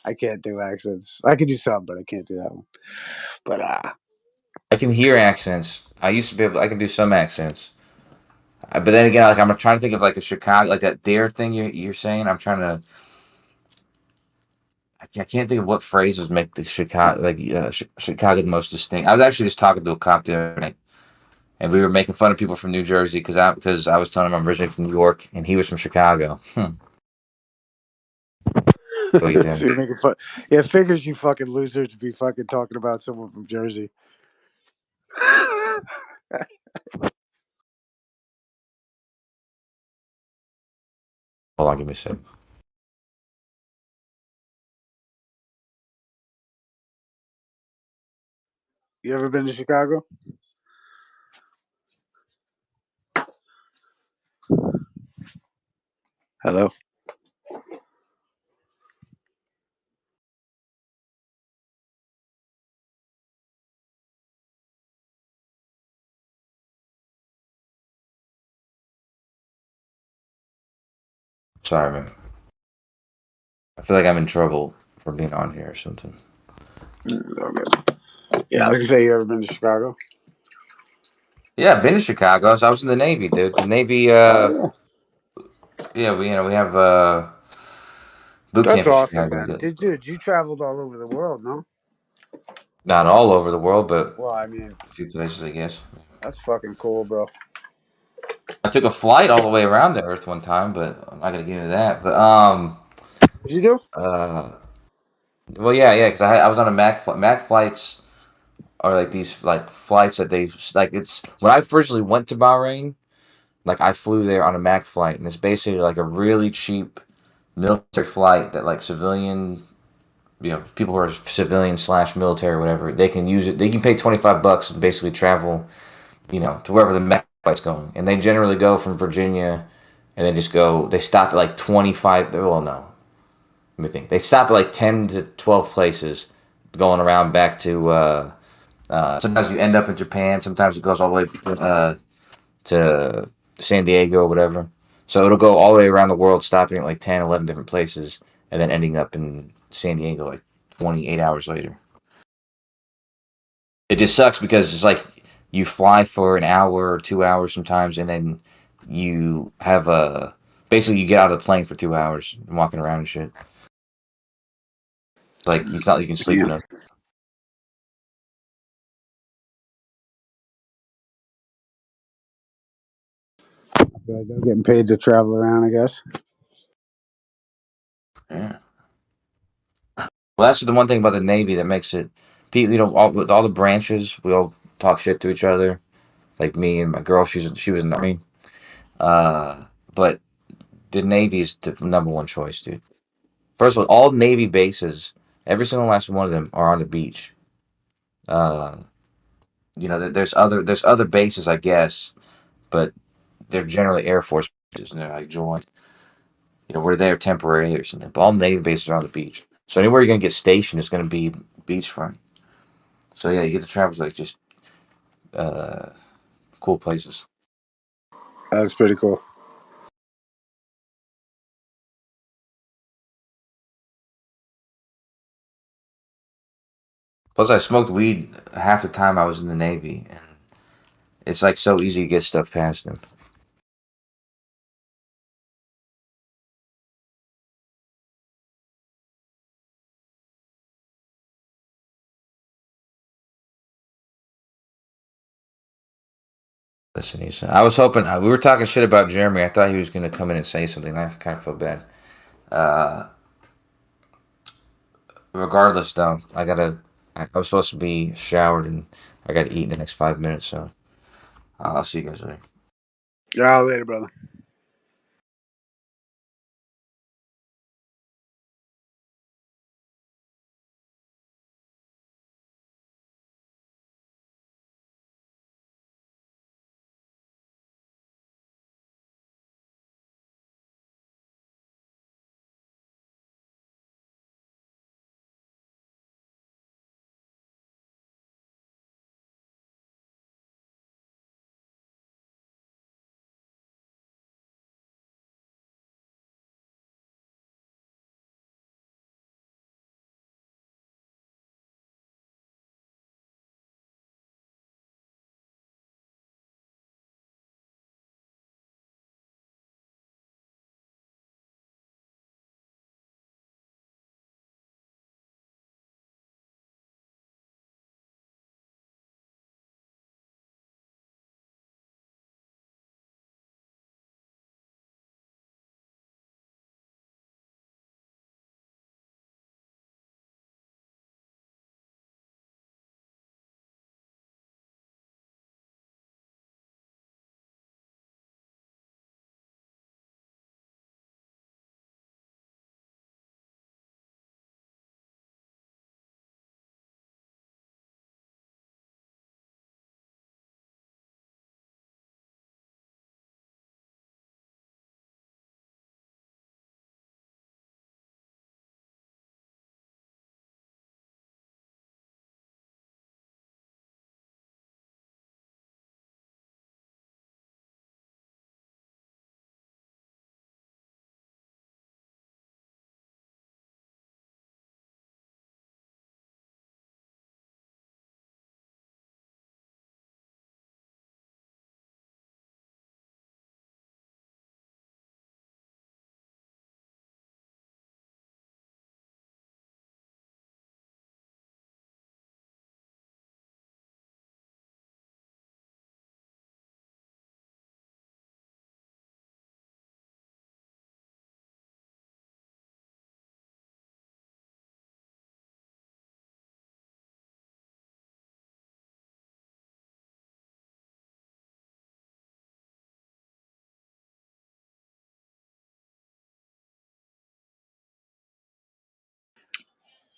I can't do accents. I can do some, but I can't do that one. But I can hear accents. I used to be able. I can do some accents. But then again, like I'm trying to think of like a Chicago, like that dare thing you're saying. I'm trying to. I can't think of what phrases make the Chicago Chicago the most distinct. I was actually just talking to a cop the other night, and we were making fun of people from New Jersey because I was telling him I'm originally from New York and he was from Chicago. What you so doing? you're making fun. Yeah, figures you fucking loser to be fucking talking about someone from Jersey. Hold on, give me a second. You ever been to Chicago? Hello. Sorry, man. I feel like I'm in trouble for being on here or something. Okay. Yeah, I was gonna say, you ever been to Chicago? Yeah, I've been to Chicago. So I was in the Navy, dude. The Navy. Oh Yeah, we have boot yeah. That's camp in awesome, Chicago. man. Dude, you traveled all over the world, no? Not all over the world, but Well, I mean, a few places, I guess. that's fucking cool, bro. I took a flight all the way around the Earth one time, but I'm not gonna get into that. But What'd you do? well, yeah, because I was on a Mac flight. Mac flights are like these like flights that they like. It's when I originally went to Bahrain, like I flew there on a Mac flight, and it's basically like a really cheap military flight that like civilian people who are civilian / military or whatever, they can use it. They can pay $25 and basically travel, to wherever the mech fight's going. And they generally go from Virginia, and they just go. They stop at like 25. Well, no, let me think. They stop at like 10 to 12 places, going around back to. Sometimes you end up in Japan. Sometimes it goes all the way to San Diego or whatever. So it'll go all the way around the world, stopping at like 10, 11 different places, and then ending up in San Diego like 28 hours later. It just sucks because it's like you fly for an hour or 2 hours sometimes, and then you have basically you get out of the plane for 2 hours and walking around and shit. Like you thought you can sleep enough. They're getting paid to travel around, I guess. Yeah. Well, that's the one thing about the Navy that makes it. With all the branches, we all talk shit to each other. Like me and my girl, she was in the Army. But the Navy is the number one choice, dude. First of all Navy bases, every single last one of them are on the beach. Uh, there's other bases, I guess, but they're generally Air Force bases, and they're like joint. We're there temporarily or something. But all Navy bases are on the beach. So anywhere you're gonna get stationed is gonna be beachfront. So yeah, you get to travel to like just cool places. That's pretty cool. Plus, I smoked weed half the time I was in the Navy, and it's like so easy to get stuff past them. Listen, I was hoping we were talking shit about Jeremy. I thought he was going to come in and say something. I kind of feel bad. Regardless, though, I was supposed to be showered and I got to eat in the next 5 minutes. So I'll see you guys later. Yeah, later, brother.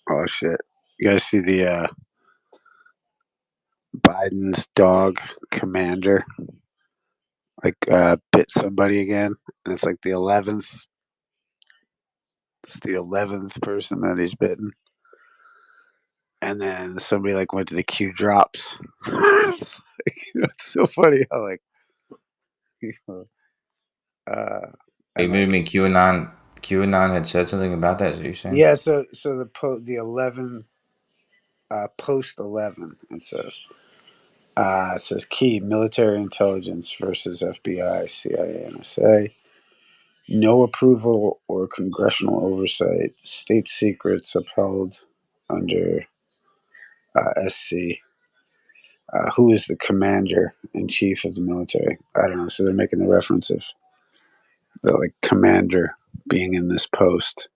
Oh shit! You guys see the Biden's dog Commander bit somebody again, and it's like the 11th. It's the 11th person that he's bitten, and then somebody went to the Q drops. It's so funny how uh, You and mean QAnon had said something about that? Is what you're saying? yeah. So the 11 post 11 it says key military intelligence versus FBI, CIA, NSA. No approval or congressional oversight. State secrets upheld under SC. Who is the commander in chief of the military? I don't know. So they're making the reference of the commander being in this post,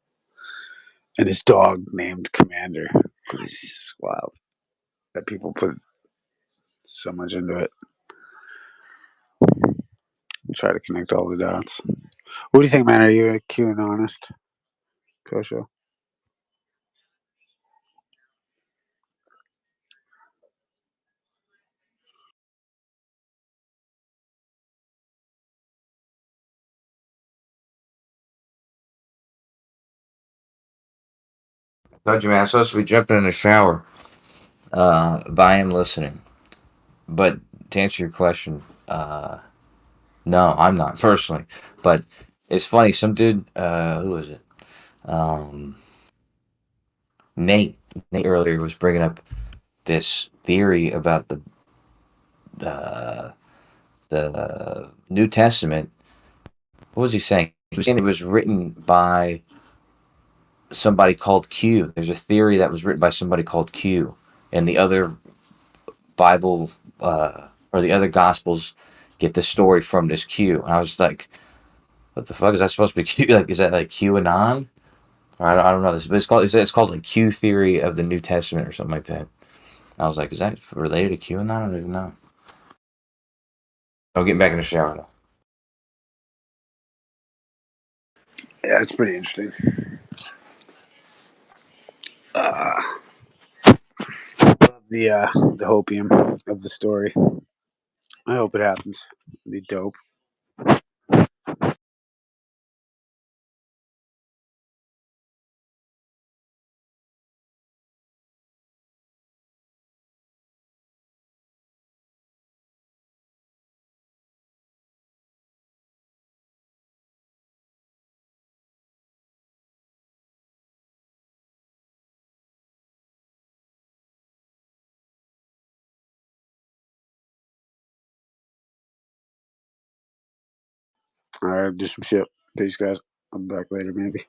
and his dog named Commander. It's just wild that people put so much into it. Try to connect all the dots. What do you think, man? Are you a QAnonist, Kosho? Told you, man. I'm supposed to be jumping in the shower. By him listening. But to answer your question, no, I'm not personally. But it's funny. Some dude, who was it? Nate. Nate earlier was bringing up this theory about the the New Testament. What was he saying? He was saying it was written by somebody called Q. There's a theory that was written by somebody called Q, and the other Bible or the other Gospels get the story from this Q. And I was like, what the fuck is that supposed to be? Q? Like, is that like QAnon? Or I don't know this, but it's called like Q theory of the New Testament or something like that. I was like, is that related to QAnon? I don't even know. I'm getting back in the shower now. Yeah, it's pretty interesting. Love the hopium of the story. I hope it happens. It'd be dope. All right, do some shit. Peace, guys. I'll be back later, maybe.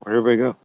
Where'd everybody go?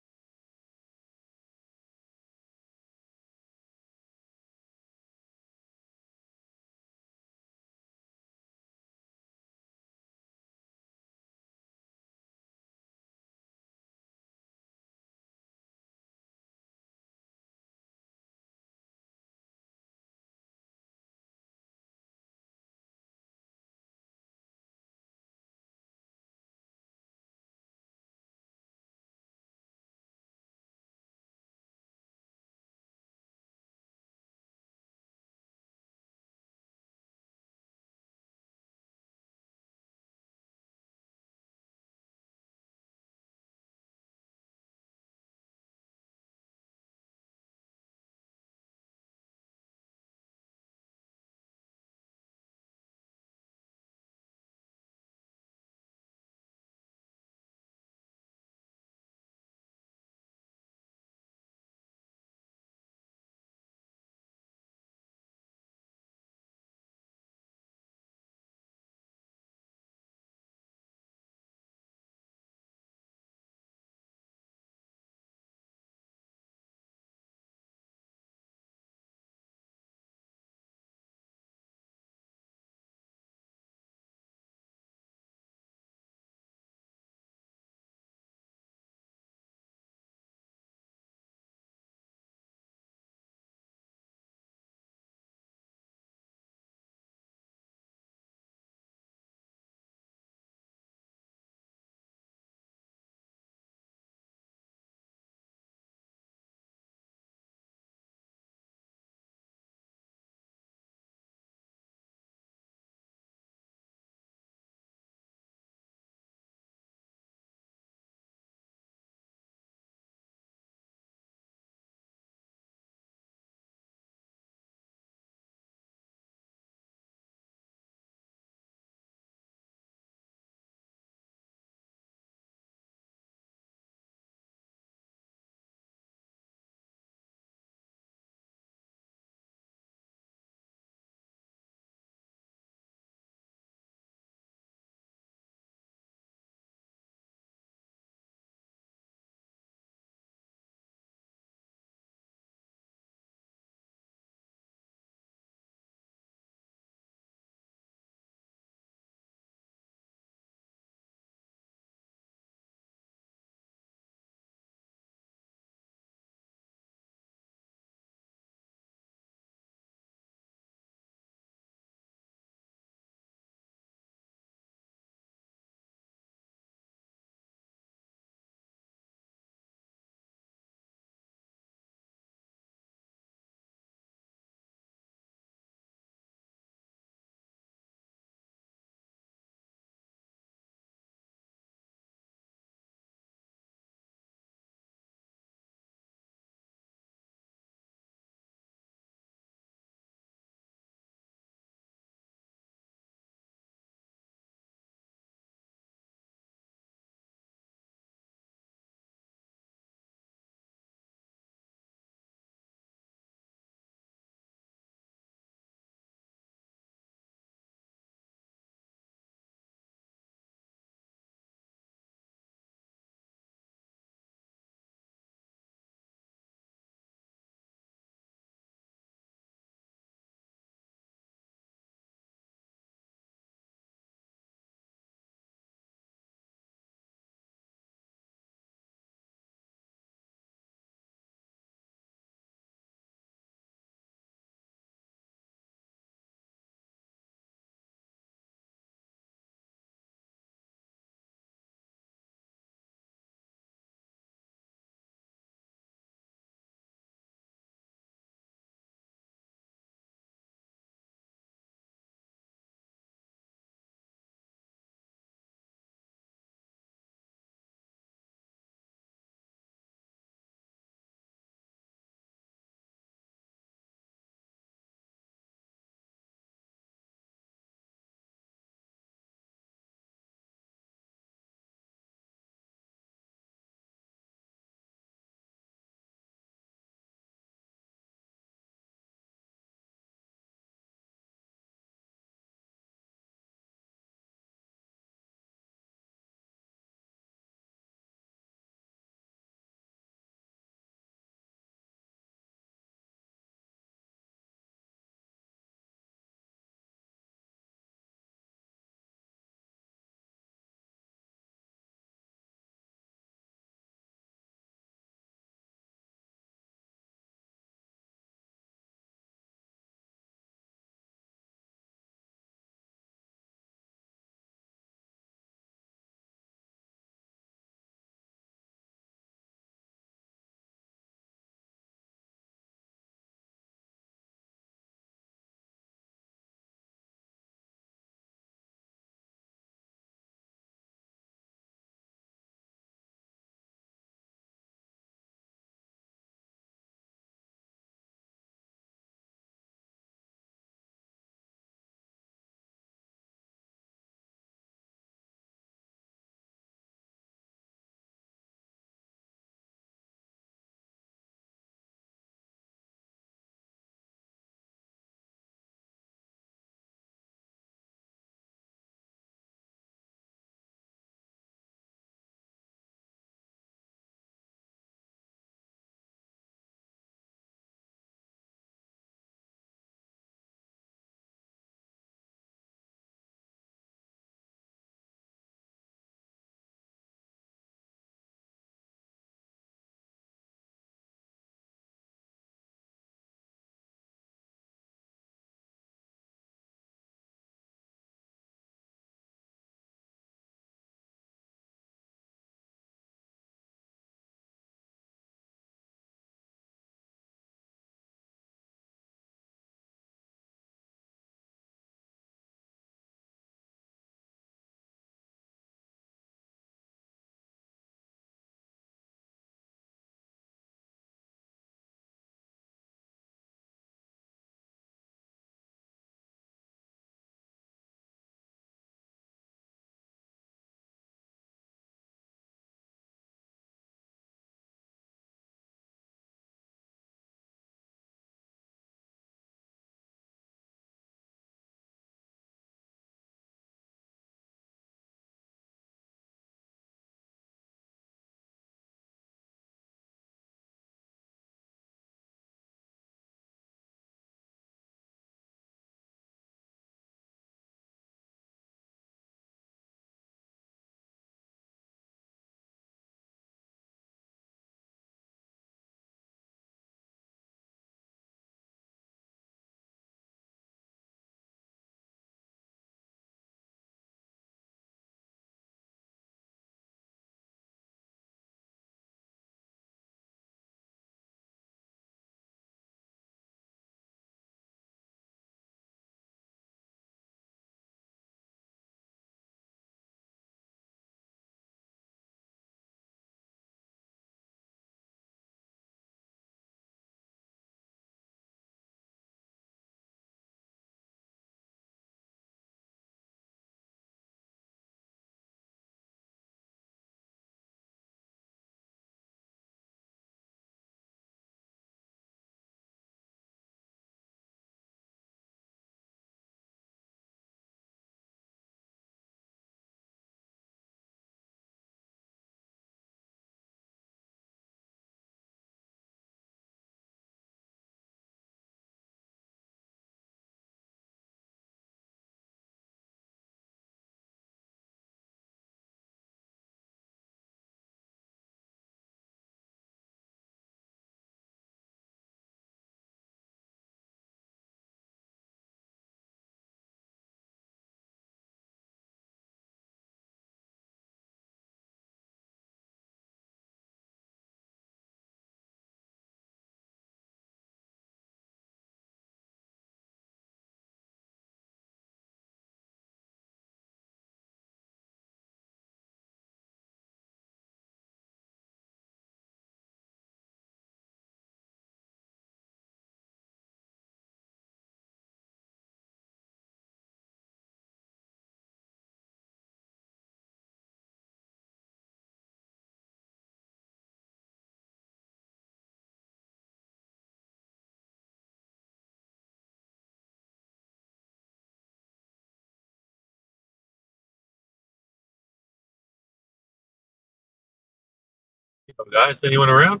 Guys, anyone around?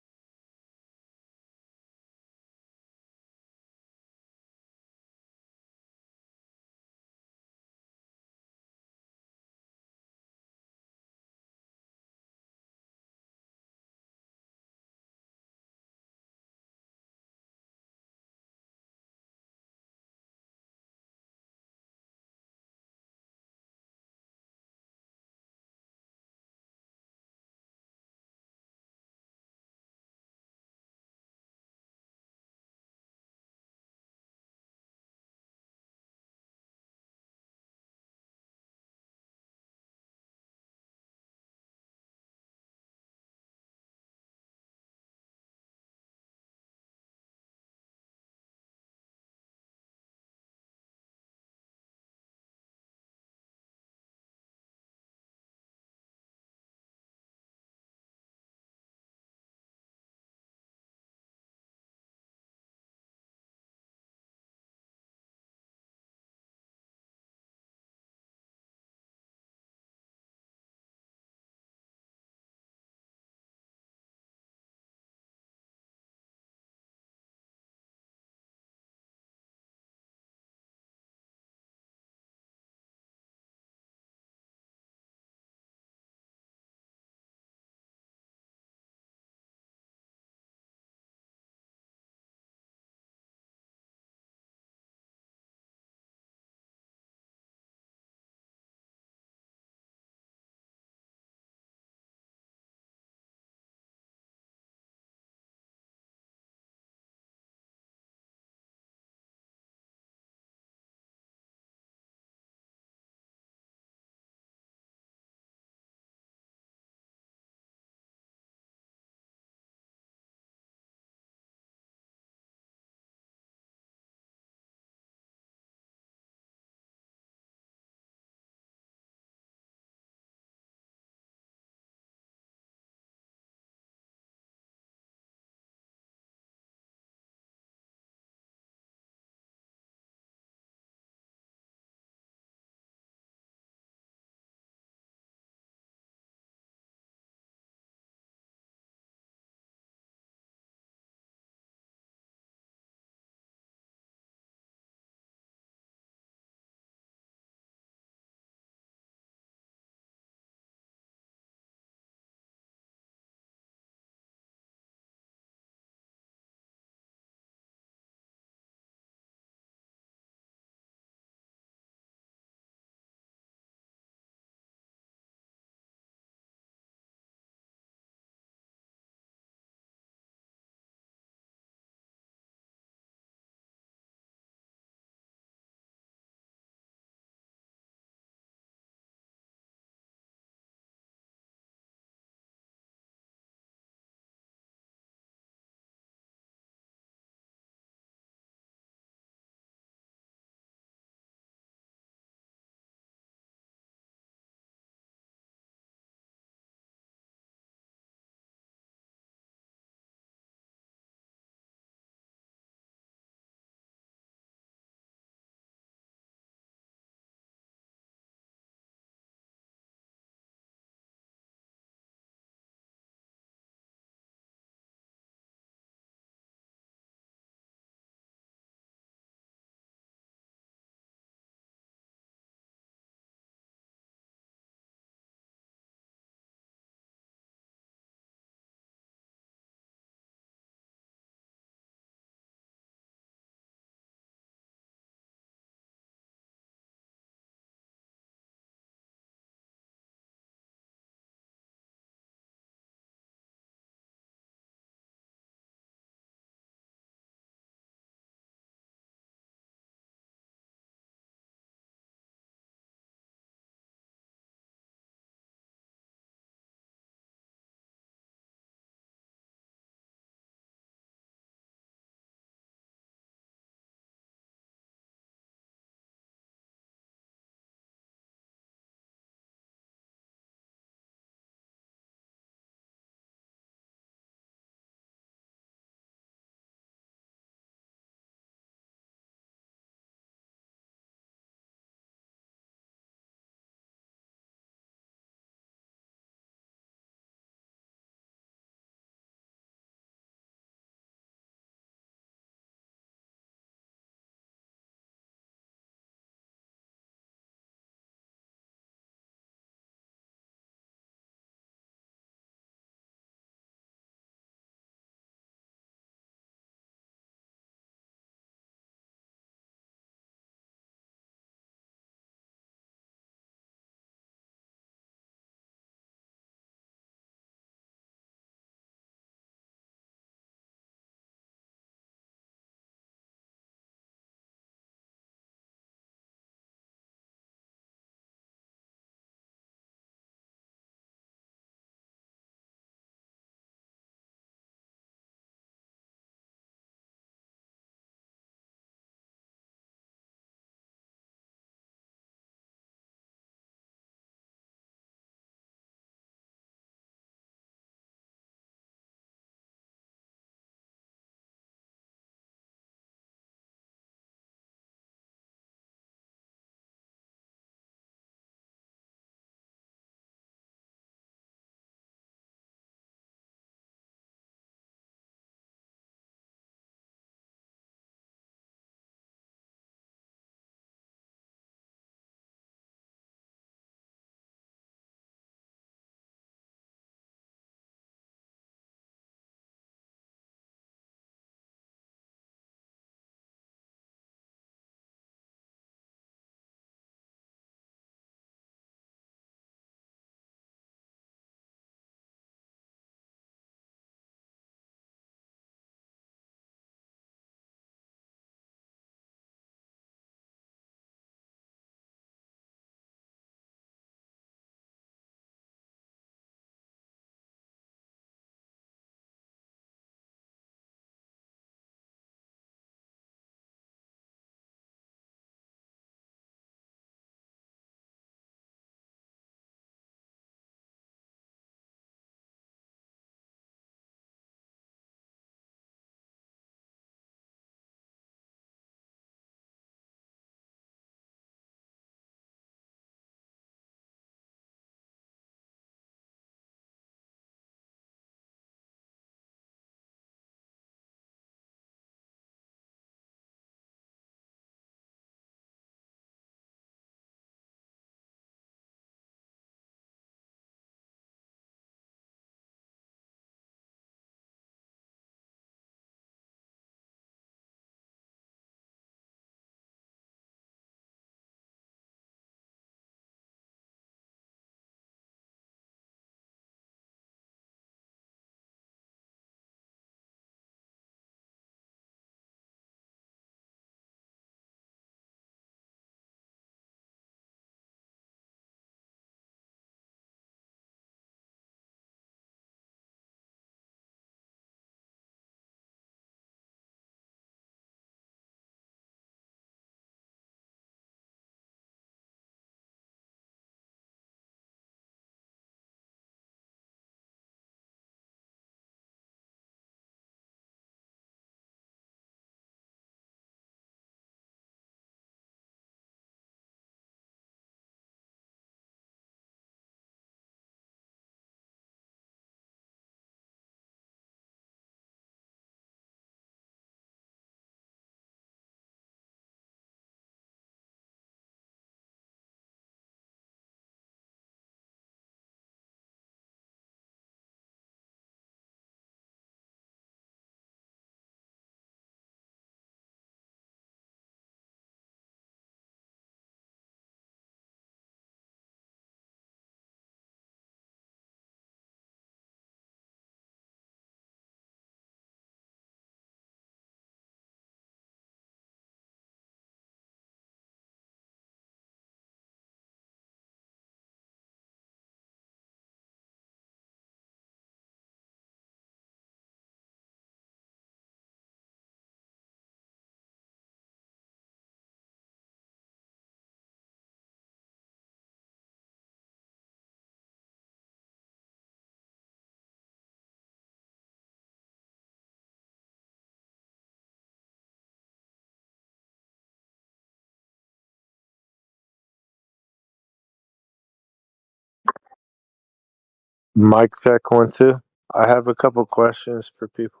Mic check 1 2. I have a couple questions for people.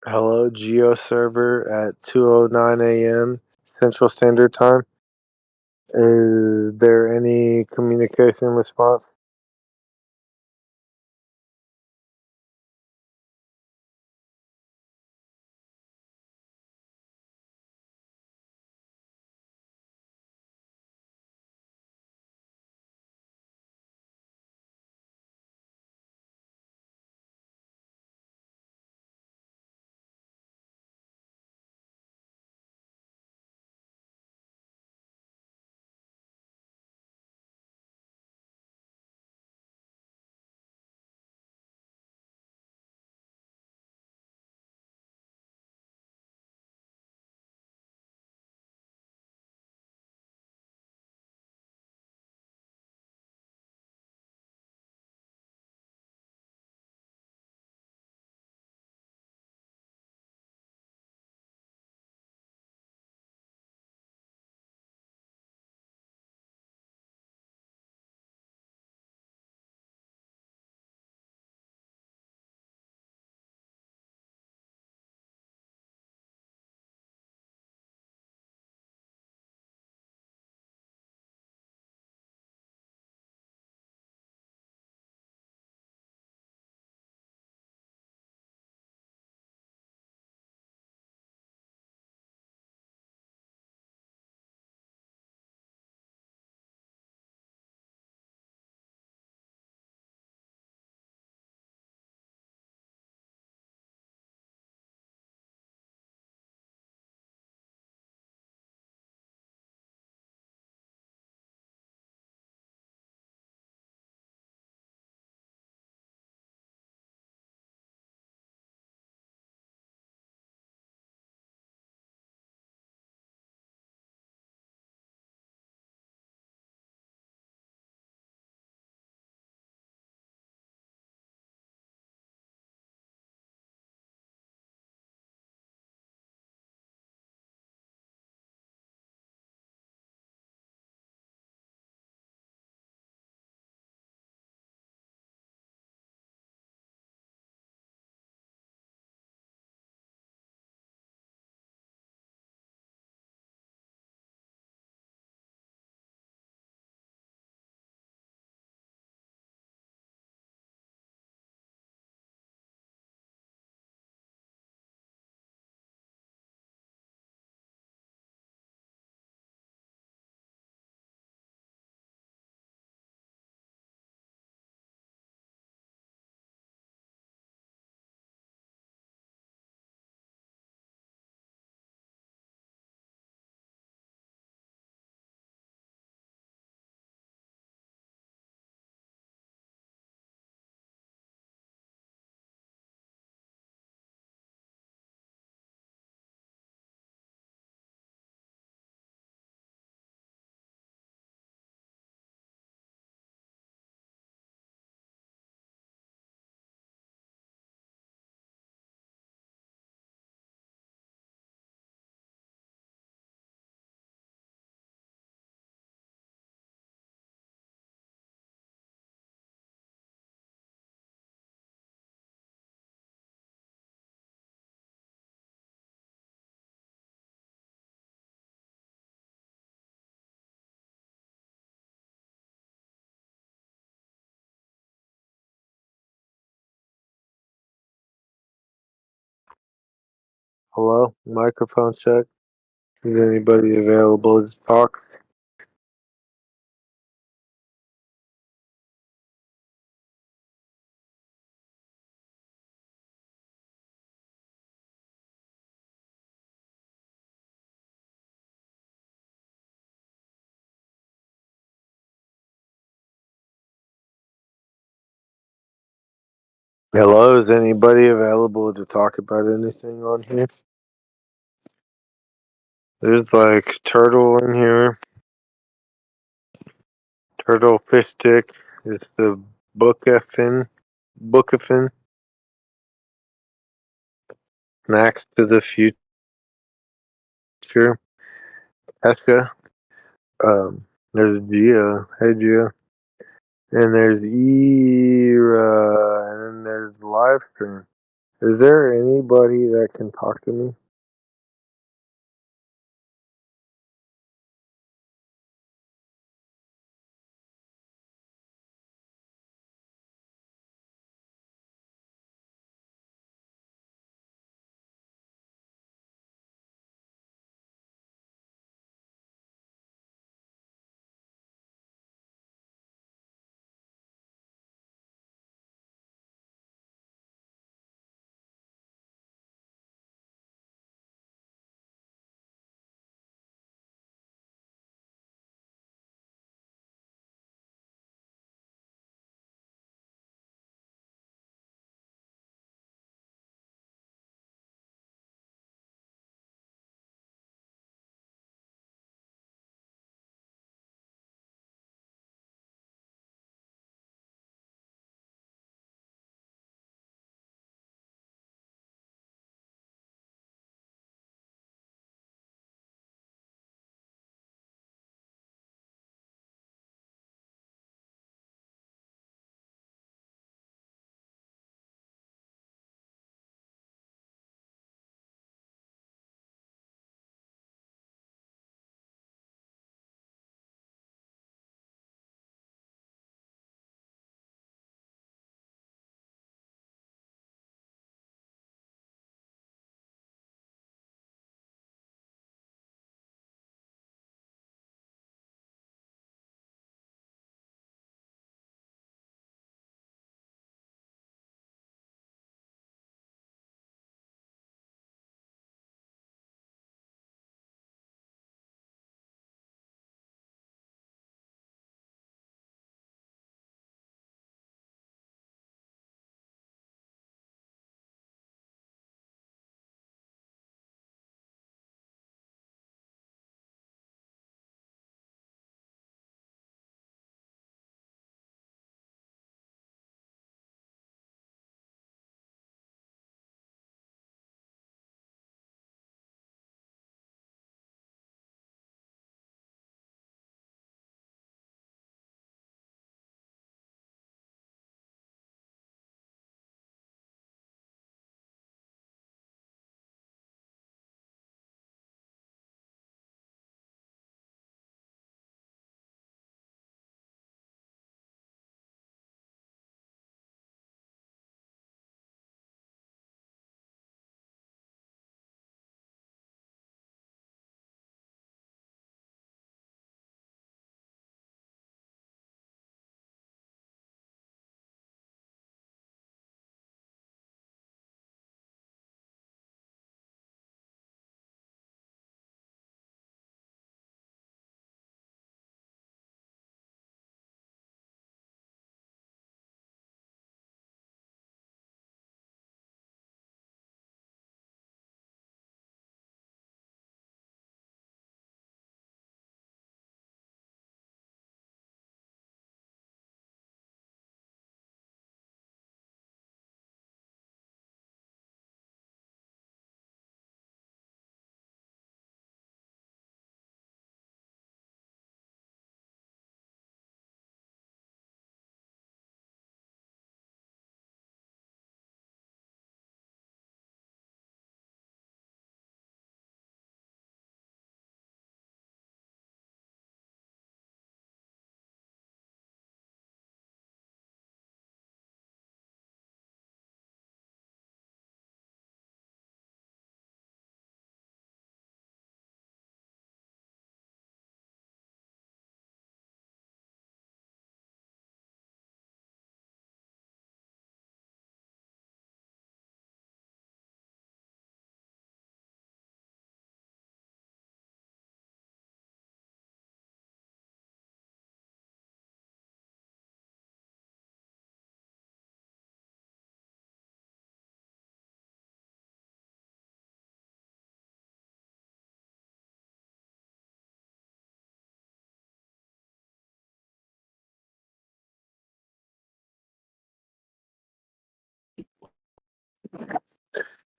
Hello, Geo server at 2:09 a.m. Central Standard Time. Is there any communication response? Hello, microphone check. Is anybody available to talk? Hello, is anybody available to talk about anything on here? There's like turtle in here. Turtle fish stick is the Bookafin. Snacks to the future. Pesca. There's Gia. Hey, Gia. And there's Era. And then there's Livestream. Is there anybody that can talk to me?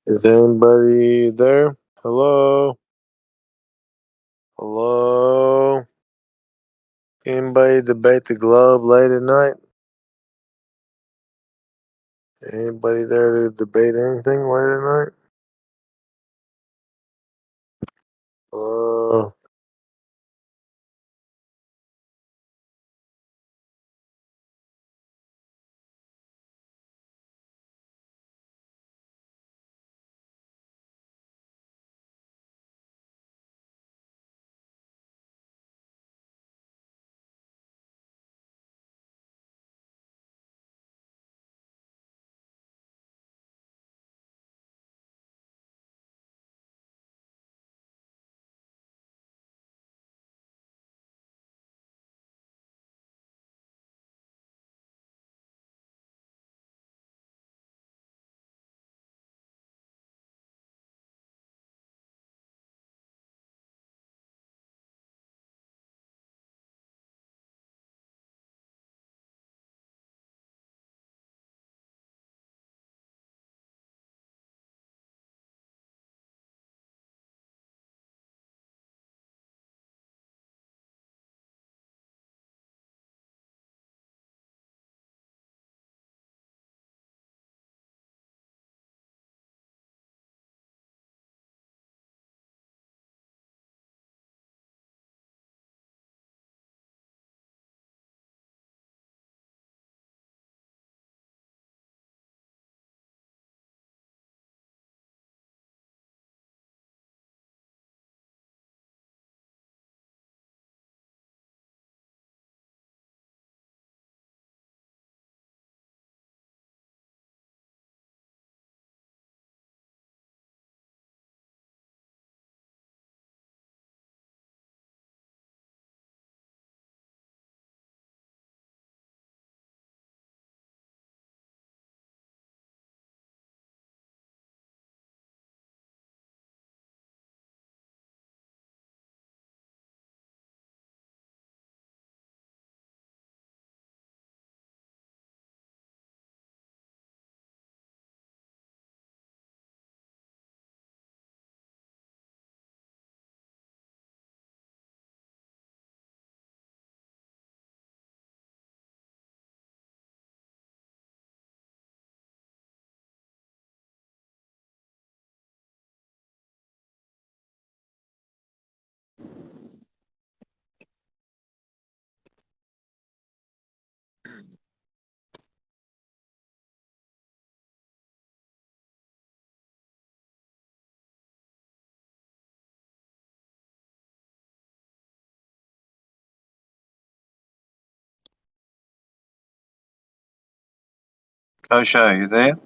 Is anybody there? Hello? Hello? Anybody debate the globe late at night? Anybody there to debate anything late at night? Hello? Kosho, you there?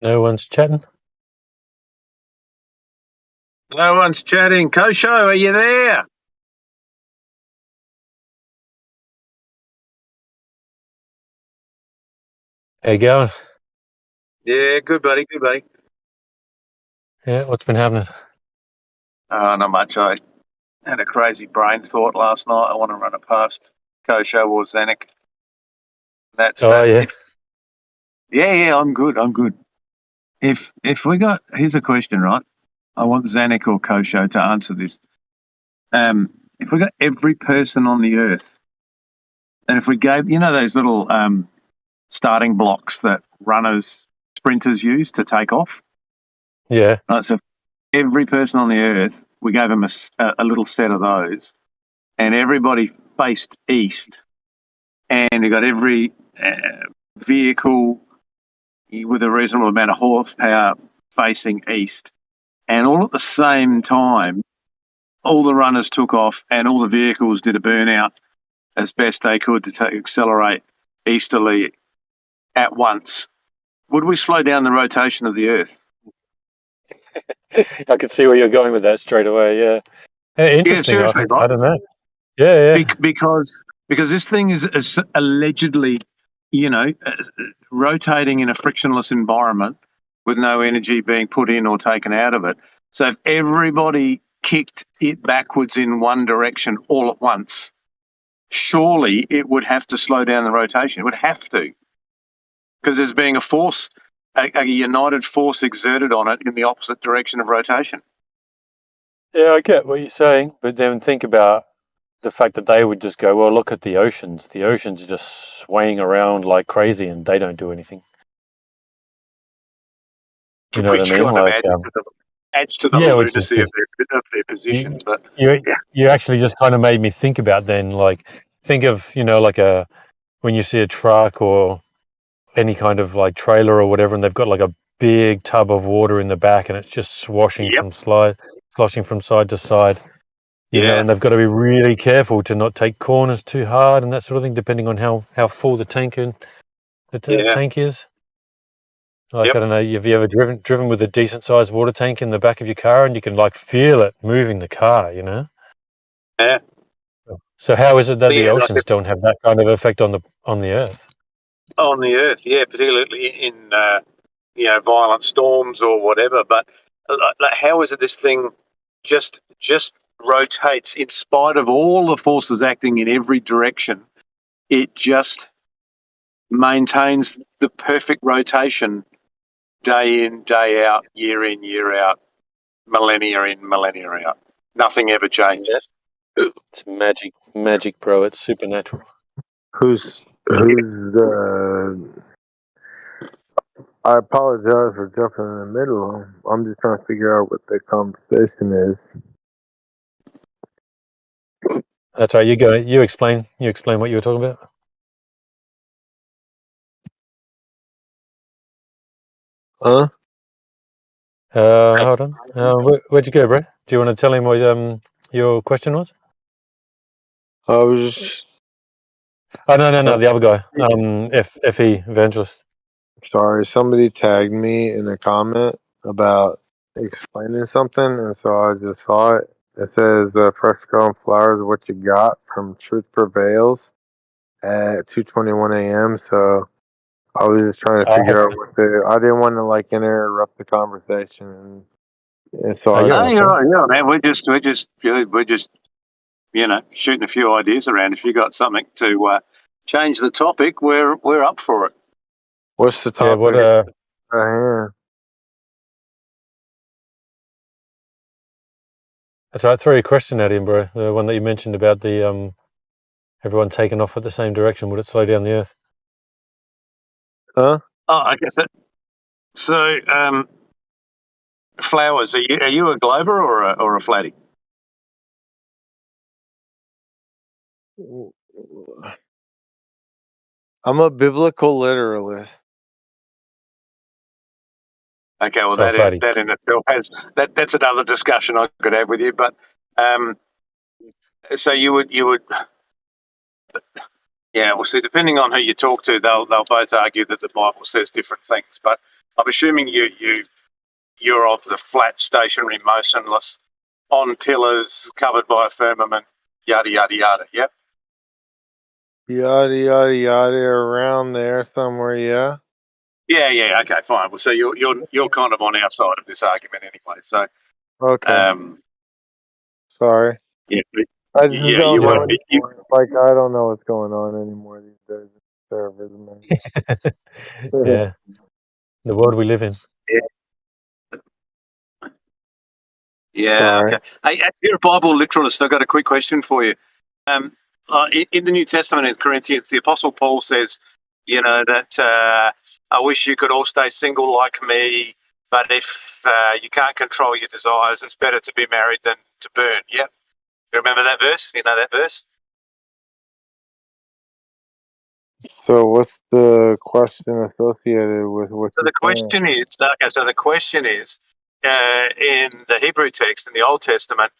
No one's chatting. No one's chatting. Kosho, are you there? How you going? Yeah, good buddy, good buddy. Yeah, what's been happening? Not much. I had a crazy brain thought last night. I want to run it past Kosho or Zanuck. That's Oh that. yeah. Yeah, I'm good. I'm good. If we got, here's a question, right? I want Zanuck or Kosho to answer this. If we got every person on the earth, and if we gave, those little starting blocks that runners, sprinters use to take off. Yeah. Right, so every person on the earth, we gave them a little set of those, and everybody faced east, and you got every vehicle with a reasonable amount of horsepower facing east, and all at the same time, all the runners took off, and all the vehicles did a burnout as best they could to accelerate easterly at once. Would we slow down the rotation of the Earth? I could see where you're going with that straight away. Yeah, interesting. seriously, I don't know. Yeah. because this thing is allegedly, rotating in a frictionless environment with no energy being put in or taken out of it. So if everybody kicked it backwards in one direction all at once, surely it would have to slow down the rotation. It would have to, because there's being a force, a united force exerted on it in the opposite direction of rotation. Yeah, I get what you're saying, but then think about the fact that they would just go, well, look at the oceans. The oceans are just swaying around like crazy, and they don't do anything. You know Which what I mean? kind of Like, adds to the yeah, which is lunacy of their positions. But you actually just kind of made me think about then, like, think of, like when you see a truck or any kind of like trailer or whatever, and they've got like a big tub of water in the back, and it's just sloshing from side to side. And they've got to be really careful to not take corners too hard and that sort of thing, depending on how full the tank tank is. Like, I don't know, have you ever driven with a decent sized water tank in the back of your car, and you can like feel it moving the car, Yeah. So how is it that the Yeah, like oceans don't have that kind of effect on the Earth? on the Earth, particularly in violent storms or whatever. But like, how is it this thing just rotates in spite of all the forces acting in every direction? It just maintains the perfect rotation day in, day out, year in, year out, millennia in, millennia out. Nothing ever changes. It's magic, bro. It's supernatural. Who's I apologize for jumping in the middle. I'm just trying to figure out what the conversation is. That's right. You explain what you were talking about. Huh? Hold on. Where'd you go, bro? Do you want to tell him what your question was? I was just... Oh, no, the other guy. FE Evangelist. Sorry, somebody tagged me in a comment about explaining something, and so I just saw it. It says, Fresco and Flowers, what you got from Truth Prevails at 2:21 a.m. So I was just trying to figure out I didn't want to like interrupt the conversation, and so You're right, man. We're just shooting a few ideas around. If you got something to change the topic, we're up for it. What's the Yeah, topic? That's right. Throw your question at him, bro. The one that you mentioned about the everyone taking off at the same direction. Would it slow down the Earth? Huh? Oh, I guess it. So, Flowers, are you a glober or a flatty? I'm a biblical literalist. Okay, well, that in itself has that's another discussion I could have with you. But so you would, Well, see, depending on who you talk to, they'll both argue that the Bible says different things. But I'm assuming you're of the flat, stationary, motionless, on pillars, covered by a firmament, yada yada yada. Yep. Yada yada yada, around there somewhere, yeah. Yeah. Okay, fine. Well, so you're kind of on our side of this argument anyway. So, okay. Sorry. Yeah. I just don't know anymore. Like, I don't know what's going on anymore these days. Servers, man. Yeah, the world we live in. Yeah. Okay. Hey, as you're a Bible literalist, I've got a quick question for you. In the New Testament in Corinthians, the Apostle Paul says, that I wish you could all stay single like me, but if you can't control your desires, it's better to be married than to burn. Yep. You remember that verse? You know that verse? So what's the question associated with what So the question is, in the Hebrew text, in the Old Testament,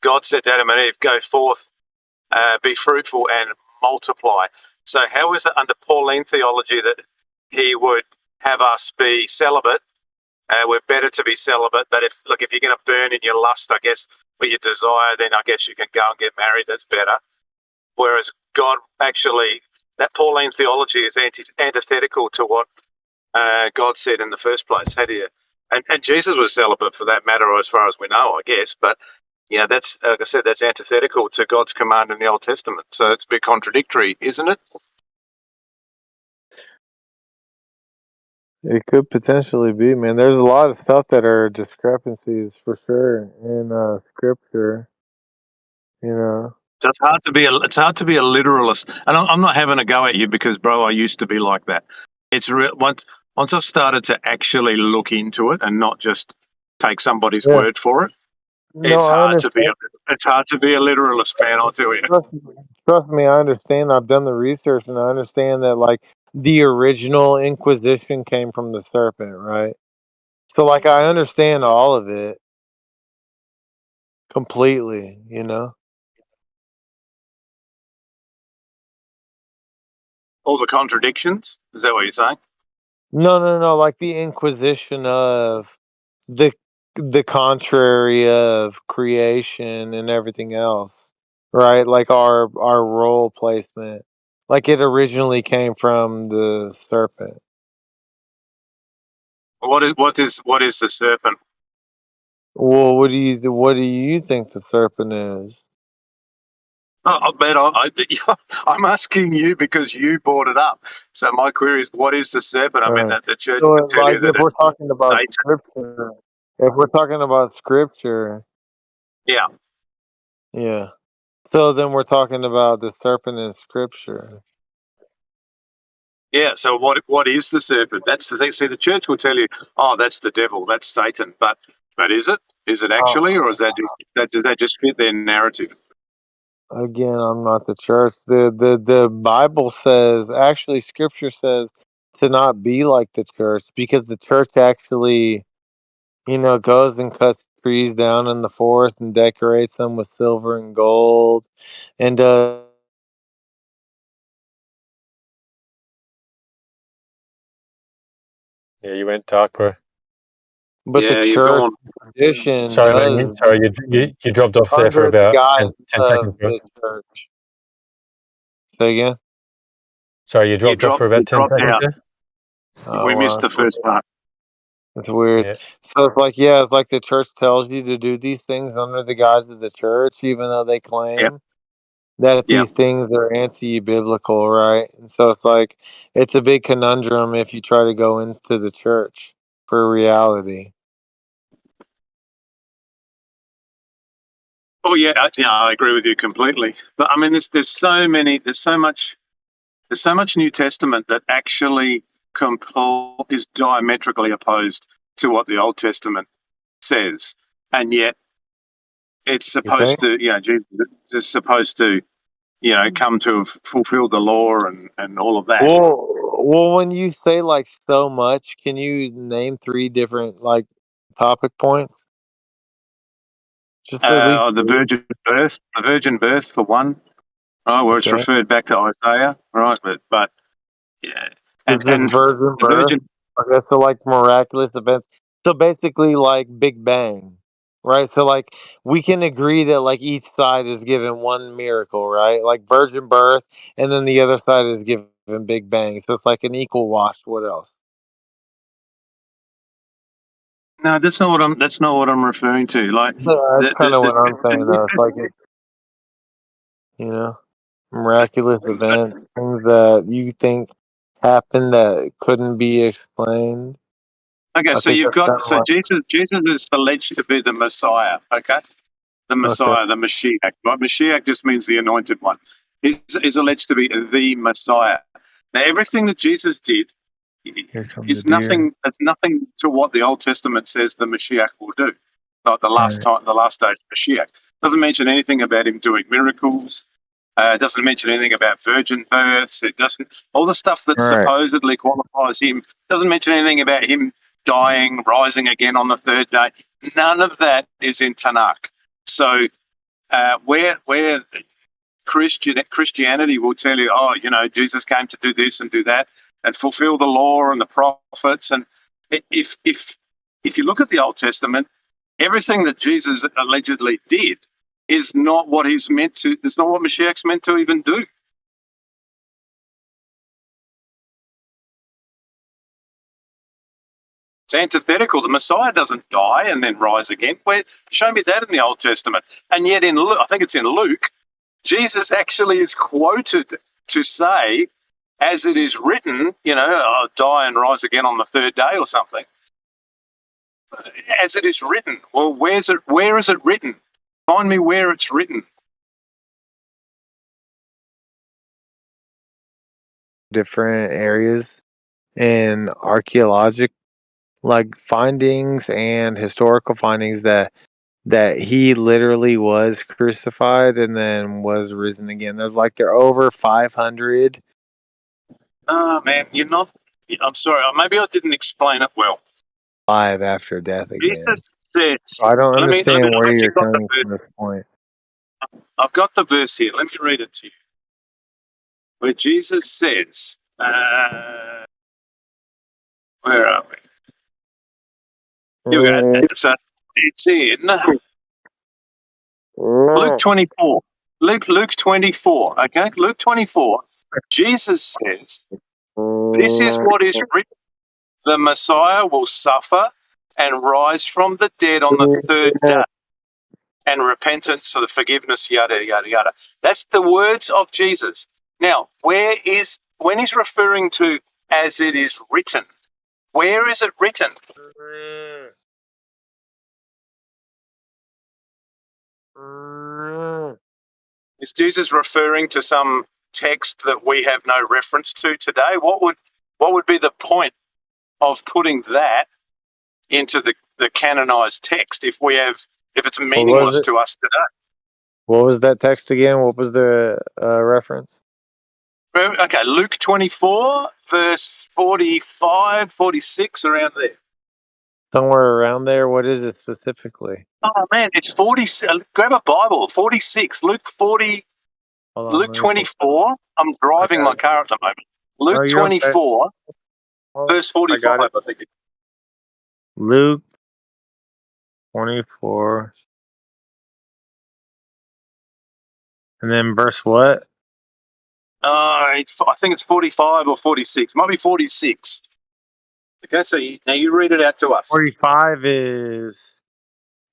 God said to Adam and Eve, go forth, be fruitful and multiply. So how is it under Pauline theology that he would have us be celibate we're better to be celibate. But if you're going to burn in your lust, I guess, or your desire, then I guess you can go and get married. That's better. Whereas God actually, that Pauline theology is antithetical to what God said in the first place. How do you? And Jesus was celibate for that matter, as far as we know, I guess. But yeah, that's like I said, that's antithetical to God's command in the Old Testament. So it's a bit contradictory, isn't it? It could potentially be, man. There's a lot of stuff that are discrepancies for sure in scripture. You know. So it's hard to be a literalist, and I'm not having a go at you because, bro, I used to be like that. It's once I started to actually look into it and not just take somebody's Yeah. word for it. No, I understand. It's hard to be a literalist, man. I'll tell you. Trust me, I understand. I've done the research, and I understand that like the original Inquisition came from the serpent, right? So like I understand all of it completely. You know. All the contradictions. Is that what you're saying? No. Like the Inquisition of the contrary of creation and everything else, right? Like our role placement, like it originally came from the serpent. What is the serpent? Well, what do you think the serpent is? Oh, man, I'm asking you because you brought it up. So my query is, what is the serpent? I mean, Right. that the church So, would tell like, you that if we're it's talking about Satan. scripture, if we're talking about scripture, Yeah. yeah. So then we're talking about the serpent in scripture. Yeah, so what is the serpent? That's the thing. See, the church will tell you, oh, that's the devil, that's Satan. But is it? Is it actually, or is does that just fit their narrative? Again, I'm not the church. The Bible says, actually, Scripture says to not be like the church because the church actually, goes and cuts trees down in the forest and decorates them with silver and gold, and Yeah, you went dark, bro. but the Yeah, you're church gone. tradition Sorry, man. does Sorry, you dropped off there for under the about guise 10 of seconds, bro. the church. Say again. Sorry, you dropped off for You about 10 dropped seconds out. there. Oh, We missed wow. the first part. It's weird. Yeah. So it's like, yeah, it's like the church tells you to do these things under the guise of the church, even though they Yeah. claim that Yeah. these things are anti-biblical, right? And so it's like it's a big conundrum if you try to go into the church for reality. Oh yeah, I agree with you completely. But I mean, there's so much New Testament that actually is diametrically opposed to what the Old Testament says, and yet it's You think? supposed to, Jesus is supposed to, come to have fulfilled the law and all of that. Well, when you say like so much, can you name 3 different like topic points? Just at least The 3. virgin birth for one, right, where it's Okay. referred back to Isaiah, right? But yeah, Is this and virgin the birth? virgin. Okay, so like miraculous events. So basically like Big Bang, right? So like we can agree that like each side is given one miracle, right? Like virgin birth, and then the other side is given Big Bang. So it's like an equal wash. What else? No, That's not what I'm referring to. Like That's kind of what I'm saying. New Though. It's like you know, miraculous events, things that you think happened that couldn't be explained. Okay, I so think that's kind of like Jesus is alleged to be the Messiah. Okay, the okay. Messiah, the Mashiach. Right? Mashiach just means the anointed one. He's alleged to be the Messiah. Now, everything that Jesus did Here come the is deer. nothing. It's nothing to what the Old Testament says the Mashiach will do. Like the last Right. time, the last days Mashiach doesn't mention anything about him doing miracles. It doesn't mention anything about virgin births. It doesn't all the stuff that Right. supposedly qualifies him. Doesn't mention anything about him dying, rising again on the third day. None of that is in Tanakh. So where Christianity will tell you, oh, Jesus came to do this and do that and fulfill the law and the prophets, and if if you look at the Old Testament, everything that Jesus allegedly did is not what he's meant to. It's not what Mashiach's meant to even do. It's antithetical. The Messiah doesn't die and then rise again. Show me that in the Old Testament. And yet in Luke, I think it's in Luke, Jesus actually is quoted to say, as it is written, I'll die and rise again on the third day or something. As it is written. Well, where is it written? Find me where it's written. Different areas and archaeological findings and historical findings that he literally was crucified and then was risen again. There's there are over 500. Oh man, I'm sorry. Maybe I didn't explain it well. Alive after death again. Jesus says, I don't let me understand where I've you're got the coming verse. from this point. I've got the verse here. Let me read it to you. Where Jesus says, where are we? Here we go. So it's in Luke 24. Luke 24. Okay, Luke 24. Jesus says, "This is what is written: the Messiah will suffer and rise from the dead on the third day, and repentance for the forgiveness, yada, yada, yada." That's the words of Jesus. Now, when he's referring to as it is written, where is it written? Is Jesus referring to some text that we have no reference to today? What would be the point of putting that into the canonized text if it's meaningless to us today? What was that text again? What was the reference? Okay, Luke 24, verse 45, 46, around there. Somewhere around there. What is it specifically? Oh man, it's 40. Grab a Bible. 46. Luke 40. Hold on, Luke 24. I'm driving my car at the moment. Luke 24, verse 45. I think. Luke 24. And then verse what? I think it's 45 or 46. Might be 46. Okay, so now you read it out to us. 45 is,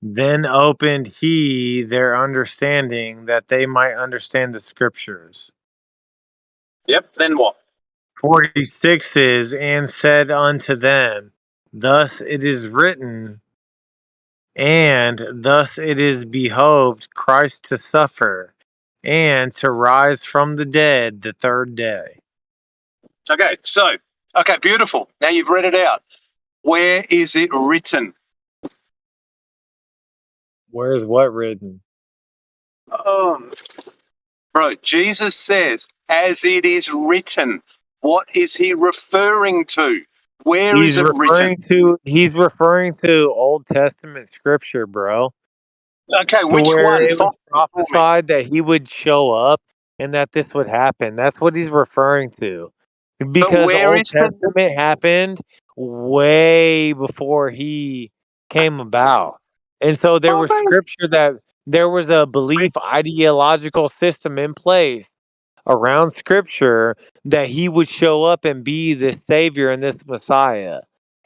"Then opened he their understanding that they might understand the scriptures." Yep, then what? 46 is, "And said unto them, Thus it is written, and thus it is behoved Christ to suffer, and to rise from the dead the third day." Okay, beautiful. Now you've read it out. Where is it written? Where is what written? Bro, Jesus says, as it is written. What is he referring to? Where is it written? He's referring to Old Testament scripture, bro. Okay, To which where one? it was prophesied that he would show up and that this would happen. That's what he's referring to. Because where Old is Testament happened way before he came about. And so there was scripture that there was a belief ideological system in place around scripture that he would show up and be this savior and this Messiah.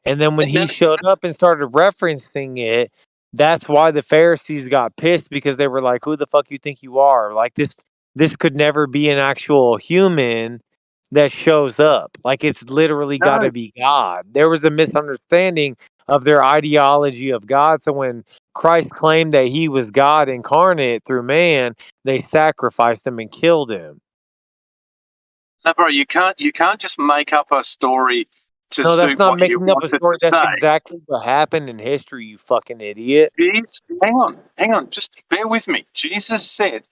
And then when he showed up and started referencing it, that's why the Pharisees got pissed, because they were like, "Who the fuck you think you are? Like this could never be an actual human that shows up. Like it's literally got to be God." There was a misunderstanding of their ideology of God. So when Christ claimed that he was God incarnate through man, they sacrificed him and killed him. No, bro, you can't just make up a story to No, that's suit not what you making up a wanted story. to That's say. exactly what happened in history, you fucking idiot. Jeez, hang on, just bear with me. Jesus said,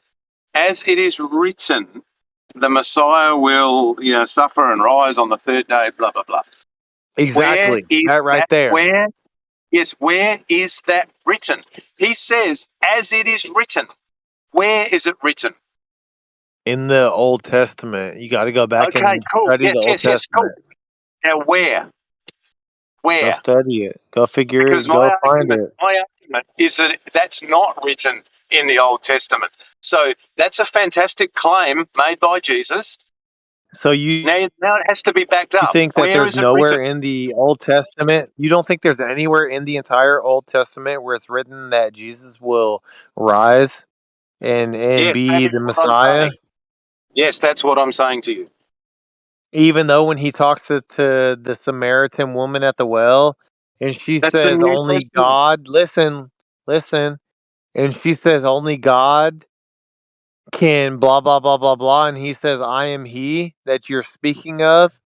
as it is written, the Messiah will, suffer and rise on the third day, blah, blah, blah. Exactly. Where is That right there. where is that written? He says, as it is written. Where is it written? In the Old Testament. You got to go back Okay, and cool. study the Yes, Old cool. Testament. Now, where Go Where? study it. Go figure Because it. Go find it. my argument is that that's not written in the Old Testament. So that's a fantastic claim made by Jesus. So you Now it has to be backed up. think that Where there's is it written? nowhere in the Old Testament? You don't think there's anywhere in the entire Old Testament where it's written that Jesus will rise and Yes, that be is the what I'm Messiah? saying. Yes, that's what I'm saying to you. Even though when he talks to the Samaritan woman at the well, and she That's the says New only Testament. God, listen, and she says only God can blah blah blah blah blah, and he says I am he that you're speaking of,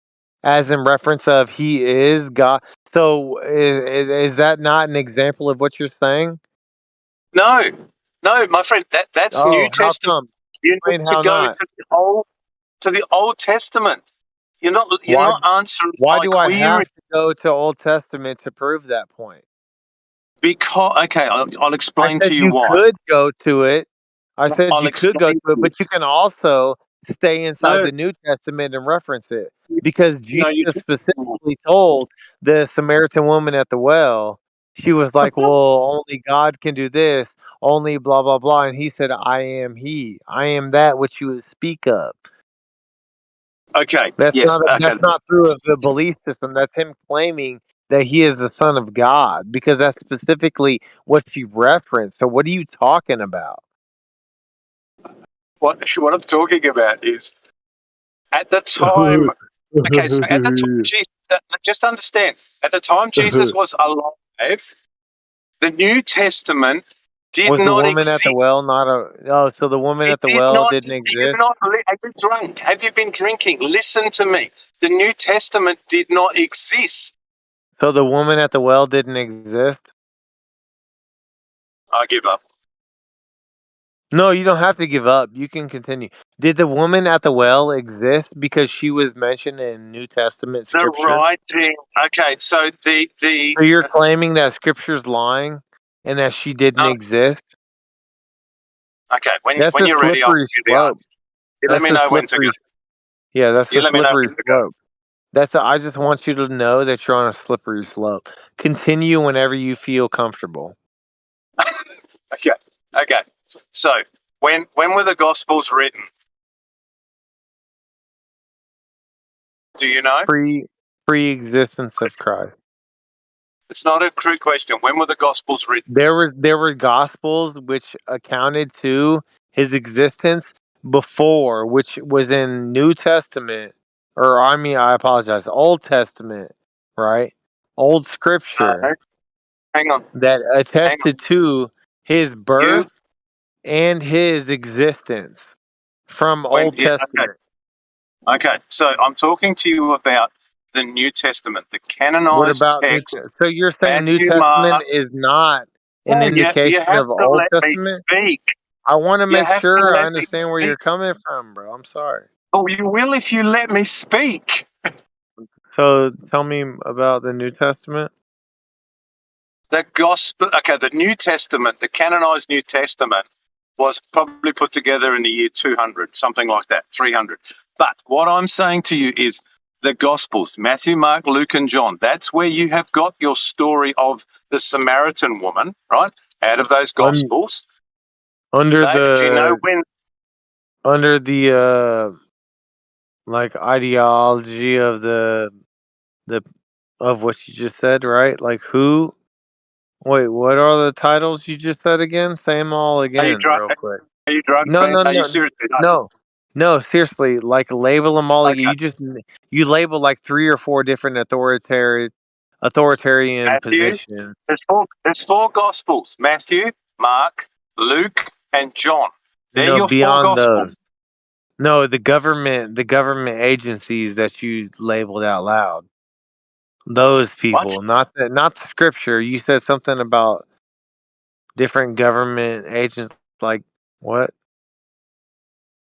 as in reference of he is God. So is that not an example of what you're saying? No, my friend, that's New Oh, how Testament. come? You Explain need to how go not. to the Old Testament. You're Why not answering why my do I query. have to go to Old Testament to prove that point? Because I'll I explain to said you you why. could go to it. I said I'll you could go explain to to it, you. but you can also stay inside No, the New Testament and reference it because no, you. Jesus specifically told the Samaritan woman at the well, she was like, "Well, only God can do this, only blah blah blah," and he said, "I am He, I am that which you would speak of." Okay. Yes. Okay. That's not through of the belief system. That's him claiming that he is the Son of God because that's specifically what she referenced. So what are you talking about? What I'm talking about is at the time. Okay, so at the time, Jesus, just understand. At the time Jesus was alive, the New Testament did Was the not woman at the exist. well not a? Oh, so the woman It at the did well not. didn't You've exist. not. Have you drunk? Have you been drinking? Listen to me. The New Testament did not exist. So the woman at the well didn't exist. I give up. No, you don't have to give up. You can continue. Did the woman at the well exist because she was mentioned in New Testament The scripture? writing. Okay, so the So you're claiming that scripture's lying and that she didn't exist? okay. When That's a you're ready, I'll slippery give you the slope. answer. You let That's me a know when to go. slippery. Yeah, that's You a let me know slippery when to go. slope. I just want you to know that you're on a slippery slope. Continue whenever you feel comfortable. Okay. Okay. So when were the Gospels written? Do you know? Pre-existence of Christ. It's not a true question. When were the Gospels written? There were gospels which accounted to his existence before, which was in New Testament, or I mean, I apologize, Old Testament, right? Old Scripture Hang on. that Hang on. attested to his You birth and his existence from when Old yeah, okay. Testament. Okay. So I'm talking to you about the New Testament, the What canonized about text, So you're saying New Matthew, Testament Mark. is not an No, you indication have of to Old let me Testament? speak. I want to You make have to sure I let me understand where speak. you're coming from, bro. I'm sorry. Oh, you will if you let me speak. So tell me about the New Testament. The gospel, okay, the New Testament, the canonized New Testament was probably put together in the year 200, something like that, 300. But what I'm saying to you is the Gospels, Matthew, Mark, Luke, and John, that's where you have got your story of the Samaritan woman, right? Out of those Un- Gospels. under Do you know the when? under the like ideology of the of what you just said, right? Like who? Wait, what are the titles you just said again? Say them all Are you again, drunk? real quick. Are you drunk, No, man? no, Are you no, seriously? No. no, no. Seriously, like label them all again. Okay. You label like 3 or 4 different authoritarian Matthew, positions. there's four Gospels: Matthew, Mark, Luke, and John. They're No, your four beyond those. Gospels. No, the government agencies that you labeled out loud. Those What? people, not the scripture. You said something about different government agents. Like what?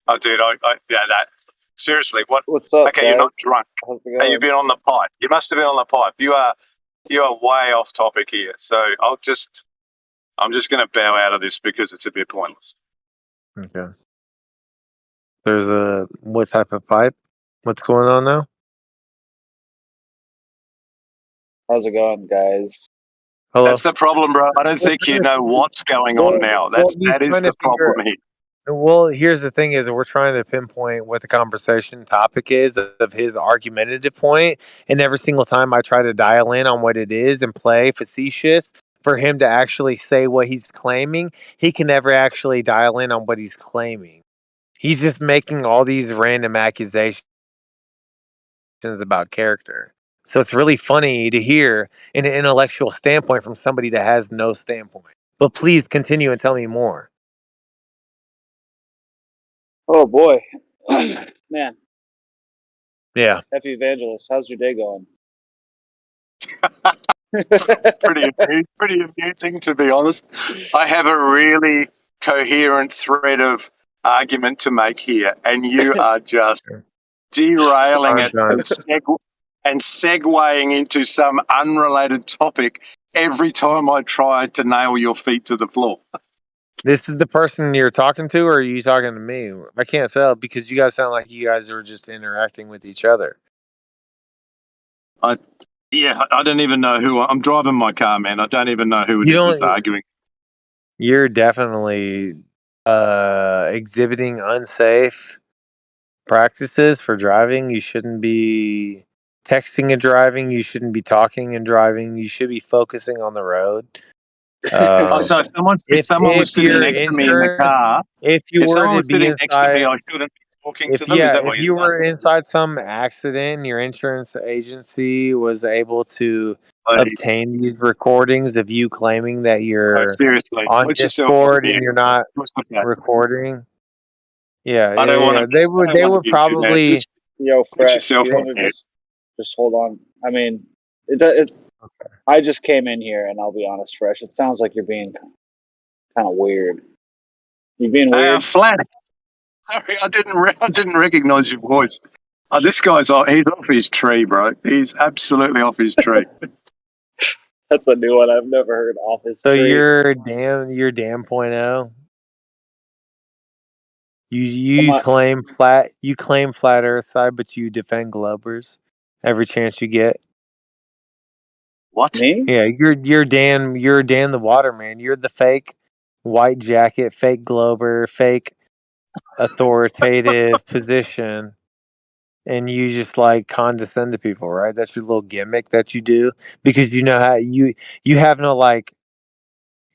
Oh, dude, yeah, that. Seriously, what? What's up, Okay, you're guys? not drunk. How's it Hey, you've going? been on the pipe. You must have been on the pipe. You are way off topic here. So I'm just going to bow out of this because it's a bit pointless. Okay. There's a what type of pipe? What's going on now? How's it going, guys? Hello. That's the problem, bro. I don't think you know what's going on now. That is the problem here. Well, here's the thing: is that we're trying to pinpoint what the conversation topic is of his argumentative point, and every single time I try to dial in on what it is and play facetious for him to actually say what he's claiming, he can never actually dial in on what he's claiming. He's just making all these random accusations about character. So it's really funny to hear an intellectual standpoint from somebody that has no standpoint. But please continue and tell me more. Oh boy, man. Yeah. Happy Evangelist, how's your day going? pretty amusing, to be honest. I have a really coherent thread of argument to make here, and you are just derailing it and segueing into some unrelated topic every time I try to nail your feet to the floor. This is the person you're talking to, or are you talking to me? I can't tell because you guys sound like you guys are just interacting with each other. I don't even know who I'm driving my car, man. I don't even know who it is that's arguing. You're definitely exhibiting unsafe practices for driving. You shouldn't be texting and driving. You shouldn't be talking and driving. You should be focusing on the road. So if someone was sitting next to me in the car, if someone was sitting next to me, I shouldn't be talking to them. Is that what if you were inside some accident and your insurance agency was able to obtain these recordings of you claiming that you're seriously, on Discord and you're not recording. Yeah, they would probably. Yo, Fresh, you want to just hold on? I mean, I just came in here, and I'll be honest, Fresh. It sounds like you're being kind of weird. You're being weird. Flat. Sorry, I didn't recognize your voice. This guy's he's off his tree, bro. He's absolutely off his tree. That's a new one I've never heard. Off his So tree. you're damn point oh. You claim flat Earth side, but you defend Globers every chance you get. What? Me? Yeah, you're Dan the Waterman. You're the fake white jacket, fake Glober, fake authoritative position, and you just like condescend to people, right? That's your little gimmick that you do because you know how you have no like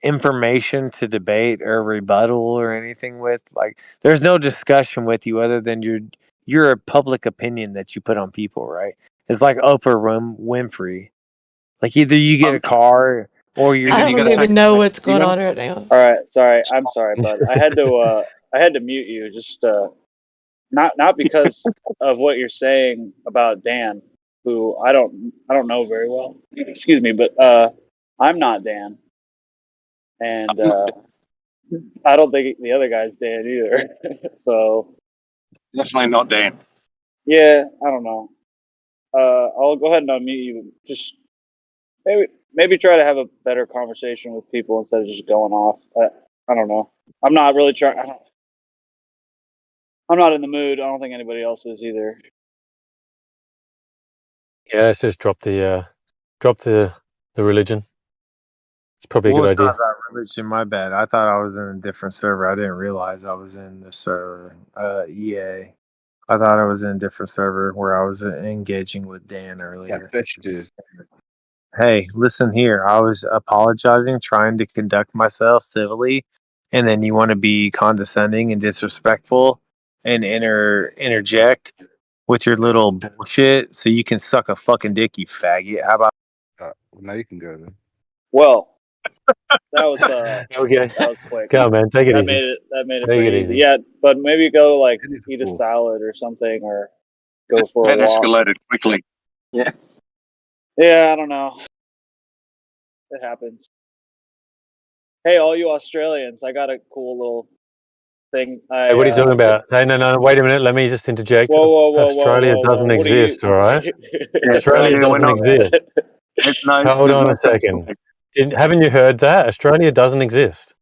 information to debate or rebuttal or anything with. Like there's no discussion with you other than you're a public opinion that you put on people, right? It's like Oprah Winfrey. Like either you get a car or you're I don't even know what's going on right now. All right, sorry. I'm sorry, bud. I had to mute you. Just not because of what you're saying about Dan, who I don't know very well. Excuse me, but I'm not Dan, and I don't think the other guy's Dan either. So definitely not Dan. Yeah, I don't know. I'll go ahead and unmute you. Just maybe try to have a better conversation with people instead of just going off. I don't know. I'm not really trying. I'm not in the mood. I don't think anybody else is either. Yeah, let's just drop the religion. It's probably a good It's idea. not that religion, my bad. I thought I was in a different server. I didn't realize I was in this server. EA. I thought I was in a different server where I was engaging with Dan earlier. Yeah, bet you did. Hey, listen here. I was apologizing, trying to conduct myself civilly, and then you want to be condescending and disrespectful and interject with your little bullshit so you can suck a fucking dick, you faggot. How about well, now you can go then. Well, that was okay. That was quick. Come on, man, take it easy. That made it Take pretty it easy. easy. Yeah, but maybe go like eat a salad or something, or go for a That walk. escalated quickly. Yeah. Yeah, I don't know. It happens. Hey, all you Australians, I got a cool little thing. Hey, what are you talking about? Hey, no, wait a minute. Let me just interject. Whoa, Australia doesn't What are exist, you? all right? Yeah, Australia we're doesn't not, exist. Hold there's on no a second. Haven't you heard that? Australia doesn't exist.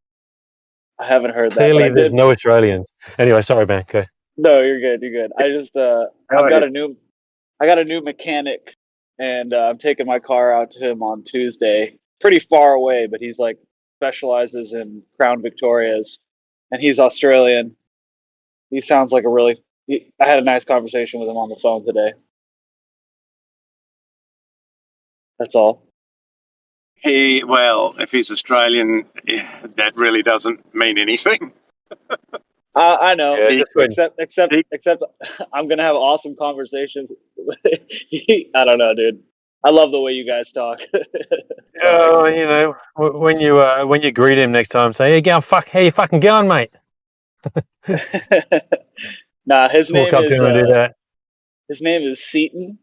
I haven't heard that. Clearly, But I there's did. no Australians. Anyway, sorry, man. Go. No, you're good. You're good. I just I got a new mechanic, and I'm taking my car out to him on Tuesday. Pretty far away, but he's like specializes in Crown Victorias, and he's Australian. He sounds like I had a nice conversation with him on the phone today. That's all. Well, if he's Australian, that really doesn't mean anything. I know, Yeah, except I'm gonna have awesome conversations. I don't know, dude. I love the way you guys talk. Oh, you know, when you greet him next time, say, "Hey, how you fucking going, mate?" Nah, his Walk name up to is him and do that. his name is Seaton,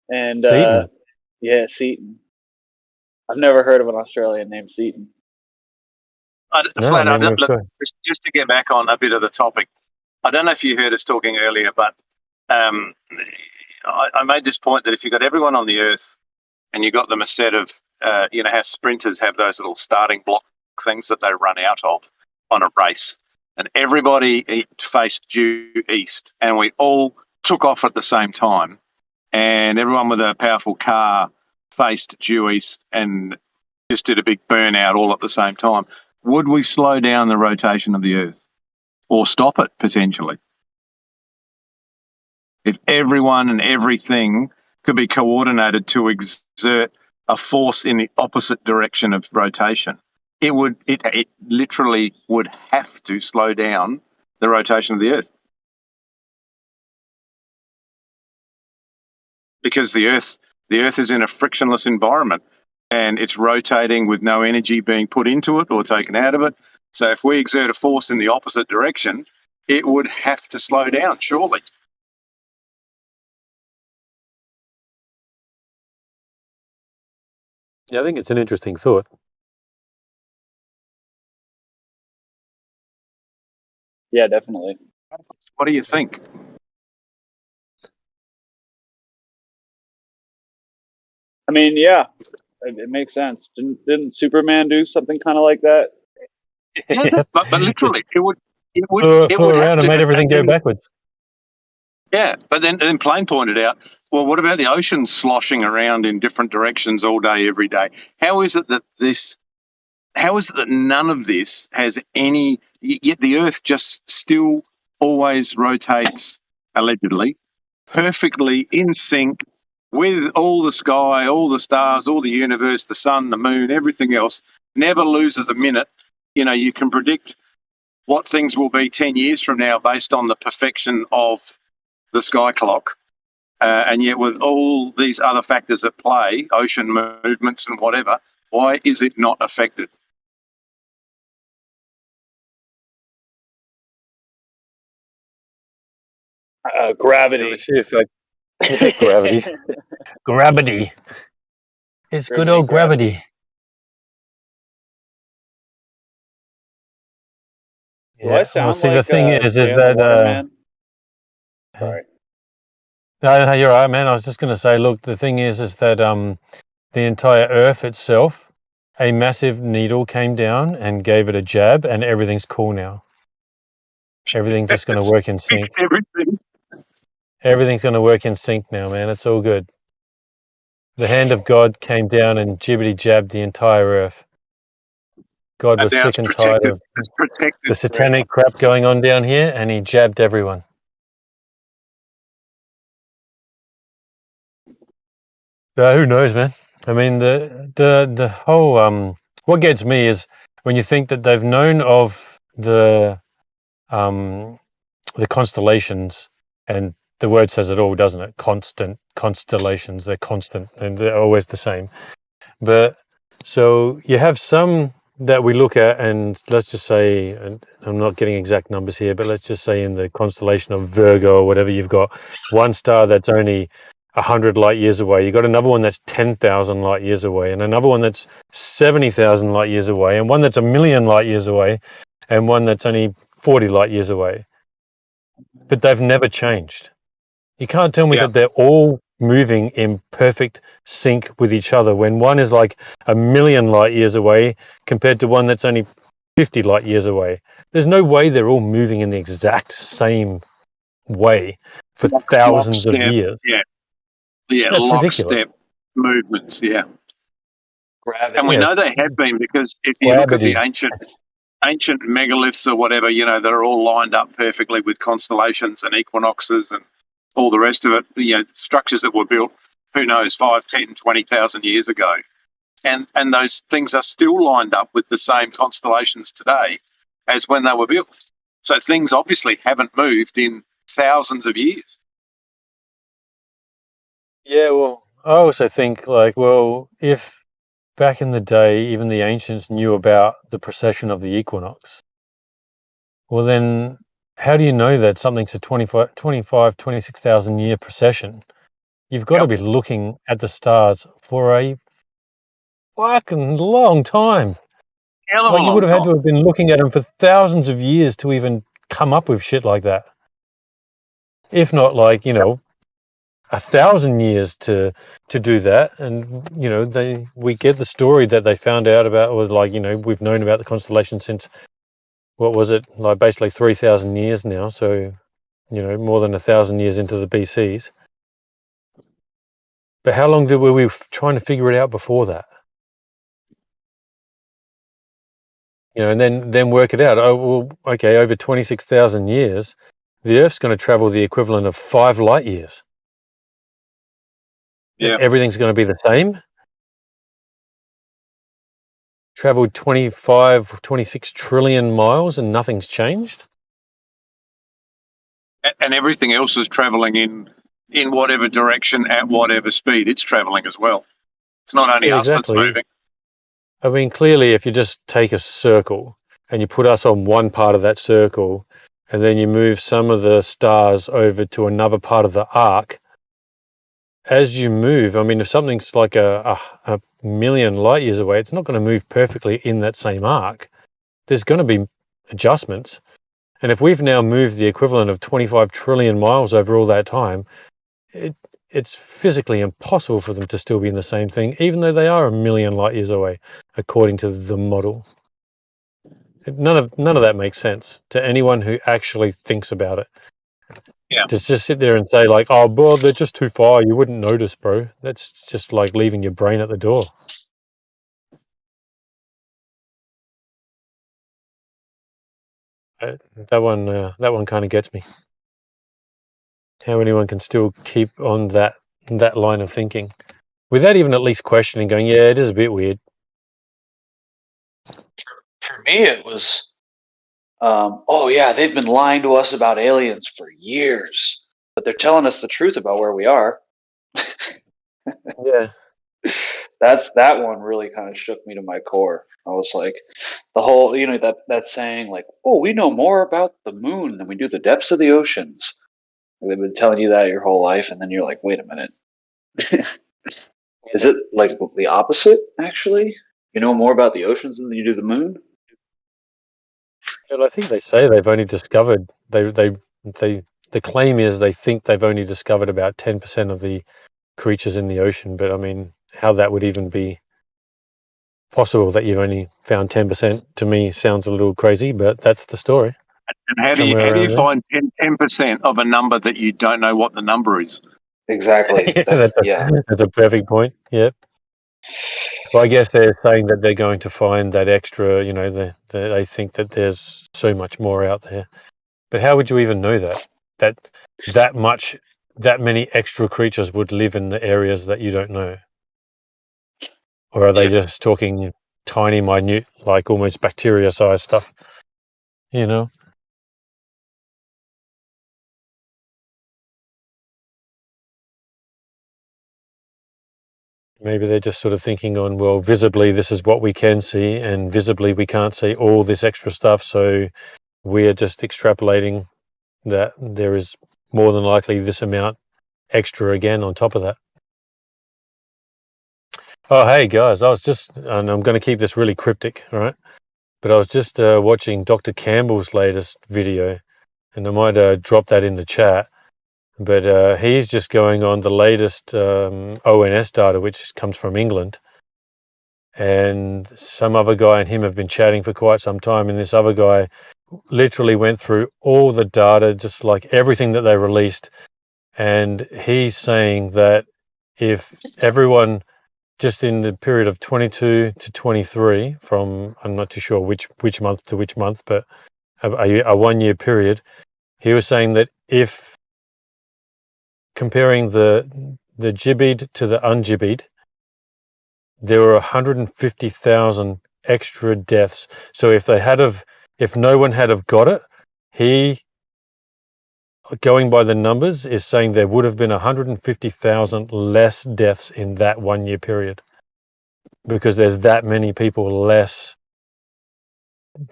and Seaton. yeah, Seaton. I've never heard of an Australian named Seaton. Flat, I mean, look, just to get back on a bit of the topic, I don't know if you heard us talking earlier, but I made this point that if you got everyone on the Earth and you got them a set of, how sprinters have those little starting block things that they run out of on a race, and everybody faced due east, and we all took off at the same time, and everyone with a powerful car faced due east and just did a big burnout all at the same time, would we slow down the rotation of the Earth or stop it potentially? If everyone and everything could be coordinated to exert a force in the opposite direction of rotation, it literally would have to slow down the rotation of the Earth. Because the Earth is in a frictionless environment and it's rotating with no energy being put into it or taken out of it. So if we exert a force in the opposite direction, it would have to slow down, surely. Yeah, I think it's an interesting thought. Yeah, definitely. What do you think? I mean, yeah, it makes sense. Didn't Superman do something kind of like that? Yeah, but literally, it would flew have around to, and made everything go backwards. Yeah, but then Plain pointed out, well, what about the ocean sloshing around in different directions all day, every day? How is it that none of this has any? Yet the Earth just still always rotates, allegedly, perfectly in sync with all the sky, all the stars, all the universe, the sun, the moon, everything else. Never loses a minute. You can predict what things will be 10 years from now based on the perfection of the sky clock. And yet with all these other factors at play, ocean movements and whatever, why is it not affected? Gravity. Gravity. Gravity. It's good old gravity. Do I sound see, like the thing is Jay and that the Waterman? Sorry. No, you're right, man. I was just going to say, look, the thing is that the entire Earth itself, a massive needle came down and gave it a jab, and everything's cool now. Everything's just going to work in sync. Everything's going to work in sync now, man. It's all good. The hand of God came down and jibbity jabbed the entire Earth. God was sick and tired of the satanic crap going on down here, and he jabbed everyone. Who knows, man? I mean, the whole what gets me is when you think that they've known of the constellations, and the word says it all, doesn't it? Constant constellations. They're constant and they're always the same. But so you have some that we look at, and let's just say, and I'm not getting exact numbers here, but let's just say in the constellation of Virgo or whatever, you've got one star that's only 100 light years away. You've got another one that's 10,000 light years away, and another one that's 70,000 light years away, and one that's 1,000,000 light years away, and one that's only 40 light years away. But they've never changed. You can't tell me that they're all moving in perfect sync with each other when one is like 1,000,000 light years away compared to one that's only 50 light years away. There's no way they're all moving in the exact same way for thousands of years. Yeah. That's ridiculous. lockstep movements. Yeah, Gravity. and we Yeah, know it's they have been because if you look at the gravity. ancient megaliths or whatever, that are all lined up perfectly with constellations and equinoxes and all the rest of it. Structures that were built, who knows, 5, 10, 20,000 years ago, and those things are still lined up with the same constellations today as when they were built. So things obviously haven't moved in thousands of years. Yeah, well, I also think if back in the day, even the ancients knew about the precession of the equinox, well then, how do you know that something's a 26,000 year precession? You've got to be looking at the stars for a fucking long time. Hell of a Like, you long would have had time. to have been looking at them for thousands of years to even come up with shit like that. If not, 1,000 years to do that. And we get the story that they found out about, or we've known about the constellation since, what was it, like basically 3,000 years now. So more than 1,000 years into the BCs. But how long were we trying to figure it out before that? And then work it out. Oh, well, okay, over 26,000 years, the Earth's going to travel the equivalent of 5 light years. Yeah. Everything's going to be the same. Traveled 26 trillion miles and nothing's changed. And everything else is travelling in whatever direction at whatever speed it's travelling as well. It's not only us that's moving. I mean, clearly, if you just take a circle and you put us on one part of that circle, and then you move some of the stars over to another part of the arc, as you move, I mean, if something's like a million light years away, it's not going to move perfectly in that same arc. There's going to be adjustments. And if we've now moved the equivalent of 25 trillion miles over all that time, it's physically impossible for them to still be in the same thing, even though they are a million light years away, according to the model. None of that makes sense to anyone who actually thinks about it. Yeah. To just sit there and say like, oh, well, they're just too far. You wouldn't notice, bro. That's just like leaving your brain at the door. That one kind of gets me. How anyone can still keep on that line of thinking without even at least questioning, going, yeah, it is a bit weird. For me, it was, oh yeah, they've been lying to us about aliens for years, but they're telling us the truth about where we are. Yeah. That one really kind of shook me to my core. I was like, the whole, that saying like, oh, we know more about the moon than we do the depths of the oceans. They've been telling you that your whole life, and then you're like, wait a minute. Is it like the opposite, actually? You know more about the oceans than you do the moon? Well, I think they say they've only discovered, the claim is they think they've only discovered about 10% of the creatures in the ocean, but I mean, how that would even be possible that you've only found 10%, to me sounds a little crazy, but that's the story. And how do you find 10% of a number that you don't know what the number is? Exactly. That's a perfect point. Yep. Well, I guess they're saying that they're going to find that extra, they think that there's so much more out there. But how would you even know that many extra creatures would live in the areas that you don't know? Or are they just talking tiny, minute, like almost bacteria-sized stuff? Maybe they're just sort of thinking on, well, visibly this is what we can see, and visibly we can't see all this extra stuff, so we're just extrapolating that there is more than likely this amount extra again on top of that. Oh, hey guys, and I'm going to keep this really cryptic, all right? But I was just watching Dr. Campbell's latest video, and I might drop that in the chat. But he's just going on the latest ONS data, which comes from England. And some other guy and him have been chatting for quite some time, and this other guy literally went through all the data, just like everything that they released, and he's saying that if everyone just in the period of 22 to 23, from I'm not too sure which month to which month, but a 1 year period, he was saying that if comparing the gibbied to the ungibbied, there were 150,000 extra deaths. So if no one had have got it, he, going by the numbers, is saying there would have been 150,000 less deaths in that 1 year period, because there's that many people less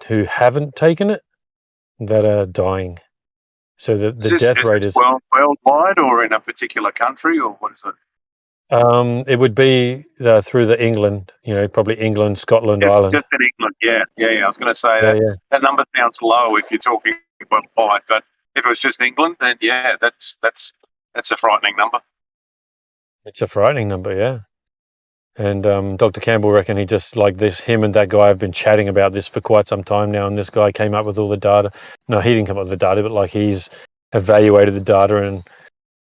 who haven't taken it that are dying. So the death rate is worldwide or in a particular country, or what is it? it would be through the England, probably England, Scotland, Just Ireland. in England, yeah. I was going to say Yeah, that yeah. that number sounds low if you're talking worldwide, but if it was just England, then yeah, that's a frightening number. It's a frightening number, yeah. And Dr. Campbell reckon he just like this. Him and that guy have been chatting about this for quite some time now, and this guy came up with all the data. No, he didn't come up with the data, but like he's evaluated the data, and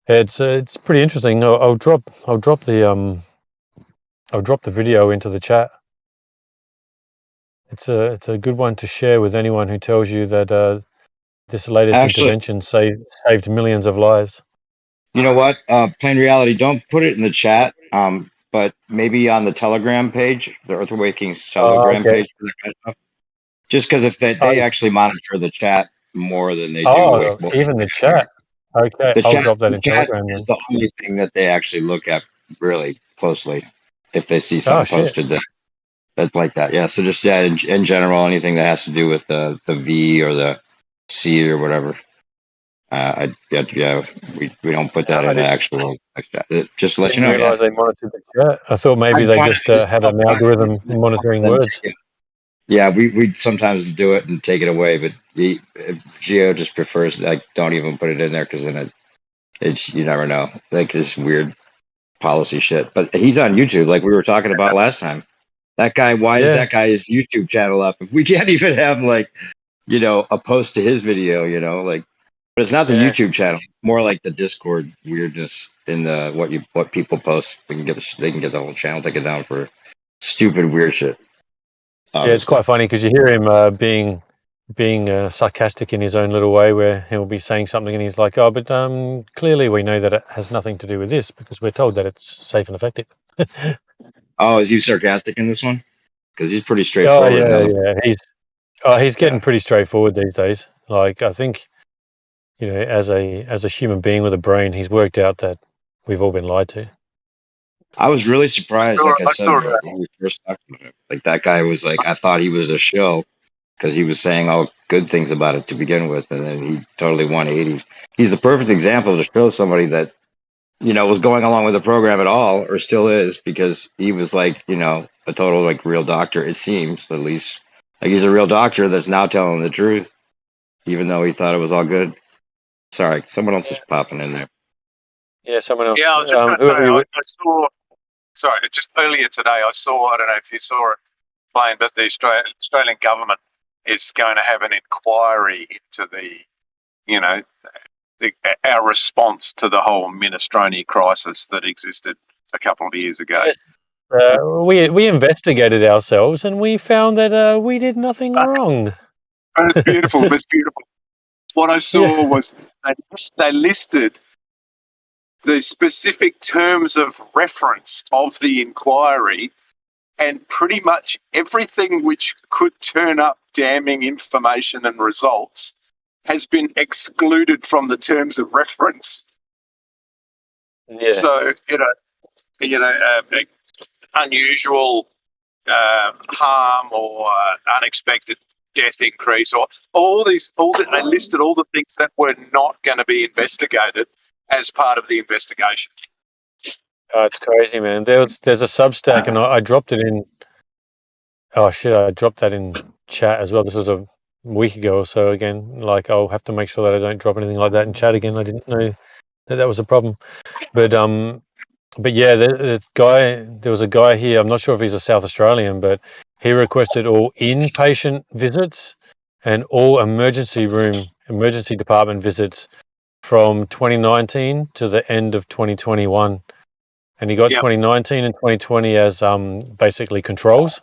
it's pretty interesting. I'll drop the video into the chat. It's a good one to share with anyone who tells you that this latest intervention saved millions of lives. You know what? Plain reality. Don't put it in the chat. But maybe on the Telegram page, the Earth Awakens Telegram page for that kind of stuff. Just because if they actually monitor the chat more than they do. Even the chat. Okay, I'll drop that in Telegram. Is the only thing that they actually look at really closely if they see something posted that's like that. Yeah. So just in general, anything that has to do with the V or the C or whatever. We don't put that in the actual chat. Just to let you know. I didn't realize they monitored the chat. I thought maybe they just had an algorithm monitoring words. Yeah, we sometimes do it and take it away, but Geo just prefers don't even put it in there because then it's you never know, like this weird policy shit. But he's on YouTube, like we were talking about last time. That guy, why is that guy's YouTube channel up? If we can't even have a post to his video, but it's not the YouTube channel. It's more like the Discord weirdness in the what people post. They can get the whole channel taken down for stupid weird shit. Yeah, it's quite funny because you hear him being sarcastic in his own little way, where he'll be saying something and he's like, "Oh, but clearly we know that it has nothing to do with this because we're told that it's safe and effective." Oh, is he sarcastic in this one? Because he's pretty straightforward. Yeah. He's getting pretty straightforward these days. Like I think, as a human being with a brain, he's worked out that we've all been lied to. I was really surprised, like I said, when we first talked about it. Like that guy was like, I thought he was a shill because he was saying all good things about it to begin with, and then he totally 180. He's the perfect example to show somebody that, was going along with the program at all, or still is, because he was like, a total like real doctor. It seems, at least, like he's a real doctor that's now telling the truth, even though he thought it was all good. Sorry, someone else is popping in there. Yeah, someone else. Yeah, I was just going to say, I saw. Sorry, just earlier today, I don't know if you saw it playing, but the Australian government is going to have an inquiry into our response to the whole minestrone crisis that existed a couple of years ago. Yes. We investigated ourselves and we found that we did nothing wrong. It's beautiful. It's beautiful. What I saw was they listed the specific terms of reference of the inquiry, and pretty much everything which could turn up damning information and results has been excluded from the terms of reference. Yeah. So, unusual harm or unexpected death increase, or they listed all the things that were not going to be investigated as part of the investigation. Oh, it's crazy, man. There's a Substack, and I dropped it in. Oh shit! I dropped that in chat as well. This was a week ago or so. Again, like I'll have to make sure that I don't drop anything like that in chat again. I didn't know that was a problem, but yeah, there was a guy here. I'm not sure if he's a South Australian, but he requested all inpatient visits and all emergency department visits from 2019 to the end of 2021. and he got Yep. 2019 and 2020 as basically controls,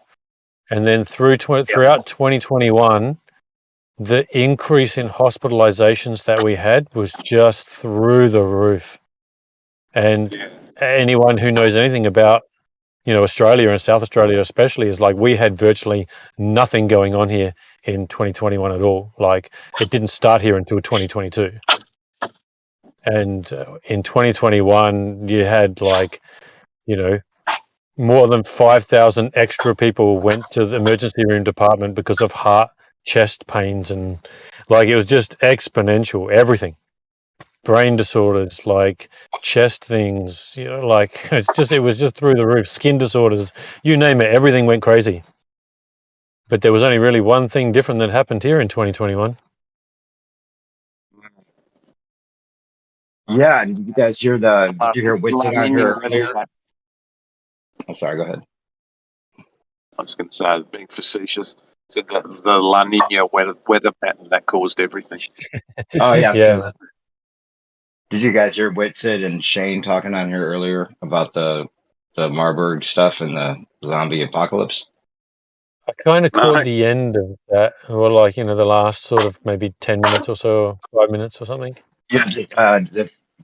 and then throughout 2021, the increase in hospitalizations that we had was just through the roof. And anyone who knows anything about, Australia and South Australia especially, is like we had virtually nothing going on here in 2021 at all. Like it didn't start here until 2022. And in 2021, you had more than 5,000 extra people went to the emergency room department because of heart, chest pains, and it was just exponential. Everything, brain disorders, chest things, it was just through the roof. Skin disorders, you name it, everything went crazy. But there was only really one thing different that happened here in 2021. Yeah, did you guys hear did you hear Whitson on here earlier? I'm sorry, go ahead. I was going to say, I was being facetious. Said that the La Nina weather pattern that caused everything. Oh yeah, yeah. Did you guys hear Whitson and Shane talking on here earlier about the Marburg stuff and the zombie apocalypse? I kind of caught the end of that, or the last sort of maybe 10 minutes or so, 5 minutes or something. Yeah,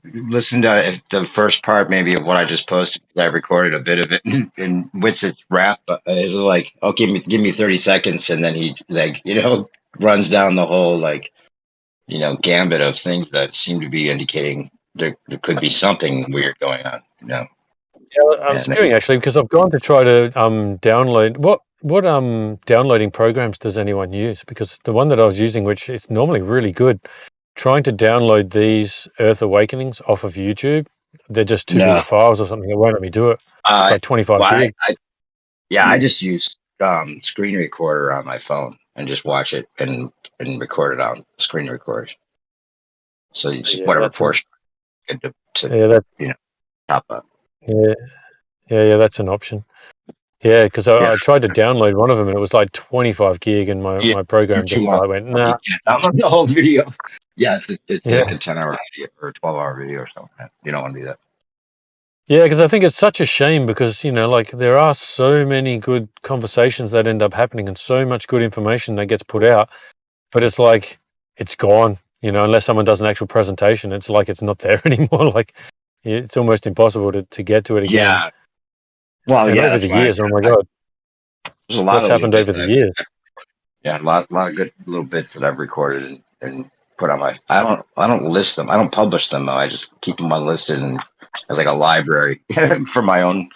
listen to the first part maybe of what I just posted. I recorded a bit of it, and Whitson's rap is like, "Oh, give me 30 seconds," and then he runs down the whole gambit of things that seem to be indicating there could be something weird going on. Yeah, I'm spewing actually because I've gone to try to download what downloading programs does anyone use? Because the one that I was using, which is normally really good, trying to download these Earth Awakenings off of YouTube, they're just too big files or something. It won't let me do it. It's like 25 gig. I just use screen recorder on my phone and just watch it and record it on screen record. So you just whatever portion to top up. Yeah, that's an option. Yeah, because I tried to download one of them and it was like 25 gig, and my program just went, nah. Download the whole video. Yeah, it's like a 10-hour video or a 12-hour video or something. You don't want to do that. Yeah, because I think it's such a shame because, there are so many good conversations that end up happening and so much good information that gets put out, but it's like it's gone, unless someone does an actual presentation. It's like it's not there anymore. It's almost impossible to get to it again. Yeah. Well, and over the years, oh my God. There's a lot what's of happened over the years. Yeah, a lot of good little bits that I've recorded and put on my. I don't list them. I don't publish them though. I just keep them unlisted and as like a library for my own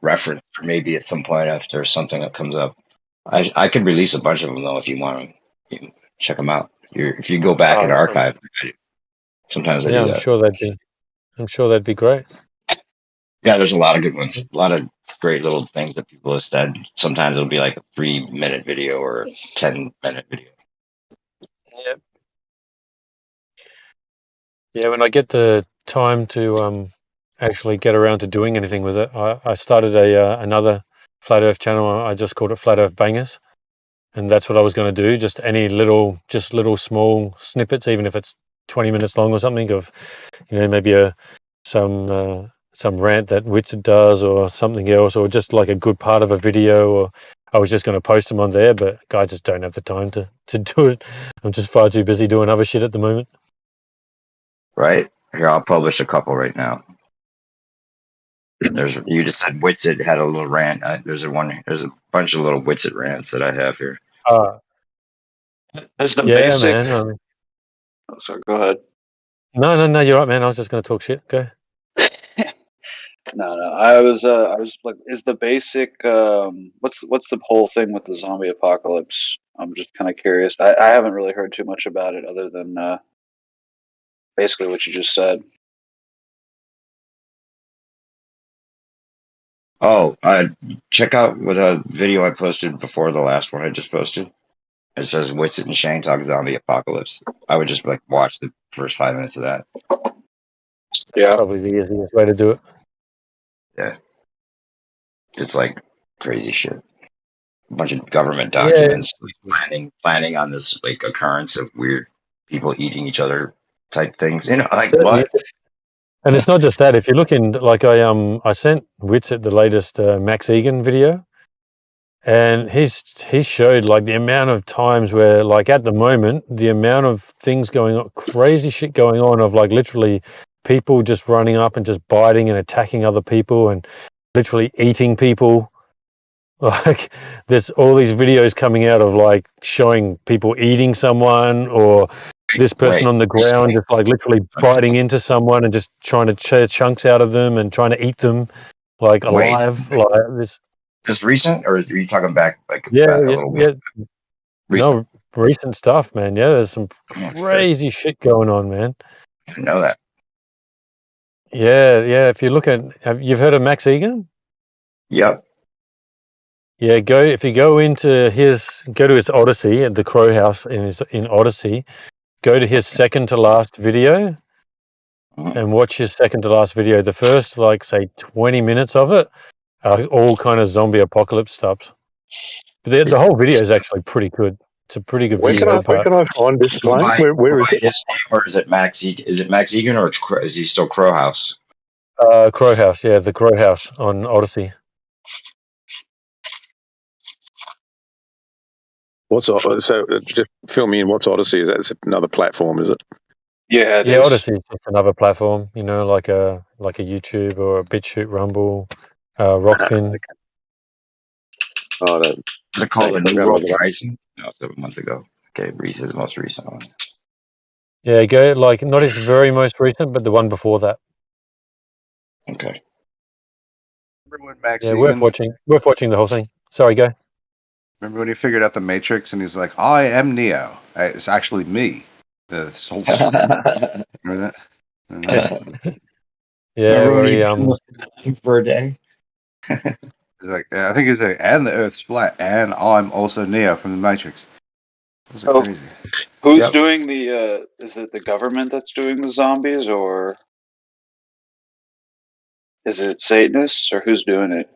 reference. Maybe at some point if there's something that comes up, I could release a bunch of them though if you want to. You can check them out. If you go back and archive, sometimes I do that. I'm sure that'd be great. Yeah, there's a lot of good ones. A lot of great little things that people have said. Sometimes it'll be like a 3-minute video or a 10-minute video. Yeah, when I get the time to actually get around to doing anything with it, I started another Flat Earth channel. I just called it Flat Earth Bangers, and that's what I was going to do. Just any little small snippets, even if it's 20 minutes long or something, of maybe some rant that Witsit does or something else, or just like a good part of a video, or I was just going to post them on there, but I just don't have the time to do it. I'm just far too busy doing other shit at the moment. Right. Here, I'll publish a couple right now. You just said Witsit had a little rant. There's a bunch of little Witsit rants that I have here. As the basic. Man. Sorry, go ahead. No, you're right, man. I was just going to talk shit. Go. No. I was like, is the basic what's the whole thing with the zombie apocalypse? I'm just kind of curious. I haven't really heard too much about it other than basically what you just said. Oh, check out with a video I posted before the last one I just posted. It says Witsit and Shane talk zombie apocalypse. I would just watch the first 5 minutes of that. Yeah, probably the easiest way to do it. Yeah, it's like crazy shit. A bunch of government documents planning on this occurrence of weird people eating each other type things. What? And it's not just that. If you look in, like I sent Wits at the latest Max Egan video, and he showed like the amount of times where, like at the moment, the amount of things going on, crazy shit going on, of like literally people just running up and just biting and attacking other people and literally eating people. Like there's all these videos coming out of like showing people eating someone, or this person on the ground just like literally biting into someone and just trying to tear chunks out of them and trying to eat them like alive. Like this. Is recent, or are you talking back like Yeah, a yeah, little yeah. bit? Recent. No, recent stuff, man. Yeah, there's some That's crazy shit going on, man. I didn't know that. Yeah, yeah. If you look at, you've heard of Max Egan? Yep. Yeah, if you go to his Odysee at the Crow House in Odysee, go to his second to last video and watch his second to last video. The first, like, say 20 minutes of it are all kind of zombie apocalypse stuff. But the whole video is actually pretty good. It's a pretty good video. Where can I find this plane? Where is it? His name, or is it Max? Is it Max Egan, or is he still Crow House? Crow House, yeah, the Crow House on Odysee. So just fill me in. What's Odysee? Is that another platform? Is it? Yeah, Yeah, Odysee is just another platform. You know, like a YouTube or a BitChute, Rumble, Rockfin. Oh, they're called the New World Rising. No, 7 months ago. Okay, Reese's most recent one. Yeah, go like not his very most recent, but the one before that. Okay. Remember when Max Yeah, Egan, worth watching the whole thing. Sorry, go. remember when he figured out the Matrix and he's like, I am Neo. It's actually me. The soul. Remember that? Yeah, Remember where when he for a day? He's like, I think he's like, and the Earth's flat, and I'm also Neo from the Matrix. Those are crazy. Who's doing the? Is it the government that's doing the zombies, or is it Satanists, or who's doing it?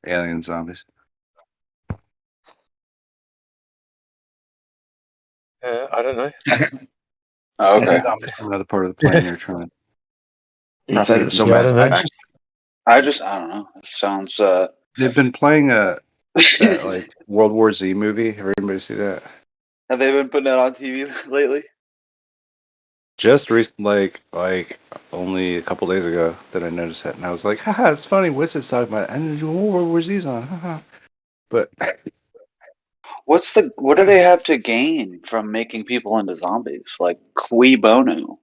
Alien zombies. I don't know. Oh, okay. Zombies from another part of the planet are trying. He said it so Yeah, I don't know. I don't know. It sounds. They've been playing that like World War Z movie. Have anybody see that? Have they been putting that on TV lately? Just recently, like only a couple days ago, that I noticed that, and I was like, haha, it's funny. What's it talking about? And World War Z's on, haha. But What do they have to gain from making people into zombies? Like, cui bono?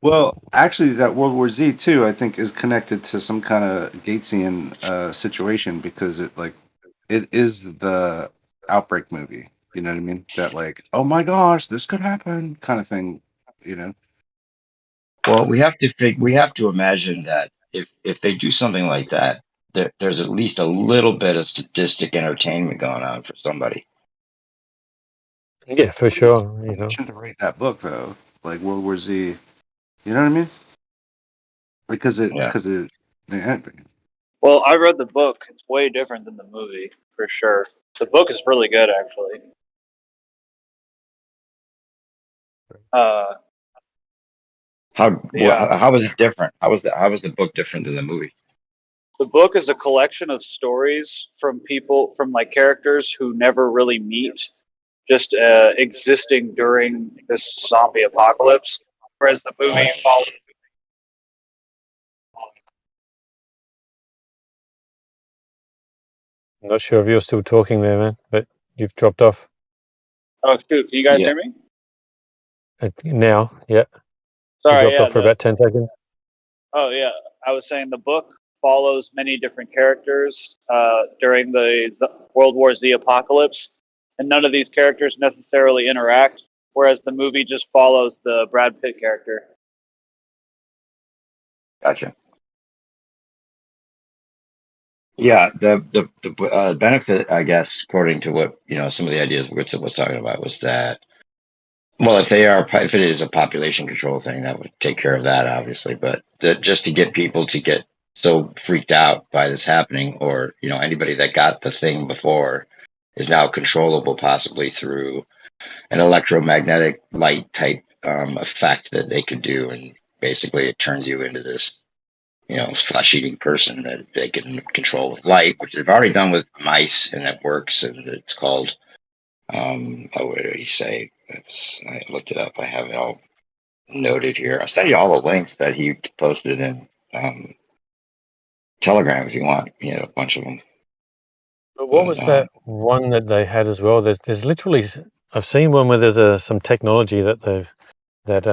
well, actually, that World War Z too, I think, is connected to some kind of Gatesian situation because it is the outbreak movie. You know what I mean? That like, oh my gosh, this could happen, kind of thing. You know? Well, we have to imagine that if they do something like that, there's at least a little bit of sadistic entertainment going on for somebody. Yeah, for sure. You know. To read that book though, like World War Z. You know what I mean? Because Well, I read the book. It's way different than the movie, for sure. The book is really good, actually. How was it different? How was the book different than the movie? The book is a collection of stories from people, from like characters who never really meet, just existing during this zombie apocalypse. Whereas the movie follows. I'm not sure if you're still talking there, man, but you've dropped off. Oh, shoot. Can you guys hear me? Now, yeah. Sorry, you dropped off for about 10 seconds. Oh, yeah. I was saying the book follows many different characters during the World War Z apocalypse, and none of these characters necessarily interact, whereas the movie just follows the Brad Pitt character. Gotcha. Yeah, the benefit, I guess, according to what some of the ideas Witsit was talking about, was that, well, if it is a population control thing, that would take care of that, obviously. But just to get people to get so freaked out by this happening, or anybody that got the thing before is now controllable, possibly through an electromagnetic light type effect that they could do, and basically it turns you into this, flesh-eating person that they can control with light, which they've already done with mice, and that works. And it's called, what did he say? I looked it up. I have it all noted here. I'll send you all the links that he posted in Telegram if you want. A bunch of them. But what was that one that they had as well? There's literally, I've seen one where there's some technology that that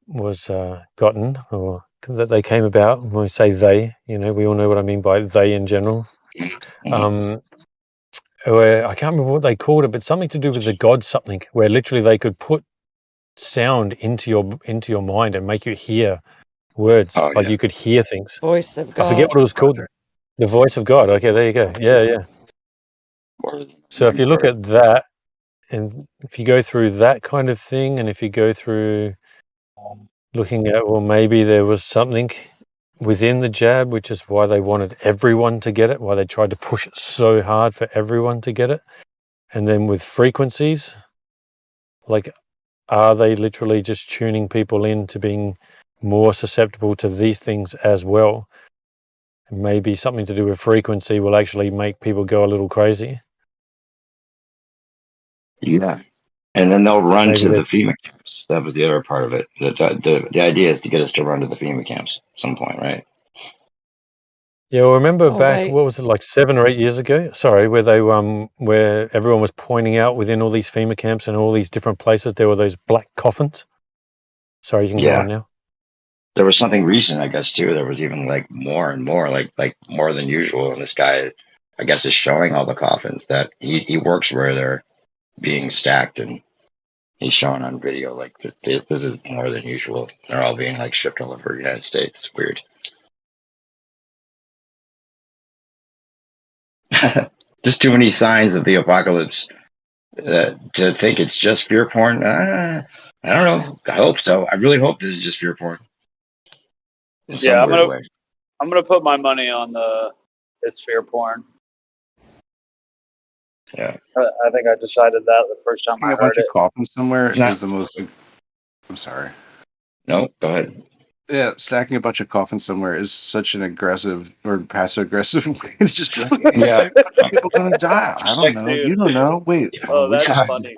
was gotten, or that they came about. When we say they, we all know what I mean by they in general. Where I can't remember what they called it, but something to do with the god something, where literally they could put sound into your mind and make you hear words, like you could hear things. Voice of God. I forget what it was called. The voice of God. Okay, there you go. Yeah. So if you look at that, and if you go through that kind of thing, and if you go through looking at, well, maybe there was something within the jab, which is why they wanted everyone to get it, why they tried to push it so hard for everyone to get it. And then with frequencies, like, are they literally just tuning people in to being more susceptible to these things as well? Maybe something to do with frequency will actually make people go a little crazy. Yeah. And then they'll run Maybe to the FEMA camps. That was the other part of it. The idea is to get us to run to the FEMA camps at some point, right? Yeah, well, remember back, wait. what was it, like 7 or 8 years ago? Sorry, where they where everyone was pointing out within all these FEMA camps and all these different places there were those black coffins. Sorry, you can go on now. There was something recent, I guess, too. There was even like more and more, like more than usual. And this guy, I guess, is showing all the coffins that he works where they're being stacked, and he's showing on video like this is more than usual. They're all being like shipped all over the United States. It's weird. Just too many signs of the apocalypse to think it's just fear porn. I don't know. I hope so. I really hope this is just fear porn. Yeah, I'm gonna put my money on it's fear porn. Yeah, I think I decided that the first time I a heard bunch it. of coffins somewhere It's not- is the most. I'm sorry. No, go ahead. Yeah, stacking a bunch of coffins somewhere is such an aggressive or passive aggressive way to just be like, Yeah. people gonna die. I don't know. Dude. You don't know. Wait. Oh, we that's just, funny.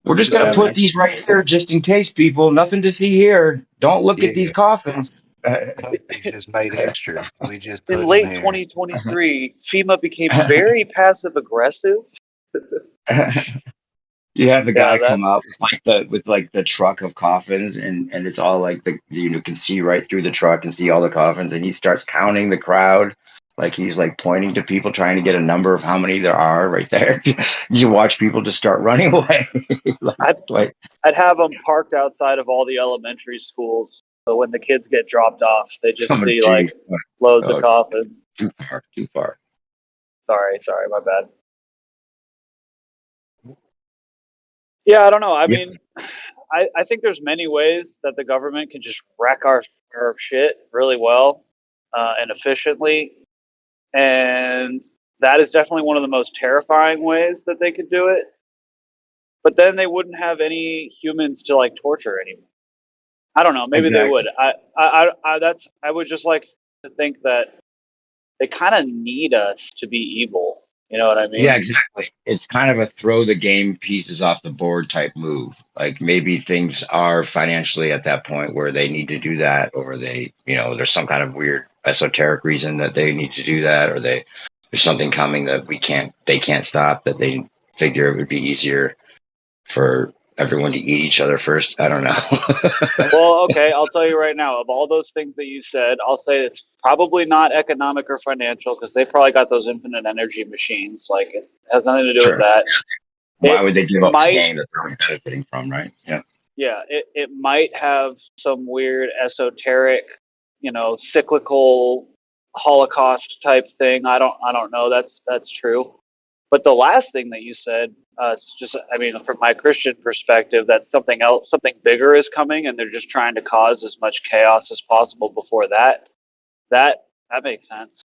We're just gonna have put extra. these right here, just in case, people. Nothing to see here. Don't look at these coffins. We just made extra. We just In put late them here. 2023, FEMA became very passive aggressive. You have the guy Yeah, come up with the truck of coffins, and it's all like can see right through the truck and see all the coffins, and he starts counting the crowd, like he's like pointing to people, trying to get a number of how many there are right there. You watch people just start running away. I'd have them parked outside of all the elementary schools, so when the kids get dropped off, they just see like loads of coffins. Too far. Sorry, my bad. Yeah, I don't know. I mean, I think there's many ways that the government can just wreck our shit really well and efficiently, and that is definitely one of the most terrifying ways that they could do it. But then they wouldn't have any humans to like torture anymore. I don't know. Maybe they would. I would just like to think that they kind of need us to be evil. You know what I mean? Yeah, exactly. It's kind of a throw the game pieces off the board type move. Like maybe things are financially at that point where they need to do that, or there's some kind of weird esoteric reason that they need to do that, or there's something coming that they can't stop, that they figure it would be easier for everyone to eat each other first. I don't know. Well, okay, I'll tell you right now, of all those things that you said, I'll say it's probably not economic or financial, because they probably got those infinite energy machines. Like, it has nothing to do with that. Why would they give up the game that they're benefiting from, right? Yeah. Yeah, it might have some weird esoteric, cyclical Holocaust type thing. I don't know. That's true. But the last thing that you said, it's just, I mean, from my Christian perspective, that something bigger is coming, and they're just trying to cause as much chaos as possible before that. That makes sense.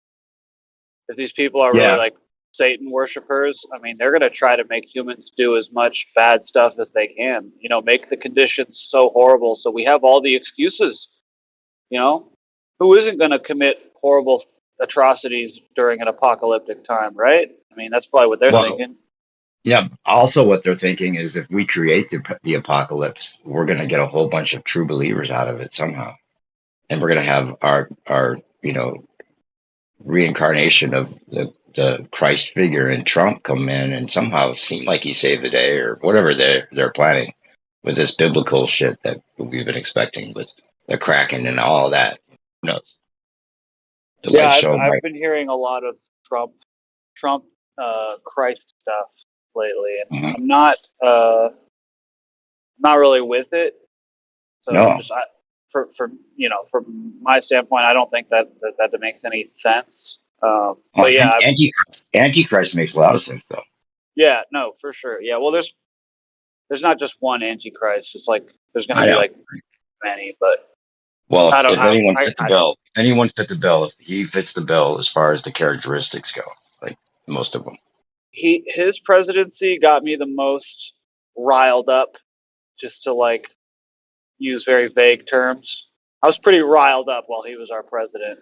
If these people are really like Satan worshippers, I mean, they're going to try to make humans do as much bad stuff as they can. You know, make the conditions so horrible so we have all the excuses. You know, who isn't going to commit horrible atrocities during an apocalyptic time, right? I mean, that's probably what they're Well, thinking. yeah. Also, what they're thinking is if we create the apocalypse, we're going to get a whole bunch of true believers out of it somehow, and we're going to have our reincarnation of the Christ figure in Trump come in and somehow seem like he saved the day or whatever they're planning with this biblical shit that we've been expecting with the Kraken and all that. Who knows? The Yeah, light show I've might. been hearing a lot of Trump Christ stuff lately, and Mhm. I'm not really with it. So No. just for you know, from my standpoint, I don't think that makes any sense. But yeah, Antichrist makes a lot of sense though. yeah, no, for sure. Yeah, well, there's not just one Antichrist. It's like there's going to I be know. like many, but Well, I don't. if anyone fit the I bill, anyone fit the bill. If he fits the bill as far as the characteristics go, like most of them. his presidency got me the most riled up, just to like use very vague terms. I was pretty riled up while he was our president.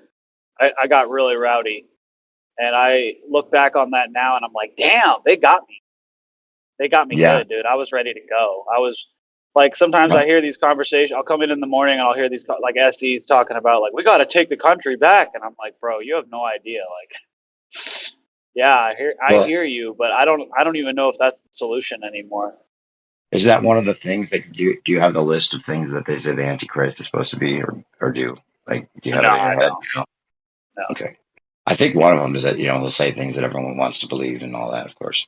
I got really rowdy, and I look back on that now, and I'm like, damn, they got me. They got me Yeah. good, dude. I was ready to go. I was like, sometimes I hear these conversations. I'll come in the morning and I'll hear these like SEs talking about like we got to take the country back, and I'm like, bro, you have no idea. Like, yeah, I Well, hear you, but I don't even know if that's the solution anymore. is that one of the things that do you have the list of things that they say the Antichrist is supposed to be, or do you have No, it in your I head? don't. No. Okay. I think one of them is that they'll say things that everyone wants to believe and all that, of course.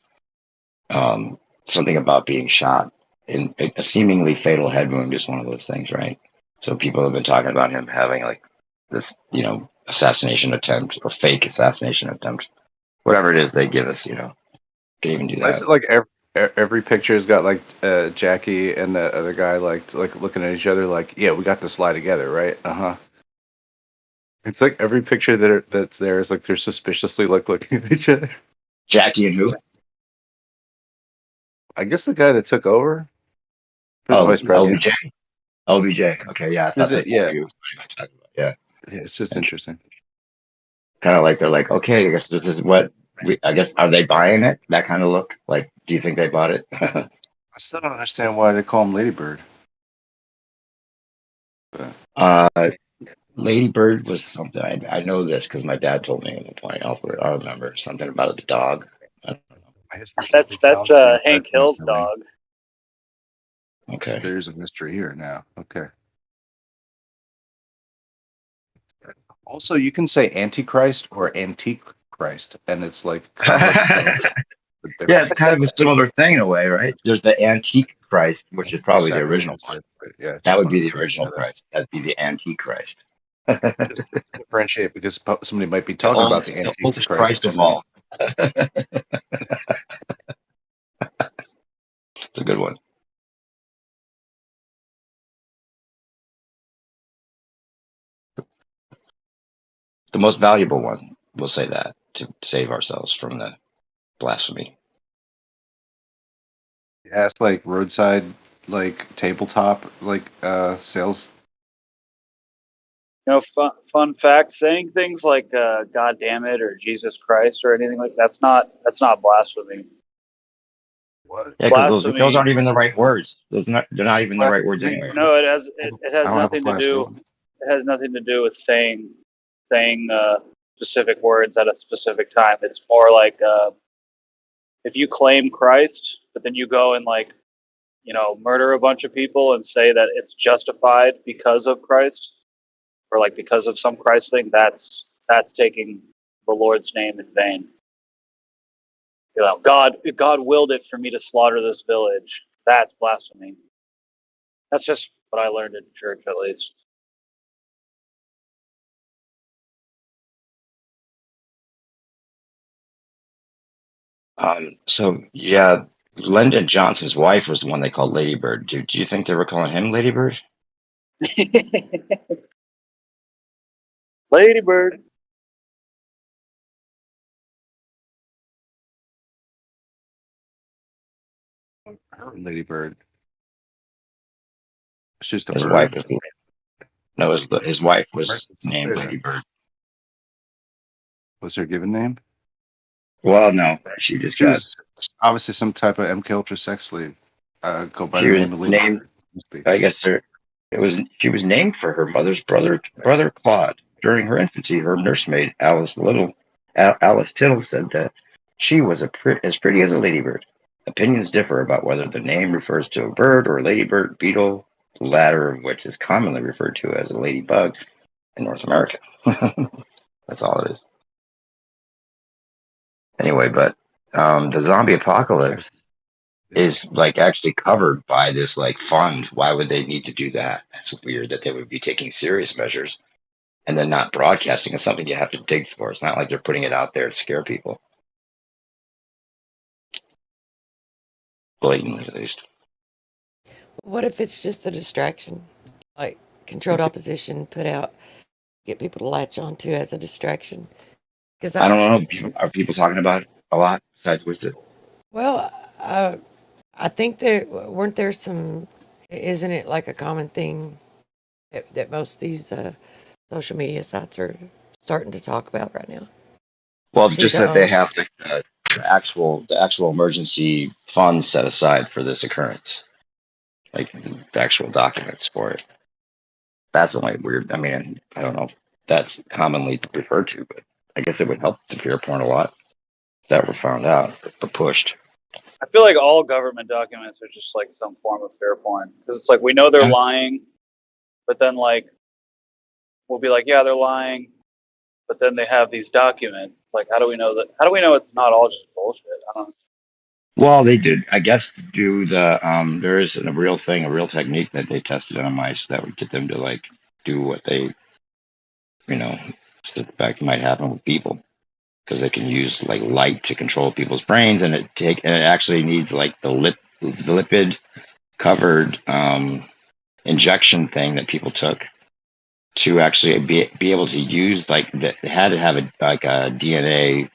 Something about being shot in a seemingly fatal head wound is one of those things, right? So people have been talking about him having like this, assassination attempt or fake assassination attempt, whatever it is they give us, can even do Why is that. it like every picture's got like Jackie and the other guy like looking at each other like, yeah, we got this lie together, right? Uh-huh. It's like every picture that's there is like they're suspiciously like looking at each other. Jackie and who? I guess the guy that took over for the Oh, vice president. OBJ. Okay, yeah, I thought Is it? that's what Yeah. he was talking about. Yeah. Yeah, it's just interesting. Kind of like they're like, okay, I guess this is what I guess are they buying it? That kind of look. Like, do you think they bought it? I still don't understand why they call him Ladybird. Lady Bird was something I know this because my dad told me at the point. I'll remember something about the dog. That's Hank Hill's dog. Okay. There's a mystery here now. Okay. Also, you can say Antichrist or Antique Christ, and it's like kind of like yeah, it's kind of a similar thing in a way, right? There's the antique Christ, which is probably the Exactly. original one. Yeah, That would wanted be to the let you original know that. Christ. That'd be the antique Christ. Just differentiate because somebody might be talking about the Antique oldest Christ. Christ of all. It's a good one. The most valuable one, we'll say that, to save ourselves from the blasphemy. Ask like roadside, like tabletop, like sales. You know, fun fact: saying things like "God damn it" or "Jesus Christ" or anything like that's not blasphemy. What? Yeah, because those aren't even the right words. They're not even the right words Blasphemy. anyway. No, it has I don't have a nothing to do. blasphemy. It has nothing to do with saying specific words at a specific time. It's more like if you claim Christ, but then you go and like murder a bunch of people and say that it's justified because of Christ or like because of some Christ thing. That's taking the Lord's name in vain. God willed it for me to slaughter this village. That's blasphemy. That's just what I learned in church, at least. So yeah, Lyndon Johnson's wife was the one they called Ladybird. Do you think they were calling him Ladybird? Ladybird. Her ladybird. It's just a His wife bird. was no, his wife was Right, don't named say that. Lady Bird. What's her given name? Well, no, she just She got. was obviously some type of MK Ultra sex slave. Go by She the was name of Lady named. Bird. Must be. I guess she was named for her mother's brother Claude. During her infancy, her nursemaid Alice Tittle said that she was as pretty as a ladybird. Opinions differ about whether the name refers to a bird or a ladybird beetle, the latter of which is commonly referred to as a ladybug in North America. That's all it is. Anyway, but the zombie apocalypse is like actually covered by this like fund. Why would they need to do that? It's weird that they would be taking serious measures and then not broadcasting. It's something you have to dig for. It's not like they're putting it out there to scare people. Blatantly, at least. What if it's just a distraction? Like controlled opposition put out, get people to latch onto as a distraction? Because I don't know. Are people talking about it a lot besides with it? well, I think weren't there some, isn't it like a common thing that most of these social media sites are starting to talk about right now? Well, See just the that they have the actual emergency funds set aside for this occurrence, like the actual documents for it. That's only weird. I mean, I don't know if that's commonly referred to, but I guess it would help the fear porn a lot if that were found out or pushed. I feel like all government documents are just like some form of fair porn because it's like we know they're lying, but then like we'll be like, yeah, they're lying, but then they have these documents. Like, how do we know that? How do we know it's not all just bullshit? I don't know. Well, they did, I guess, do the there is a real thing, a real technique that they tested on mice that would get them to like do what they, suspect might happen with people because they can use like light to control people's brains, and it actually needs like the lipid covered injection thing that people took to actually be able to use like that. They had to have a DNA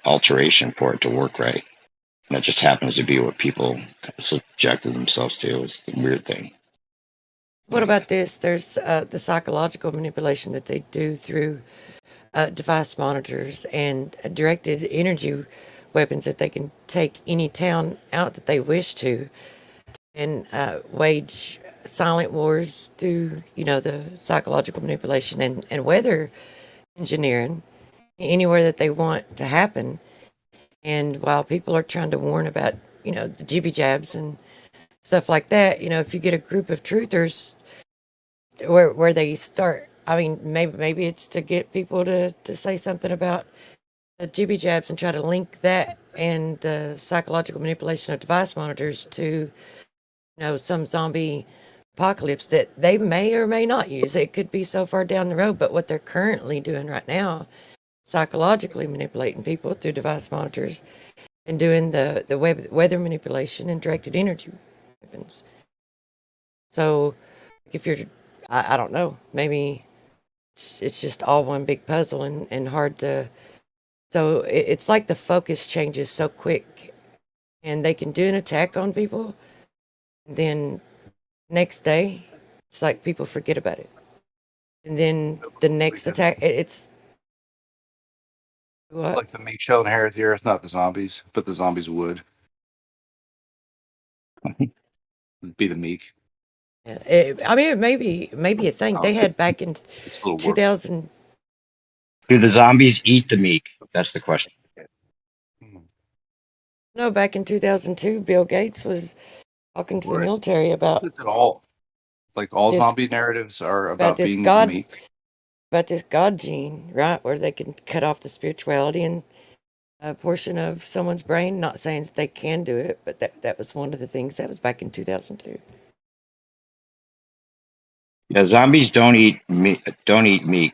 alteration for it to work right. And that just happens to be what people subjected themselves to. It's a weird thing. What about this? There's the psychological manipulation that they do through device monitors and directed energy weapons that they can take any town out that they wish to and wage silent wars through, the psychological manipulation and weather engineering anywhere that they want to happen. And while people are trying to warn about, the jibby jabs and stuff like that, if you get a group of truthers where they start, I mean, maybe it's to get people to say something about jibby jabs and try to link that and the psychological manipulation of device monitors to, some zombie apocalypse that they may or may not use. It could be so far down the road, but what they're currently doing right now, psychologically manipulating people through device monitors and doing the weather manipulation and directed energy weapons. So if you're, I don't know, maybe it's just all one big puzzle and hard to, so it's like the focus changes so quick and they can do an attack on people and then next day it's like people forget about it. And then the next attack, it's what? Like the meat shall inherit the earth, not the zombies, but the zombies would. Be the meek. Yeah, I mean, maybe a thing they had back in It's a little worse. 2000. Do the zombies eat the meek? That's the question. No, back in 2002, Bill Gates was talking to the military about all this- zombie narratives are about about this being God, meek. about this God gene, right, where they can cut off the spirituality and a portion of someone's brain. Not saying that they can do it, but that was one of the things that was back in 2002. Yeah, zombies don't eat meat. Don't eat meat.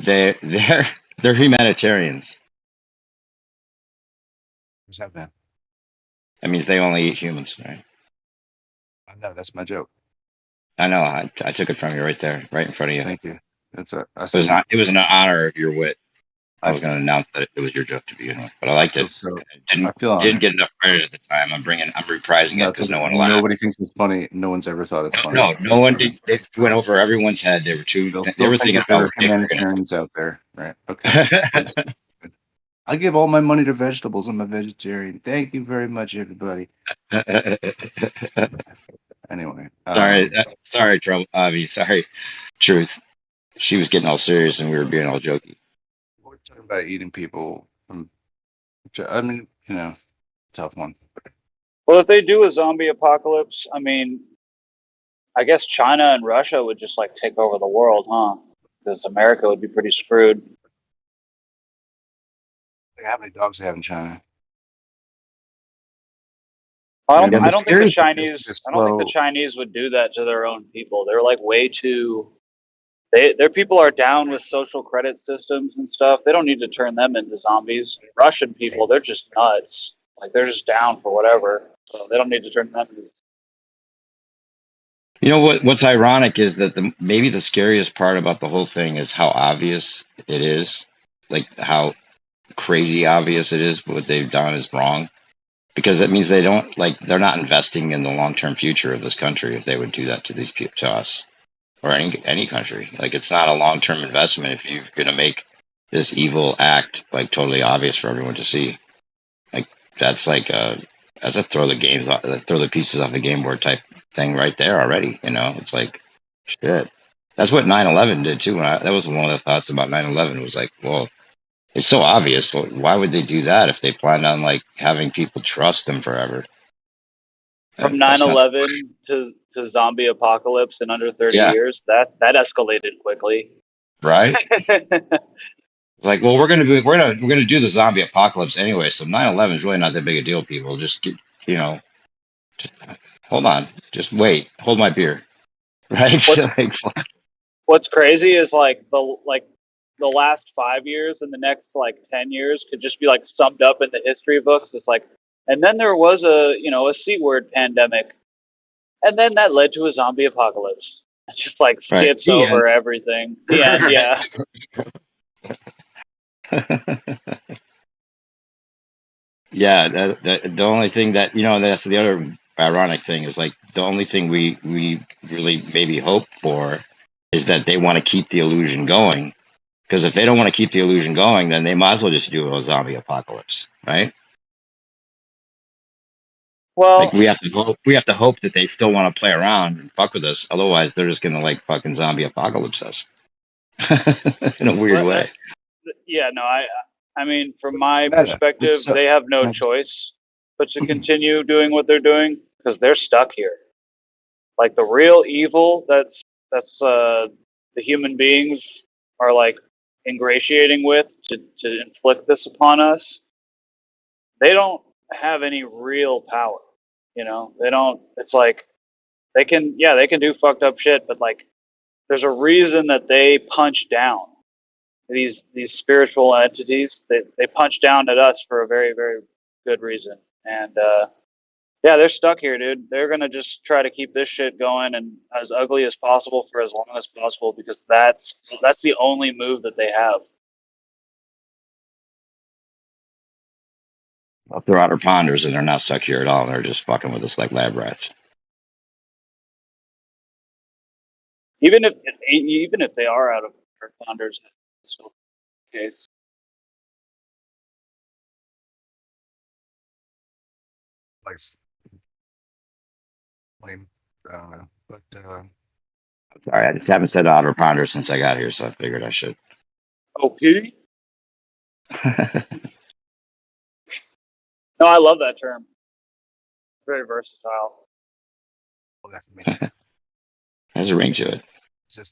They're humanitarians. What's that, man? That means they only eat humans, right? I know that's my joke. I know. I took it from you right there, right in front of you. Thank you. That's a. It was an honor of your wit. I was going to announce that it was your joke to begin with, but I liked feel it. so. Didn't I feel didn't honored. get enough credit at the time. I'm reprising No, it it's because okay. no one laughed. Nobody thinks it's funny. No one's ever thought it's funny. No one did. It went over everyone's head. They were They'll They still were think thinking that there about are what they were going humanitarians out there, right? Okay. I give all my money to vegetables. I'm a vegetarian. Thank you very much, everybody. Anyway, sorry, trouble. Sorry, truth. She was getting all serious, and we were being all jokey. we're talking about eating people. I mean, tough one. Well, if they do a zombie apocalypse, I mean, I guess China and Russia would just like take over the world, huh? Because America would be pretty screwed. How many dogs they have in China? I Maybe don't think the it's Chinese. I don't think the slow. Chinese would do that to their own people. They're like way too. Their people are down with social credit systems and stuff. They don't need to turn them into zombies. Russian people, they're just nuts. Like they're just down for whatever. So they don't need to turn them into. You know what's ironic is that maybe the scariest part about the whole thing is how obvious it is, like how crazy obvious it is. What they've done is wrong, because it means they're not investing in the long term future of this country if they would do that to these people, to us, or any country. Like it's not a long term investment if you're gonna make this evil act like totally obvious for everyone to see. Like that's that's a throw the pieces off the game board type thing right there already. It's like shit. That's what 9/11 did too. That was one of the thoughts about 9/11 was like, well, it's so obvious. Why would they do that if they planned on like having people trust them forever? From That's not 9/11 to zombie apocalypse in under 30 yeah, years, that escalated quickly. right. Like, well, we're gonna do the zombie apocalypse anyway, so 9/11 is really not that big a deal. People just get, just hold on, just wait, hold my beer, right? What's crazy is like the last 5 years and the next like 10 years could just be like summed up in the history books. It's like, and then there was a C-word pandemic, and then that led to a zombie apocalypse. It just like right. skips over everything. The end, yeah. Yeah, the only thing that that's the other ironic thing is like the only thing we really maybe hope for is that they want to keep the illusion going. Because if they don't want to keep the illusion going, then they might as well just do a zombie apocalypse, right? Well, like we have to hope that they still want to play around and fuck with us. Otherwise, they're just gonna like fucking zombie apocalypse us in a weird way. Yeah, no, I mean, from my Meta. perspective, they have no choice but to continue doing what they're doing because they're stuck here. Like the real evil that's the human beings are like ingratiating with to inflict this upon us. They don't have any real power. They don't. It's like they can do fucked up shit, but like there's a reason that they punch down these spiritual entities. They punch down at us for a very, very good reason. And yeah, they're stuck here, dude. They're gonna just try to keep this shit going and as ugly as possible for as long as possible because that's the only move that they have. Plus, they're outer ponders and they're not stuck here at all. They're just fucking with us like lab rats. Even if they are out of Earth ponders, it's still the case. Like lame. But Sorry, I just haven't said outer ponders since I got here, so I figured I should. Okay. No, I love that term. Very versatile. There's a ring to it.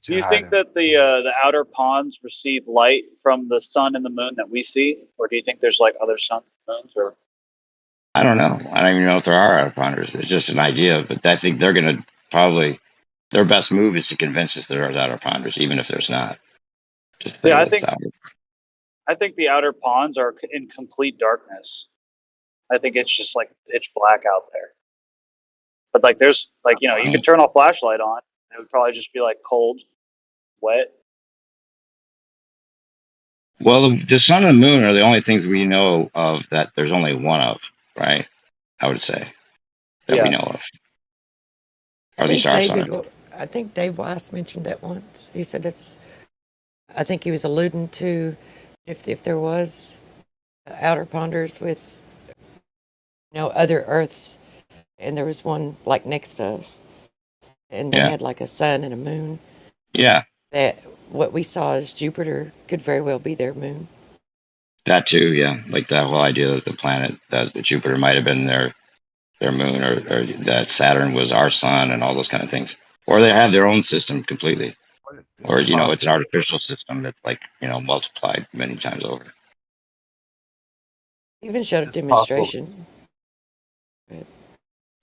Do you think that the outer ponds receive light from the sun and the moon that we see, or do you think there's like other suns and moons? Or I don't know. I don't even know if there are outer ponders. It's just an idea, but I think they're gonna probably their best move is to convince us there's outer ponders, even if there's not. Just yeah, I think the outer ponds are in complete darkness. I think it's just like pitch black out there. But like there's like you could turn a flashlight on. It would probably just be like cold, wet. Well, the sun and the moon are the only things we know of that there's only one of, right? I would say that we Yeah. know of. I Or at least think our sun. I think Dave Weiss mentioned that once. He said it's. I think he was alluding to if there was outer ponders with other Earths, and there was one like next to us, and they Yeah. had like a sun and a moon. Yeah. That what we saw as Jupiter could very well be their moon. That too, yeah. Like that whole idea that the planet, that Jupiter might have been their moon, or that Saturn was our sun, and all those kind of things. Or they have their own system completely. Is Or, it it's an possible? artificial system that's like, multiplied many times over. Even showed a Is it possible? demonstration.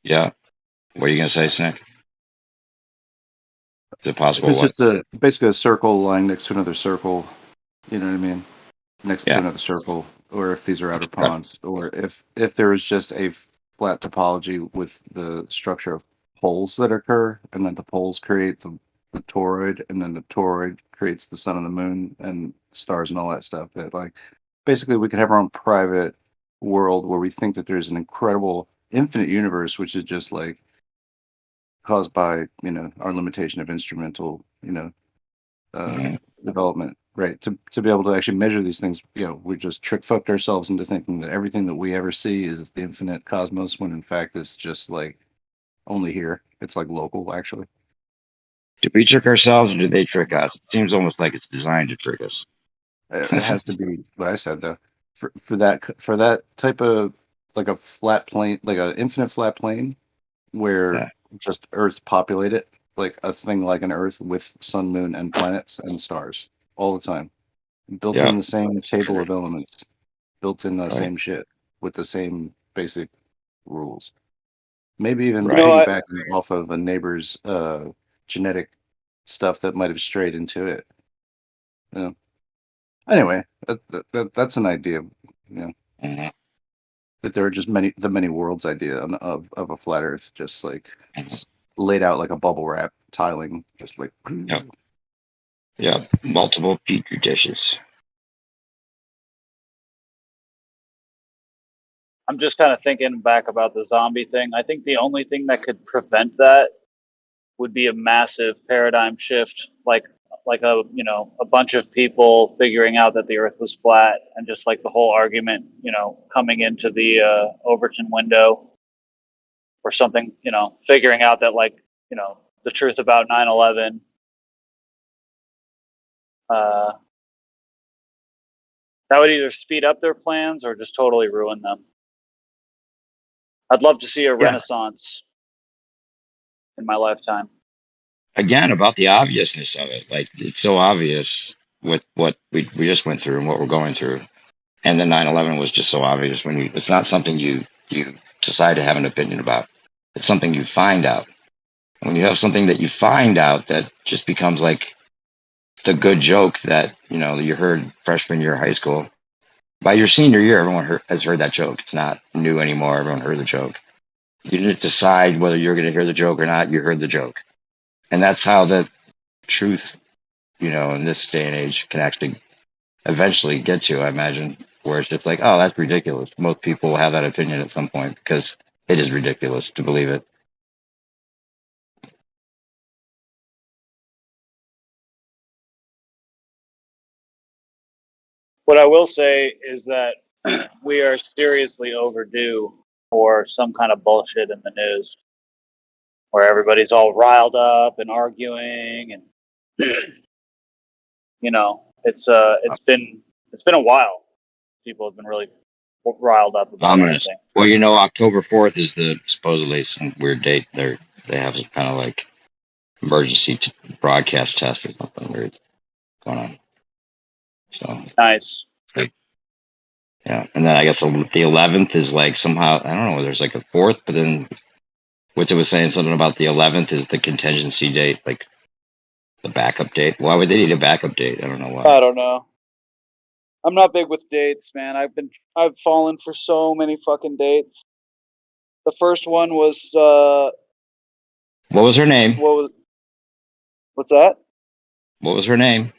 Yeah. What are you going to say, Snick? Is it If possible it's what? just basically a circle lying next to another circle, you know what I mean? Next to Yeah. another circle, or if these are outer ponds, or if there is just a flat topology with the structure of poles that occur, and then the poles create the toroid, and then the toroid creates the sun and the moon and stars and all that stuff. That like basically we could have our own private world where we think that there's an incredible infinite universe, which is just like caused by our limitation of instrumental Mhm. development, right? To be able to actually measure these things, we just trick fucked ourselves into thinking that everything that we ever see is the infinite cosmos, when in fact it's just like only here. It's like local, actually. Do we trick ourselves, or do they trick us? It seems almost like it's designed to trick us. It has to be what I said though. For that type of like a flat plane, like an infinite flat plane, where Yeah. just Earth populated, like a thing like an Earth with sun, moon, and planets and stars all the time, built Yeah. in the same table of elements, built in the Right. same shit with the same basic rules. Maybe even Right. piggybacking off of a neighbor's genetic stuff that might have strayed into it. Yeah. Anyway, that's an idea. Mhm. That there are just many worlds idea of a flat Earth, just like Mhm. it's laid out like a bubble wrap tiling, just like. Yep. Yeah. Multiple petri dishes. I'm just kind of thinking back about the zombie thing. I think the only thing that could prevent that would be a massive paradigm shift, like a bunch of people figuring out that the Earth was flat, and just like the whole argument, coming into the Overton window or something, figuring out that the truth about 9/11. Uh, that would either speed up their plans or just totally ruin them. I'd love to see a Yeah. renaissance in my lifetime. Again, about the obviousness of it. Like, it's so obvious with what we just went through and what we're going through. And then 9/11 was just so obvious when it's not something you decide to have an opinion about. It's something you find out. And when you have something that you find out, that just becomes like the good joke that, you heard freshman year of high school. By your senior year, everyone has heard that joke. It's not new anymore. Everyone heard the joke. You didn't decide whether you're going to hear the joke or not. You heard the joke. And that's how the truth, in this day and age can actually eventually get you, I imagine, where it's just like, oh, that's ridiculous. Most people will have that opinion at some point because it is ridiculous to believe it. What I will say is that we are seriously overdue for some kind of bullshit in the news where everybody's all riled up and arguing, and it's been a while. People have been really riled up about Ominous. anything. Well, October 4th is supposedly some weird date. They have some kind of like emergency broadcast test or something weird going on. So Nice. Yeah, and then I guess the 11th is like somehow, I don't know. There's like a fourth, but then Witcher was saying something about the 11th is the contingency date, like the backup date. Why would they need a backup date? I don't know why. I don't know. I'm not big with dates, man. I've fallen for so many fucking dates. The first one was What was her name? what's that? What was her name?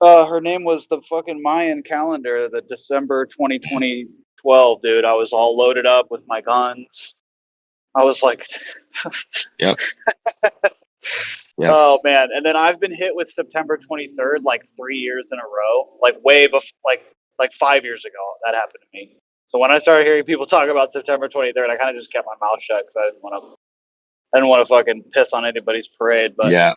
Her name was the fucking Mayan calendar, the December 2012, dude. I was all loaded up with my guns. I was like, Yep. Yep. oh man. And then I've been hit with September 23rd like 3 years in a row, like way before, like 5 years ago. That happened to me. So when I started hearing people talk about September 23rd, I kind of just kept my mouth shut because I didn't want to fucking piss on anybody's parade. But Yeah.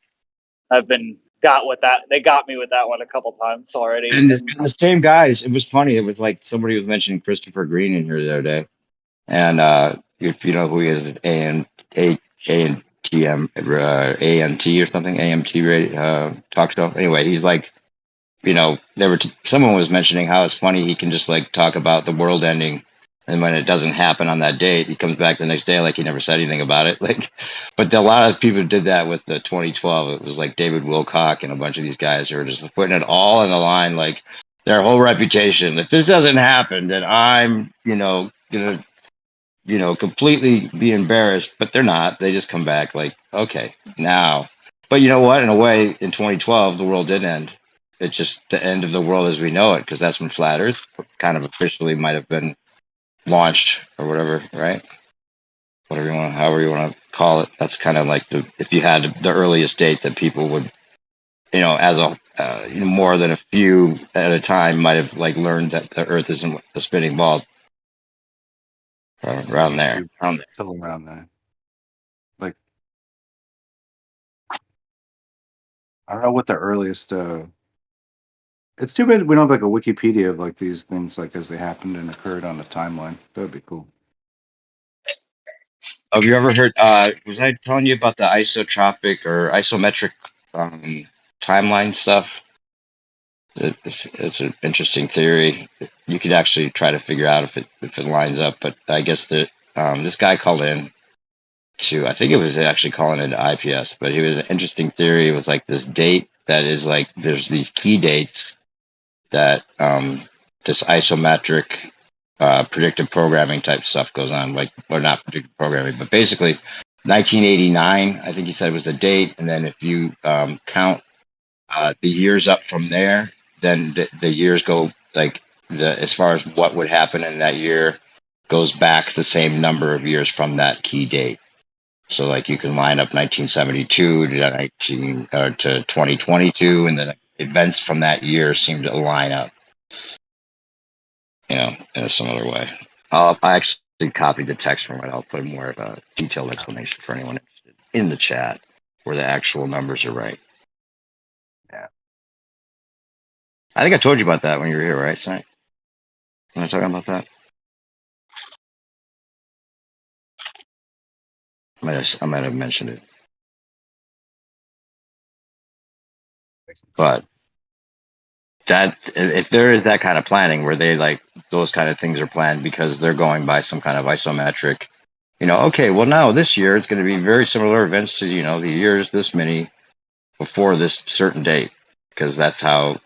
I've been got with that. They got me with that one a couple times already. And the same guys, it was funny. It was like somebody was mentioning Christopher Green in here the other day. And if you know who he is, ANTM, ANT or something, AMT radio, talk show. Anyway, he's like, you know, someone was mentioning how it's funny he can just like talk about the world ending, and when it doesn't happen on that date, he comes back the next day like he never said anything about it. Like, but a lot of people did that with the 2012. It was like David Wilcock and a bunch of these guys who were just putting it all on the line, like their whole reputation. If this doesn't happen, then I'm, gonna completely be embarrassed, but they're not. They just come back like, okay, now. But you know what? In a way, in 2012, the world did end. It's just the end of the world as we know it, because that's when Flat Earth kind of officially might have been launched or whatever, right? However you want to call it. That's kind of like if you had the earliest date that people would, as more than a few at a time might have like learned that the Earth isn't a spinning ball. Around there. Still around there. Like, I don't know what the earliest. It's too bad we don't have like a Wikipedia of like these things like as they happened and occurred on the timeline. That'd be cool. Have you ever heard? Was I telling you about the isotropic or isometric timeline stuff? It's an interesting theory. You could actually try to figure out if it lines up. But I guess that this guy called in to, I think it was actually calling into IPS, but it was an interesting theory. It was like this date that is like there's these key dates that this isometric predictive programming type stuff goes on, like, or not predictive programming, but basically 1989, I think he said was the date. And then if you count the years up from there, then the years go like as far as what would happen in that year goes back the same number of years from that key date. So like you can line up 1972 to 2022, and then events from that year seem to line up, in a similar way. I actually copied the text from it. I'll put more of a detailed explanation for anyone interested in the chat where the actual numbers are right. Yeah. I think I told you about that when you were here, right, Snake? When I talking about that? I might have mentioned it. But that if there is that kind of planning where they like those kind of things are planned because they're going by some kind of isometric, okay, well now this year it's going to be very similar events to, the years this many before this certain date, because that's how,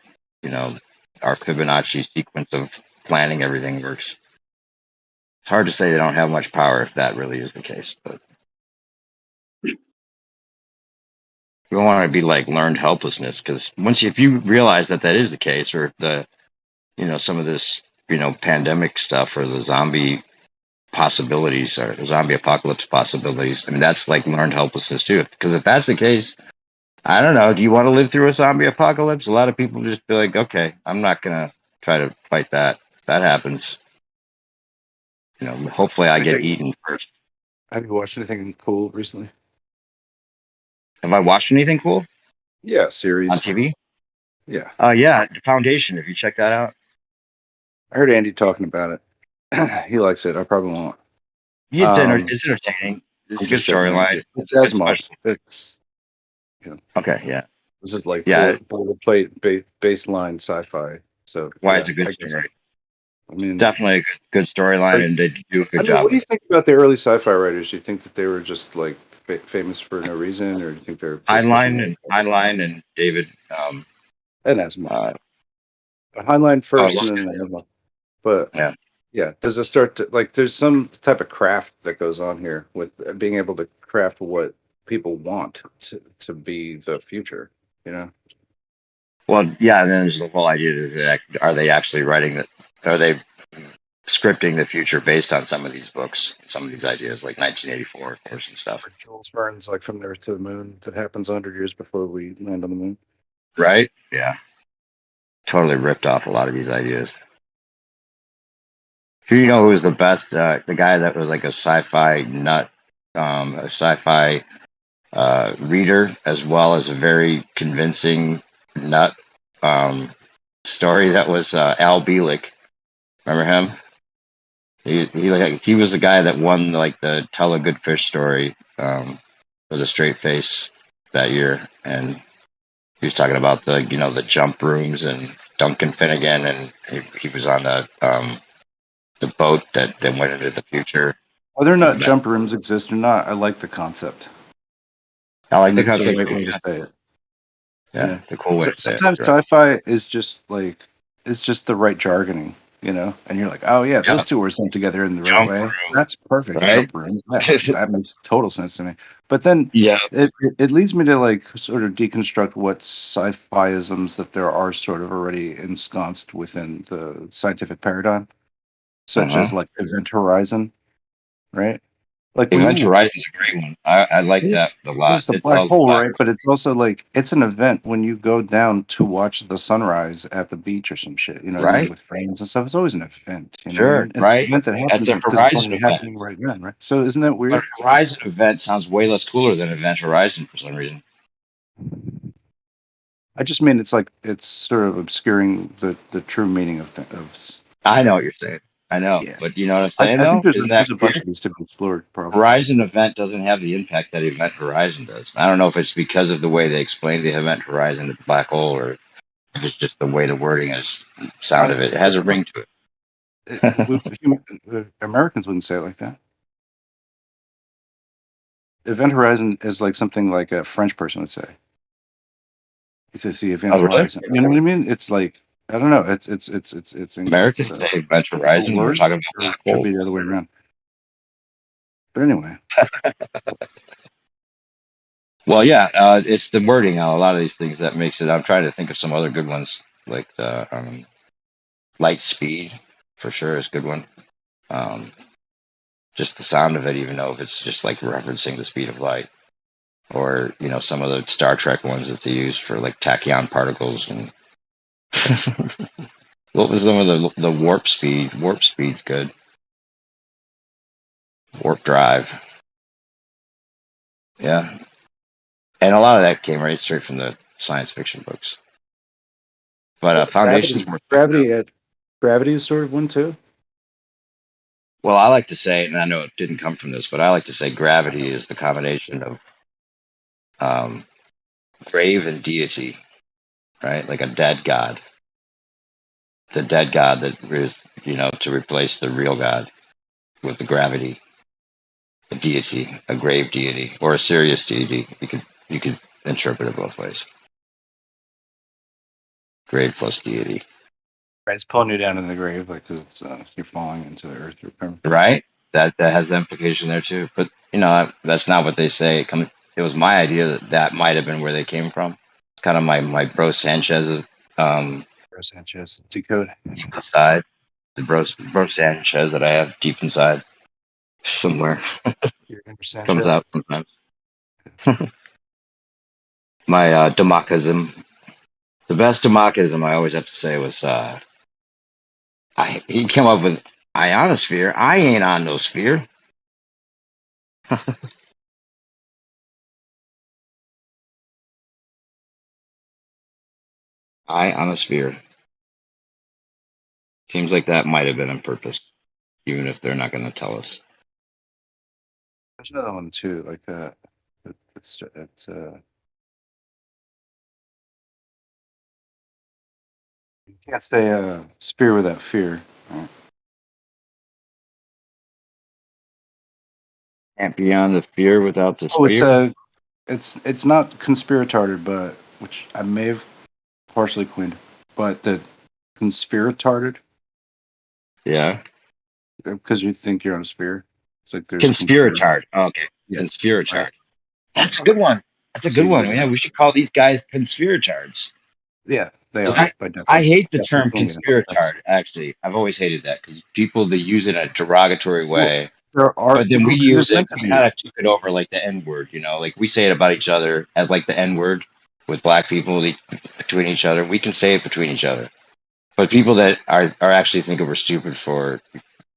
our Fibonacci sequence of planning everything works. It's hard to say they don't have much power if that really is the case, but you don't want to be like learned helplessness, because if you realize that is the case, or if some of this, pandemic stuff or the zombie possibilities or zombie apocalypse possibilities, I mean, that's like learned helplessness too. Because if that's the case, I don't know, do you want to live through a zombie apocalypse? A lot of people just be like, okay, I'm not going to try to fight that. If that happens, hopefully I get eaten first. Have you watched anything cool recently? Have I watched anything cool? Yeah, series. On TV? Yeah. Yeah, The Foundation. Have you checked that out? I heard Andy talking about it. He likes it. I probably won't. It's entertaining. It's just storyline. It's Asimov. It's okay. Yeah. This is like boilerplate baseline sci-fi. So why it's a good story. I mean, definitely a good storyline, and they do a good job. What do you think about the early sci-fi writers? Do you think that they were just like famous for no reason, or do you think they're Heinlein and David and Asimov? Heinlein first, and then Asimov. But yeah. Does it start to like? There's some type of craft that goes on here with being able to craft what people want to be the future. Well, yeah, and then there's the whole idea: is that are they actually writing that? Are they scripting the future based on some of these books, some of these ideas, like 1984, of course, and stuff? Or Jules Verne's like From the Earth to the Moon that happens 100 years before we land on the moon. Right? Yeah. Totally ripped off a lot of these ideas. Who you know who was the best? The guy that was like a sci-fi nut, a sci-fi reader, as well as a very convincing nut story. That was Al Bielek. Remember him? He was the guy that won like the Tell a Good Fish story for the straight face that year, and he was talking about the jump rooms and Duncan Finnegan, and he was on the boat that then went into the future. Whether or not jump rooms exist or not, I like the concept. I like And the it's the concept. right way to say it. Yeah, the cool way to say it. Sometimes sci-fi is just like it's just the right jargoning, and you're like, oh yeah, those two were sent together in the right Jump way. room, That's perfect. right? Jump room. Yes, that makes total sense to me. But then Yeah. it leads me to like sort of deconstruct what sci-fi-isms that there are sort of already ensconced within the scientific paradigm, such as like Event Horizon, right? Like Event Horizon is a great one. I like that a lot. It's the black hole, right? But it's also like it's an event when you go down to watch the sunrise at the beach or some shit. You know what I mean? Right. With frames and stuff. It's always an event. You know Sure, what I mean? It's right. an event that happens That's a because it's Horizon only event. happening right then, right? So isn't that weird? But Horizon event sounds way less cooler than Event Horizon for some reason. I just mean it's like it's sort of obscuring the true meaning of I know what you're saying. I know, but you know what I'm saying? I think there's Isn't that a bunch weird? of these to be explored. Probably. Horizon event doesn't have the impact that Event Horizon does. I don't know if it's because of the way they explain the Event Horizon at the black hole, or if it's just the way the wording is, sound of it. It has a ring to it. Americans wouldn't say it like that. Event Horizon is like something like a French person would say. It's the Event Horizon. You know what I mean? It's like I don't know. It's Americans say Event Horizon. We're talking about black should holes. be the other way around. But anyway. Well, yeah, it's the wording on a lot of these things that makes it. I'm trying to think of some other good ones, like the light speed, for sure, is a good one. Just the sound of it, even though if it's just like referencing the speed of light, or some of the Star Trek ones that they use for like tachyon particles and what was some of the warp speed? Warp speed's good. Warp drive, yeah, and a lot of that came right straight from the science fiction books. But Foundation's more Gravity is sort of one too. Well, I like to say, and I know it didn't come from this, but I like to say gravity is the combination of grave and deity, right? Like a dead god. The dead god that is, to replace the real god with the gravity. A deity, a grave deity, or a serious deity. You could interpret it both ways. Grave plus deity. Right, it's pulling you down in the grave, like 'cause it's you're falling into the earth. Right? That has the implication there too. But that's not what they say. It was my idea that might have been where they came from. Kind of my Bro Sanchez Bro Sanchez decode deep inside. The Bro Sanchez that I have deep inside somewhere. Your inner Sanchez Comes out sometimes. My Demochism. The best Demochism I always have to say was he came up with ionosphere. I ain't on no sphere. Ionosphere. Seems like that might have been on purpose, even if they're not going to tell us. There's another one too, like that. It's you can't say spear without fear. Right? Can't be on the fear without the spear. It's not conspiratarded, but which I may have partially coined, but the conspiratarded. Yeah. Because you think you're on a sphere. It's like there's Conspiratard. Okay. Yes. Conspiratard. That's a good one. That's a good one. Yeah, we should call these guys conspiratards. Yeah, they 'Cause are by I definition. hate the term Definition, that's conspiratard. Actually, I've always hated that because people that use it in a derogatory well. way. There are But then we because use it's it. meant to We be. kind of took it over like the N word. You know, like we say it about each other as like the N word with black people between each other. We can say it between each other. But people that are actually thinking we're stupid for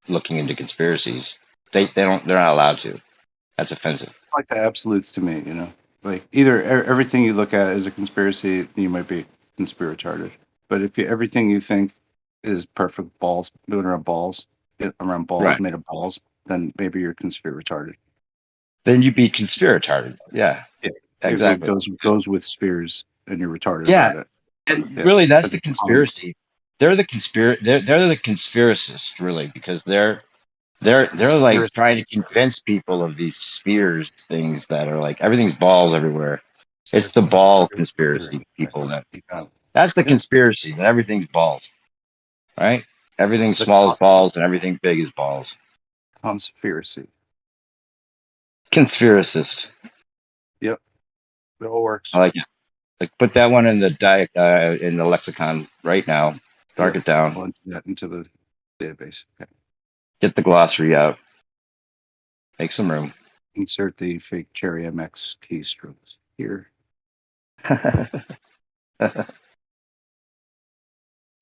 looking into conspiracies, they're not allowed to. That's offensive. Like the absolutes to me, you know. Like either everything you look at is a conspiracy, you might be conspiratarded. But if everything you think is perfect balls, doing around balls, Right. made of balls, then maybe you're conspiratarded. Then you'd be conspiratarded. Yeah. Yeah, it Exactly. goes with spheres, and you're retarded Yeah. about it. And Yeah, really, that's because the it's common. conspiracy. They're the they're the conspiracists, really, because they're like trying to Conspiracists, right? convince people of these spheres things that are like everything's balls everywhere. It's They're the ball conspiracies, right? conspiracy people that You got it. that's the Yeah, conspiracy that everything's balls, right? Everything it's the small is balls and everything big is balls. conspiracy. Conspiracist. Yep, it all works. I like it. Like put that one in the in the lexicon right now. Mark Yep, it down. I'll enter that into the database. Okay. Get the glossary out. Make some room. Insert the fake Cherry MX keystrokes here.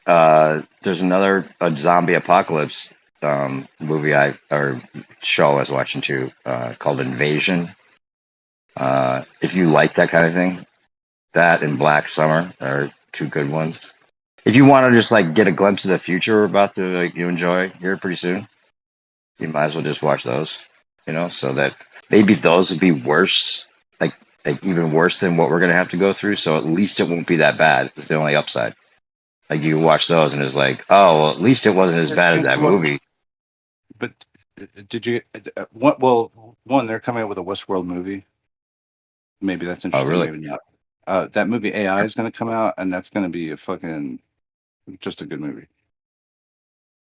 There's another zombie apocalypse movie or show I was watching too called Invasion. If you like that kind of thing, that and Black Summer are two good ones. If you want to just like get a glimpse of the future we're about to like you enjoy here pretty soon, you might as well just watch those. You know, so that maybe those would be worse, like even worse than what we're gonna have to go through. So at least it won't be that bad. It's the only upside. Like you watch those and it's like, oh, well, at least it wasn't as bad as that movie. But did you? What? Well, one, they're coming out with a Westworld movie. Maybe that's Oh, interesting. really? Maybe not. That movie AI is going to come out, and that's going to be a fucking just a good movie.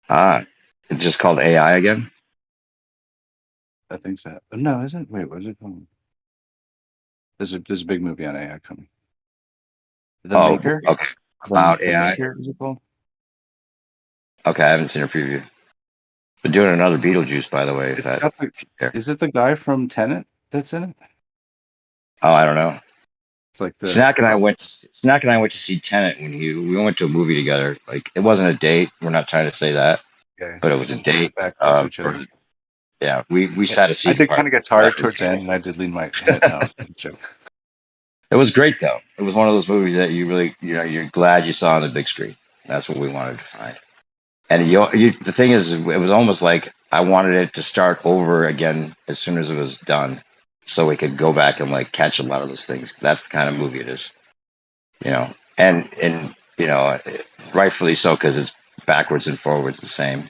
Ah, it's just called AI again. I think so. No, is it? Wait, what is it called? There's a big movie on AI coming. The Oh, Maker. okay. About The AI. Maker is it called? Okay, I haven't seen a preview. They're doing another Beetlejuice, by the way. If It's that. got the. Is it the guy from Tenet that's in it? Oh, I don't know. It's like the. Snack and I went to see Tenet when we went to a movie together. Like it wasn't a date. We're not trying to say that, Okay. but it was a date. Back close to each other. Yeah, we sat a seat I did apart. kind of get tired towards the end, and I did lean my head. No, It was great though. It was one of those movies that you really, you're glad you saw on the big screen. That's what we wanted to find. And the thing is, it was almost like I wanted it to start over again as soon as it was done, so we could go back and like catch a lot of those things. That's the kind of movie it is, and rightfully so because it's backwards and forwards the same,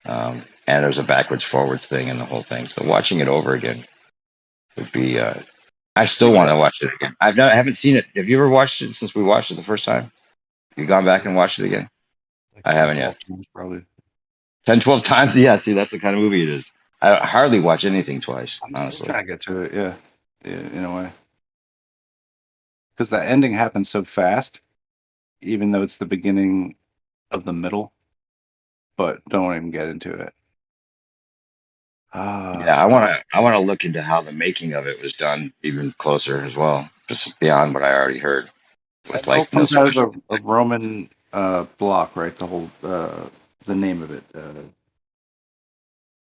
and there's a backwards forwards thing in the whole thing. So watching it over again would be. I still want to watch it again. I haven't seen it. Have you ever watched it since we watched it the first time? You gone back and watched it again? I haven't yet. Probably 10, 12 times? Yeah, see, that's the kind of movie it is. I hardly watch anything twice, I'm honestly. trying to get to it, yeah, in a way. Because the ending happens so fast, even though it's the beginning of the middle. But don't even get into it. Yeah, I want to look into how the making of it was done even closer as well, just beyond what I already heard. With It all like no comes out of special. a Roman block, right? The whole the name of it,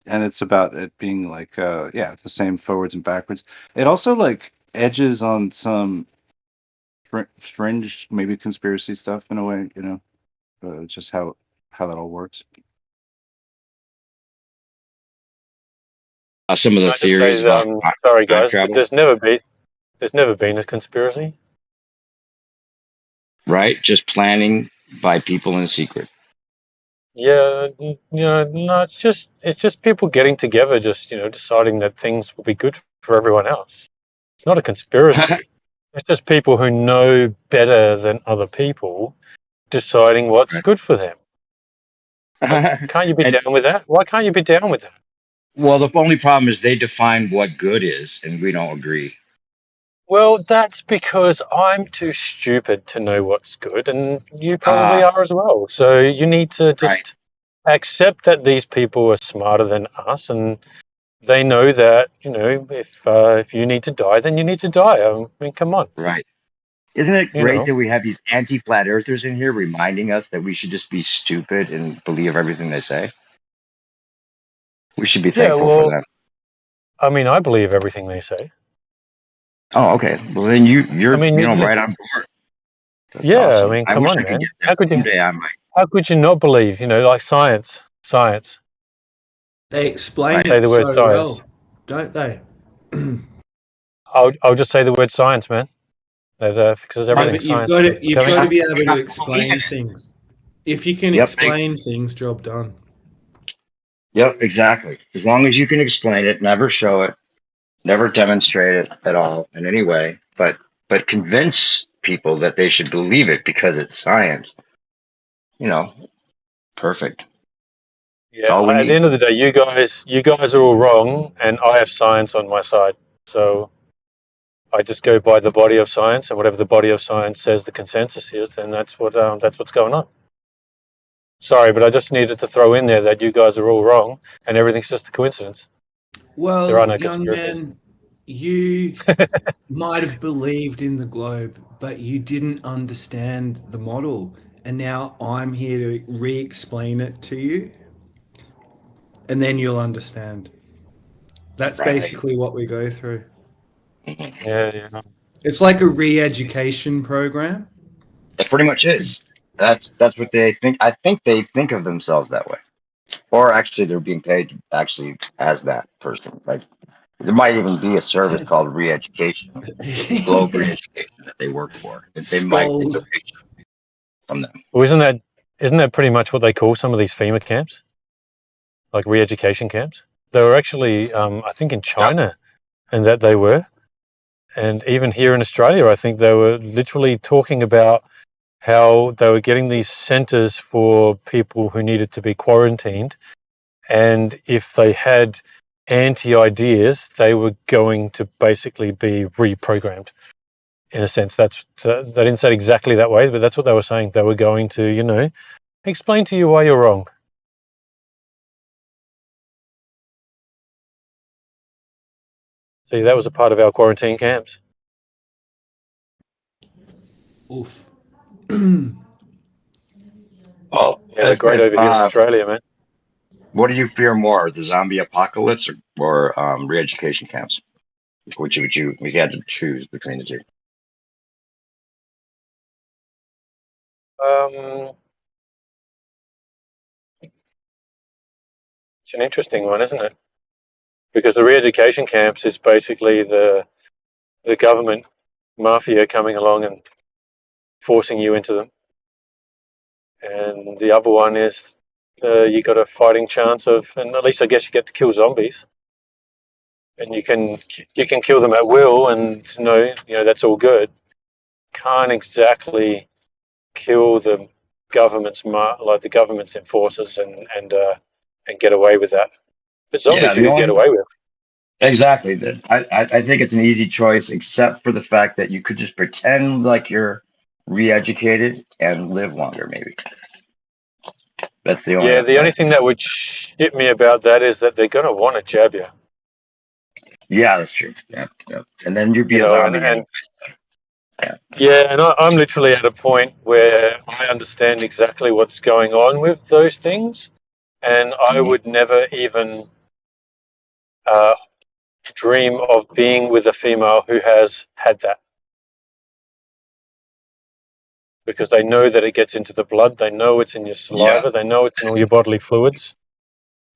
and it's about it being like the same forwards and backwards. It also like edges on some fringe, maybe conspiracy stuff in a way, just how that all works. Some of the Can I just theories say, about sorry time guys, but travel, there's never been a conspiracy. right? Just planning by people in secret. Yeah, no, it's just people getting together, just deciding that things will be good for everyone else. It's not a conspiracy. It's just people who know better than other people deciding what's good for them. Can't you be down with that? Why can't you be down with that? Well, the only problem is they define what good is, and we don't agree. Well, that's because I'm too stupid to know what's good, and you probably are as well. So you need to just accept that these people are smarter than us, and they know that, if you need to die, then you need to die. I mean, come on. Right. Isn't it You great know. that we have these anti-flat earthers in here reminding us that we should just be stupid and believe everything they say? We should be Yeah, thankful for well, them. I mean, I believe everything they say. Oh, okay. Well, then you're I mean, right on board. That's yeah, I awesome. mean, I come wish on, I could man. get there. Someday I might. How could you not believe, like science? They explain Say it the word so science. well, don't they? I'll just say the word science, man. That fixes No, everything. but you've Science. got to be able to Enough to believe in explain it. things. If you can Yep. explain things, job done. Yep, exactly. As long as you can explain it, never show it, never demonstrate it at all in any way, but convince people that they should believe it because it's science. Perfect. That's Yeah. all we At the need. end of the day, you guys are all wrong, and I have science on my side. So I just go by the body of science, and whatever the body of science says the consensus is, then that's what's going on. Sorry, but I just needed to throw in there that you guys are all wrong, and everything's just a coincidence. There are Well, no young conspiracies. man, you might have believed in the globe, but you didn't understand the model. And now I'm here to re-explain it to you, and then you'll understand. That's Right. basically what we go through. Yeah. It's like a re-education program. It pretty much is. That's what they think. I think they think of themselves that way, or actually, they're being paid actually as that person. Like there might even be a service called re-education, Globe Re-education that they work for. They might take a Skulls. paycheck from them. Well, isn't that pretty much what they call some of these FEMA camps, like re-education camps? They were actually, I think, in China, and that they were, and even here in Australia, I think they were literally talking about how they were getting these centres for people who needed to be quarantined, and if they had anti-ideas, they were going to basically be reprogrammed. In a sense, they didn't say it exactly that way, but that's what they were saying. They were going to, explain to you why you're wrong. See, that was a part of our quarantine camps. Oof. Oh, Yeah, they're great over here in Australia, man. What do you fear more, the zombie apocalypse or re-education camps? Which would you? We had to choose between the two. It's an interesting one, isn't it? Because the re-education camps is basically the government mafia coming along and forcing you into them, and the other one is you got a fighting chance of, and at least I guess you get to kill zombies, and you can kill them at will, and that's all good. Can't exactly kill the the government's enforcers and get away with that. But zombies you the could get only away with. exactly. I think it's an easy choice, except for the fact that you could just pretend like you're re-educated and live longer. Maybe that's the only. Yeah, the only thing that would shit me about that is that they're going to want to jab you. Yeah, that's true. Yeah. And then you'd be a And zombie anyway. yeah, and I'm literally at a point where I understand exactly what's going on with those things, and I would never even dream of being with a female who has had that, because they know that it gets into the blood, they know it's in your saliva, they know it's in all your bodily fluids,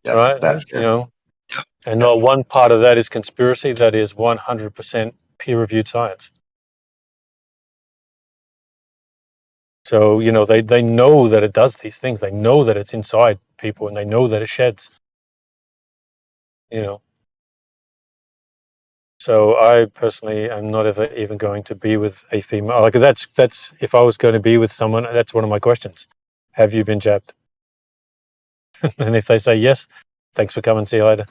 right? That's true. And not one part of that is conspiracy. That is 100% peer-reviewed science. So, they know that it does these things. They know that it's inside people, and they know that it sheds. So I personally am not ever even going to be with a female. Like that's if I was going to be with someone, that's one of my questions. Have you been jabbed? And if they say yes, thanks for coming. See you later.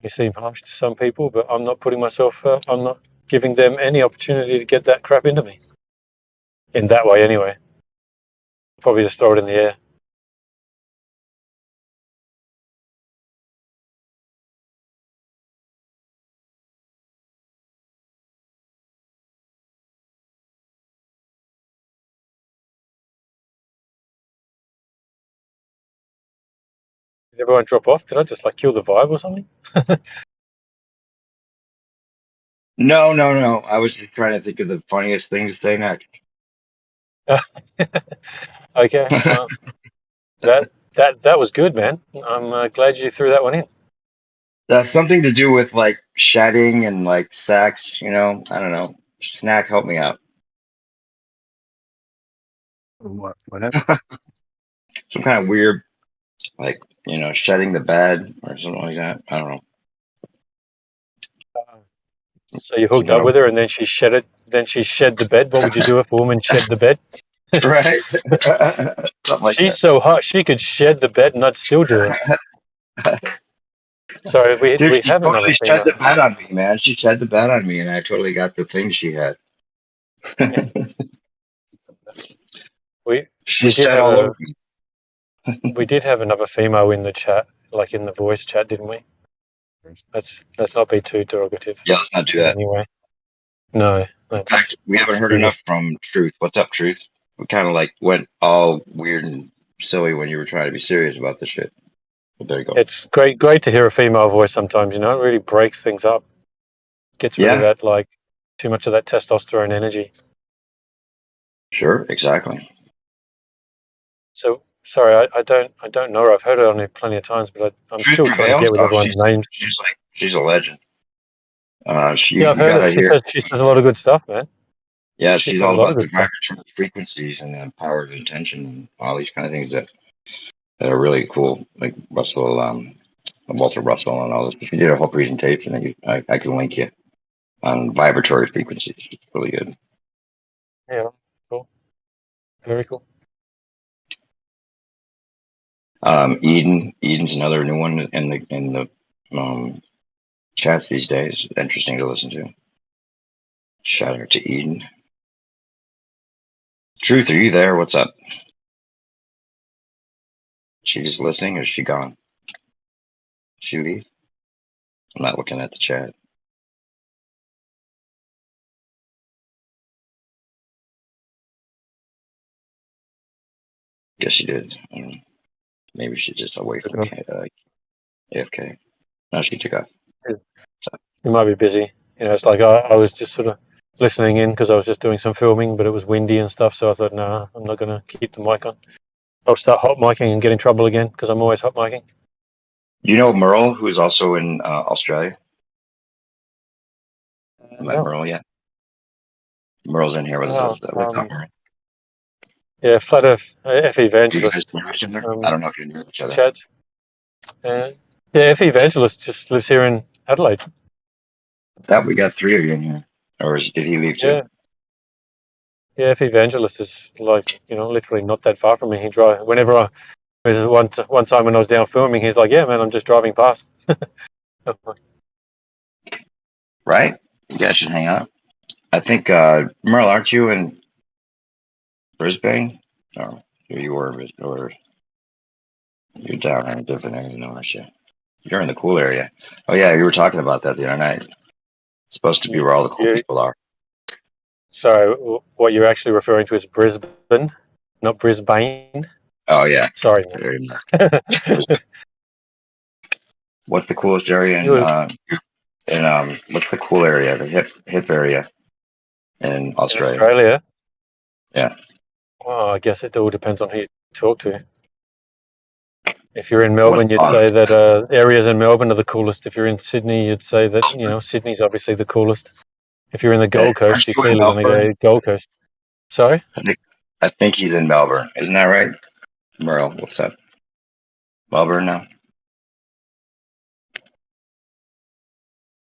may seem harsh to some people, but I'm not putting myself. I'm not giving them any opportunity to get that crap into me. In that way, anyway. Probably just throw it in the air. Did everyone drop off? Did I just like kill the vibe or something? No, no, no. I was just trying to think of the funniest thing to say next. Okay, well, that was good, man. I'm glad you threw that one in. That's something to do with like shedding and like sex, you know. I don't know. Snack, help me out. What happened? Some kind of weird, like, shedding the bed or something like that. I don't know. So you hooked up with her, and then she shed it. Then she shed the bed. What would you do if a woman shed the bed? Right? Something like She's that. so hot she could shed the bed, and I'd still do it. Sorry, Dude, we she have another totally shed female. the bed on me, man. She shed the bed on me, and I totally got the thing she had. We She we did shed have all over a me. we did have another female in the chat, like in the voice chat, didn't we? Let's not be too derogative. Yeah, let's not do In that. any way. No, In fact, we haven't heard enough from Truth. What's up, Truth? We kind of like went all weird and silly when you were trying to be serious about this shit. But there you go. It's great to hear a female voice sometimes. You know, it really breaks things up. Gets rid of Yeah. that like too much of that testosterone energy. Sure, exactly. So sorry, I don't know her. I've heard her on here plenty of times, but I'm Truth still trying to prevails. get with Oh, everyone's names. she's a legend. Yeah, I've You heard her. gotta She hear. says a lot of good stuff, man. Yeah, She she's says a all lot of about good the stuff. vibratory frequencies and the power of intention and all these kind of things that are really cool. Like Russell, Walter Russell, and all this. She did a whole presentation that I can link you on vibratory frequencies. It's really good. Yeah, cool. Very cool. Eden's another new one in the chats these days. Interesting to listen to. Shout out to Eden. Truth, are you there? What's up? She just listening or is she gone? She leave? I'm not looking at the chat. Guess she did. Maybe she's just away from AFK. No, she took off. You might be busy. You know, it's like I was just sort of listening in because I was just doing some filming, but it was windy and stuff. So I thought, no, I'm not going to keep the mic on. I'll start hot micing and get in trouble again because I'm always hot micing. You know Merle, who's also in Australia? Met No. Merle yet? Merle's in here with us with Marine. Yeah, Flat Earth F Do you guys Evangelist. know each other? I don't know if you know each other. Chad. Yeah, F Evangelist just lives here in Adelaide. That we got 3 of you in here, or did he leave too? Yeah, F Evangelist is like literally not that far from me. He drive whenever one time when I was down filming, he's like, "Yeah, man, I'm just driving past." Right? You guys should hang out. I think Merle, aren't you in Brisbane? Or you were, or you're down in a different area, aren't you? You're in the cool area. Oh yeah, you were talking about that the other night. It's supposed to be where all the cool people are. Sorry, what you're actually referring to is Brisbane, not Brisbane. Oh yeah. Sorry. What's the coolest area in what's the cool area, the hip area in Australia? In Australia? Yeah. Well, I guess it all depends on who you talk to. If you're in Melbourne, you'd say that areas in Melbourne are the coolest. If you're in Sydney, you'd say that Sydney's obviously the coolest. If you're in the Gold Coast, you're clearly going to go Gold Coast. Sorry? I think he's in Melbourne. Isn't that right? Merle, what's up? Melbourne now?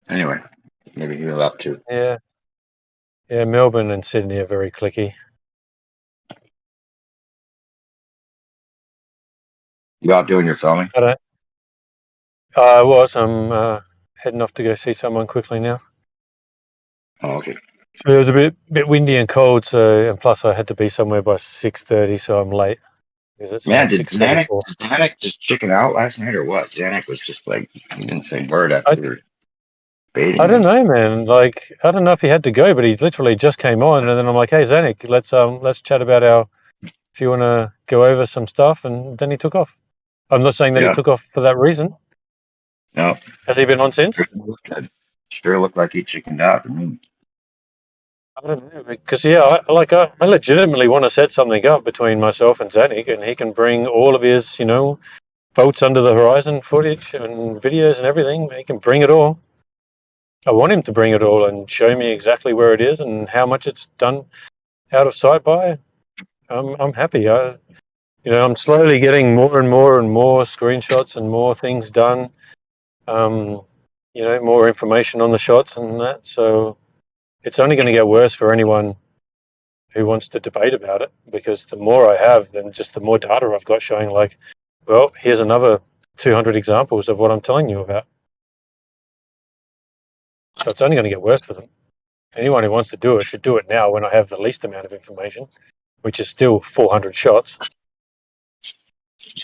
Anyway, maybe he'll up too. Yeah. Yeah, Melbourne and Sydney are very cliquey. You out doing your filming? I was. I'm heading off to go see someone quickly now. Oh, okay. So it was a bit windy and cold, so and plus I had to be somewhere by 6:30, so I'm late. Because it's Man, did 6:34. Zanuck just chicken out last night or what? Zanuck was just like, he didn't say word after we were baiting I don't him. know, man. Like, I don't know if he had to go, but he literally just came on, and then I'm like, "Hey, Zanuck, let's chat about if you want to go over some stuff," and then he took off. I'm not saying that he Yeah. took off for that reason. No. Has he been on since? Sure looked like he chickened out to me. I don't know, because I legitimately want to set something up between myself and Zanuck, and he can bring all of his, boats under the horizon footage and videos and everything. He can bring it all. I want him to bring it all and show me exactly where it is and how much it's done out of sight by. I'm happy. I'm slowly getting more and more and more screenshots and more things done. More information on the shots and that. So it's only going to get worse for anyone who wants to debate about it, because the more I have, then just the more data I've got showing, like, well, here's another 200 examples of what I'm telling you about. So it's only going to get worse for them. Anyone who wants to do it should do it now when I have the least amount of information, which is still 400 shots.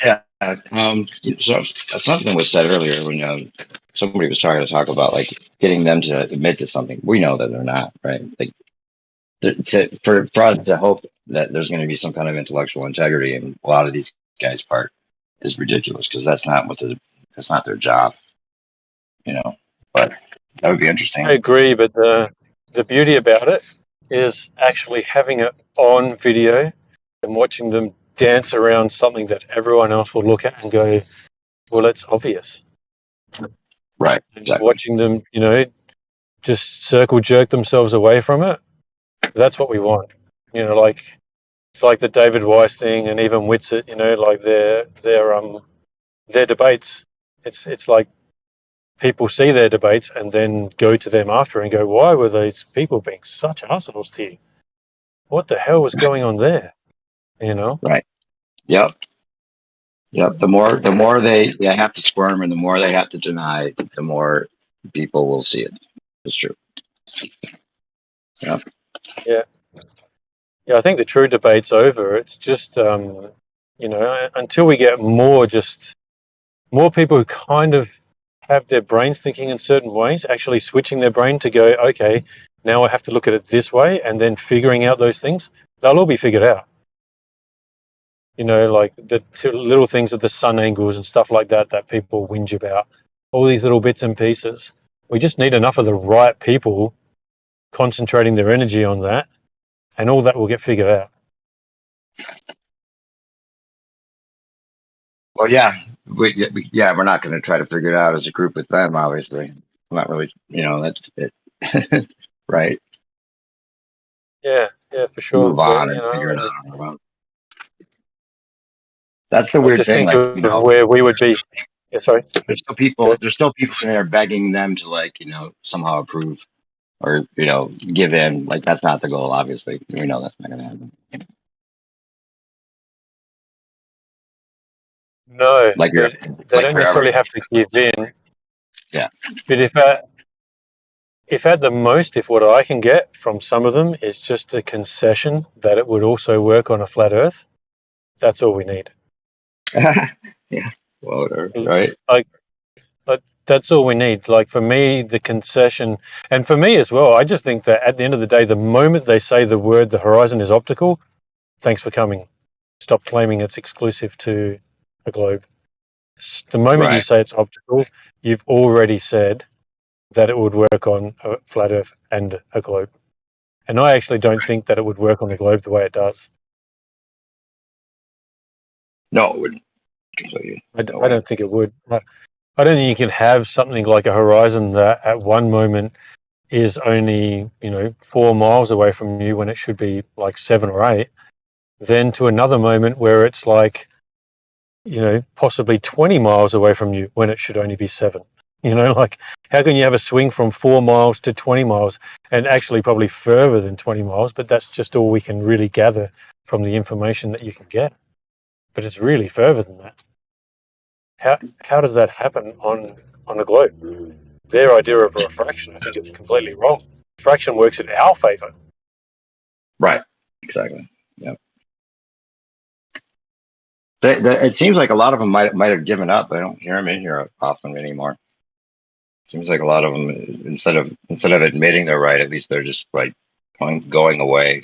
Yeah. So something was said earlier when somebody was trying to talk about like getting them to admit to something. We know that they're not, right? Like for us to hope that there's going to be some kind of intellectual integrity in a lot of these guys' part is ridiculous, because that's not their job, But that would be interesting. I agree, but the beauty about it is actually having it on video and watching them dance around something that everyone else will look at and go, well, it's obvious. Right. Exactly. Watching them, just circle jerk themselves away from it. That's what we want. It's like the David Weiss thing, and even Whitsitt, like their debates. It's like people see their debates and then go to them after and go, why were these people being such assholes to you? What the hell was going on there? Right. Yep. The more they have to squirm and the more they have to deny, the more people will see it. It's true. Yeah. Yeah. Yeah, I think the true debate's over. It's just, until we get more people who kind of have their brains thinking in certain ways, actually switching their brain to go, okay, now I have to look at it this way, and then figuring out those things, they'll all be figured out. Like the little things of the sun angles and stuff like that people whinge about, all these little bits and pieces. We just need enough of the right people concentrating their energy on that, and all that will get figured out. Well, yeah, we're not going to try to figure it out as a group with them. Obviously, not really. That's it, right? Yeah, for sure. Move on and figure it out. That's the I weird just thing. think of where we would be. Yeah, sorry. There's still people in there begging them to somehow approve or give in. Like, that's not the goal. Obviously, we know that's not going to happen. No, Like they don't necessarily have to give in. Yeah. But if at the most, if what I can get from some of them is just a concession that it would also work on a flat Earth, that's all we need. Yeah. Whatever. Right. Like that's all we need. Like, for me, the concession, and for me as well, I just think that at the end of the day, the moment they say the word "the horizon is optical," thanks for coming. Stop claiming it's exclusive to the globe. The moment you say it's optical, you've already said that it would work on a flat Earth and a globe. And I actually don't think that it would work on a globe the way it does. No, it wouldn't. I don't think it would. I don't think you can have something like a horizon that at one moment is only 4 miles away from you when it should be like 7 or 8, then to another moment where it's like possibly 20 miles away from you when it should only be 7. Like, how can you have a swing from 4 miles to 20 miles, and actually probably further than 20 miles, but that's just all we can really gather from the information that you can get. But it's really further than that. How does that happen on a globe? their idea of a refraction, I think it's completely wrong. Refraction works in our favor. Right. Exactly. Yep. It seems like a lot of them might have given up. I don't hear them in here often anymore. Seems like a lot of them, instead of admitting they're right, at least they're just like going away.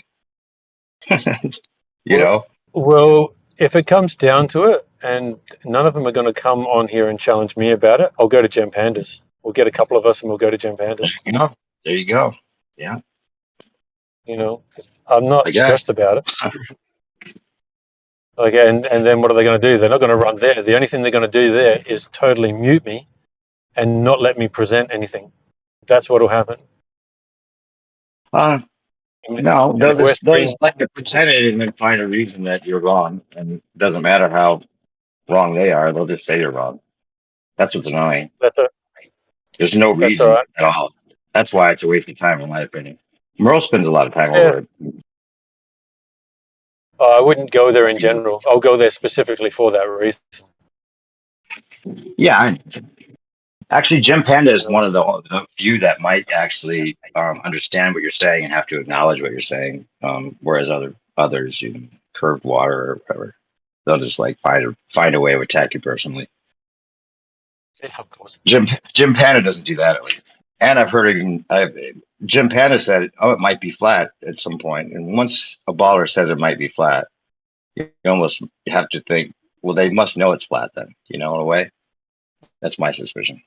You know? Well, if it comes down to it, and none of them are going to come on here and challenge me about it, I'll go to Gem Pandas. We'll get a couple of us and we'll go to Gem Pandas. There you go. Yeah. You know, 'cause I'm not I guess. stressed about it. Like, and then what are they going to do? They're not going to run there. The only thing they're going to do there is totally mute me and not let me present anything. That's what will happen. No, And they'll if we're just like to present it and then find a reason that you're wrong. And it doesn't matter how wrong they are, they'll just say you're wrong. That's what's annoying. There's no That's all reason right. at all. That's why it's a waste of time, in my opinion. Merle spends a lot of time Yeah. over it. I wouldn't go there in general. I'll go there specifically for that reason. Yeah. Actually, Jim Panda is one of the few that might actually understand what you're saying and have to acknowledge what you're saying. Whereas others, curved water or whatever, they'll just like find a way to attack you personally. Yeah, of course. Jim Panda doesn't do that, at least. And I've heard Jim Panda said, "Oh, it might be flat at some point." And once a baller says it might be flat, you almost have to think, well, they must know it's flat then. In a way. That's my suspicion.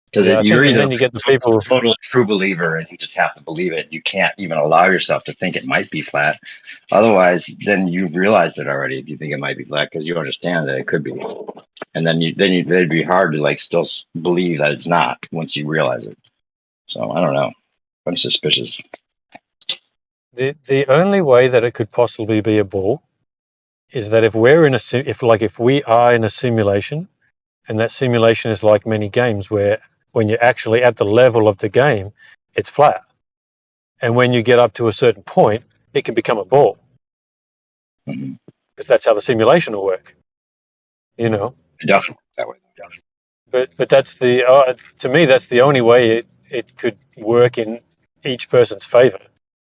Because you're either you get the people a total true believer and you just have to believe it. You can't even allow yourself to think it might be flat. Otherwise, then you've realized it already if you think it might be flat because you understand that it could be. And then it'd be hard to like still believe that it's not once you realize it. So I don't know. I'm suspicious. The only way that it could possibly be a ball is that if we are in a simulation, and that simulation is like many games where when you're actually at the level of the game, it's flat. And when you get up to a certain point, it can become a ball. Because that's how the simulation will work. It doesn't work that way. But that's to me, that's the only way it could work in each person's favor,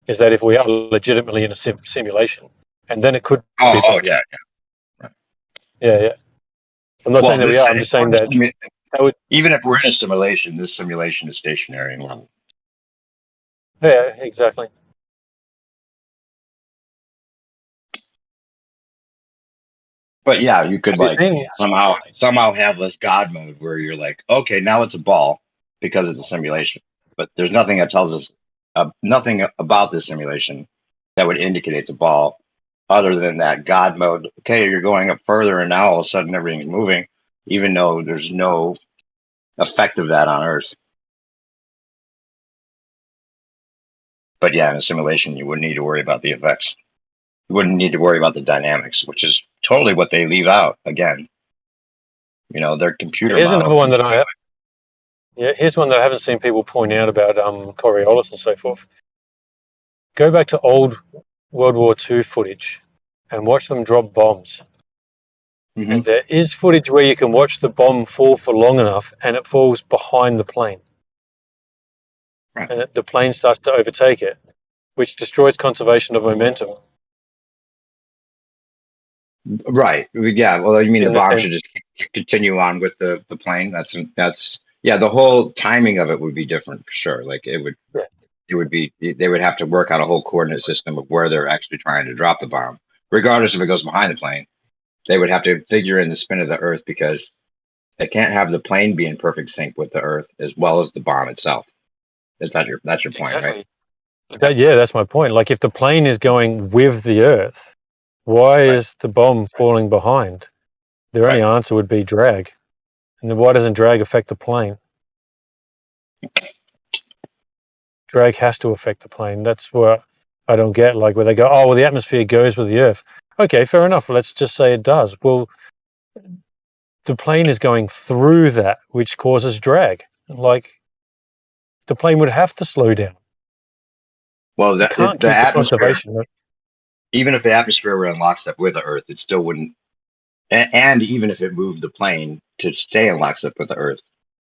is that if we are legitimately in a simulation, and then it could be Oh, yeah. Yeah. I'm not saying that we are. I'm just saying that would. Even if we're in a simulation, this simulation is stationary. Yeah, exactly. But yeah, you could somehow have this God mode where you're like, okay, now it's a ball because it's a simulation. But there's nothing that tells us nothing about this simulation that would indicate it's a ball, other than that God mode. Okay, you're going up further, and now all of a sudden everything is moving, even though there's no effect of that on Earth. But yeah, in a simulation, you wouldn't need to worry about the effects. You wouldn't need to worry about the dynamics, which is totally what they leave out again. Their computer Here's model. another one that here's one that I haven't seen people point out about Coriolis and so forth. Go back to old World War II footage and watch them drop bombs. Mm-hmm. And there is footage where you can watch the bomb fall for long enough and it falls behind the plane. Right. And the plane starts to overtake it, which destroys conservation of momentum. Right. Yeah. Well, you mean the bomb should just continue on with the plane? That's the whole timing of it would be different for sure. Like it would be, they would have to work out a whole coordinate system of where they're actually trying to drop the bomb, regardless if it goes behind the plane. They would have to figure in the spin of the Earth because they can't have the plane be in perfect sync with the Earth as well as the bomb itself. That's your point, exactly. Right? That's my point. Like if the plane is going with the Earth, why is the bomb falling behind? The only answer would be drag. And then why doesn't drag affect the plane? Drag has to affect the plane. That's what I don't get. Like where they go, oh, well, the atmosphere goes with the Earth. Okay, fair enough. Let's just say it does. Well, the plane is going through that, which causes drag. Like the plane would have to slow down. Well, the atmosphere, even if the atmosphere were in lockstep with the Earth, it still wouldn't. And even if it moved the plane to stay in lockstep with the Earth,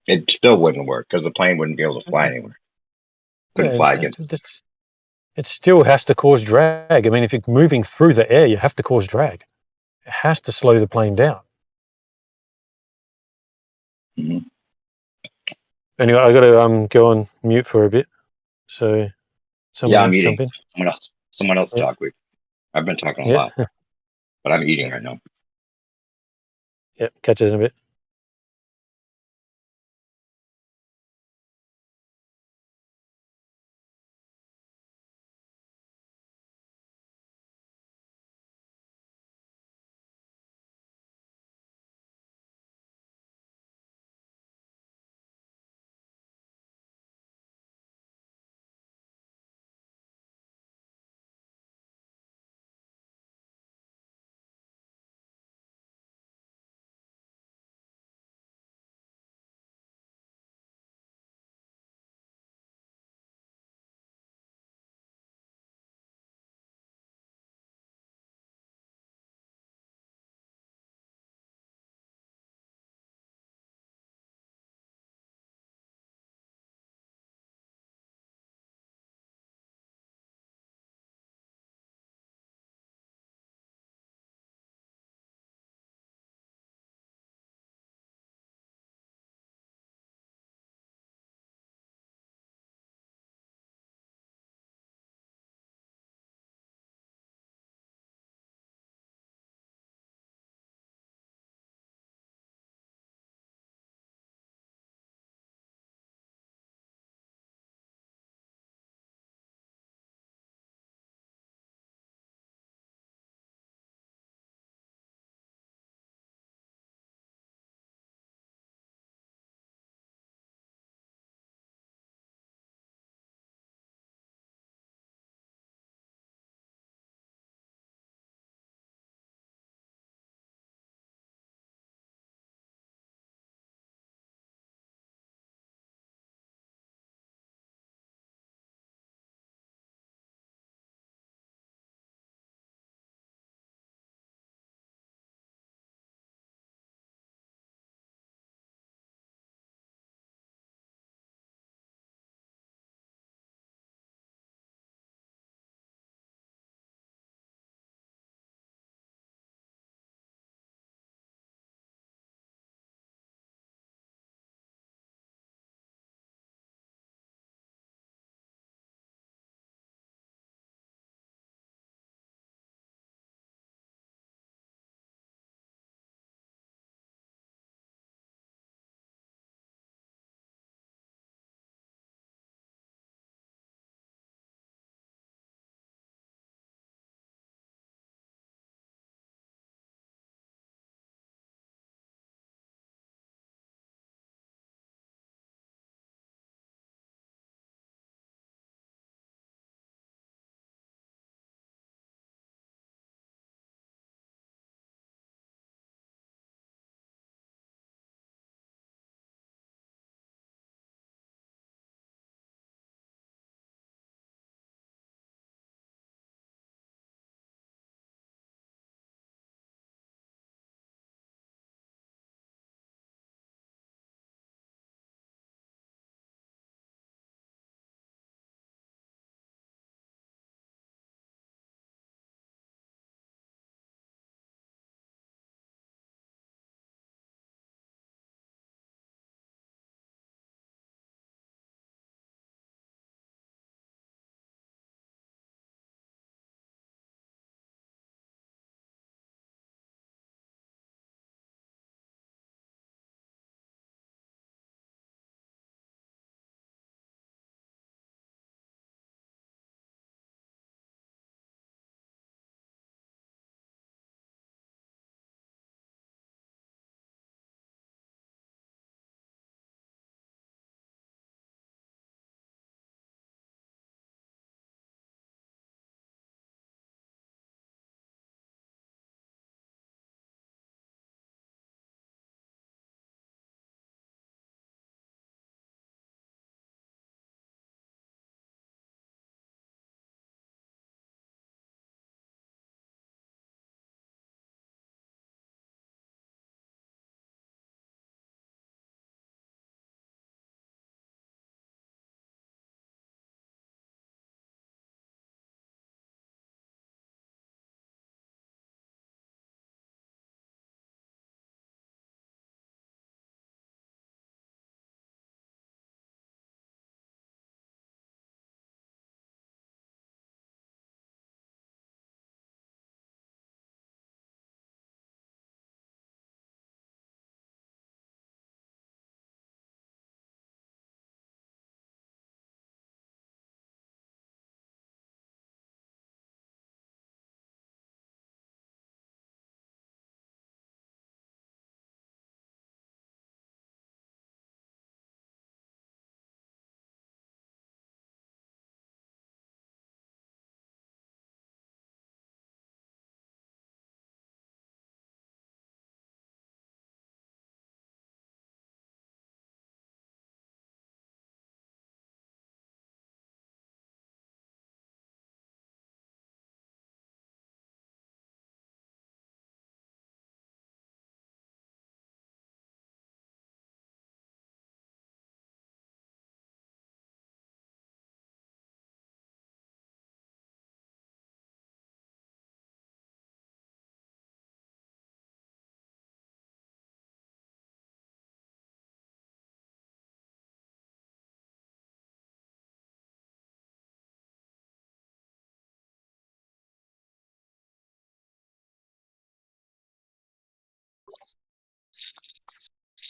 it still wouldn't work because the plane wouldn't be able to fly anywhere. Couldn't fly against it. It still has to cause drag. I mean, if you're moving through the air, you have to cause drag. It has to slow the plane down. Mm-hmm. Anyway, I got to go on mute for a bit. So someone Yeah, I'm else eating. jump in. Someone else Yeah. talk. I've been talking a Yeah. lot, but I'm eating right now. Yep. Catch us in a bit.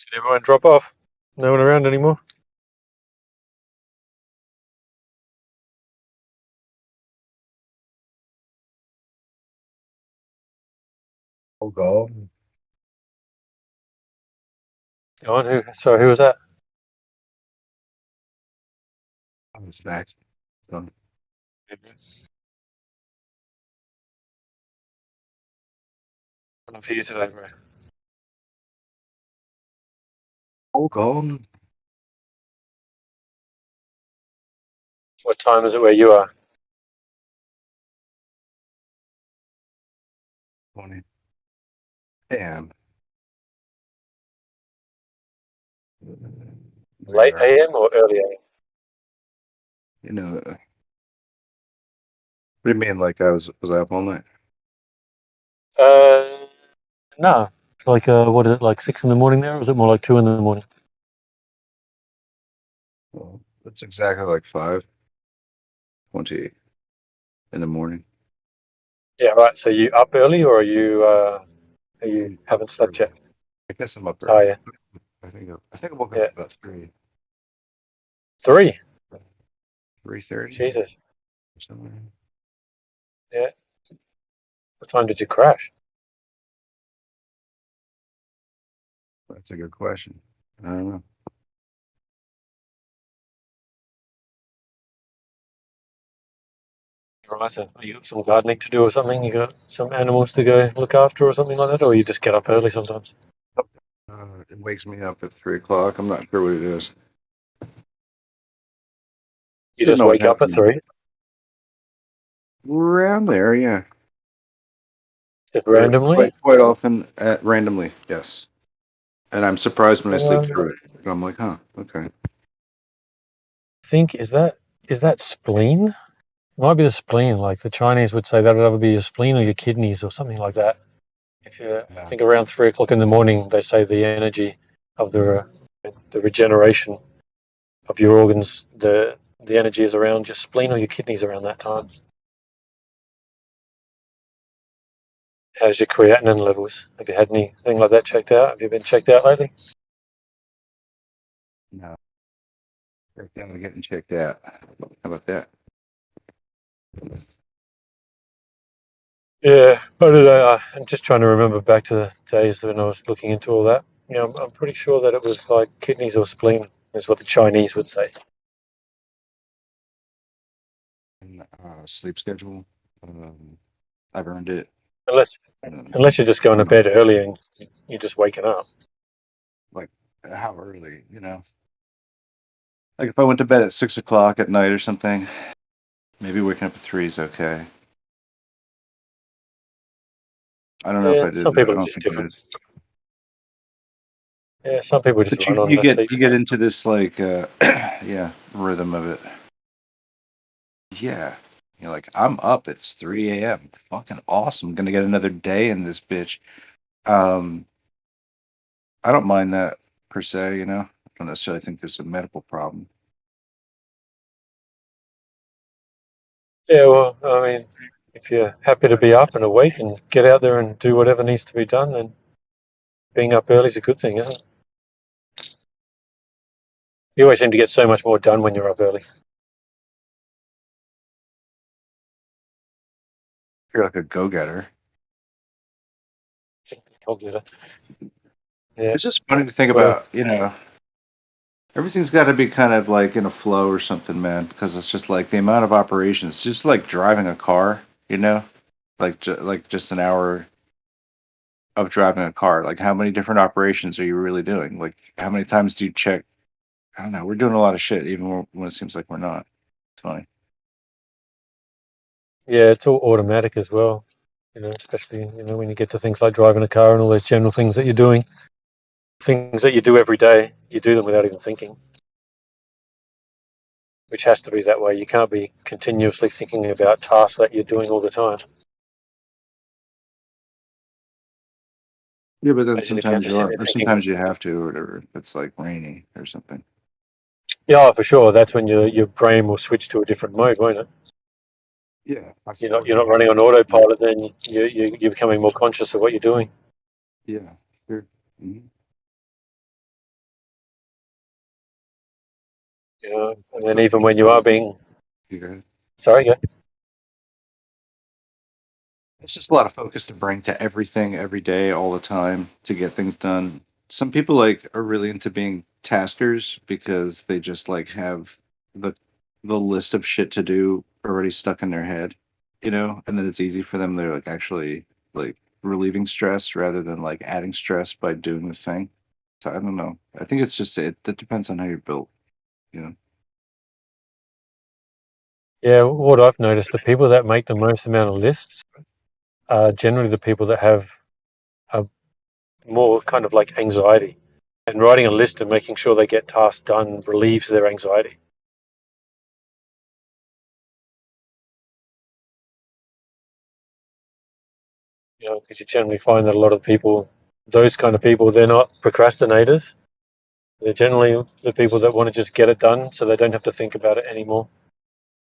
Did everyone drop off? No one around anymore? Oh God. Go on, sorry, who was that? I'm snacks. Done. Not for you today, bro. Oh God. What time is it where you are? 20 a.m. Late AM or early AM? You know, what do you mean? Like I was up all night? No. Like, what is it, like 6 in the morning there, or is it more like 2 in the morning? Well, it's exactly like 5:20 in the morning. Yeah, right. So you up early, or I'm up haven't slept yet? early. I guess I'm up Oh early. yeah. I think I woke up Yeah. about 3. 3:30 Jesus. somewhere. Yeah. What time did you crash? That's a good question. I don't know. Right. So you got some gardening to do or something? You got some animals to go look after or something like that, or you just get up early sometimes? It wakes me up at 3 o'clock. I'm not sure what it is. You Doesn't just always wake up at happen. 3? Around there, yeah. Just randomly? Quite often, randomly, yes. And I'm surprised when I sleep I through it. And I'm like, huh, okay. think is that spleen? Might be the spleen. Like the Chinese would say, that would either be your spleen or your kidneys or something like that. I think around 3 o'clock in the morning, they say the energy of the regeneration of your organs, the energy is around your spleen or your kidneys around that time. How's your creatinine levels? Have you had anything like that checked out? Have you been checked out lately? No. Right down to getting checked out. How about that? Yeah, but I'm just trying to remember back to the days when I was looking into all that. Yeah, I'm pretty sure that it was like kidneys or spleen is what the Chinese would say. Sleep schedule. I've earned it. Unless you're just going to bed early and you're just waking up. Like, how early, Like if I went to bed at 6 o'clock at night or something, maybe waking up at 3 is okay. I don't know if Yeah, I did some that. I people are don't just think it different. is. Yeah, some people just But run on you their get sleep. into this like yeah, rhythm of it. Yeah. You're like, I'm up, it's 3 a.m. Fucking awesome. Gonna get another day in this bitch. I don't mind that per se, I don't necessarily think there's a medical problem. Yeah, well, I mean, if you're happy to be up and awake and get out there and do whatever needs to be done, then being up early is a good thing, isn't it? You always seem to get so much more done when you're up early. You're like a go-getter. Yeah. It's just funny to think Well, about, everything's got to be kind of like in a flow or something, man, because it's just like the amount of operations, just like driving a car, like just an hour of driving a car. Like how many different operations are you really doing? Like how many times do you check? I don't know. We're doing a lot of shit, even when it seems like we're not. It's funny. yeah, it's all automatic as well. Especially when you get to things like driving a car and all those general things that you're doing, things that you do every day, you do them without even thinking. Which has to be that way. You can't be continuously thinking about tasks that you're doing all the time. Yeah, but then Imagine if you had sometimes to you sit are, there or thinking, sometimes you have to, or whatever. If it's like rainy or something. yeah, for sure. That's when your brain will switch to a different mode, won't it? Yeah, I You're suppose not you have running to. on autopilot. Then you're becoming more conscious of what you're doing. Yeah, sure. You know, and then even when you are being, sorry, go. It's just a lot of focus to bring to everything every day, all the time, to get things done. Some people like are really into being taskers because they just like have the list of shit to do already stuck in their head, you know, and then it's easy for them. They're like actually like relieving stress rather than like adding stress by doing the thing. So I don't know. I think it's just it depends on how you're built, you know. Yeah, what I've noticed, the people that make the most amount of lists are generally the people that have a more kind of like anxiety. And writing a list and making sure they get tasks done relieves their anxiety. You know, because you generally find that a lot of people, those kind of people, they're not procrastinators. They're generally the people that want to just get it done so they don't have to think about it anymore.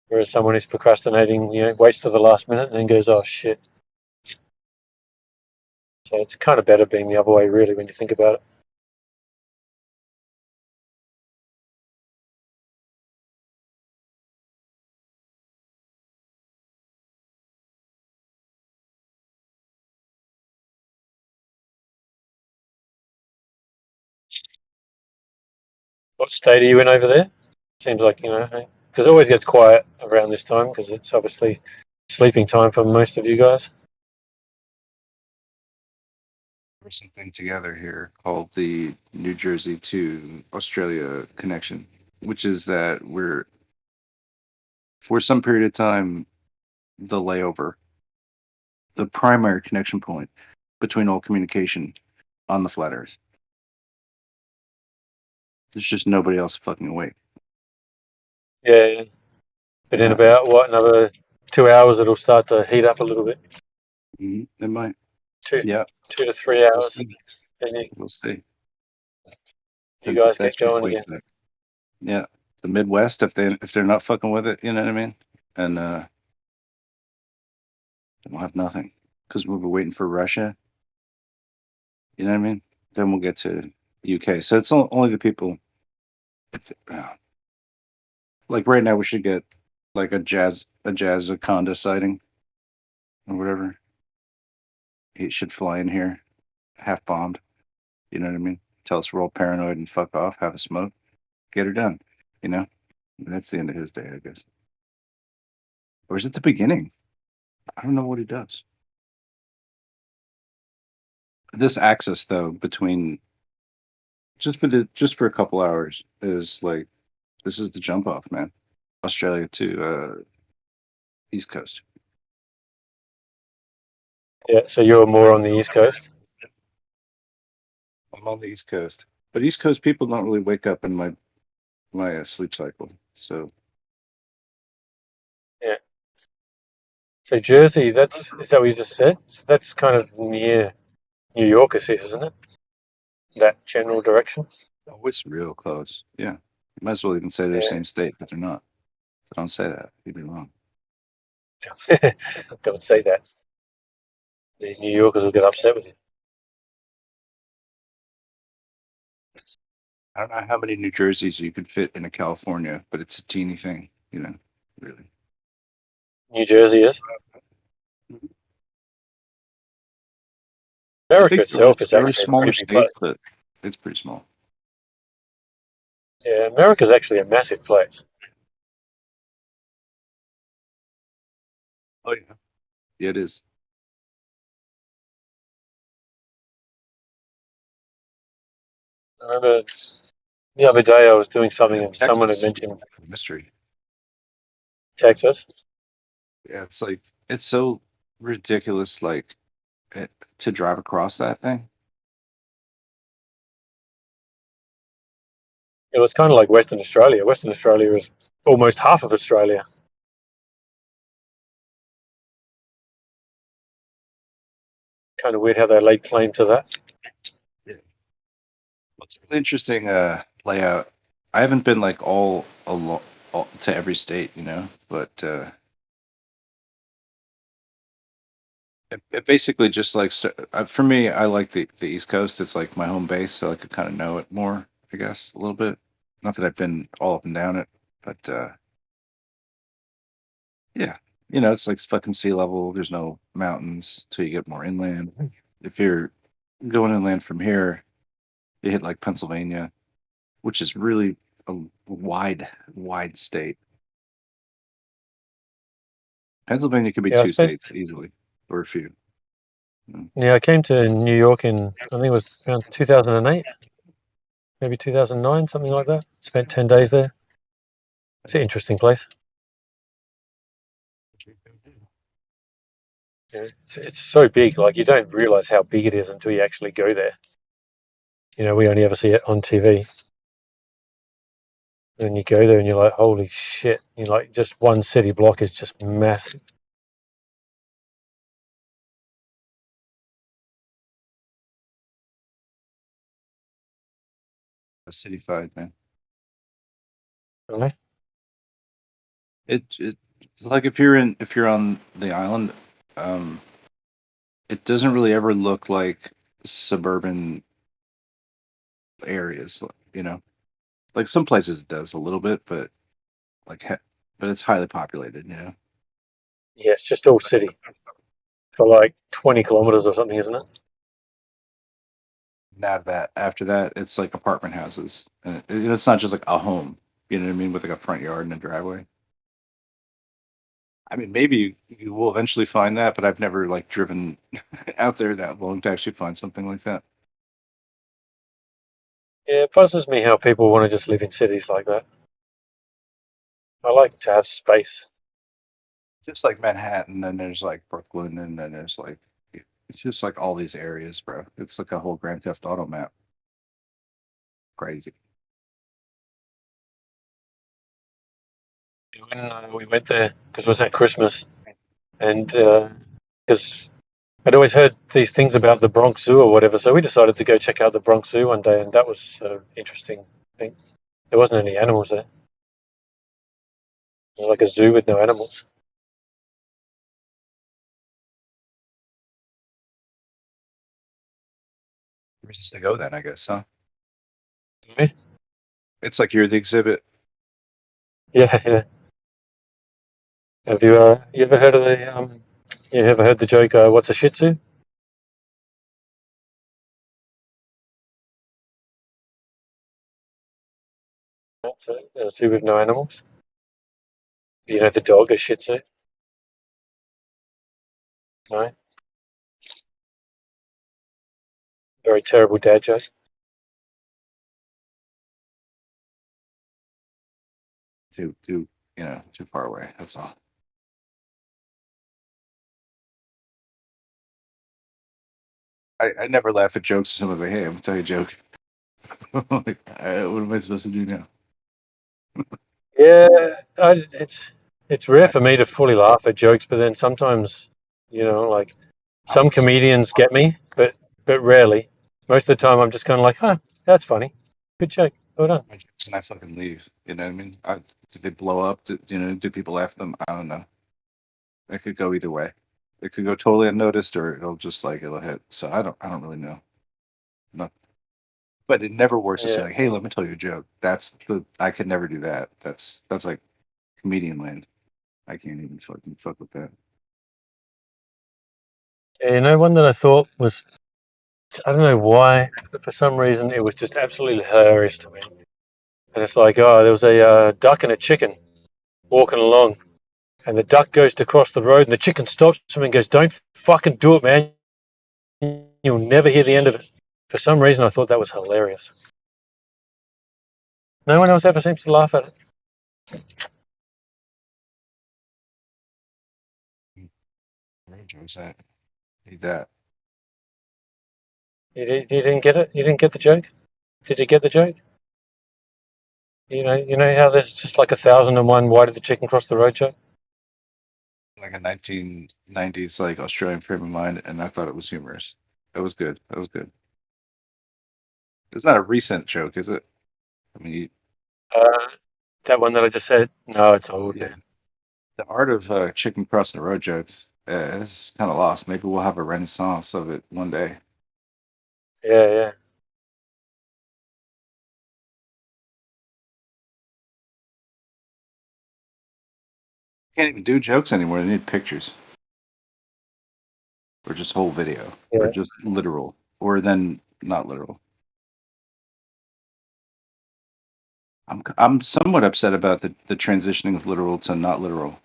Whereas someone who's procrastinating, you know, waits to the last minute and then goes, oh shit. So it's kind of better being the other way, really, when you think about it. What state are you in over there? Seems like, you know, because it always gets quiet around this time because it's obviously sleeping time for most of you guys. There's something together here called the New Jersey to Australia connection, which is that we're for some period of time the layover, the primary connection point between all communication on the flat Earth. There's just nobody else fucking awake. Yeah. But in about, another 2 hours it'll start to heat up a little bit. It might. 2 Yeah. 2 to 3 hours. We'll see. You guys get going wake again. back. Yeah. The Midwest, if they're not fucking with it, you know what I mean? And we'll have nothing. Because we'll be waiting for Russia. You know what I mean? Then we'll get to UK. So it's only the people. Like right now, we should get like a jazz Aconda sighting or whatever. He should fly in here, half bombed. You know what I mean? Tell us we're all paranoid and fuck off, have a smoke, get her done. You know, that's the end of his day, I guess. Or is it the beginning? I don't know what he does. This axis, though, between just for a couple hours is like this is the jump off, man. Australia to East Coast. Yeah, so you're more on the East Coast? I'm on the East Coast, but East Coast people don't really wake up in my sleep cycle. So Yeah. So Jersey, is that what you just said? So that's kind of near New York, isn't it? That general direction? oh, it's real close. Yeah. You might as well even say they're the same state, but they're not. So don't say that. You'd be wrong. Don't say that. The New Yorkers will get upset with you. I don't know how many New Jerseys you could fit in a California, but it's a teeny thing, you know, really. New Jersey is? I America think itself is there are actually a smaller pretty big place. states, but it's pretty small. Yeah, America's actually a massive place. Oh yeah. Yeah, it is. I remember the other day I was doing something and someone had Texas is mentioned a mystery. Texas. Yeah, it's like it's so ridiculous, like to drive across that thing. It was kind of like Western Australia. Western Australia is almost half of Australia. Kind of weird how they laid claim to that. Yeah. It's a really interesting layout. I haven't been like all to every state, you know, but it basically just like for me, I like the East Coast. It's like my home base, so I could kind of know it more, I guess, a little bit. Not that I've been all up and down it, but yeah, it's like fucking sea level. There's no mountains till you get more inland. If you're going inland from here, you hit like Pennsylvania, which is really a wide, wide state. Pennsylvania could be Yeah, I two spent. states easily, or a few. Yeah, I came to New York in, I think it was around 2008, maybe 2009, something like that. Spent 10 days there. It's an interesting place. Yeah, it's so big. Like, you don't realize how big it is until you actually go there. We only ever see it on TV. And you go there and you're like, holy shit. You're like, just one city block is just massive. Cityfied, man. Right? It's like if you're on the island, it doesn't really ever look like suburban areas, like some places it does a little bit, but but it's highly populated, Yeah, it's just all city for like 20 kilometers or something, isn't it? Not that after that, it's like apartment houses, and it's not just like a home. You know what I mean, with like a front yard and a driveway. I mean, maybe you will eventually find that, but I've never like driven out there that long to actually find something like that. Yeah, it puzzles me how people want to just live in cities like that. I like to have space. Just like Manhattan, and there's like Brooklyn, and then there's like it's just like all these areas, bro. It's like a whole Grand Theft Auto map. Crazy. When we went there, because it was at Christmas, and because I'd always heard these things about the Bronx Zoo or whatever, so we decided to go check out the Bronx Zoo one day, and that was an interesting thing. There wasn't any animals there. It was like a zoo with no animals. Reasons to go then, I guess, huh? Yeah, It's like you're the exhibit. yeah. Have you ever heard of the you ever heard the joke? What's a Shih Tzu? That's a zoo with no animals. You know the dog, a Shih Tzu? No. Very terrible dad joke. Too too far away. That's all. I never laugh at jokes. Someone's like, "Hey, I'm gonna tell you a joke." Like, what am I supposed to do now? Yeah, it's rare for me to fully laugh at jokes, but then sometimes, like some comedians get me, but rarely. Most of the time, I'm just kind of like, huh, that's funny, good joke, well done. My jokes and I fucking leave. You know what I mean? Do they blow up? Do people laugh at them? I don't know. It could go either way. It could go totally unnoticed, or it'll hit. So I don't really know. Not, but it never works to say Yeah, like, "Hey, let me tell you a joke." I could never do that. That's like comedian land. I can't even fucking fuck with that. one that I thought was, I don't know why, but for some reason it was just absolutely hilarious to me. And it's like, oh, there was a duck and a chicken walking along, and the duck goes to cross the road, and the chicken stops him and goes, "Don't fucking do it, man. You'll never hear the end of it." For some reason, I thought that was hilarious. No one else ever seems to laugh at it. Where jokes at? Need that. You didn't get it? You didn't get the joke? Did you get the joke? You know how there's just like 1,001 why did the chicken cross the road joke? Like a 1990s like Australian frame of mind, and I thought it was humorous. That was good. That was good. It's not a recent joke, is it? I mean, That one that I just said? No, it's old, yeah. man. The art of chicken crossing the road jokes is kind of lost. Maybe we'll have a renaissance of it one day. Yeah, yeah. Can't even do jokes anymore. They need pictures, or just whole video, or Yeah. just literal, or then not literal. I'm somewhat upset about the transitioning of literal to not literal.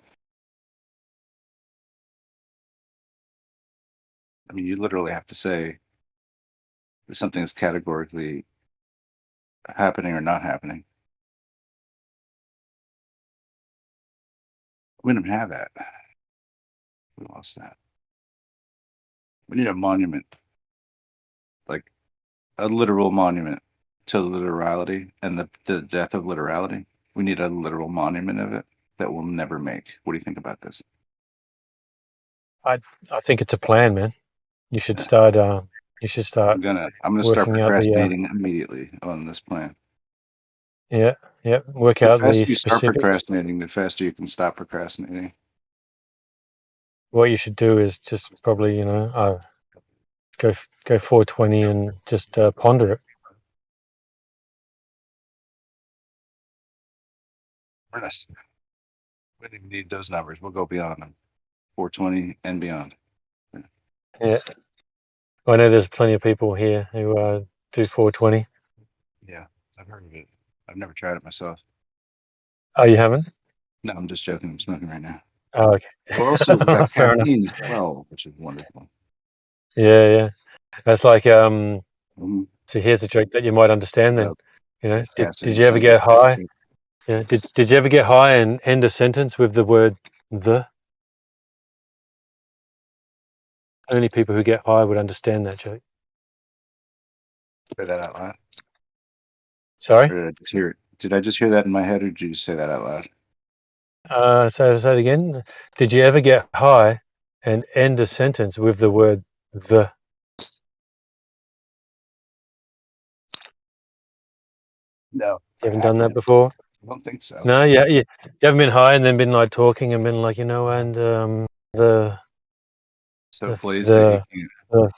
I mean, you literally have to say that something is categorically happening or not happening. We don't have that. We lost that. We need a monument, like a literal monument to literality and the death of literality. We need a literal monument of it that we'll never make. What do you think about this? I think it's a plan, man. You should Yeah. start. You should start I'm gonna start working out the. procrastinating immediately on this plan. Yeah, yeah. Work The out the faster you start specifics. procrastinating, the faster you can stop procrastinating. What you should do is just probably, go 420 and just ponder it. Ernest, we don't even need those numbers. We'll go beyond them. 420 and beyond. Yeah. I know there's plenty of people here who do 420. Yeah, I've heard of it. I've never tried it myself. Oh, you haven't? No, I'm just joking. I'm smoking right now. Oh, okay. We're also we got Fair enough. caffeine as well, which is wonderful. Yeah, yeah. That's like Mhm. So here's a joke that you might understand then. Did Passing you ever some. get high? Yeah. Did you ever get high and end a sentence with the word the? Only people who get high would understand that joke. Say that out loud. Sorry? Or did I just hear it? Did I just hear that in my head, or did you just say that out loud? So say it again. Did you ever get high and end a sentence with the word the? No, You I haven't done that haven't. before? I don't think so. No, yeah, you haven't been high and then been like talking and been like, and the So the blazed that you the can't.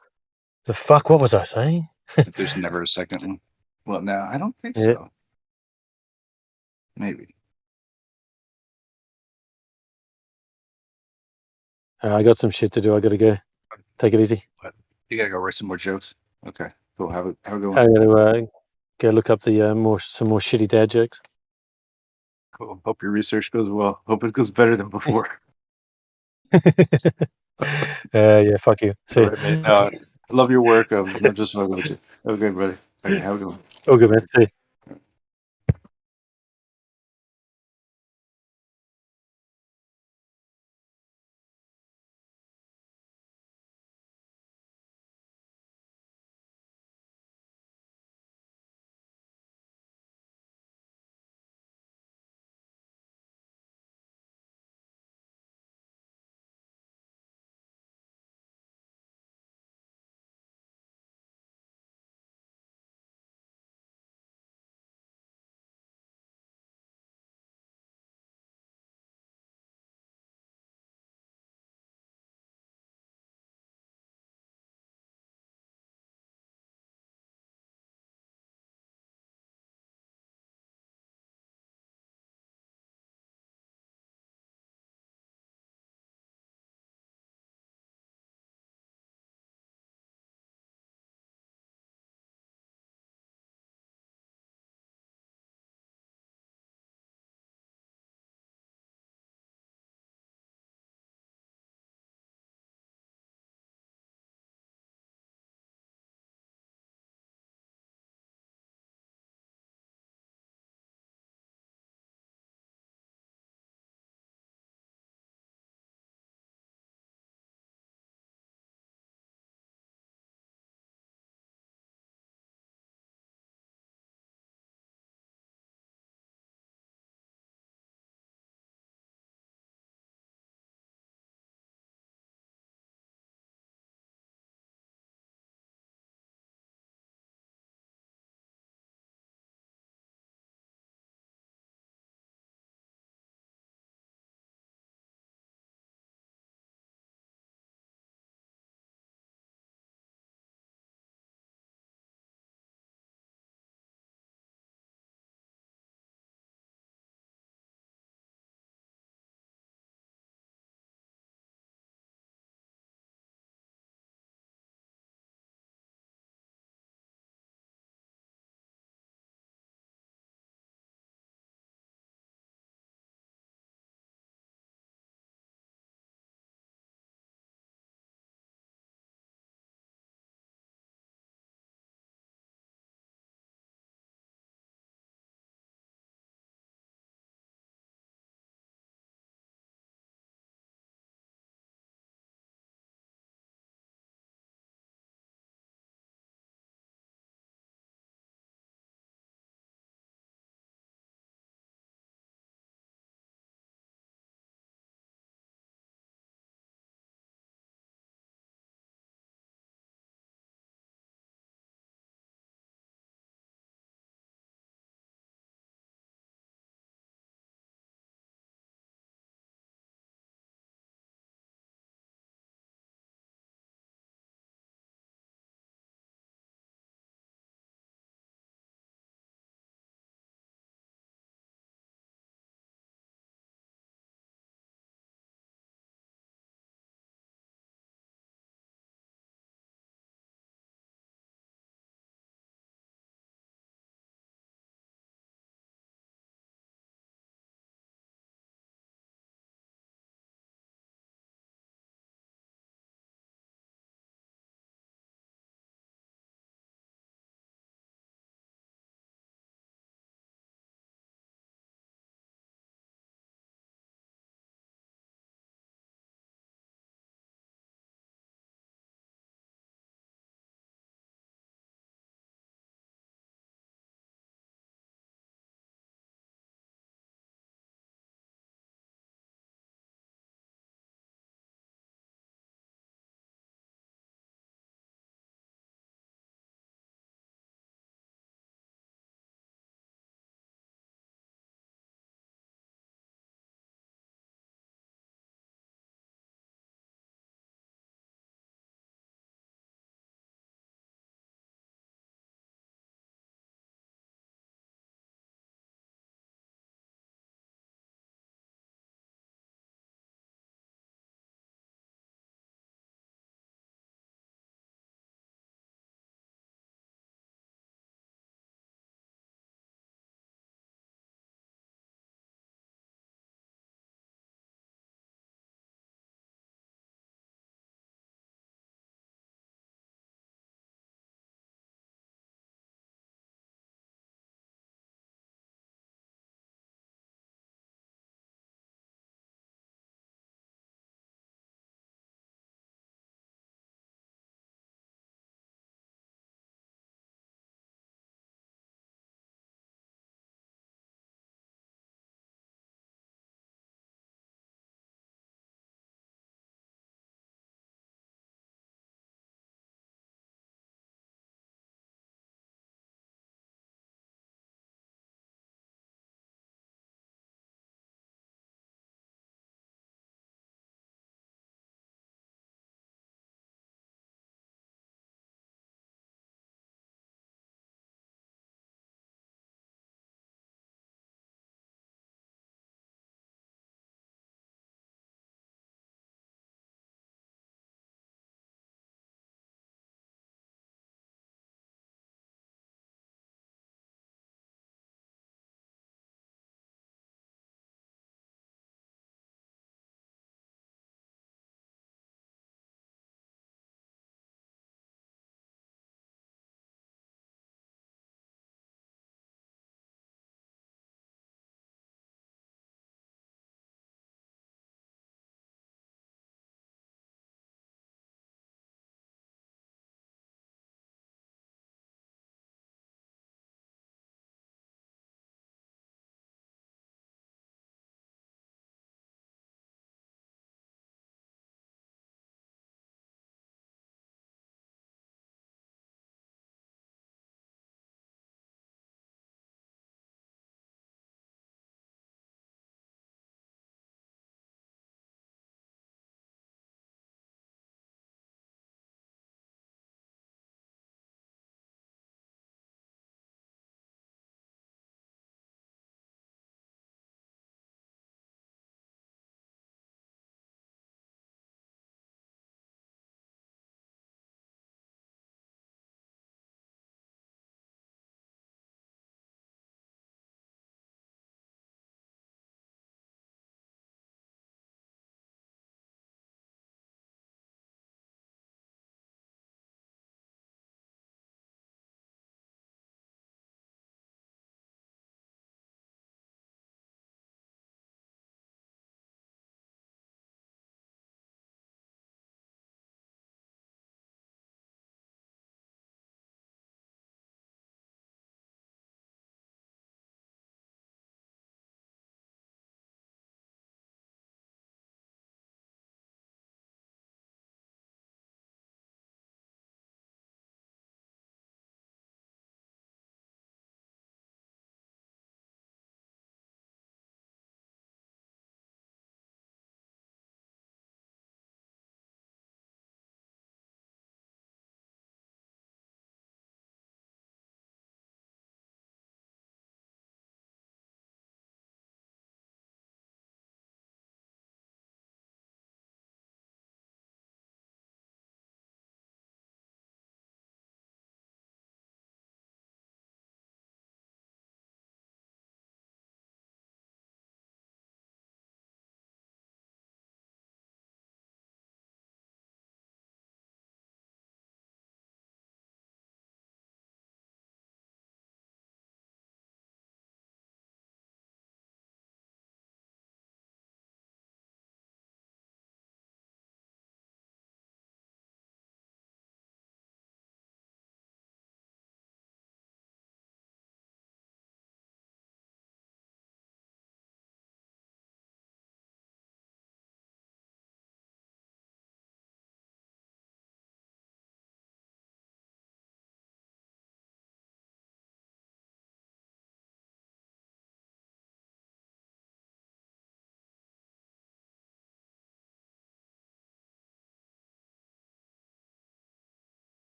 the fuck. What was I saying? That there's never a second one. Well, no, I don't think Yeah, so. Maybe. I got some shit to do. I gotta go. Take it easy. But you gotta go write some more jokes. Okay, cool. Have a good I one. gotta go look up the some more shitty dad jokes. Cool. Hope your research goes well. Hope it goes better than before. Yeah, fuck you. All See right, mate. you. No, I love your work. I'm not just fucking with you. Have a good, buddy. Okay, have a good one. All good, man. See you.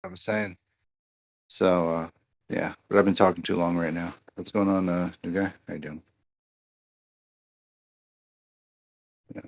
I'm saying. So yeah, but I've been talking too long right now. What's going on, new guy? How you doing? Yeah.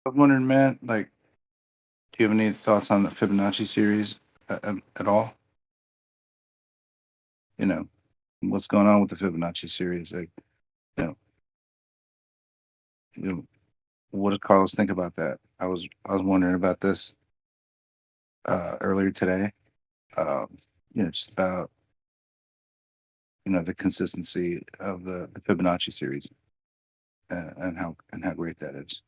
I was wondering, man, like, do you have any thoughts on the Fibonacci series at all? You know, what's going on with the Fibonacci series? Like, you know, you know, what does Carlos think about that? I was wondering about this earlier today. Just about the consistency of the Fibonacci series and how great that is.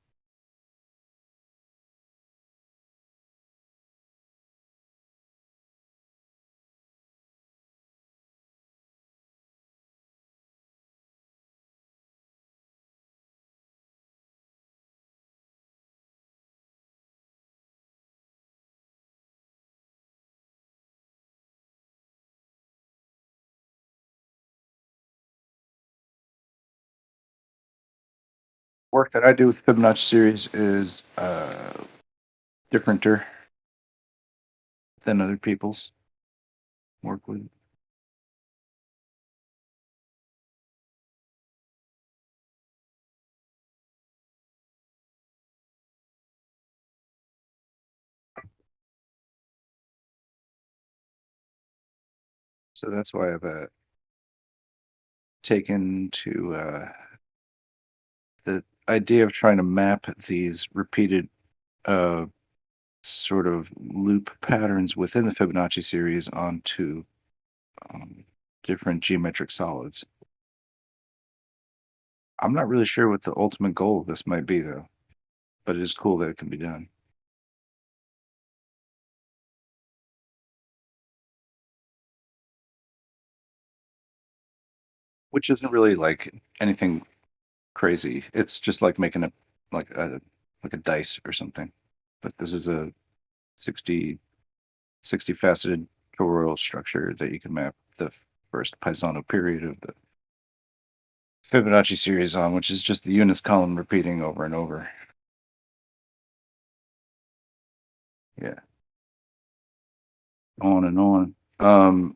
Work that I do with Fibonacci series is differenter than other people's work with. So that's why I've taken to the idea of trying to map these repeated sort of loop patterns within the Fibonacci series onto different geometric solids. I'm not really sure what the ultimate goal of this might be, though, but it is cool that it can be done. Which isn't really like anything crazy. It's just like making a like a dice or something. But this is a 60 faceted toroidal structure that you can map the first Paisano period of the Fibonacci series on, which is just the units column repeating over and over. Yeah. On and on.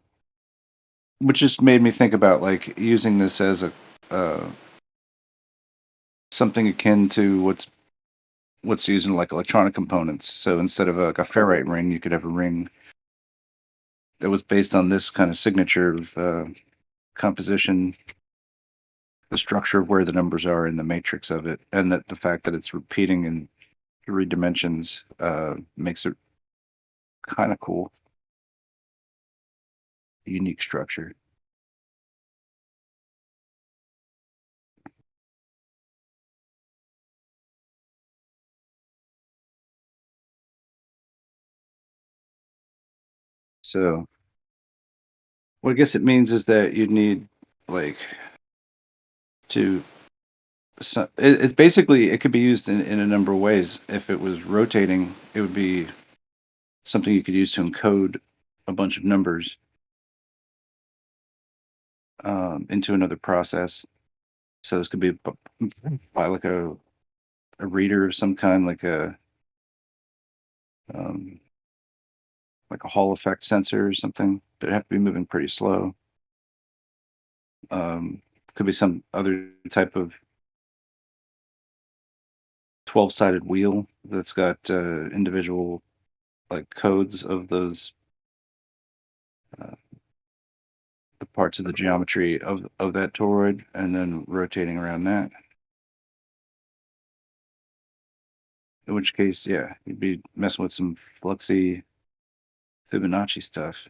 Which just made me think about like using this as a something akin to what's used in like electronic components. So instead of like a ferrite ring, you could have a ring that was based on this kind of signature of composition, the structure of where the numbers are in the matrix of it, and that the fact that it's repeating in 3 dimensions makes it kind of cool, unique structure. So what I guess it means is that you'd need like to it's basically it could be used in a number of ways. If it was rotating, it would be something you could use to encode a bunch of numbers into another process. So this could be by like a reader of some kind, like a Hall effect sensor or something. It'd have to be moving pretty slow. Could be some other type of 12-sided wheel that's got individual like codes of those the parts of the geometry of that toroid, and then rotating around that. In which case, yeah, you'd be messing with some fluxy Fibonacci stuff.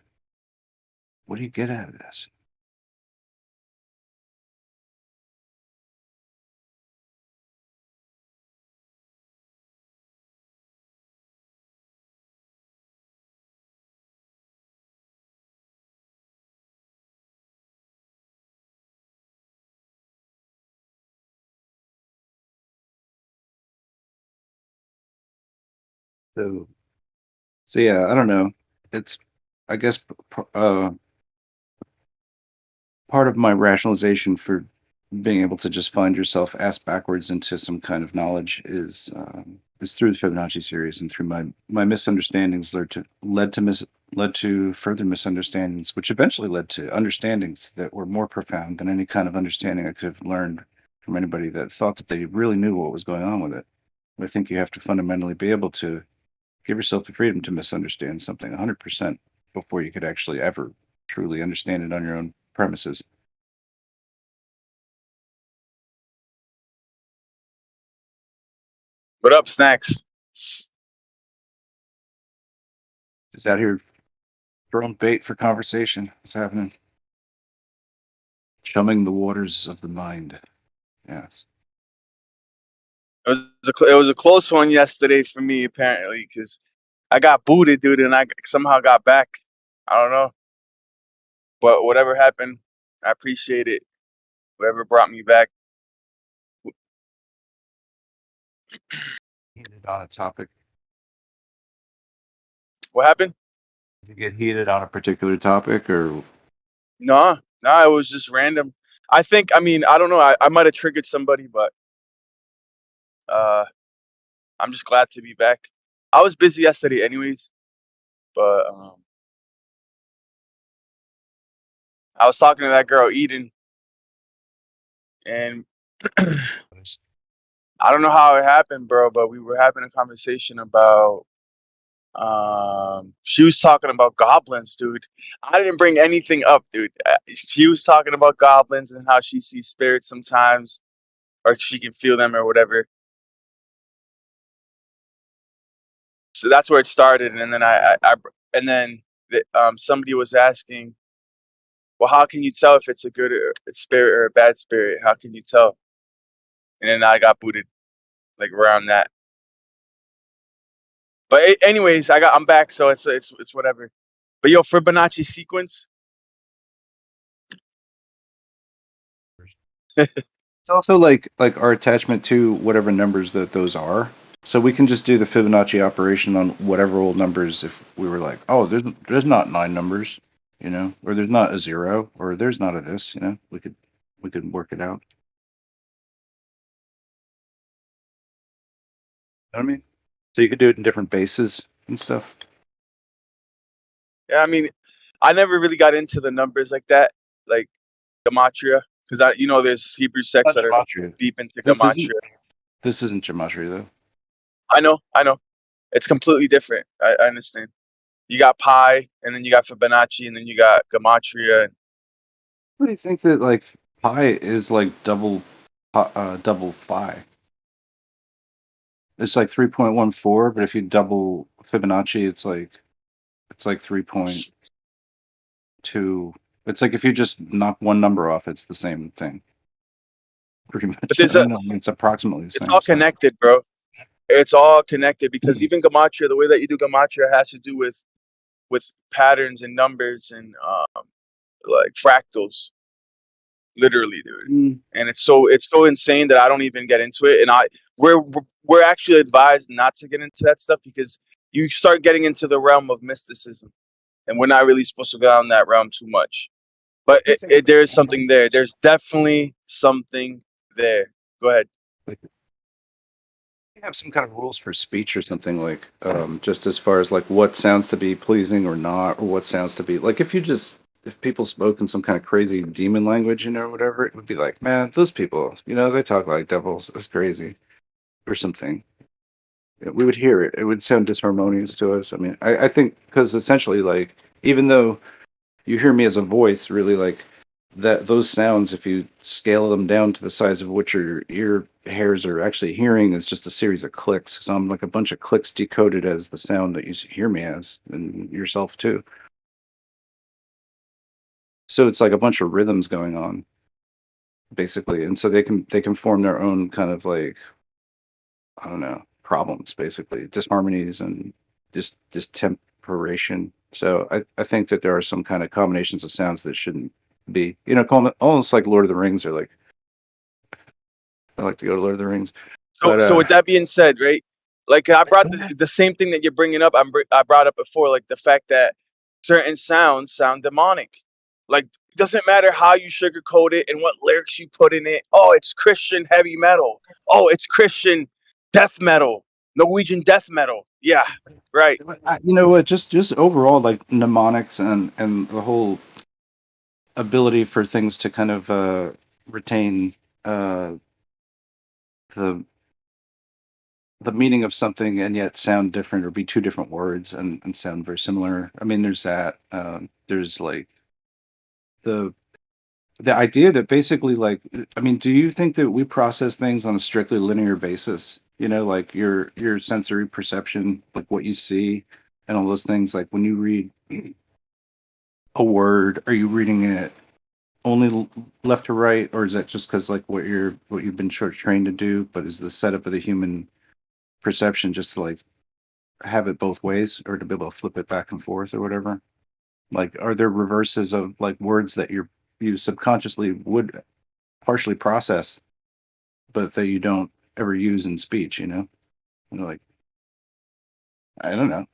What do you get out of this? So yeah, I don't know. It's, I guess, part of my rationalization for being able to just find yourself ass backwards into some kind of knowledge is through the Fibonacci series and through my misunderstandings led to further misunderstandings, which eventually led to understandings that were more profound than any kind of understanding I could have learned from anybody that thought that they really knew what was going on with it. I think you have to fundamentally be able to give yourself the freedom to misunderstand something 100% before you could actually ever truly understand it on your own premises. What up, Snacks? Just out here throwing bait for conversation. What's happening? Chumming the waters of the mind. Yes. It was a close one yesterday for me, apparently, because I got booted, dude, and I somehow got back. I don't know. But whatever happened, I appreciate it. Whoever brought me back. Heated on a topic. What happened? Did you get heated on a particular topic or? No, it was just random. I don't know. I might have triggered somebody, but I'm just glad to be back. I was busy yesterday anyways, but I was talking to that girl Eden, and I don't know how it happened, bro, but we were having a conversation about she was talking about goblins, dude. I didn't bring anything up, dude. She was talking about goblins and how she sees spirits sometimes, or she can feel them or whatever. So that's where it started, and then somebody was asking, well, how can you tell if it's a good spirit or a bad spirit? How can you tell? And then I got booted like around that. But anyways, I'm back, so it's whatever. But yo, Fibonacci sequence. It's also like our attachment to whatever numbers that those are. So we can just do the Fibonacci operation on whatever old numbers if we were like, oh, there's not 9 numbers, or there's not a 0, or there's not a this, we could work it out. You know what I mean? So you could do it in different bases and stuff. Yeah, I mean, I never really got into the numbers like that, like gematria, because there's Hebrew sects that are Gematria. deep into This gematria. isn't gematria though. I know. It's completely different. I understand. You got pi, and then you got Fibonacci, and then you got gematria. What do you think that like pi is like double phi? It's like 3.14, but if you double Fibonacci, it's like 3.2. It's like if you just knock one number off, it's the same thing. Pretty much. But there's I don't know, it's approximately the it's same. all connected, bro. It's all connected because even gematria, the way that you do gematria has to do with patterns and numbers and like fractals, literally, dude. And it's so insane that I don't even get into it. And we're actually advised not to get into that stuff because you start getting into the realm of mysticism, and we're not really supposed to go down that realm too much. But there is something there. There's definitely something there. Go ahead. You have some kind of rules for speech or something like just as far as like what sounds to be pleasing or not, or what sounds to be like if people spoke in some kind of crazy demon language, or whatever, it would be like, man, those people, they talk like devils. It's crazy, or something. We would hear it. It would sound disharmonious to us. I mean, I think because essentially, like, even though you hear me as a voice, really, like that those sounds, if you scale them down to the size of what your ear hairs are actually hearing, is just a series of clicks. So I'm like a bunch of clicks decoded as the sound that you hear me as, and yourself too. So it's like a bunch of rhythms going on, basically, and so they can form their own kind of like, I don't know, problems, basically disharmonies and distemperation. So I think that there are some kind of combinations of sounds that shouldn't be, almost like Lord of the Rings, or like I like to go to Lord of the Rings. So with that being said, right? Like I brought the same thing that you're bringing up. I brought up before, like the fact that certain sounds sound demonic. Like it doesn't matter how you sugarcoat it and what lyrics you put in it. Oh, it's Christian heavy metal. Oh, it's Christian death metal, Norwegian death metal. Yeah, right. You know what? Just overall, like mnemonics and the whole ability for things to kind of retain the the meaning of something and yet sound different or be two different words and sound very similar. I mean, there's that. There's like the idea that basically like, I mean, do you think that we process things on a strictly linear basis? You know, like your sensory perception, like what you see and all those things. Like when you read a word, are you reading it only left to right, or is that just because like what you've been sort of trained to do? But is the setup of the human perception just to like have it both ways, or to be able to flip it back and forth, or whatever? Like, are there reverses of like words that you subconsciously would partially process, but that you don't ever use in speech? Like, I don't know.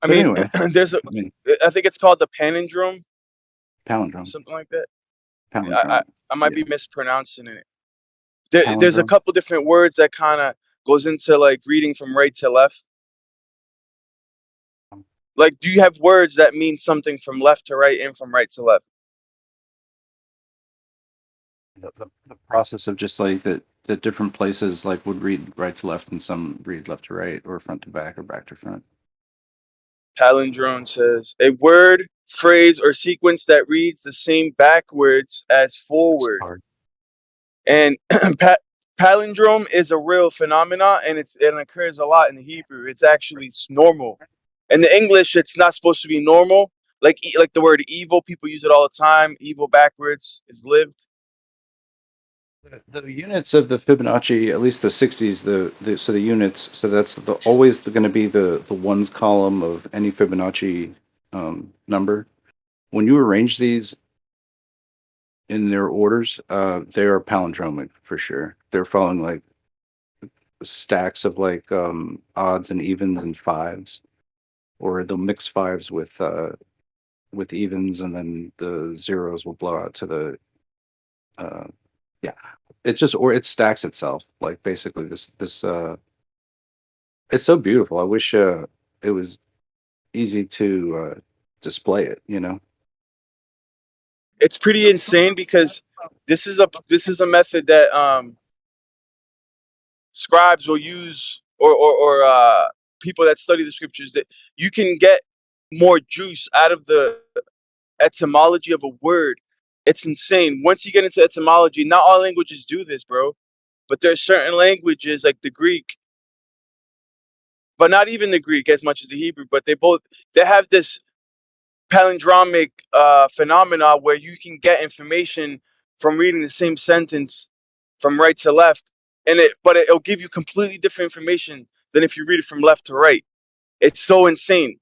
I But mean, anyway, there's a. I mean, I think it's called the palindrome, palindrome, something like that. palindrome, I might yeah, be mispronouncing it. There's a palindrome. couple different words that kind of goes into like reading from right to left. Like, do you have words that mean something from left to right and from right to left? The process of just like that different places like would read right to left and some read left to right or front to back or back to front. Palindrome says a word, phrase, or sequence that reads the same backwards as forward. And palindrome is a real phenomena, and it occurs a lot in the Hebrew. It's actually normal. In the English, it's not supposed to be normal. Like the word evil, people use it all the time. Evil backwards is lived. The units of the Fibonacci, at least the 60s, so the units, so that's always going to be the ones column of any Fibonacci number. When you arrange these in their orders, they are palindromic for sure. They're following like stacks of like odds and evens and fives, or they'll mix fives with evens, and then the zeros will blow out to the yeah. It just, or it stacks itself. Like basically this it's so beautiful. I wish it was easy to display it. It's pretty insane because this is a method that scribes will use, or people that study the scriptures, that you can get more juice out of the etymology of a word. It's insane. Once you get into etymology, not all languages do this, bro. But there are certain languages like the Greek, but not even the Greek as much as the Hebrew, but they have this palindromic phenomena where you can get information from reading the same sentence from right to left, but it'll give you completely different information than if you read it from left to right. It's so insane.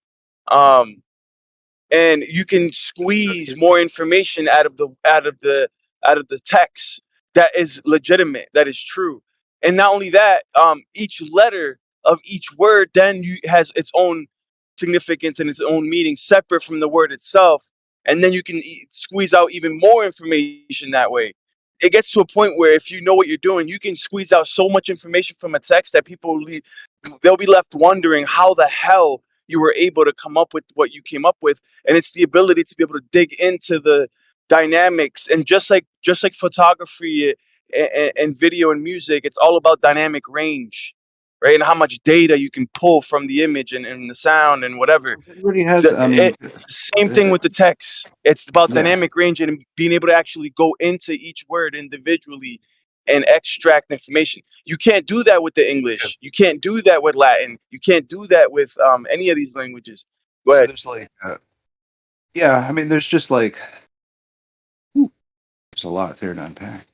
And you can squeeze more information out of the text that is legitimate, that is true. And not only that, each letter of each word then has its own significance and its own meaning separate from the word itself. And then you can squeeze out even more information that way. It gets to a point where if you know what you're doing, you can squeeze out so much information from a text that they'll be left wondering how the hell you were able to come up with what you came up with. And it's the ability to be able to dig into the dynamics. And just like photography and video and music, it's all about dynamic range, right? And how much data you can pull from the image and the sound and whatever. Everybody has, I mean, Same thing with the text. It's about yeah. dynamic range and being able to actually go into each word individually and extract information. You can't do that with the English. You can't do that with Latin. You can't do that with any of these languages. Go So ahead. there's like, yeah, I mean, there's just like, there's a lot there to unpack.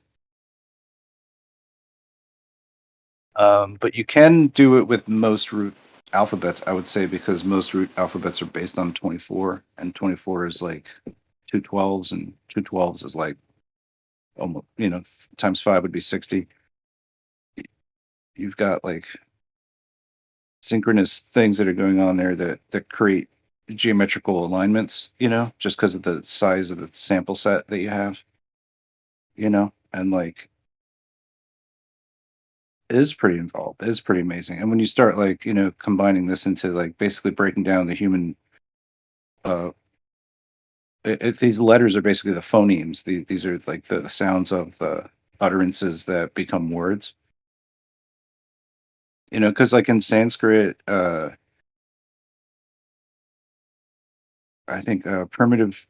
But you can do it with most root alphabets, I would say, because most root alphabets are based on 24, and 24 is like 2 12s, and 2 12s is like almost, times 5 would be 60. You've got like synchronous things that are going on there that create geometrical alignments, just because of the size of the sample set that you have, and like it is pretty involved. It is pretty amazing. And when you start like, combining this into like basically breaking down the human, these letters are basically the phonemes. These are like the sounds of the utterances that become words. You know, because like in Sanskrit, I think primitive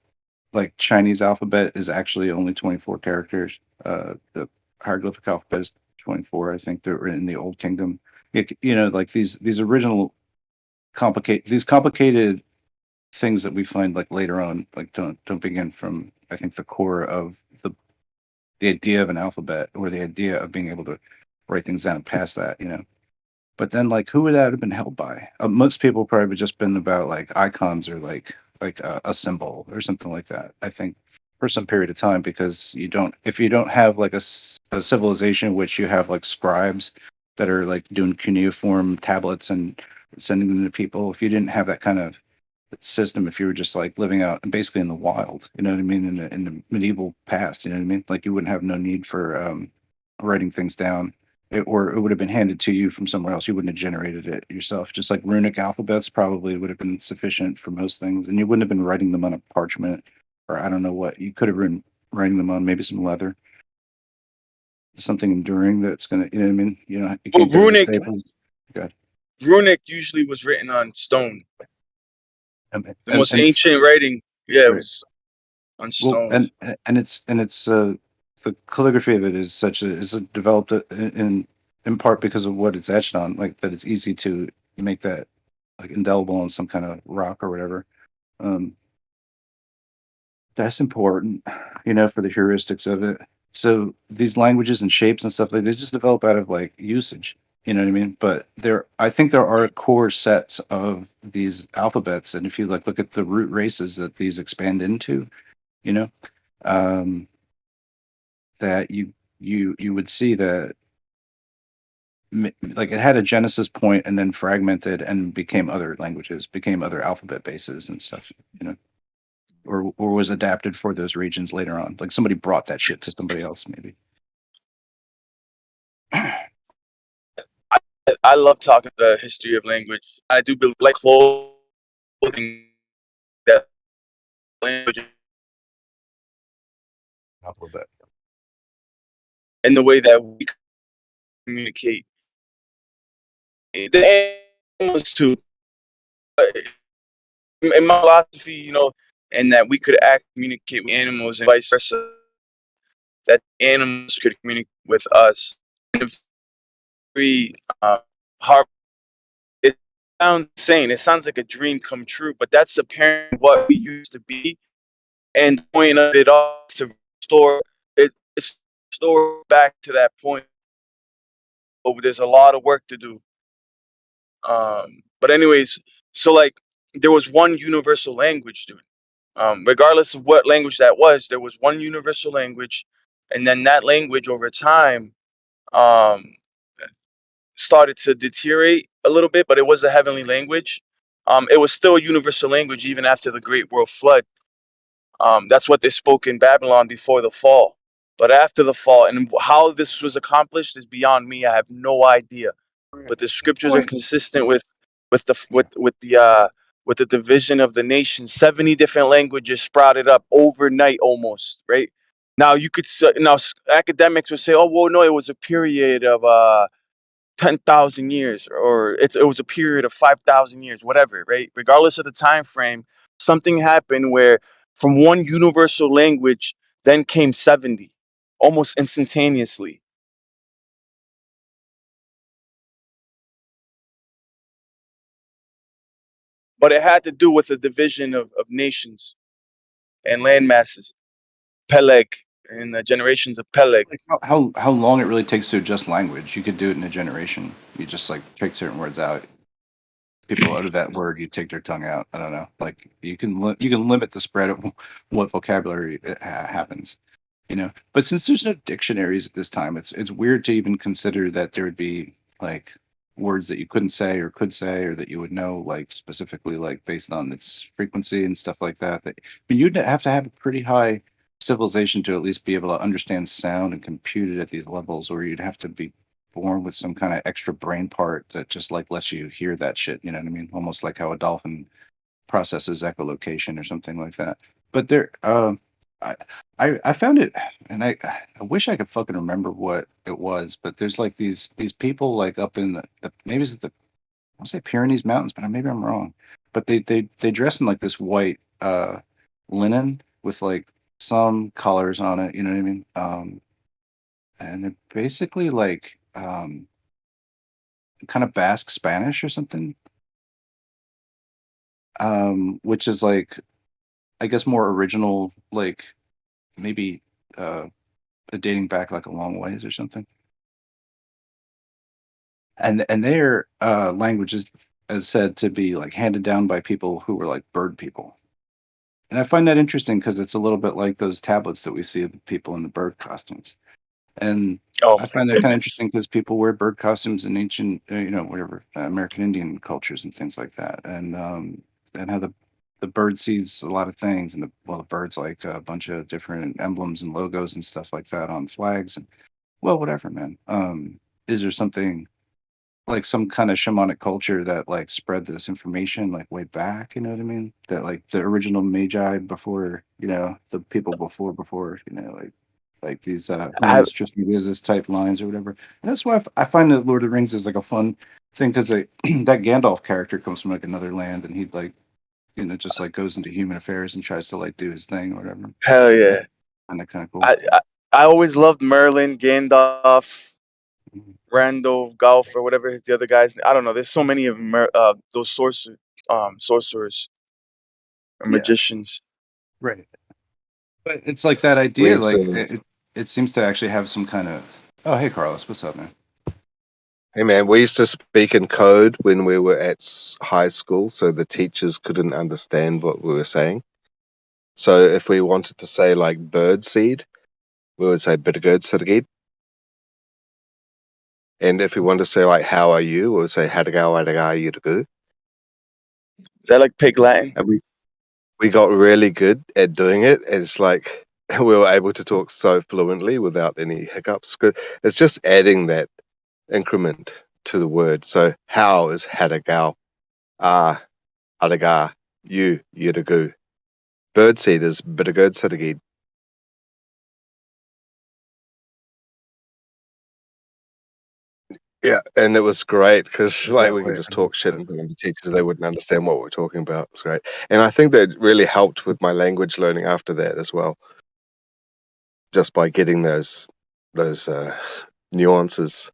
like Chinese alphabet is actually only 24 characters. The hieroglyphic alphabet is 24. I think they're in the Old Kingdom. You know, like these original complicated things that we find like later on, like don't begin from I think the core of the idea of an alphabet or the idea of being able to write things down past that, you know. But then, like, who would that have been held by? Most people probably would just been about like icons or like a symbol or something like that. I think for some period of time, because if you don't have like a civilization in which you have like scribes that are like doing cuneiform tablets and sending them to people, if you didn't have that kind of system, if you were just like living out basically in the wild, you know what I mean, in the medieval past, you know what I mean, like you wouldn't have no need for writing things down or it would have been handed to you from somewhere else. You wouldn't have generated it yourself. Just like runic alphabets probably would have been sufficient for most things, and you wouldn't have been writing them on a parchment or I don't know what. You could have been writing them on maybe some leather, something enduring that's gonna, you know what I mean. You know, you Well, can't get rid of staples. Good. runic usually was written on stone. The most And ancient writing, yeah, it right. was on Well, stone. and it's the calligraphy of it is such a is developed in part because of what it's etched on, like that it's easy to make that like indelible on some kind of rock or whatever. Um, that's important, you know, for the heuristics of it. So these languages and shapes and stuff, like they just develop out of like usage. You know what I mean? But I think there are core sets of these alphabets, and if you like look at the root races that these expand into, you know, um, that you would see that like it had a genesis point and then fragmented and became other languages, became other alphabet bases and stuff, you know, or was adapted for those regions later on. Like somebody brought that shit to somebody else, maybe. I love talking the history of language. I do like clothing that language Alphabet. and the way that we communicate. The animals too. In my philosophy, you know, and that we could communicate with animals and vice versa. That animals could communicate with us. And if we hard, it sounds insane. It sounds like a dream come true, but that's apparently what we used to be. And the point of it all is to restore it. It's restore back to that point. But there's a lot of work to do. But anyways, so like there was one universal language, dude. Regardless of what language that was, there was one universal language, and then that language over time um, started to deteriorate a little bit, but it was a heavenly language. It was still a universal language even after the Great World Flood. That's what they spoke in Babylon before the fall. But after the fall, and how this was accomplished is beyond me. I have no idea. But the scriptures are consistent with the division of the nation. 70 different languages sprouted up overnight, almost right. Now you could now academics would say, "Oh, well, no, it was a period of 10,000 years, or it was a period of 5,000 years, whatever." Right? Regardless of the time frame, something happened where from one universal language then came 70, almost instantaneously. But it had to do with the division of nations and land masses, Peleg, and the generations of Peleg. Like how long it really takes to adjust language. You could do it in a generation. You just like take certain words out. People utter that word, you take their tongue out. I don't know. Like you can you can limit the spread of what vocabulary happens. You know, but since there's no dictionaries at this time, it's weird to even consider that there would be like words that you couldn't say or could say or that you would know like specifically like based on its frequency and stuff like that. That I mean, you'd have to have a pretty high civilization to at least be able to understand sound and compute it at these levels, or you'd have to be born with some kind of extra brain part that just like lets you hear that shit. You know what I mean? Almost like how a dolphin processes echolocation or something like that. But there, I found it, and I wish I could fucking remember what it was, but there's like these people like up in the maybe it's the I'll say Pyrenees Mountains, but maybe I'm wrong. But they dress in like this white linen with like some colors on it, you know what I mean? And they're basically like kind of Basque Spanish or something. Which is like I guess more original, like maybe dating back like a long ways or something. And their language is said to be like handed down by people who were like bird people. And I find that interesting because it's a little bit like those tablets that we see of the people in the bird costumes. And Oh I my find that kind of goodness. interesting because people wear bird costumes in ancient, whatever, American Indian cultures and things like that. And how the bird sees a lot of things, and the bird's like a bunch of different emblems and logos and stuff like that on flags. And well, whatever, man. Is there something like some kind of shamanic culture that like spread this information like way back, you know what I mean? That like the original magi before, the people before, like these I Hermes Trismegistus type lines or whatever. And that's why I find that Lord of the Rings is like a fun thing because that Gandalf character comes from like another land and he like just like goes into human affairs and tries to like do his thing or whatever. Hell yeah. And kind of cool. I always loved Merlin, Gandalf, Randall, Golf, or whatever the other guys. I don't know. There's so many of those sorcerers or Yeah. magicians. Right. But it's like that We idea, used like to, it seems to actually have some kind of. Oh, hey, Carlos, what's up, man? hey man, we used to speak in code when we were at high school, so the teachers couldn't understand what we were saying. So if we wanted to say like bird seed, we would say bittergerd sidagid. And if we wanted to say like how are you, we would say hadagal adaga yudagu. Is that like pig Latin? And we got really good at doing it. And it's like we were able to talk so fluently without any hiccups. It's just adding that increment to the word. So how is hadagal, adaga, you, yudagu. Birdseed is bittergerd sidagid. Yeah, and it was great because like That we could way. just talk shit in front of the teachers; they wouldn't understand what we're talking about. It's great, and I think that really helped with my language learning after that as well, just by getting those nuances.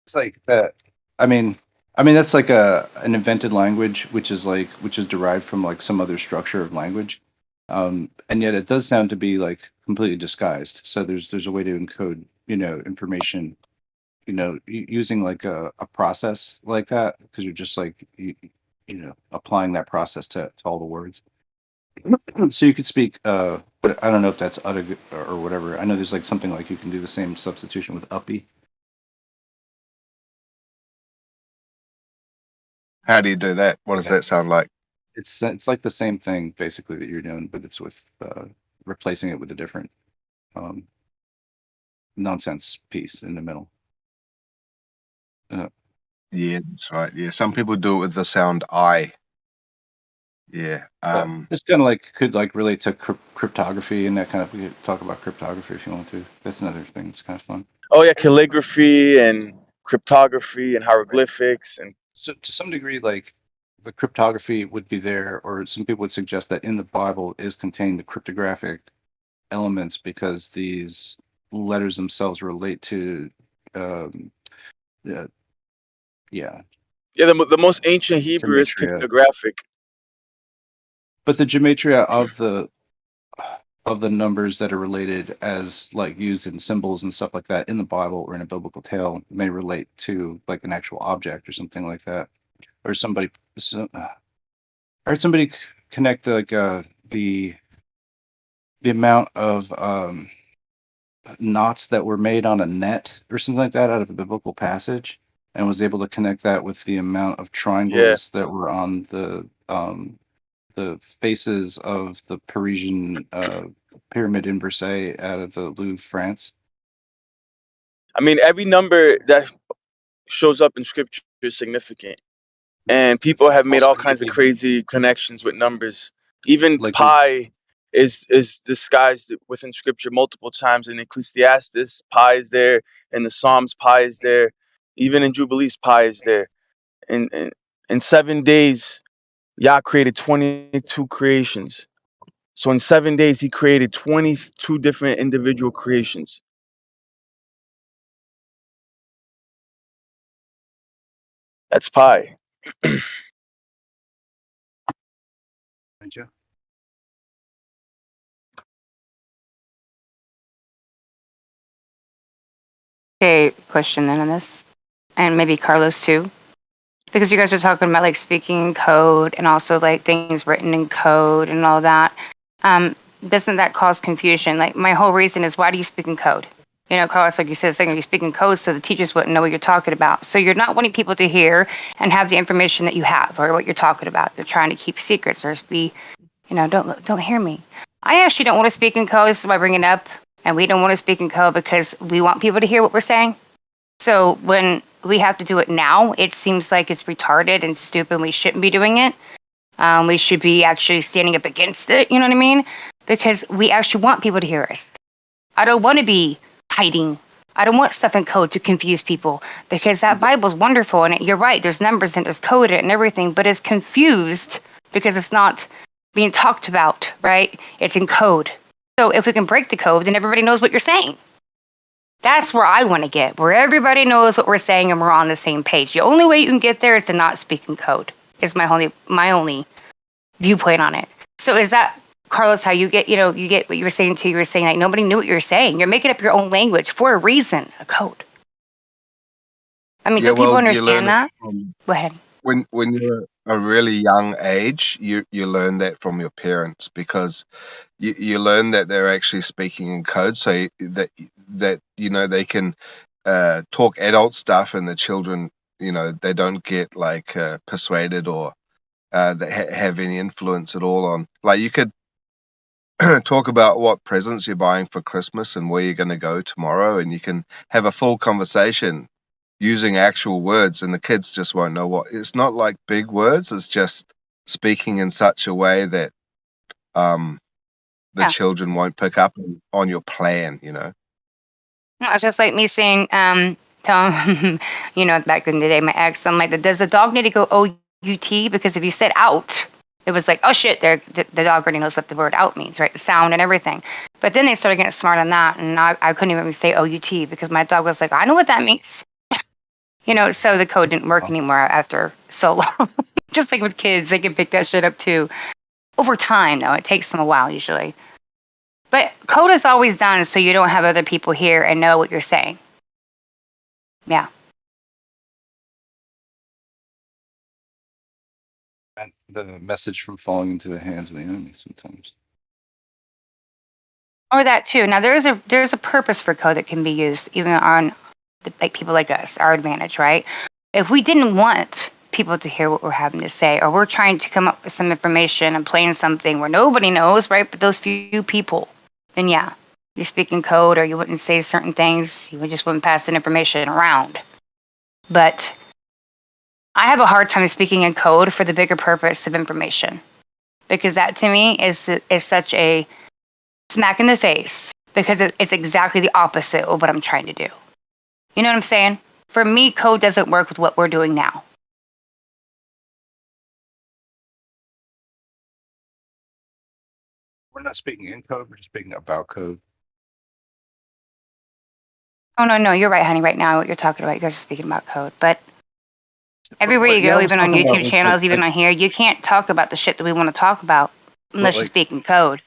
It's like that. I mean, that's like an invented language, which is derived from like some other structure of language, and yet it does sound to be like completely disguised. So there's a way to encode, information, using like a process like that because you're just like applying that process to all the words. So you could speak, but I don't know if that's utag or whatever. I know there's like something like you can do the same substitution with uppy. How do you do that? What does that sound like? It's like the same thing basically that you're doing, but it's with replacing it with a different um, nonsense piece in the middle. Yeah, that's right. Yeah, some people do it with the sound I. Yeah. It's kind of like could like relate to cryptography and that kind of. We could talk about cryptography if you want to. That's another thing. It's kind of fun. Oh yeah, calligraphy and cryptography and hieroglyphics and So to some degree, like the cryptography would be there, or some people would suggest that in the Bible is contained the cryptographic elements because these letters themselves relate to, um, yeah, yeah, yeah. The most ancient Hebrew is gematria. pictographic. But the gematria of the numbers that are related as like used in symbols and stuff like that in the Bible or in a biblical tale may relate to like an actual object or something like that, or somebody. I heard somebody connect like the amount of knots that were made on a net or something like that out of a biblical passage, and was able to connect that with the amount of Yeah. triangles that were on the faces of the Parisian pyramid in Versailles out of the Louvre, France. I mean, every number that shows up in scripture is significant, and people have made all Also, kinds of crazy connections with numbers. Even like pi is disguised within scripture multiple times. In Ecclesiastes, pi is there. In the Psalms, pi is there. Even in Jubilees, pi is there. In 7 days, Yah created 22 creations. So in 7 days, he created 22 different individual creations. That's pi. Thank you. Okay, question then on this, and maybe Carlos too, because you guys are talking about like speaking in code and also like things written in code and all that. Doesn't that cause confusion? Like my whole reason is, why do you speak in code? You know, Carlos, like you said, saying you speak in code so the teachers wouldn't know what you're talking about. So you're not wanting people to hear and have the information that you have or what you're talking about. You're trying to keep secrets or be, you know, don't hear me. I actually don't want to speak in code. This is why I bring it up. And we don't want to speak in code because we want people to hear what we're saying. So when we have to do it now, it seems like it's retarded and stupid. We shouldn't be doing it. We should be actually standing up against it. You know what I mean? Because we actually want people to hear us. I don't want to be hiding. I don't want stuff in code to confuse people, because that Bible's wonderful. And you're right. There's numbers and there's code and everything, but it's confused because it's not being talked about, right? It's in code. So if we can break the code, then everybody knows what you're saying. That's where I want to get, where everybody knows what we're saying and we're on the same page. The only way you can get there is to not speak in code. Is my only viewpoint on it. So is that, Carlos, how you get, you get what you were saying too? You were saying like nobody knew what you were saying. You're making up your own language for a reason, a code. I mean, do people understand that? Go ahead. When you're a really young age, you learn that from your parents, because you learn that they're actually speaking in code, so that they can talk adult stuff, and the children, they don't get like persuaded or that have any influence at all on, like, you could talk about what presents you're buying for Christmas and where you're going to go tomorrow, and you can have a full conversation using actual words, and the kids just won't know what. It's not like big words, it's just speaking in such a way that the Yeah. children won't pick up on your plan. No, it's just like me saying, Tom, back in the day, my ex, I'm like, does the dog need to go O-U-T? Because if you said out, it was like, oh shit, the dog already knows what the word out means, right? The sound and everything. But then they started getting smart on that, and I couldn't even say O-U-T because my dog was like, I know what that means. So the code didn't work anymore after so long. Just like with kids, they can pick that shit up too. Over time, though, it takes them a while usually. But code is always done so you don't have other people hear and know what you're saying. Yeah. And the message from falling into the hands of the enemy sometimes. Or that too. Now there's a purpose for code that can be used even on like people like us, our advantage, right? If we didn't want people to hear what we're having to say, or we're trying to come up with some information and playing something where nobody knows, right? But those few people, then yeah, you speak in code, or you wouldn't say certain things, you just wouldn't pass that information around. But I have a hard time speaking in code for the bigger purpose of information, because that to me is such a smack in the face, because it's exactly the opposite of what I'm trying to do. You know what I'm saying? For me, code doesn't work with what we're doing now. We're not speaking in code, we're just speaking about code. Oh, no, you're right, honey. Right now, what you're talking about, you guys are speaking about code. But everywhere you go, even on YouTube channels, even on here, you can't talk about the shit that we want to talk about unless you speak in code.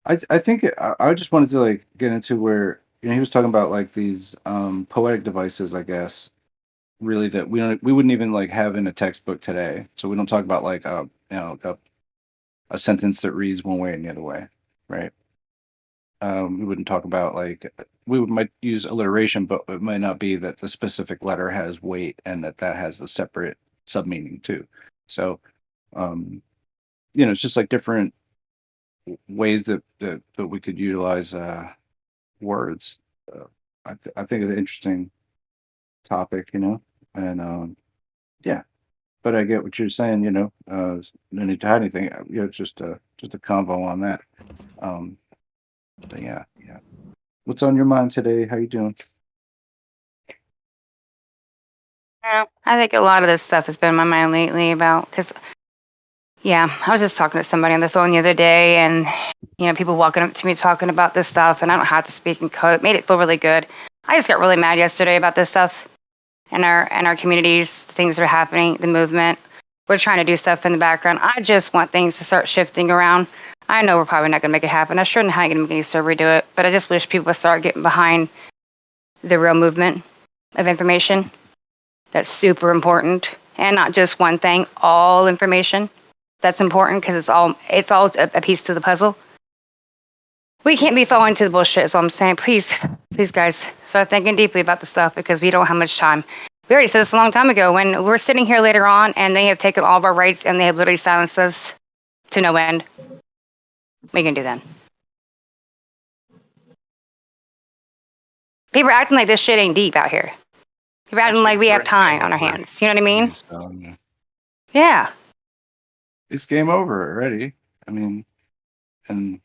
I think I just wanted to like get into where he was talking about like these poetic devices, I guess, really that we wouldn't even like have in a textbook today. So we don't talk about like a sentence that reads one way and the other way, right? We wouldn't talk about like might use alliteration, but it might not be that the specific letter has weight and that has a separate sub meaning too. So it's just like different ways that we could utilize words. I think it's an interesting topic, and yeah. but I get what you're saying. Any tiny thing. Just a convo on that. But yeah. What's on your mind today? How you doing? Yeah, I think a lot of this stuff has been on my mind lately about because, yeah, I was just talking to somebody on the phone the other day, and people walking up to me talking about this stuff, and I don't have to speak in code. It made it feel really good. I just got really mad yesterday about this stuff in our communities, things that are happening, the movement. We're trying to do stuff in the background. I just want things to start shifting around. I know we're probably not going to make it happen. I sure know how you're going to make any server do it, but I just wish people would start getting behind the real movement of information. That's super important, and not just one thing. All information that's important because it's all a piece to the puzzle. We can't be falling into the bullshit. So I'm saying, please, guys, start thinking deeply about the stuff because we don't have much time. We already said this a long time ago when we're sitting here later on and they have taken all of our rights and they have literally silenced us to no end. We can do then. People are acting like this shit ain't deep out here. People are acting like we have time on our hands. You know what I mean? Yeah. It's game over already. I mean, and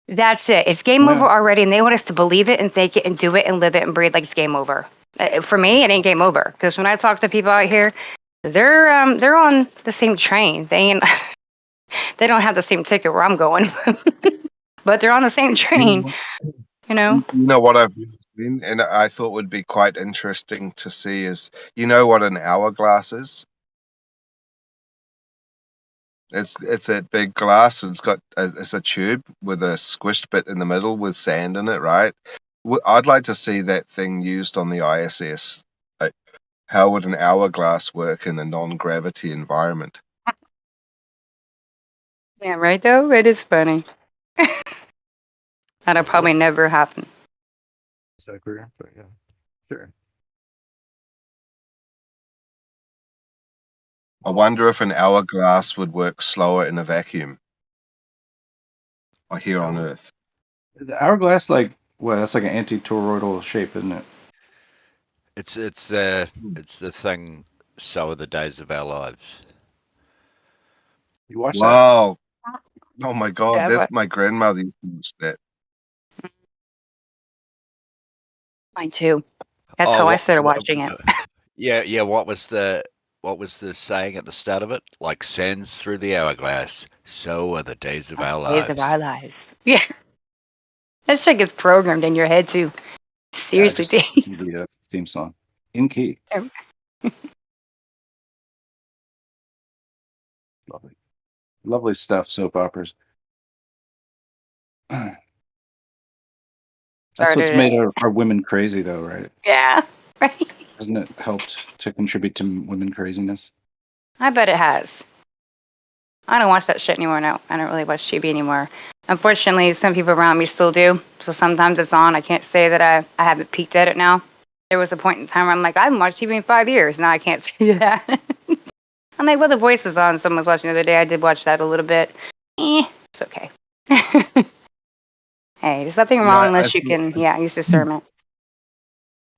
that's it. It's game over already, and they want us to believe it and think it and do it and live it and breathe like it's game over. For me, it ain't game over because when I talk to people out here, they're on the same train. They don't have the same ticket where I'm going, but they're on the same train. You know what I've seen, and I thought would be quite interesting to see is, what an hourglass is? It's that big glass, and it's a tube with a squished bit in the middle with sand in it, right? I'd like to see that thing used on the ISS. Like, how would an hourglass work in a non-gravity environment? Yeah, right though? It is funny. That'll probably never happen. Exactly, but yeah, sure. I wonder if an hourglass would work slower in a vacuum or here on Earth. The hourglass, that's like an anti-toroidal shape, isn't it? It's the thing. So are the days of our lives. You watch that? Wow! Oh my God, Yeah, but my grandmother used to watch that. mine too. That's how I started watching it. Yeah. What was the saying at the start of it? Like sands through the hourglass, so are the days of our Days of lives. our lives. Yeah. That shit gets programmed in your head too. Seriously, The theme song in key. Lovely stuff. Soap operas. That's what's made our women crazy, though, right? Yeah, right. Hasn't it helped to contribute to women craziness? I bet it has. I don't watch that shit anymore now. I don't really watch TV anymore. Unfortunately, some people around me still do. So sometimes it's on. I can't say that I haven't peeked at it now. There was a point in time where I'm like, I haven't watched TV in 5 years. Now I can't say that. I'm like, well, The Voice was on. Someone was watching the other day. I did watch that a little bit. It's okay. Hey, there's nothing wrong unless you can, use discernment.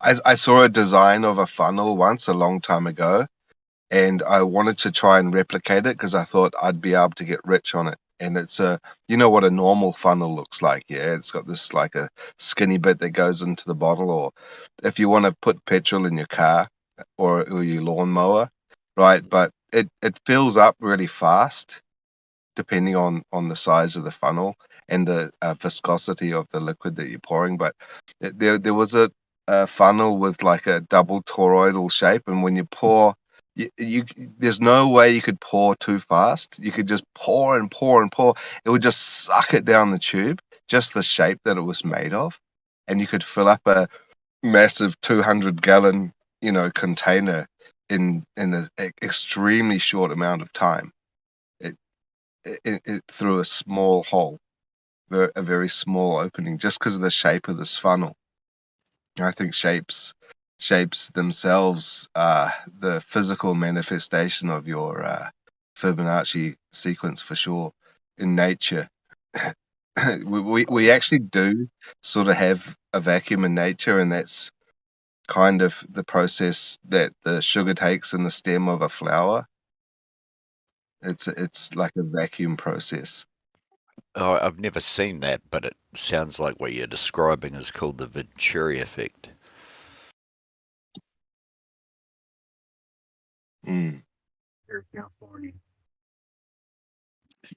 I saw a design of a funnel once a long time ago, and I wanted to try and replicate it because I thought I'd be able to get rich on it. And it's what a normal funnel looks like. Yeah, it's got this like a skinny bit that goes into the bottle, or if you want to put petrol in your car or your lawnmower, right? But it fills up really fast, depending on the size of the funnel and the viscosity of the liquid that you're pouring. But there was a funnel with like a double toroidal shape, and when you pour, you there's no way you could pour too fast. You could just pour and pour and pour. It would just suck it down the tube, just the shape that it was made of, and you could fill up a massive 200-gallon container in an extremely short amount of time. It through a small hole, a very small opening, just because of the shape of this funnel. I think shapes themselves are the physical manifestation of your Fibonacci sequence for sure in nature. we actually do sort of have a vacuum in nature, and that's kind of the process that the sugar takes in the stem of a flower. It's like a vacuum process. Oh, I've never seen that, but it sounds like what you're describing is called the Venturi effect. Mm. California.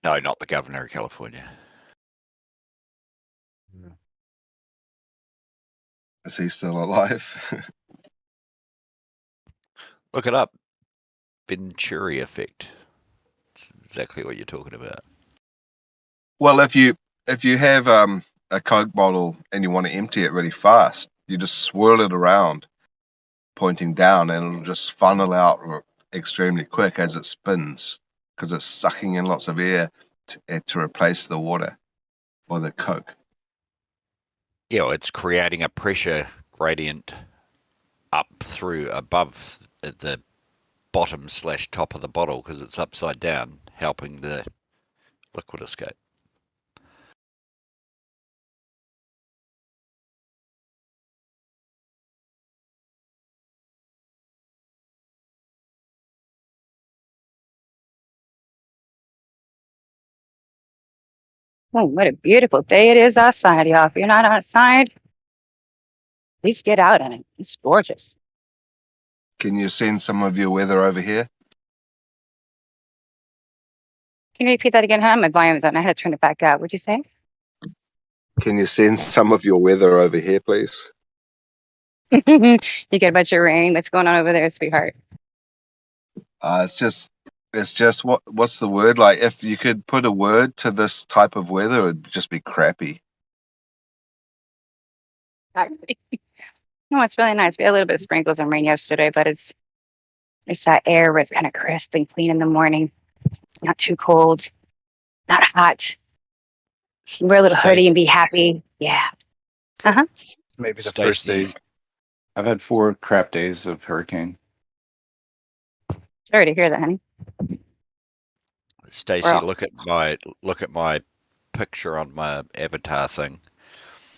No, not the governor of California. Is he still alive? Look it up. Venturi effect. It's exactly what you're talking about. Well, if you have a Coke bottle and you want to empty it really fast, you just swirl it around, pointing down, and it'll just funnel out extremely quick as it spins because it's sucking in lots of air to replace the water or the Coke. Yeah, well, it's creating a pressure gradient up through above the bottom / top of the bottle because it's upside down, helping the liquid escape. Oh, what a beautiful day it is outside, y'all. If you're not outside, please get out in it. It's gorgeous. Can you send some of your weather over here? Can you repeat that again, huh? My volume's on. I had to turn it back up. What'd you say? Can you send some of your weather over here, please? You get a bunch of rain. What's going on over there, sweetheart? It's just what's the word? Like if you could put a word to this type of weather, it'd just be crappy. No, it's really nice. We had a little bit of sprinkles and rain yesterday, but it's that air where it's kind of crisp and clean in the morning. Not too cold, not hot. Wear a little hoodie and be happy. Yeah. Uh-huh. Maybe the first day. I've had 4 crap days of hurricane. Sorry to hear that, honey. Stacey, Well. look at my picture on my avatar thing.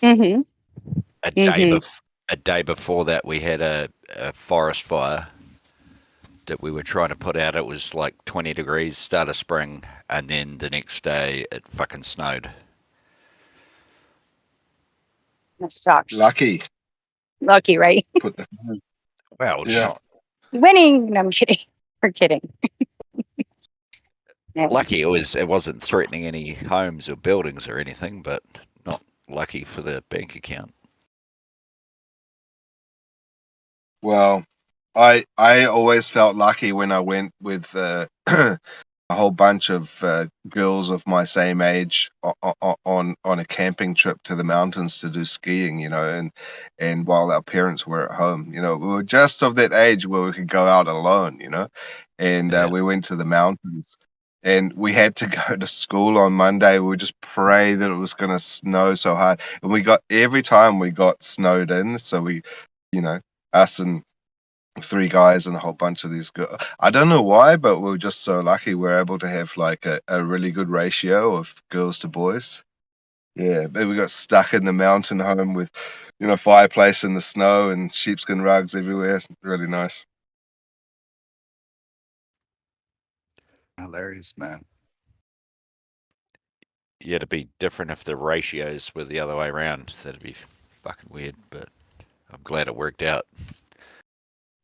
Mm-hmm. A day before that, we had a forest fire that we were trying to put out. It was like 20 degrees, start of spring, and then the next day it fucking snowed. That sucks. Lucky, right? Well, yeah. not Winning. No, I'm kidding. We're kidding. Yeah. lucky. It wasn't threatening any homes or buildings or anything, but not lucky for the bank account. Well, I always felt lucky when I went with a whole bunch of girls of my same age on a camping trip to the mountains to do skiing, and while our parents were at home, we were just of that age where we could go out alone, and we went to the mountains. And we had to go to school on Monday. We would just pray that it was going to snow so hard. And every time we got snowed in. So us and 3 guys and a whole bunch of these girls. I don't know why, but we were just so lucky we're able to have like a really good ratio of girls to boys. Yeah, but we got stuck in the mountain home with, fireplace in the snow and sheepskin rugs everywhere. Really nice. Hilarious, man. Yeah, it'd be different if the ratios were the other way around. That'd be fucking weird, but I'm glad it worked out.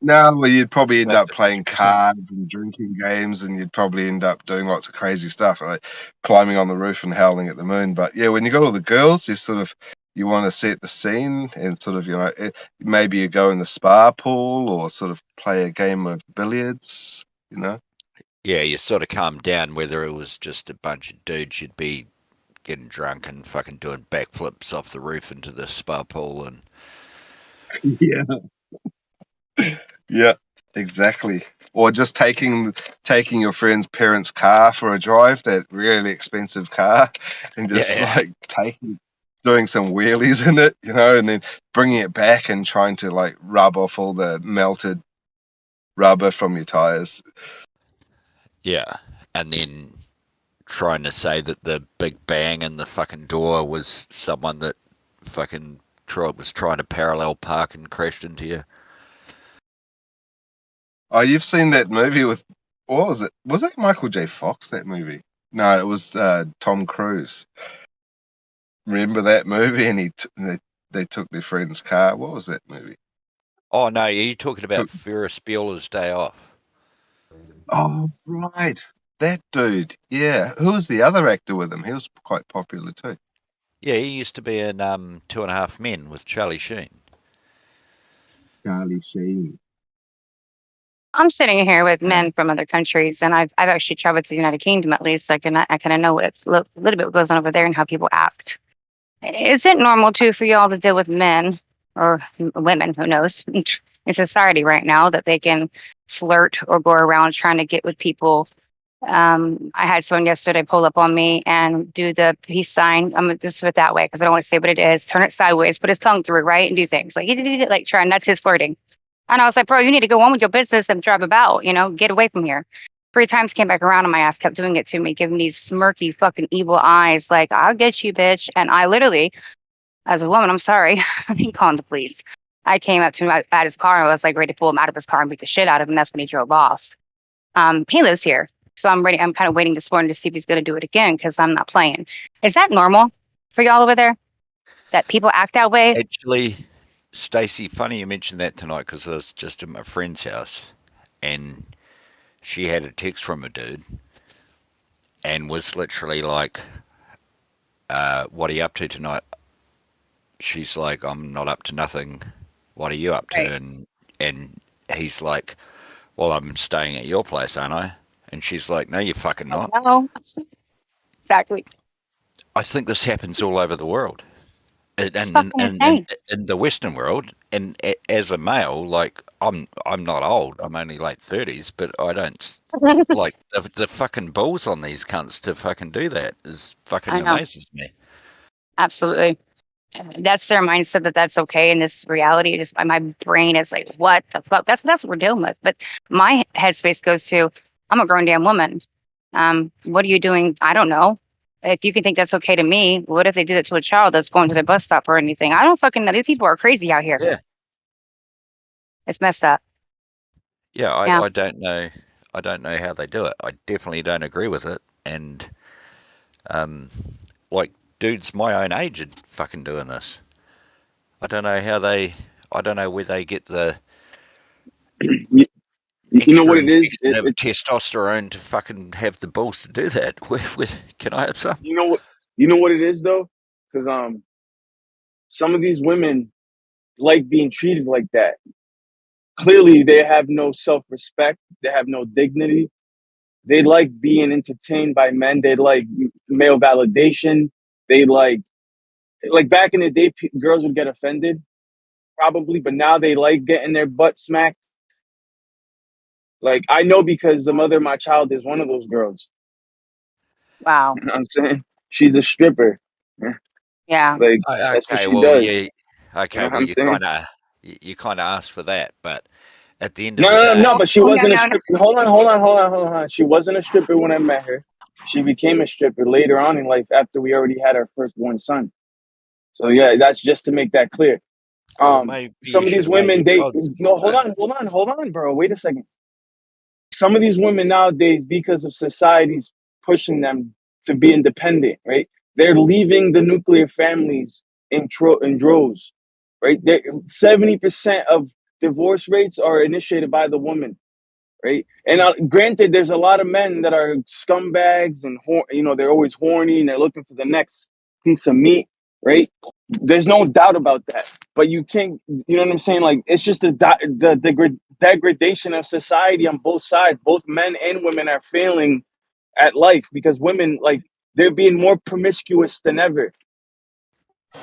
No, well, you'd probably end up playing cards and drinking games, and you'd probably end up doing lots of crazy stuff, like climbing on the roof and howling at the moon. But yeah, when you got all the girls, you want to set the scene and maybe you go in the spa pool or sort of play a game of billiards, Yeah, you sort of calm down. Whether it was just a bunch of dudes, you'd be getting drunk and fucking doing backflips off the roof into the spa pool and Yeah, exactly. Or just taking your friend's parents' car for a drive, that really expensive car, and just doing some wheelies in it, and then bringing it back and trying to like rub off all the melted rubber from your tires. yeah, and then trying to say that the big bang in the fucking door was someone that fucking was trying to parallel park and crashed into you. Oh, you've seen that movie with What was it? Was that Michael J. Fox, that movie? No, it was Tom Cruise. Remember that movie? And they took their friend's car. What was that movie? Oh no, you're talking about Ferris Bueller's Day Off. Oh, right. That dude. Yeah. Who was the other actor with him? He was quite popular too. Yeah, he used to be in 2.5 Men with Charlie Sheen. Charlie Sheen. I'm sitting here with men from other countries, and I've actually traveled to the United Kingdom at least. I kind of know a little bit what goes on over there and how people act. Is it normal too for y'all to deal with men or women, who knows, in society right now that they can flirt or go around trying to get with people? I had someone yesterday pull up on me and do the peace sign. I'm gonna just do it that way because I don't want to say what it is. Turn it sideways, put his tongue through, right, and do things like trying. That's his flirting. And I was like, bro, you need to go on with your business and drive about. Get away from here. 3 times came back around and my ass kept doing it to me, giving these smirky fucking evil eyes, like I'll get you, bitch. And I literally, as a woman, I'm sorry, I ain't calling the police. I came up to him at his car and I was like ready to pull him out of his car and beat the shit out of him. That's when he drove off. He lives here. So I'm ready. I'm kind of waiting this morning to see if he's going to do it again because I'm not playing. Is that normal for y'all over there? That people act that way? Actually, Stacey, funny you mentioned that tonight because I was just at my friend's house and she had a text from a dude and was literally like, what are you up to tonight? She's like, I'm not up to nothing. What are you up to? Right. And he's like, well, I'm staying at your place, aren't I? And she's like, no, you're fucking not. No. Exactly. I think this happens all over the world. It's And fucking insane. in the Western world, and as a male, like I'm not old. I'm only late 30s, but I don't like the fucking balls on these cunts to fucking do that is fucking I know. amazes me. Absolutely. That's their mindset that that's okay in this reality. Just my brain is like, what the fuck? That's what we're dealing with. But my headspace goes to, I'm a grown damn woman. What are you doing? I don't know. If you can think that's okay to me, what if they did it to a child that's going to their bus stop or anything? I don't fucking know. These people are crazy out here. Yeah. It's messed up. Yeah, Yeah. I don't know. I don't know how they do it. I definitely don't agree with it. And like dudes my own age are fucking doing this. I don't know how they. I don't know where they get the You know what extra it is? injection of testosterone to fucking have the balls to do that. Can I have some? You know what? You know what it is though, because some of these women like being treated like that. Clearly, they have no self-respect. They have no dignity. They like being entertained by men. They like male validation. They like back in the day, girls would get offended probably, but now they like getting their butt smacked. Like I know because the mother of my child is one of those girls. Wow. You know what I'm saying? She's a stripper. Yeah. Like that's what Okay, she well, does. yeah. You Okay, know what well, I'm saying? you kind of asked for that, but at the end of the No, day, but she Oh, no, wasn't a no, no. stripper. Hold on. She wasn't a stripper when I met her. She became a stripper later on in life after we already had our firstborn son. So yeah, that's just to make that clear. well, maybe you Some of should these have made women, your they child no, stripper. hold on, bro. Wait a second. Some of these women nowadays, because of society's pushing them to be independent, right? They're leaving the nuclear families in droves, right? 70% of divorce rates are initiated by the woman, right? And granted, there's a lot of men that are scumbags and they're always horny and they're looking for the next piece of meat, right? There's no doubt about that. But you can't, you know what I'm saying? Like it's just the degradation of society on both sides. Both men and women are failing at life because women like they're being more promiscuous than ever.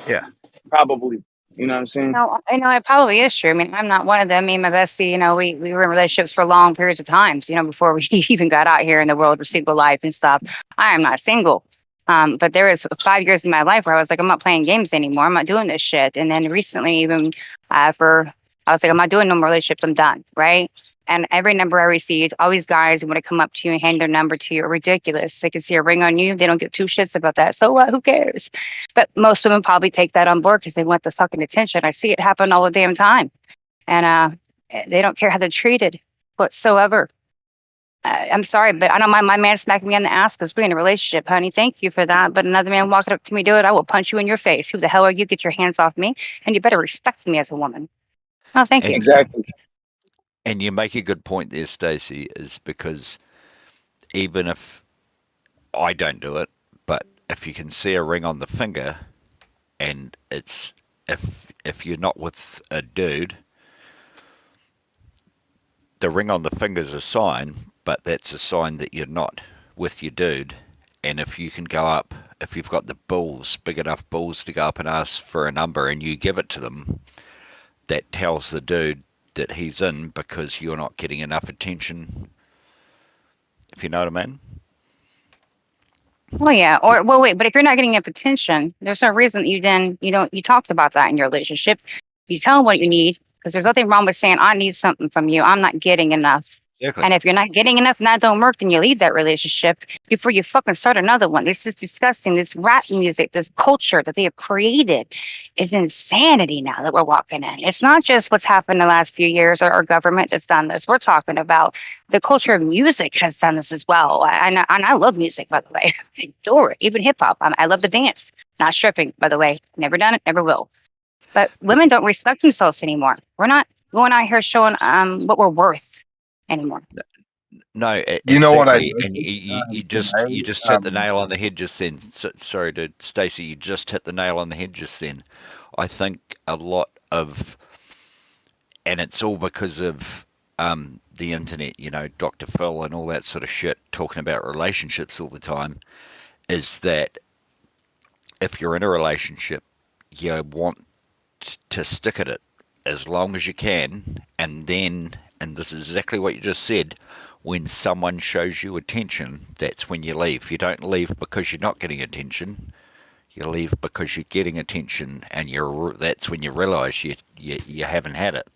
Yeah. Probably. You know what I'm saying? No, I know it probably is true. I mean, I'm not one of them. Me and my bestie, we were in relationships for long periods of times, before we even got out here in the world of single life and stuff. I am not single. But there was 5 years in my life where I was like, I'm not playing games anymore. I'm not doing this shit. And then recently, even I was like, I'm not doing no more relationships. I'm done. Right. And every number I received, all these guys who want to come up to you and hand their number to you are ridiculous. They can see a ring on you. They don't give two shits about that. So what? Who cares? But most women probably take that on board because they want the fucking attention. I see it happen all the damn time. And they don't care how they're treated whatsoever. I'm sorry, but I don't mind my man smacking me on the ass because we're in a relationship, honey. Thank you for that. But another man walking up to me, do it, I will punch you in your face. Who the hell are you? Get your hands off me, and you better respect me as a woman. Oh, thank you. Exactly. And you make a good point there, Stacey, is because even if I don't do it, but if you can see a ring on the finger, and it's if you're not with a dude, the ring on the finger is a sign, but that's a sign that you're not with your dude. And if you can go up, if you've got the balls, big enough balls to go up and ask for a number, and you give it to them, that tells the dude that he's in because you're not getting enough attention. If you know what I mean. Well, yeah. Or well, wait. But if you're not getting enough attention, there's no reason that you talked about that in your relationship. You tell them what you need because there's nothing wrong with saying I need something from you. I'm not getting enough. Exactly. And if you're not getting enough and that don't work, then you leave that relationship before you fucking start another one. This is disgusting. This rap music, this culture that they have created is insanity now that we're walking in. It's not just what's happened in the last few years or our government that's done this. We're talking about the culture of music has done this as well. And I love music, by the way. I adore it. Even hip hop. I love the dance. Not stripping, by the way. Never done it, never will. But women don't respect themselves anymore. We're not going out here showing what we're worth anymore. No, You know what I exactly, and you just hit the nail on the head just then. Sorry, dude, Stacey, you just hit the nail on the head just then. I think a lot of, and it's all because of the internet, you know, Dr. Phil and all that sort of shit, talking about relationships all the time, is that if you're in a relationship, you want to stick at it as long as you can, and then, and this is exactly what you just said, when someone shows you attention, that's when you leave. You don't leave because you're not getting attention. You leave because you're getting attention, and that's when you realise you haven't had it.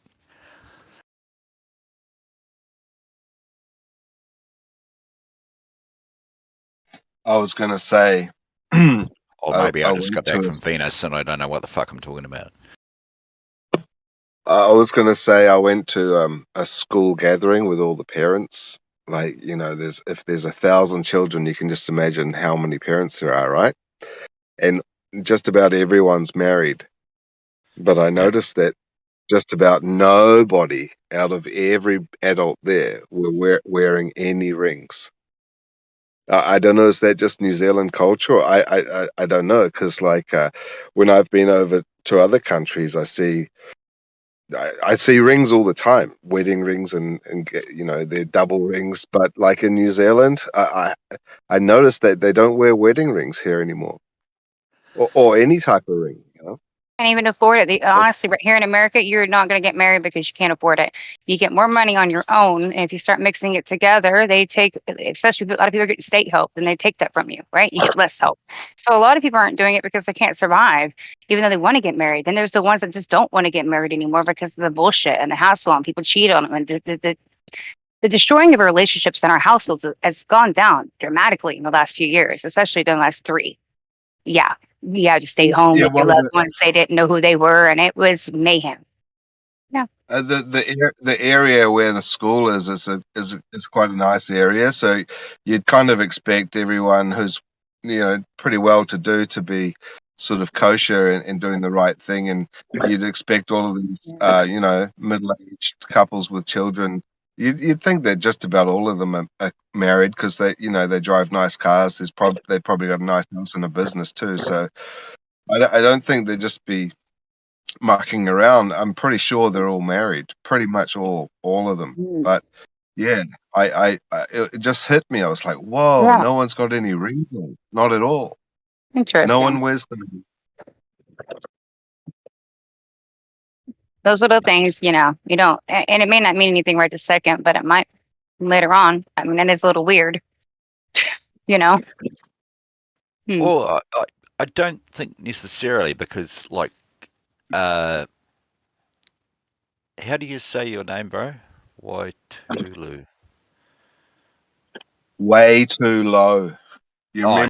I was going to say, Or maybe I just went got to back from Venus and I don't know what the fuck I'm talking about. I was going to say I went to a school gathering with all the parents. Like, you know, if there's 1,000 children, you can just imagine how many parents there are, right? And just about everyone's married. But I noticed that just about nobody out of every adult there were wearing any rings. I don't know. Is that just New Zealand culture? I don't know, because like when I've been over to other countries, I see rings all the time, wedding rings, and you know, they're double rings. But like in New Zealand, I noticed that they don't wear wedding rings here anymore, or any type of ring. You know? Can't even afford it. Honestly, right here in America, you're not going to get married because you can't afford it. You get more money on your own, and if you start mixing it together, they take, especially a lot of people get state help, and they take that from you, right? You get less help. So a lot of people aren't doing it because they can't survive, even though they want to get married. Then there's the ones that just don't want to get married anymore because of the bullshit and the hassle, and people cheat on them, and the destroying of relationships in our households has gone down dramatically in the last few years, especially the last 3. Yeah, you had to stay home Yeah, with your well, loved ones. They didn't know who they were, and it was mayhem. Yeah. the area where the school is quite a nice area, so you'd kind of expect everyone who's, you know, pretty well to do to be sort of kosher and doing the right thing, and you'd expect all of these you know, middle-aged couples with children. You'd think that just about all of them are married, because they, you know, they drive nice cars. They probably got a nice house and a business too. So I don't think they'd just be mucking around. I'm pretty sure they're all married, pretty much all of them. But yeah, it just hit me. I was like, whoa, Yeah. no one's got any rings on, not at all. No Interesting. one wears them. Those little things, you know, you don't, and it may not mean anything right this second, but it might later on. I mean, it is a little weird, you know. Well, I don't think necessarily, because like, how do you say your name, bro? Waitulu. Way too low. You remember